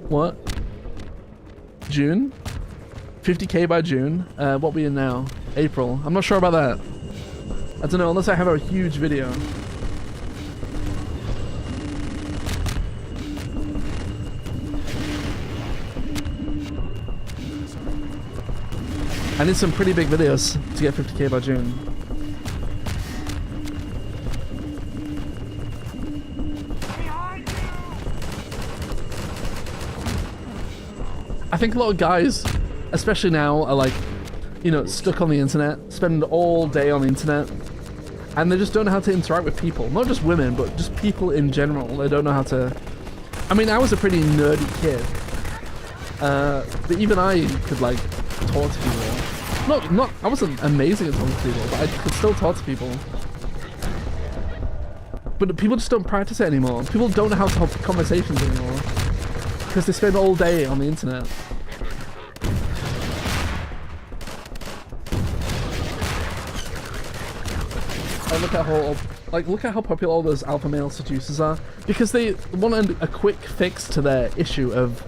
What? June? 50k by June? What we in now? April. I'm not sure about that. I don't know, unless I have a huge video. I need some pretty big videos to get 50k by June. I think a lot of guys, especially now, are like, you know, stuck on the internet, spend all day on the internet, and they just don't know how to interact with people. Not just women, but just people in general. They don't know how to... I mean, I was a pretty nerdy kid. But even I could, like, talk to people. I wasn't amazing at talking to people, but I could still talk to people. But people just don't practice it anymore. People don't know how to have conversations anymore. Because they spend all day on the internet. Look at how popular all those alpha male seducers are, because they want a quick fix to their issue of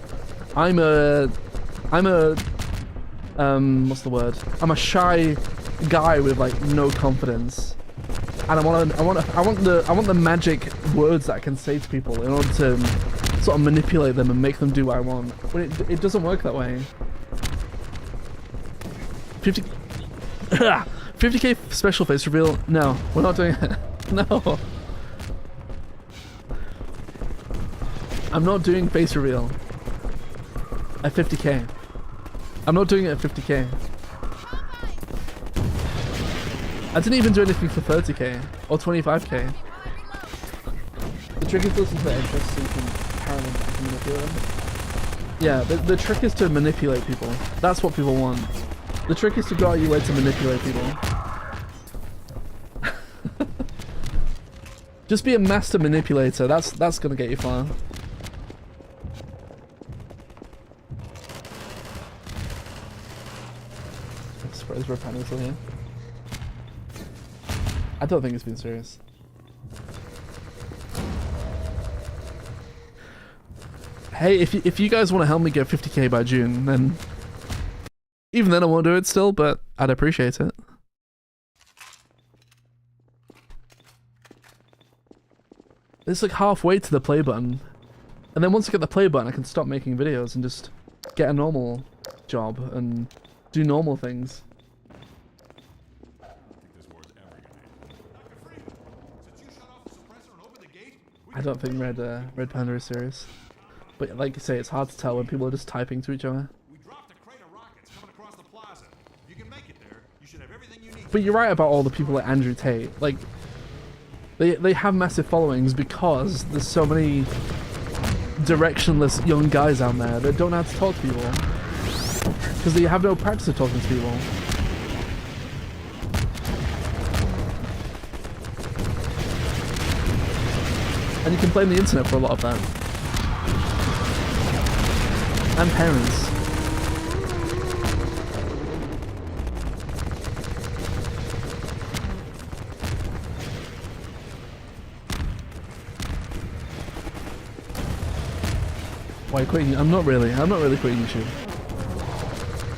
I'm a what's the word? I'm a shy guy with like no confidence, and I want the magic words that I can say to people in order to sort of manipulate them and make them do what I want. But it doesn't work that way. 50k special face reveal? No, we're not doing it. No. I'm not doing face reveal at 50k. I'm not doing it at 50k. I didn't even do anything for 30k or 25k. The trick is to listen to their interests so you can apparently manipulate them. Yeah, the trick is to manipulate people. That's what people want. The trick is to go out your way to manipulate people. Just be a master manipulator. That's gonna get you far. I'm surprised Red Panda is still here. I don't think it's been serious. Hey, if you guys want to help me get 50k by June, then even then I won't do it still, but I'd appreciate it. It's like halfway to the play button, and then once I get the play button I can stop making videos and just get a normal job and do normal things. I don't think Red Panda is serious, but like you say, it's hard to tell when people are just typing to each other. But you're right about all the people like Andrew Tate. Like, they have massive followings because there's so many directionless young guys out there that don't know how to talk to people. Because they have no practice of talking to people. And you can blame the internet for a lot of that. And parents. Why quitting? I'm not really quitting YouTube.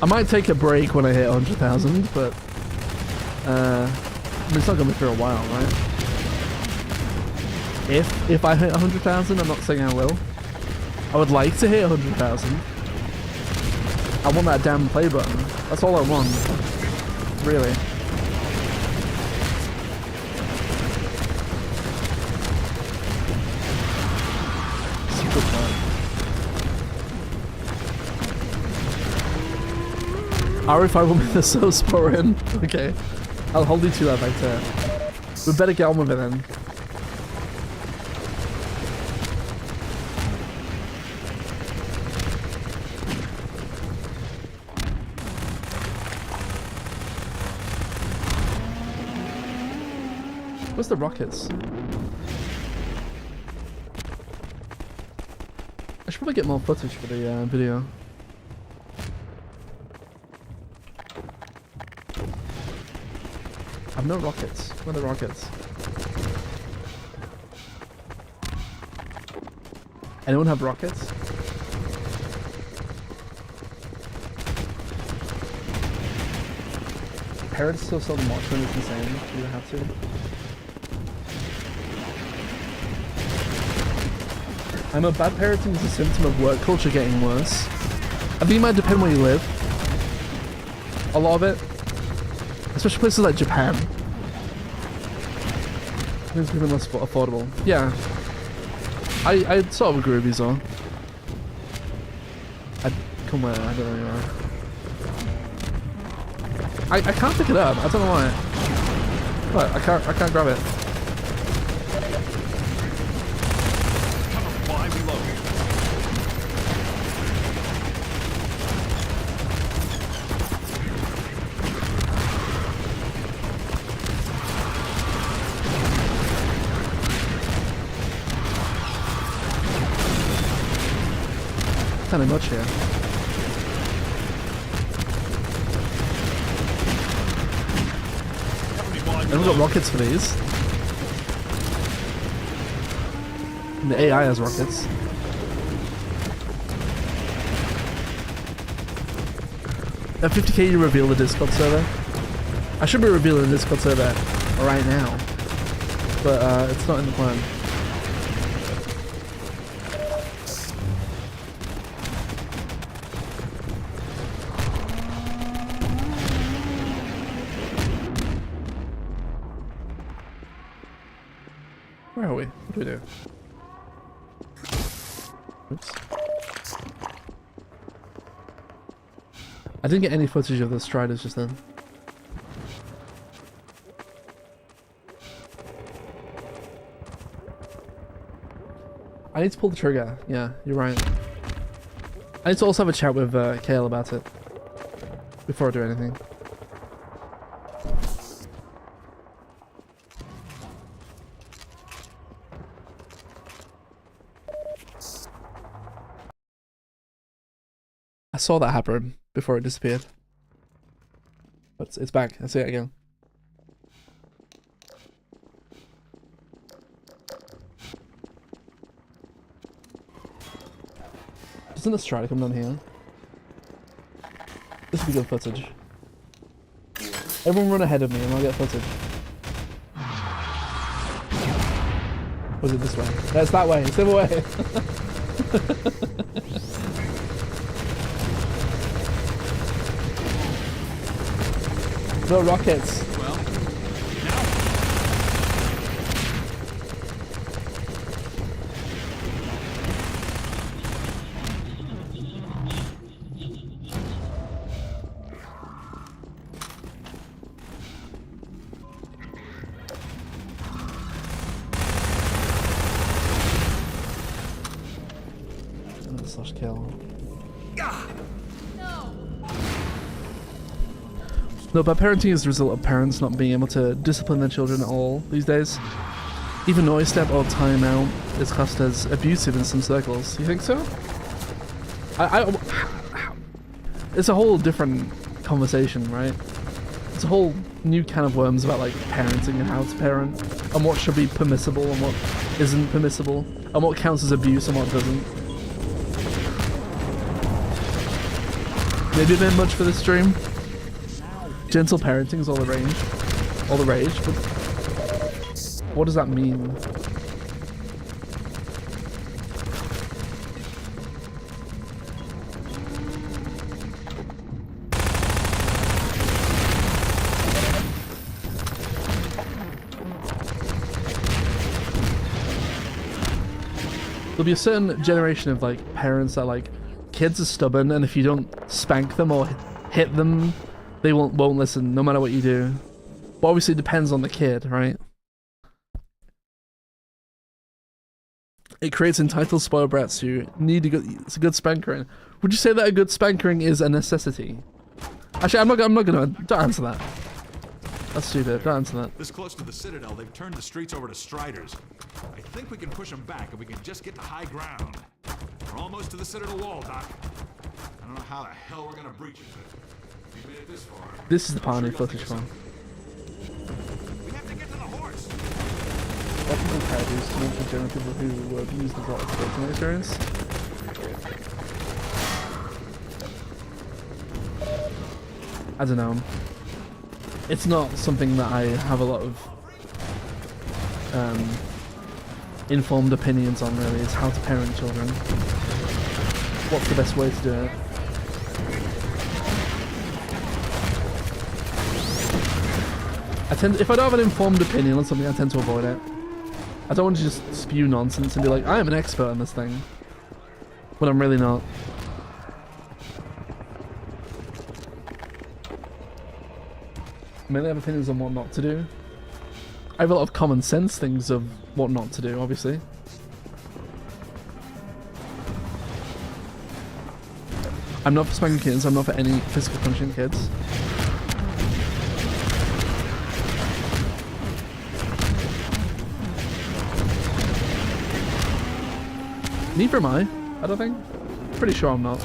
I might take a break when I hit 100,000, but I mean, it's not gonna be for a while, right? If I hit 100,000, I'm not saying I will. I would like to hit 100,000. I want that damn play button. That's all I want, really. Secret plan. RFI will be the so sporin. Okay. I'll hold you to that back there. We better get on with it then. Where's the rockets? I should probably get more footage for the video. I have no rockets. Where are the rockets? Anyone have rockets? Parents still sell the Marksman, it's insane. You don't have to. I'm a bad parenting is a symptom of work culture getting worse. I think it might depend where you live. A lot of it. Especially places like Japan. It's even less affordable. Yeah. I sort of agree with you, Zor. Come where? I don't know where. I can't pick it up. I don't know why. What? I can't grab it. kind of much here. And we've got rockets for these. And the AI has rockets. At 50k you reveal the Discord server. I should be revealing the Discord server right now. But it's not in the plan. Where are we? What do we do? Oops. I didn't get any footage of the Striders just then. I need to pull the trigger. Yeah, you're right. I need to also have a chat with Kale about it before I do anything. I saw that happen before it disappeared. But it's back. I see it again. Doesn't a Strider come down here? This would be good footage. Everyone run ahead of me and I'll get footage. Was it this way? That's that way. It's the other way. No rockets. Well, Slash kill. No, but parenting is the result of parents not being able to discipline their children at all these days. Even noise step or timeout is classed as abusive in some circles. You think so? It's a whole different conversation, right? It's a whole new can of worms about like parenting and how to parent, and what should be permissible and what isn't permissible, and what counts as abuse and what doesn't. Maybe a bit much for this stream. Gentle parenting is all the rage, but what does that mean? There'll be a certain generation of like parents that like kids are stubborn, and if you don't spank them or hit them, they won't listen no matter what you do. But obviously it depends on the kid, right? It creates entitled spoiled brats who need a good spankering. Would you say that a good spankering is a necessity? Actually, I'm not gonna. Don't answer that. That's stupid. Don't answer that. this close to the Citadel, they've turned the streets over to Striders. I think we can push them back if we can just get to high ground. We're almost to the Citadel wall, Doc. I don't know how the hell we're gonna breach it, but we made it this far. This is the part I need footage from. We have to get to the horse. What people try to do is to mention general people who abuse the plot of the experience. I don't know. It's not something that I have a lot of informed opinions on, really, is how to parent children. What's the best way to do it? If I don't have an informed opinion on something, I tend to avoid it. I don't want to just spew nonsense and be like, I am an expert on this thing, when I'm really not. I mainly have opinions on what not to do. I have a lot of common sense things of what not to do, obviously. I'm not for spanking kids, I'm not for any physical punishing kids. Neither am I don't think. Pretty sure I'm not.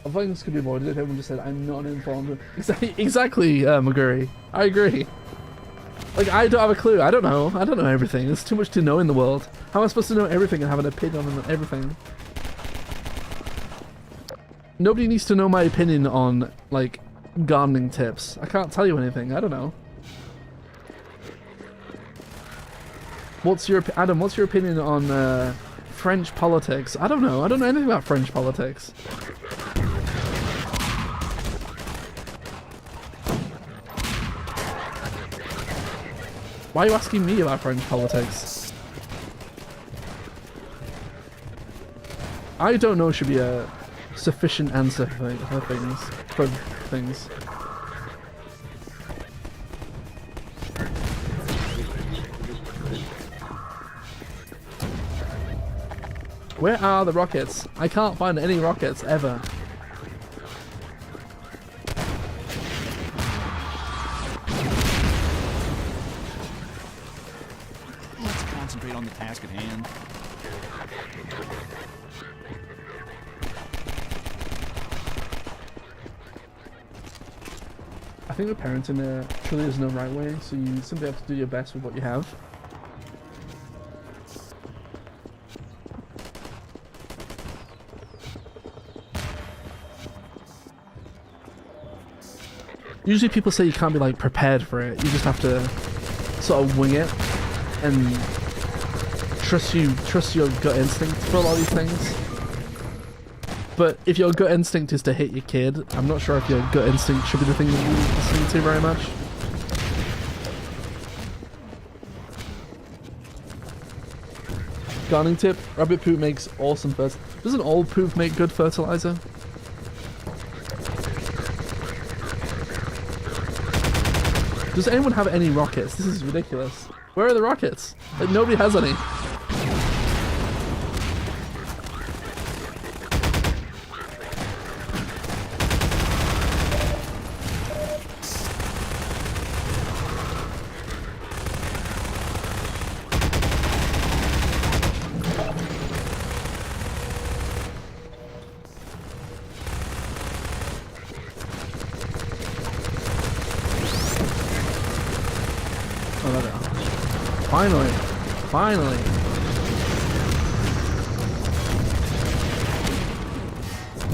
I think this could be avoided if everyone just said, I'm not uninformed. Exactly, McGurry. I agree. Like, I don't have a clue. I don't know. I don't know everything. There's too much to know in the world. How am I supposed to know everything and have an opinion on everything? Nobody needs to know my opinion on, like, gardening tips. I can't tell you anything. I don't know. Adam, what's your opinion on French politics? I don't know. I don't know anything about French politics. Why are you asking me about French politics? I don't know should be a sufficient answer for things. Where are the rockets? I can't find any rockets ever. Let's concentrate on the task at hand. I think the parenting there truly is no right way, so you simply have to do your best with what you have. Usually people say you can't be like prepared for it. You just have to sort of wing it and trust your gut instinct for a lot of these things. But if your gut instinct is to hit your kid, I'm not sure if your gut instinct should be the thing that you listen to very much. Gardening tip: rabbit poop makes awesome fertilizer. Doesn't all poop make good fertilizer? Does anyone have any rockets? This is ridiculous. Where are the rockets? Like, nobody has any. Finally.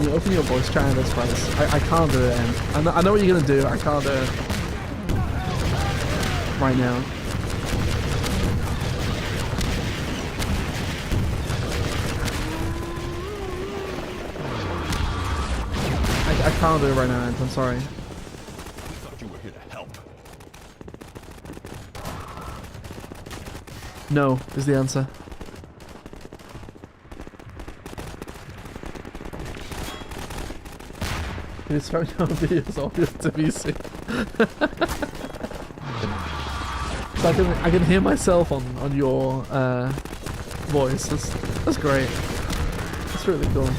You open your voice chat in this place. I can't do it, and I know what you're gonna do. I can't do it right now. I can't do it right now, Ant. I'm sorry. We thought you were here to help. No is the answer. It's throwing down videos all your TVC. So I can hear myself on your voice. That's great. That's really cool.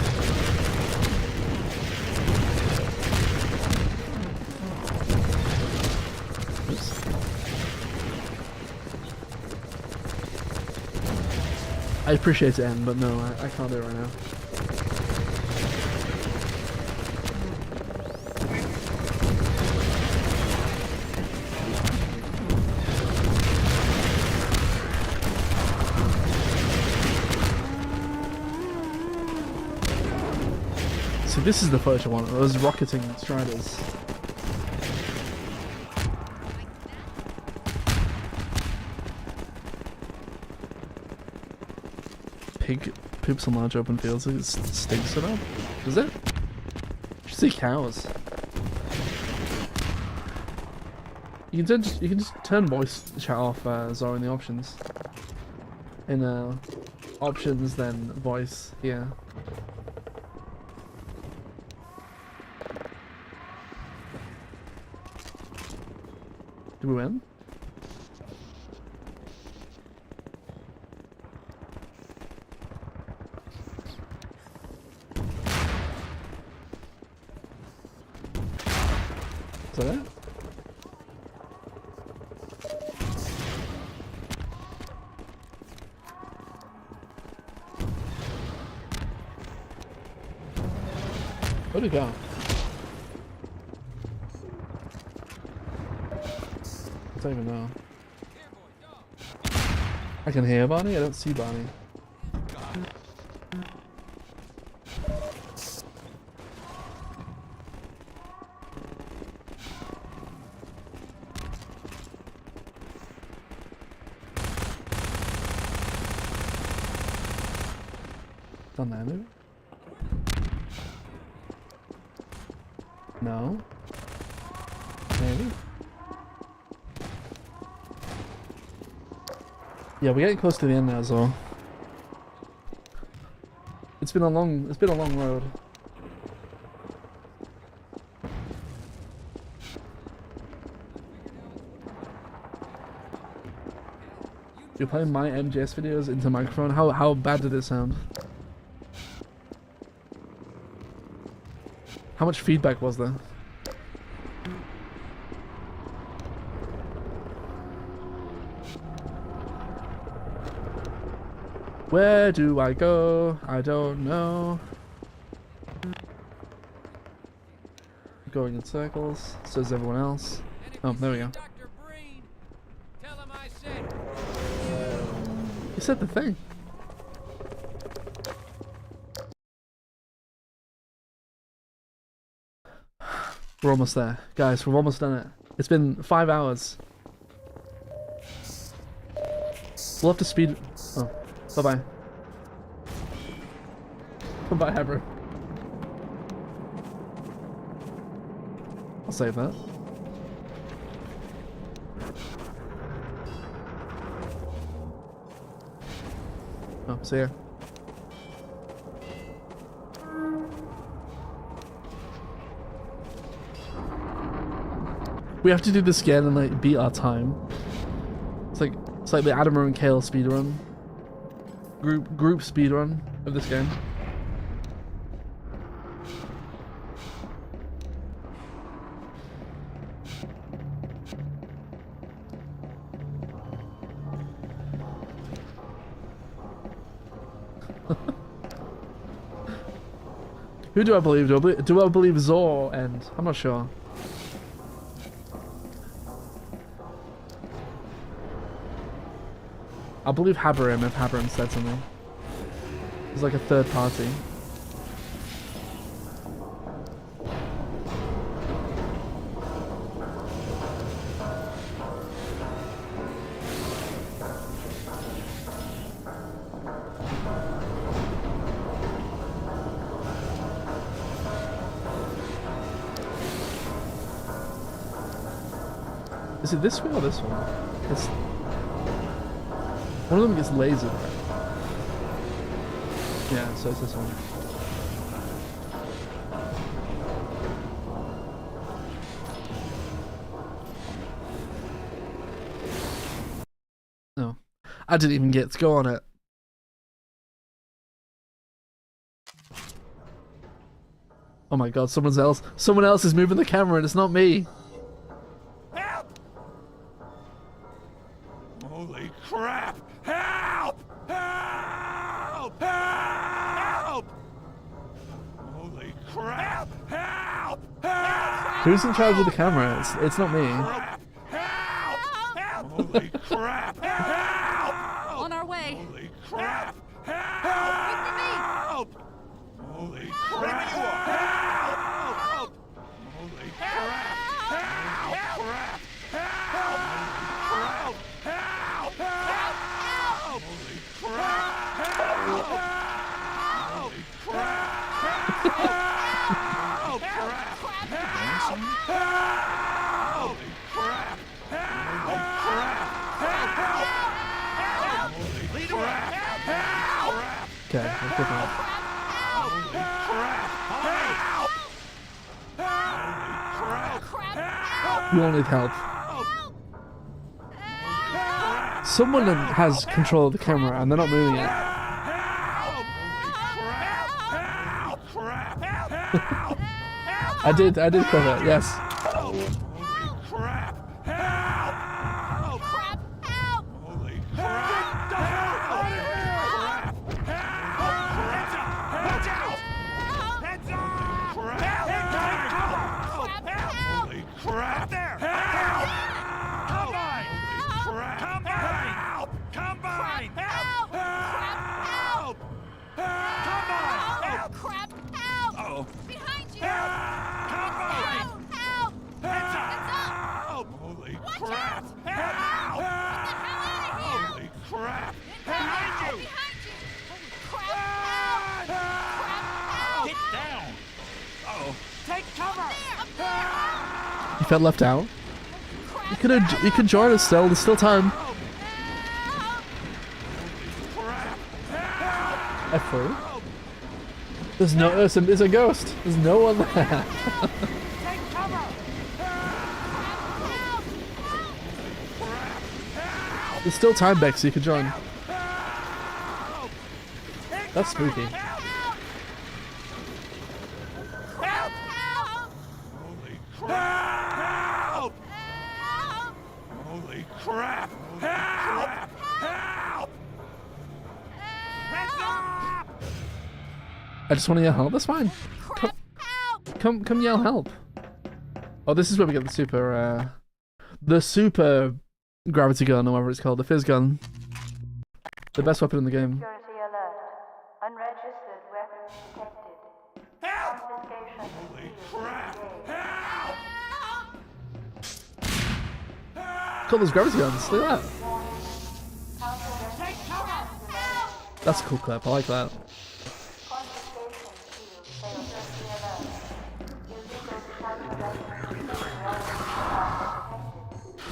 I appreciate it, Em, but no, I can't do it right now. So this is the footage I want. Those rocketing striders. Pig poops on large open fields. It stinks it up. Does it? You should see cows. You can just turn voice chat off, Zora, in the options. In options, then voice. Yeah. Did we win? Is that it? Where'd he go? I don't even know. I can hear Barney, I don't see Barney. On there, maybe? No? Maybe? Yeah, we're getting close to the end now as well. It's been a long road. You're playing my MGS videos into microphone? How bad did it sound? How much feedback was there? Where do I go? I don't know. Going in circles, so does everyone else. Oh, there we go. You said the thing. We're almost there. Guys, we've almost done it. It's been 5 hours. We'll have to speed... Oh, bye-bye. Bye-bye, Hebra. I'll save that. Oh, see ya. We have to do this again and like beat our time. It's like the Adama and Kale speedrun. Group speedrun of this game. Who do I believe? Do I believe Zor and I'm not sure. I'll believe Haberim if Haberim said something. It's like a third party. Is it this one or this one? It's... One of them gets lasered. Yeah, so it's this one. No. I didn't even get to go on it. Oh my god, someone else is moving the camera and it's not me. Holy crap! Help! Help! Help! Holy crap! Help! Help! Who's in charge of the camera? It's not me. Help! Help! Holy crap! Help! On our way. Holy crap! Help! Holy crap! Help! Holy crap! Help! Help! Help! Help! Holy crap! Help! Holy crap! Help! Holy crap! Help! Holy crap! Holy crap! Help! Okay, I'm picking up. Holy crap! Help! Holy crap! We all need help. Someone has control of the camera and they're not moving it. I did cover it, yes. Holy crap! Help! Crap! Help! Holy crap! Heads up! Heads up! Heads up! crap! There! Help! Combine! Crap! Combine! Help! Combine! Help! Help! Combine! Help! Crap! Help! Uh-oh. Behind you! Combine! Help! Heads up! Holy crap! Help! Holy crap! Behind you! Get down! Uh-oh. Take cover! You felt left out? You could join us still, there's still time. F4. There's no there's a ghost. There's no one there. There's still time, Bex, so you can join. That's spooky. Help! Holy crap! Help! Help! Heads up! I just want to yell help. That's fine. Come yell help. Oh, this is where we get the super gravity gun or whatever it's called, the fizz gun. The best weapon in the game. Security alert. Unregistered weapons detected. Help! Confiscation. Holy crap! Help! Got those gravity guns. Look at that. That's a cool clip. I like that.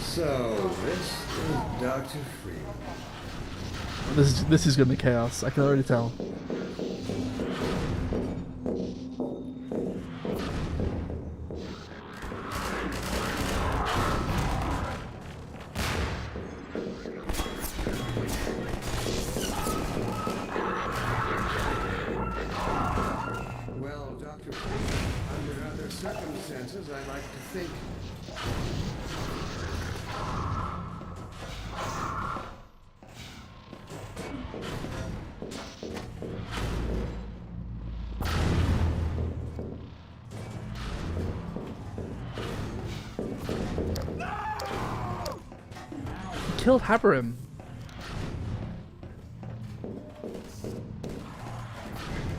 So, this is Dr. Freeman. This is gonna be chaos. I can already tell. Well, Dr. Freeman, under other circumstances, I like to think. Killed Haberim.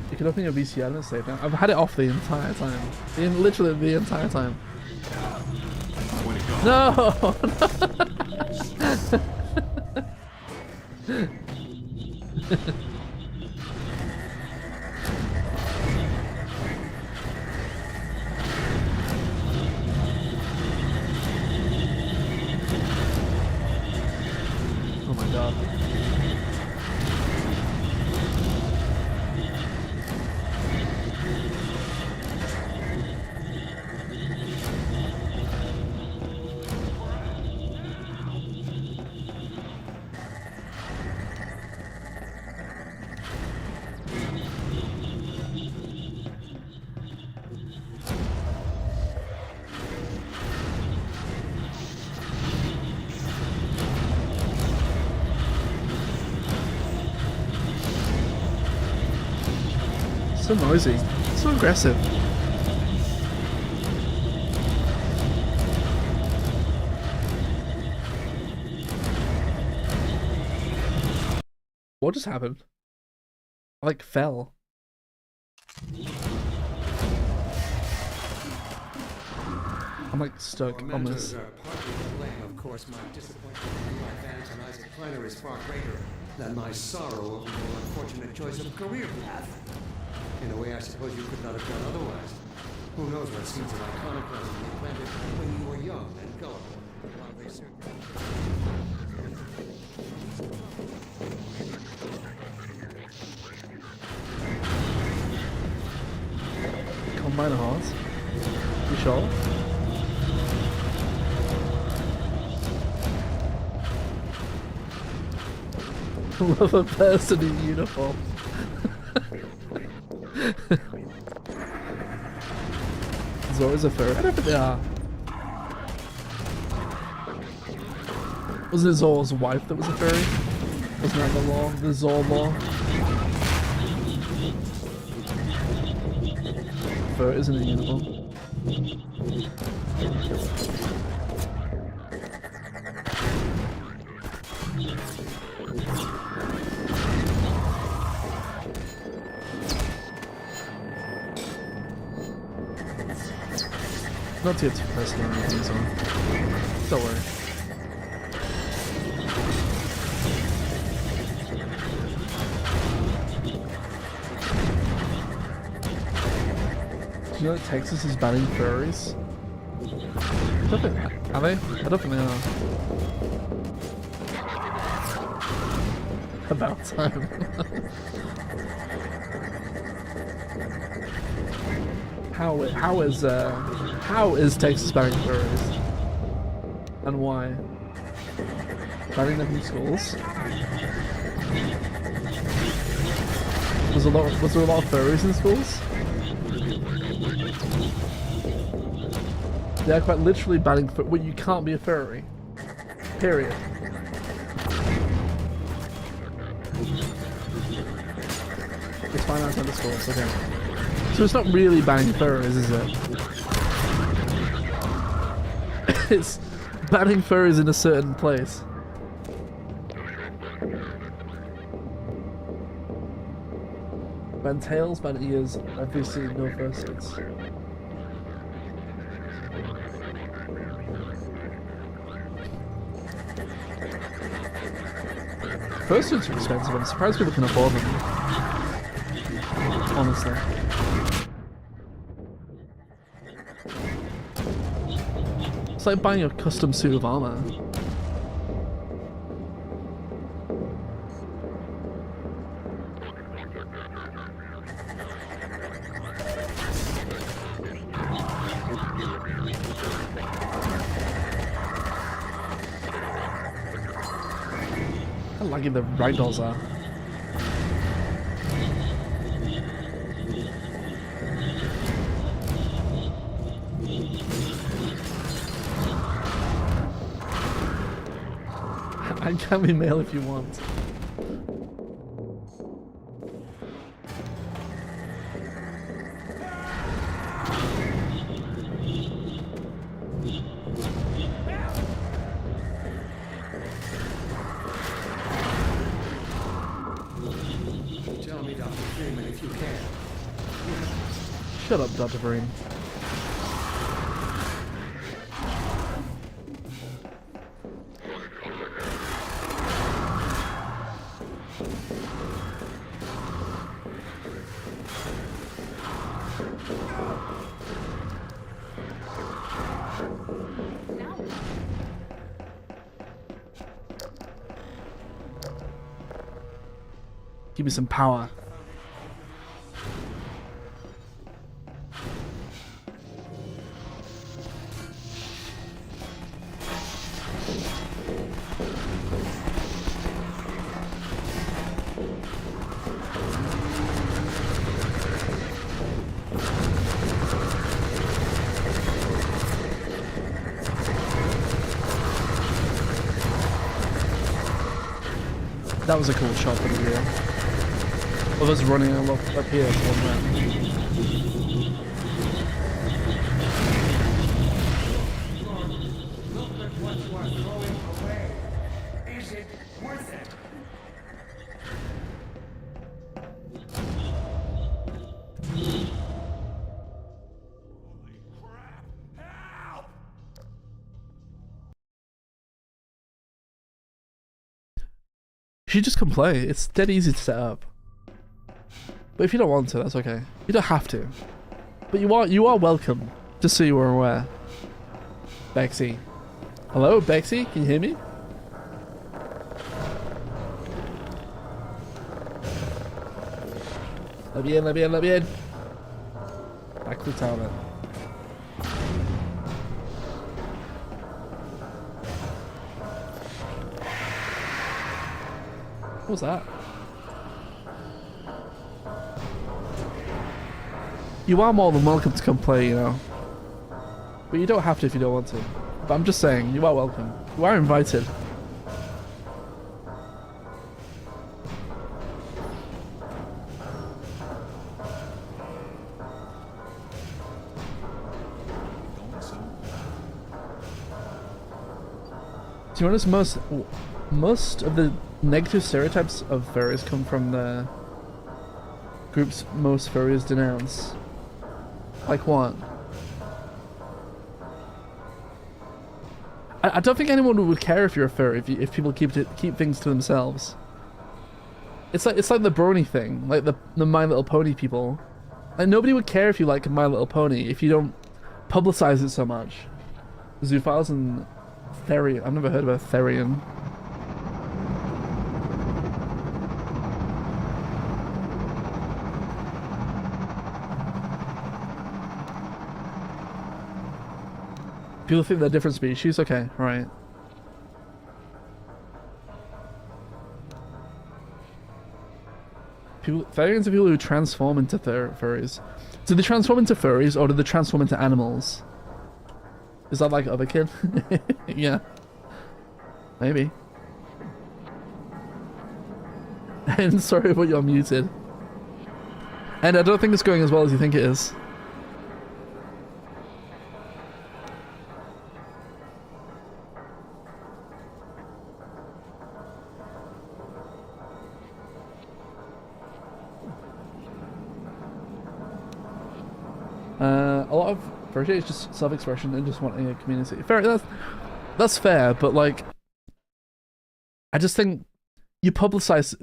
You can open your VC admin save now. I've had it off the entire time. Literally the entire time. No! Oh my god. So noisy, so aggressive. What just happened? I like fell. I'm like stuck on this. Are partly to blame, of course. My disappointment in my fans and Isaac Kleiner is far greater than my sorrow over your unfortunate choice of career path. In a way, I suppose you could not have done otherwise. Who knows what seeds of iconoclasm you planted when you were young and gullible, while they served. Combine hearts. You sure? Love a person in uniform. There's always a furry. I don't think they are. Wasn't it Zor's wife that was a furry? Wasn't that the law? The Zor law? Fur isn't a uniform. Not to get too personal or anything, so don't worry. Do you know that Texas is banning furries? I don't think, are they? I don't think they are. About time. How is Texas banning furries? And why? Banning them from schools? Was there a lot of furries in schools? They're quite literally banning well, you can't be a furry. Period. It's fine outside the schools, okay. So it's not really banning furries, is it? It's banning furries in a certain place. Ban tails, ban ears, obviously no fursuits. Fursuits are expensive, I'm surprised people can afford them. Honestly. It's like buying a custom suit of armor. How laggy the ragdolls are. I can be male if you want. Tell me, Dr. Freeman, if you can. Shut up, Dr. Vereen. Give me some power. That was a cool shot for the video. Of us running up here for one round. Look at what you are throwing away. Is it worth it? You should just come play. It's dead easy to set up. But if you don't want to, that's okay. You don't have to. But you are welcome. Just so you were aware. Bexy. Hello, Bexy? Can you hear me? Let me in, let me in, let me in. Back to the tower then. What was that? You are more than welcome to come play, you know. But you don't have to if you don't want to. But I'm just saying, you are welcome. You are invited. To be honest, most of the negative stereotypes of furries come from the groups most furries denounce. Like what? I don't think anyone would care if you're a furry if people keep things to themselves. It's like the brony thing, like the My Little Pony people. Like nobody would care if you like My Little Pony if you don't publicize it so much. Zoophiles and Therian. I've never heard of a Therian. People think they're different species? Okay, alright. Therians are people who transform into furries. Do they transform into furries or do they transform into animals? Is that like other kid? Yeah. Maybe. And sorry but you're muted. And I don't think it's going as well as you think it is. A lot of furry is just self-expression and just wanting a community. Fair, that's fair, but like, I just think you publicize.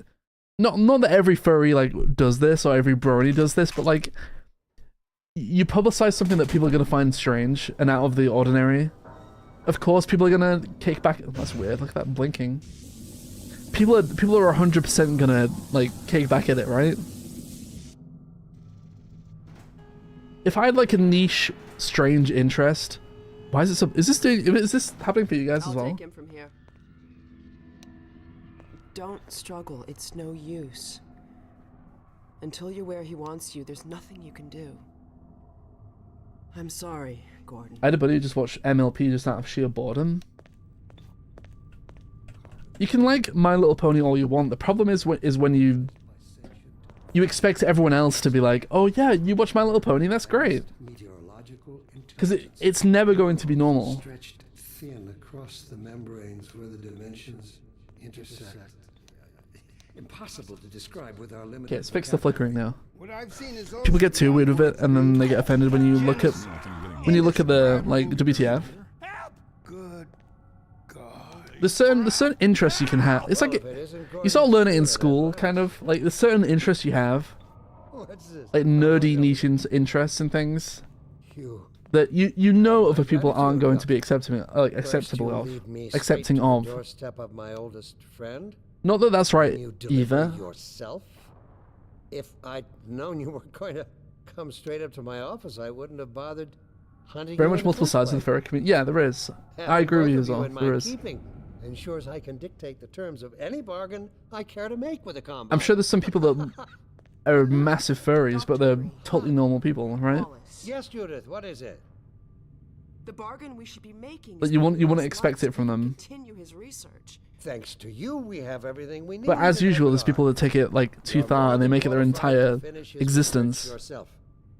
Not that every furry like does this or every brony does this, but like, you publicize something that people are gonna find strange and out of the ordinary. Of course, people are gonna kick back. Oh, that's weird. Look at that blinking. People are 100% gonna like kick back at it, right? If I had like a niche, strange interest, why is it so? Is this happening for you guys as well? I'll take him from here. Don't struggle. It's no use. Until you're where he wants you, there's nothing you can do. I'm sorry, Gordon. I had a buddy who just watched MLP just out of sheer boredom. You can like My Little Pony all you want. The problem is when you expect everyone else to be like, oh yeah, you watch My Little Pony, that's great. Because it's never going to be normal. Stretched thin across the membranes where the dimensions intersect. Impossible to describe with our limited. Okay, let's fix the flickering now. What I've seen is People get too weird with it, and then they get offended when you look at the like WTF. Good God. There's certain interests you can have. It's like you sort of learn it in school, kind of like there's certain interests you have, like nerdy niche interests and things that you know other people aren't going to be accepting of. Doorstep of my oldest friend. Not that that's right either. Yourself? If I'd known you were going to come straight up to my office, I wouldn't have bothered hunting. Very much multiple sides of the furry community. Yeah, there is. I agree with you as well. There is. Ensures I can dictate the terms of any bargain I care to make with a combo. I'm sure there's some people that are massive furries, but they're totally normal people, right? Yes, Judith. What is it? The bargain we should be making. But you wouldn't expect it from them. Continue his research. Thanks to you, we have everything we need. But as usual, there's people that take it like too far and they make it their entire existence.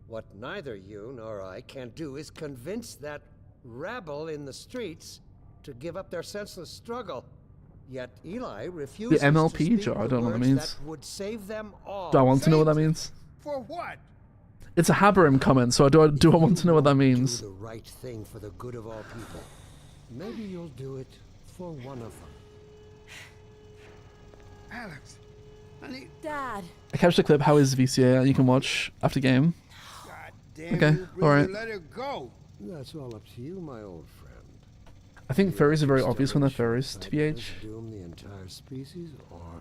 What neither you nor I can do is convince that rabble in the streets to give up their senseless struggle. Yet Eli refuses the MLP jar, I don't know what that means. Would save them all. Do I want to know what that means? For what? It's a Haberim comment, so do I want to know what that means? Do the right thing for the good of all people. Maybe you'll do it for one of them. Alyx, honey. Dad. I captured a clip. How is VCA? You can watch after game. God damn okay, all right. Let her go. That's all up to you, my old friend. I think furries are very obvious when they're furries, TBH. Doom the entire species, or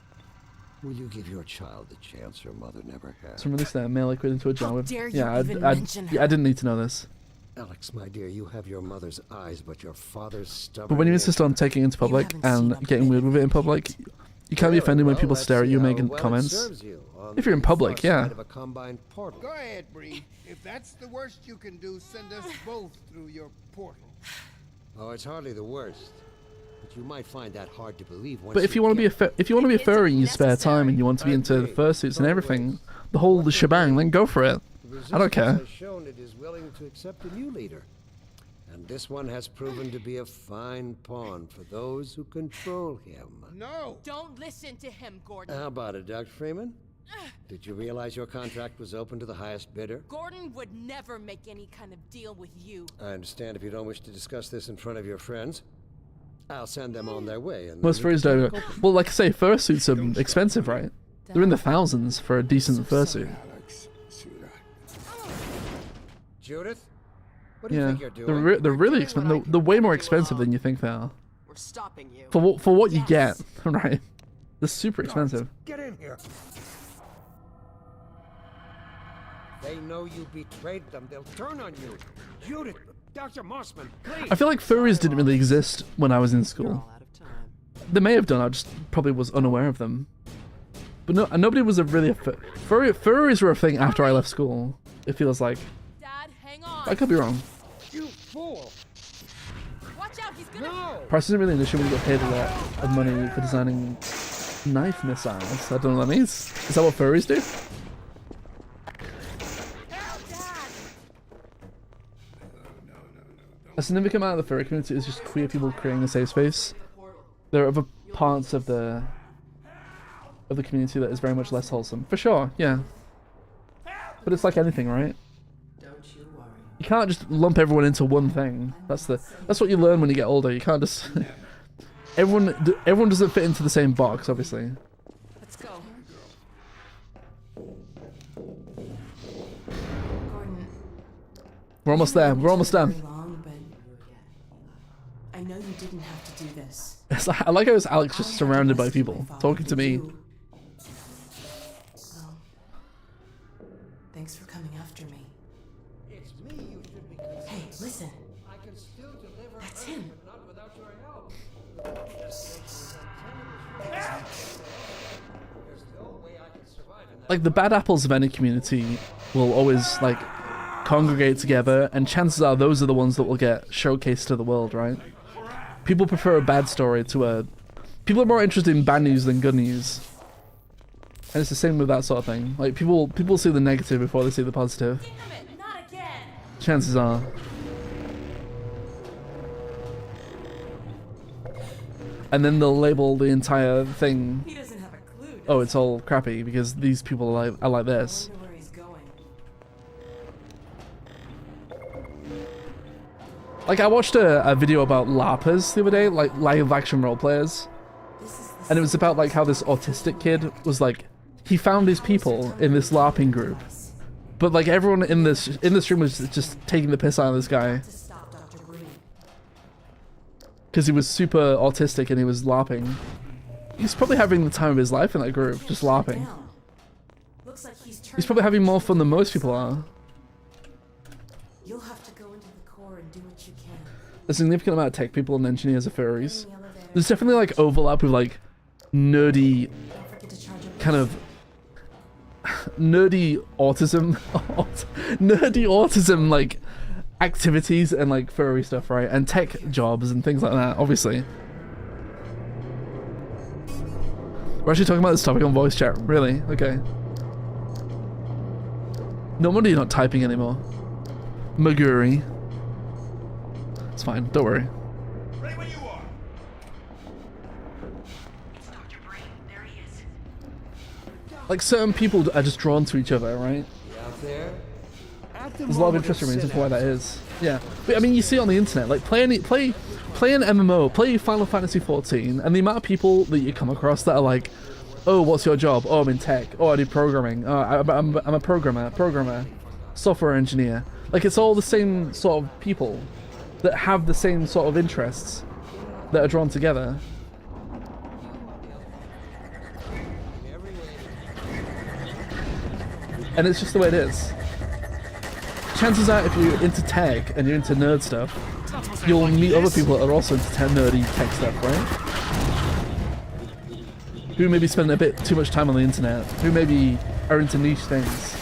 will you give your child the chance her mother never had? So release that male liquid into a jar with. Yeah, I didn't need to know this. Alyx, my dear, you have your mother's eyes, but your father's stubborn. But when you insist on taking it into public and getting weird with it in public, you can't be offended when people stare at you making comments. If you're in public, yeah. Go ahead, Bree. If that's the worst you can do, send us both through your portal. Oh, it's hardly the worst. But you might find that hard to believe. But if you want to be a furry in your spare time and you want to be into fursuits and everything, the shebang, then go for it. I don't care. Has shown it is willing to accept a new leader. And this one has proven to be a fine pawn for those who control him. No! Don't listen to him, Gordon. How about it, Dr. Freeman? Did you realize your contract was open to the highest bidder? Gordon would never make any kind of deal with you. I understand if you don't wish to discuss this in front of your friends. I'll send them on their way. And Most furries don't. Well, like I say, fursuits are expensive, right? They're in the thousands for a decent fursuit. Judith? What do you Yeah, think you're doing? they're really expensive. They're way more expensive than you think they are. We're stopping you. For what you get, right? They're super expensive. Get in here. They know you betrayed them. They'll turn on you. Judith, Dr. Mossman, please. I feel like furries didn't really exist when I was in school. They may have done. I just probably was unaware of them. But no, nobody was furries were a thing after I left school. It feels like. Dad, hang on. I could be wrong. You fool. Watch out, he's gonna. Price isn't really an issue when you get paid a lot of money for designing knife missiles. I don't know what that means. Is that what furries do? A significant amount of the furry community is just queer people creating a safe space. There are other parts of the community that is very much less wholesome. For sure, yeah. But it's like anything, right? You can't just lump everyone into one thing. That's what you learn when you get older. You can't just everyone doesn't fit into the same box, obviously. Let's go. We're almost there. We're almost done. I know you didn't have to do this. It's like, I like how it's Alyx just surrounded by people talking to me. Well, thanks for coming after me. It's me you should be Hey, listen. I can still deliver. That's him. But not without your help. There's no way I can survive in that. Like the bad apples of any community will always like congregate together, and chances are those are the ones that will get showcased to the world, right? People prefer a bad story to a... People are more interested in bad news than good news. And it's the same with that sort of thing. Like, people see the negative before they see the positive. Damn it, not again. Chances are. And then they'll label the entire thing... He doesn't have a clue. Oh, it's all crappy because these people are like this. I wonder where he's going. Like, I watched a video about LARPers the other day, like live action role players. And it was about like how this autistic kid was like, he found his people in this LARPing group. But like everyone in this room was just taking the piss out of this guy. Because he was super autistic and he was LARPing. He's probably having the time of his life in that group, just LARPing. He's probably having more fun than most people are. You'll have to go into the core and do what you can. A significant amount of tech people and engineers are furries. There's definitely like overlap with like nerdy, kind of nerdy autism, nerdy autism like activities and like furry stuff, right? And tech jobs and things like that, obviously. We're actually talking about this topic on voice chat, really? Okay. No wonder you're not typing anymore. Maguri. It's fine, don't worry. Right where you are. Like certain people are just drawn to each other, right? Out there? There's a lot of interesting reasons for why that is. Yeah, but I mean, you see it on the internet, like play an MMO, play Final Fantasy 14, and the amount of people that you come across that are like, oh, what's your job? Oh, I'm in tech. Oh, I do programming. Oh, I'm a programmer, software engineer. Like it's all the same sort of people that have the same sort of interests that are drawn together. And it's just the way it is. Chances are, if you're into tech and you're into nerd stuff, you'll meet other people that are also into nerdy tech stuff, right? Who maybe spend a bit too much time on the internet, who maybe are into niche things.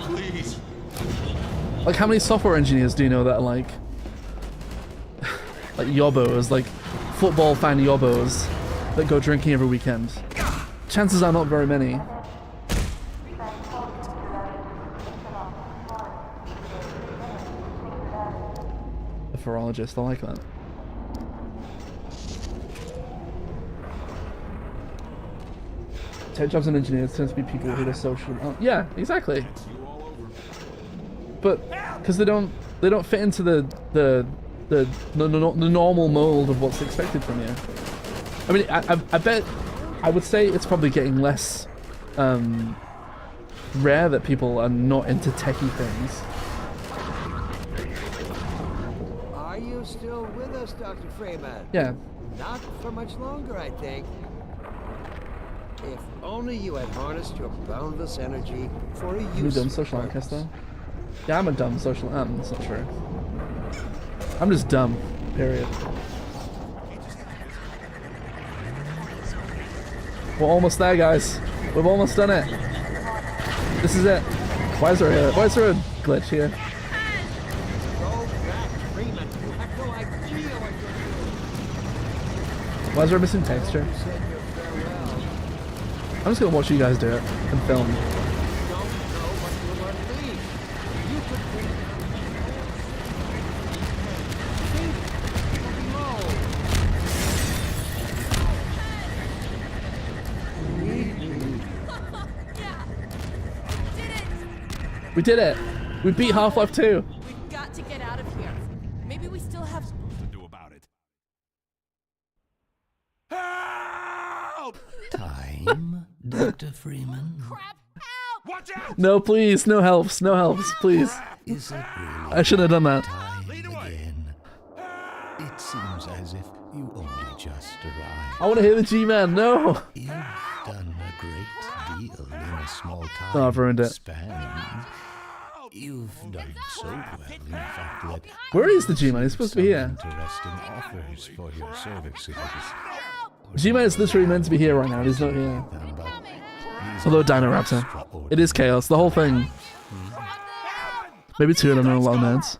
Please. Like, how many software engineers do you know that are like yobbos, like football fan yobbos that go drinking every weekend? Chances are not very many. A virologist, I like that. Tech jobs and engineers tend to be people who are social. Oh, yeah, exactly. But because they don't fit into the normal mold of what's expected from you. I mean, I bet I would say it's probably getting less rare that people are not into techie things. Are you still with us, Dr. Freeman? Yeah. Not for much longer, I think. If only you had harnessed your boundless energy for a You dumb useful social purpose. outcast though? Yeah, I'm a dumb social. That's not true. I'm just dumb. Period. We're almost there, guys. We've almost done it. This is it. Why is there a glitch here? Why is there a missing texture? I'm just gonna watch you guys do it and film. We did it! We beat Half-Life 2! We've got to get out of here. Maybe we still have to do about it. Time, Dr. Freeman? Watch out! No, please, no helps, please. Is it really I shouldn't have done that. time again? It seems as if you only just arrived. I want to hear the G-Man, no! You've done a great deal in a small time Oh, I've ruined it. span. You've done so well, in fact, that Where is the G-Man? He's supposed to be here. interesting offers for your services. G-Man is literally meant to be here right now, and he's not here. Although Dino Raptor. It is chaos, the whole thing. Maybe two, I don't know a lot of nerds.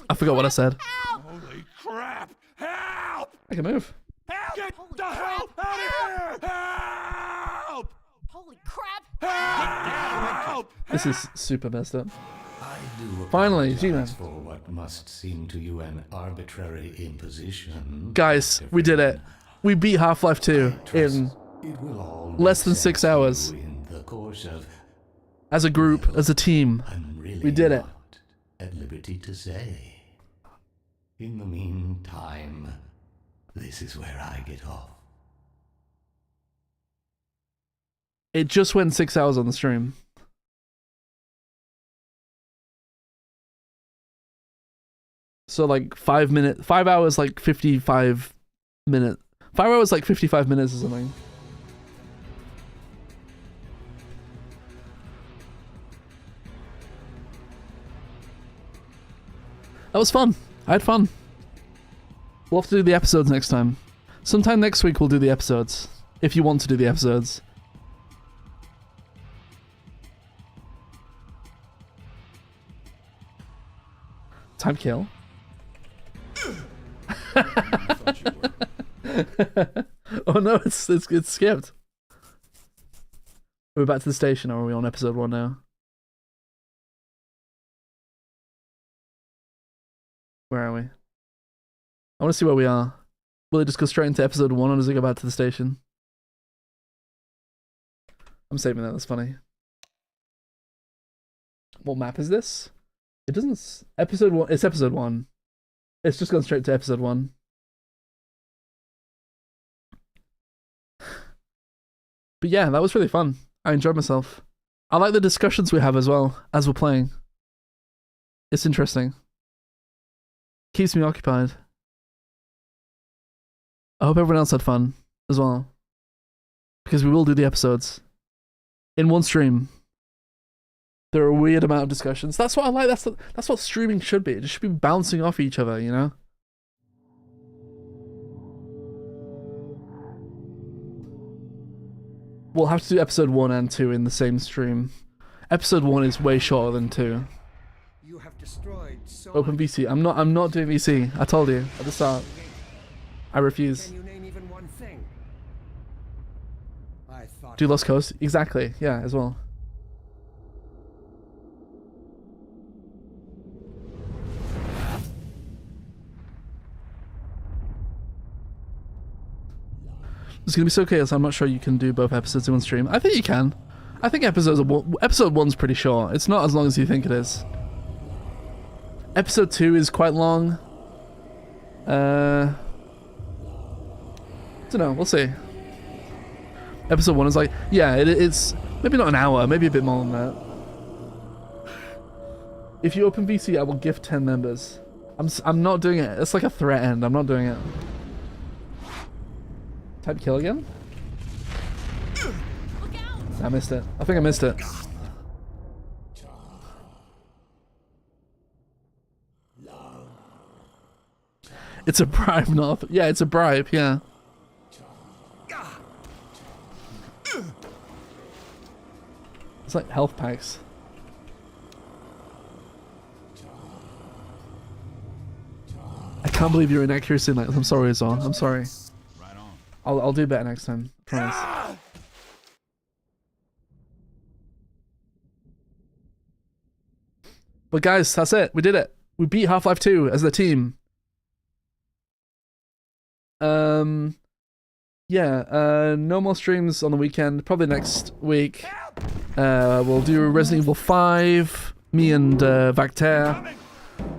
I forgot what I said. Holy crap! Help! I can move. Help! Get the help out of here! Help! Holy crap! Help! This is super messed up. I do Finally, apologize G-Man. for what must seem to you an arbitrary imposition. Guys, we did it. We beat Half-Life 2 in It will all less than 6 hours. in the course of As a group, as a team. really We did it. not at liberty to say. In the meantime, this is where I get off. It just went 6 hours on the stream. So like 5 hours like 55 minutes. 5 hours like 55 minutes or something. That was fun. I had fun. We'll have to do the episodes next time. Sometime next week we'll do the episodes. If you want to do the episodes. Time kill. Oh no, it's skipped. Are we back to the station or are we on episode 1 now? Where are we? I want to see where we are. Will it just go straight into episode 1 or does it go back to the station? I'm saving that, that's funny. What map is this? It doesn't... Episode 1... It's episode 1. It's just gone straight to episode 1. But yeah, that was really fun. I enjoyed myself. I like the discussions we have as well, as we're playing. It's interesting. Keeps me occupied. I hope everyone else had fun as well. Because we will do the episodes. In one stream. There are a weird amount of discussions. That's what I like. That's what streaming should be. It should be bouncing off each other, you know? We'll have to do episode 1 and 2 in the same stream. Episode 1 is way shorter than 2. You have destroyed so Open VC. I'm not doing VC. I told you at the start. I refuse. Can you name even one thing? I thought Do Lost Coast? Exactly. Yeah, as well. It's gonna be so chaos. I'm not sure you can do both episodes in one stream. I think you can. I think episode 1's pretty short. It's not as long as you think it is. Episode 2 is quite long. Don't know. We'll see. Episode 1 is like, yeah, it's maybe not an hour, maybe a bit more than that. If you open VC, I will gift 10 members. I'm not doing it. It's like a threat end. I'm not doing it. Type kill again? I missed it. I think I missed it. It's a bribe, not... Yeah, it's a bribe, yeah. It's like health packs. I can't believe your inaccuracy in that. I'm sorry, Azor. I'm sorry. I'll do better next time. Promise. But guys, that's it. We did it. We beat Half-Life 2 as the team. Yeah, no more streams on the weekend. Probably next week. We'll do Resident Evil 5. Me and Vactaire.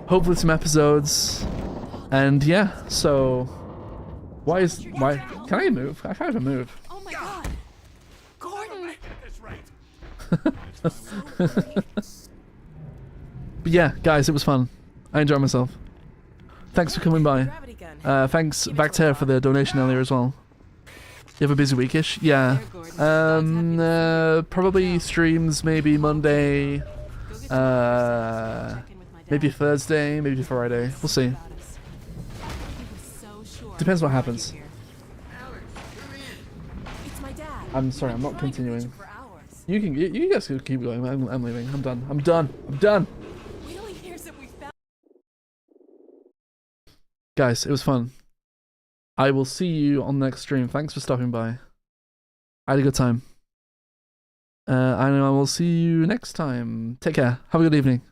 Hopefully some episodes. And yeah, so... Why? Can I move? I can't even move. Oh my god! Gordon! But yeah, guys, it was fun. I enjoyed myself. Thanks for coming by. Thanks, Vactaire, for the donation earlier as well. You have a busy weekish? Yeah. Probably streams maybe Monday, maybe Thursday, maybe Friday. We'll see. Depends what happens. I'm sorry, I'm not continuing. You guys can keep going. I'm leaving. I'm done. I'm done. Guys, it was fun. I will see you on the next stream. Thanks for stopping by. I had a good time. And I will see you next time. Take care. Have a good evening.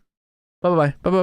Bye bye. Bye bye.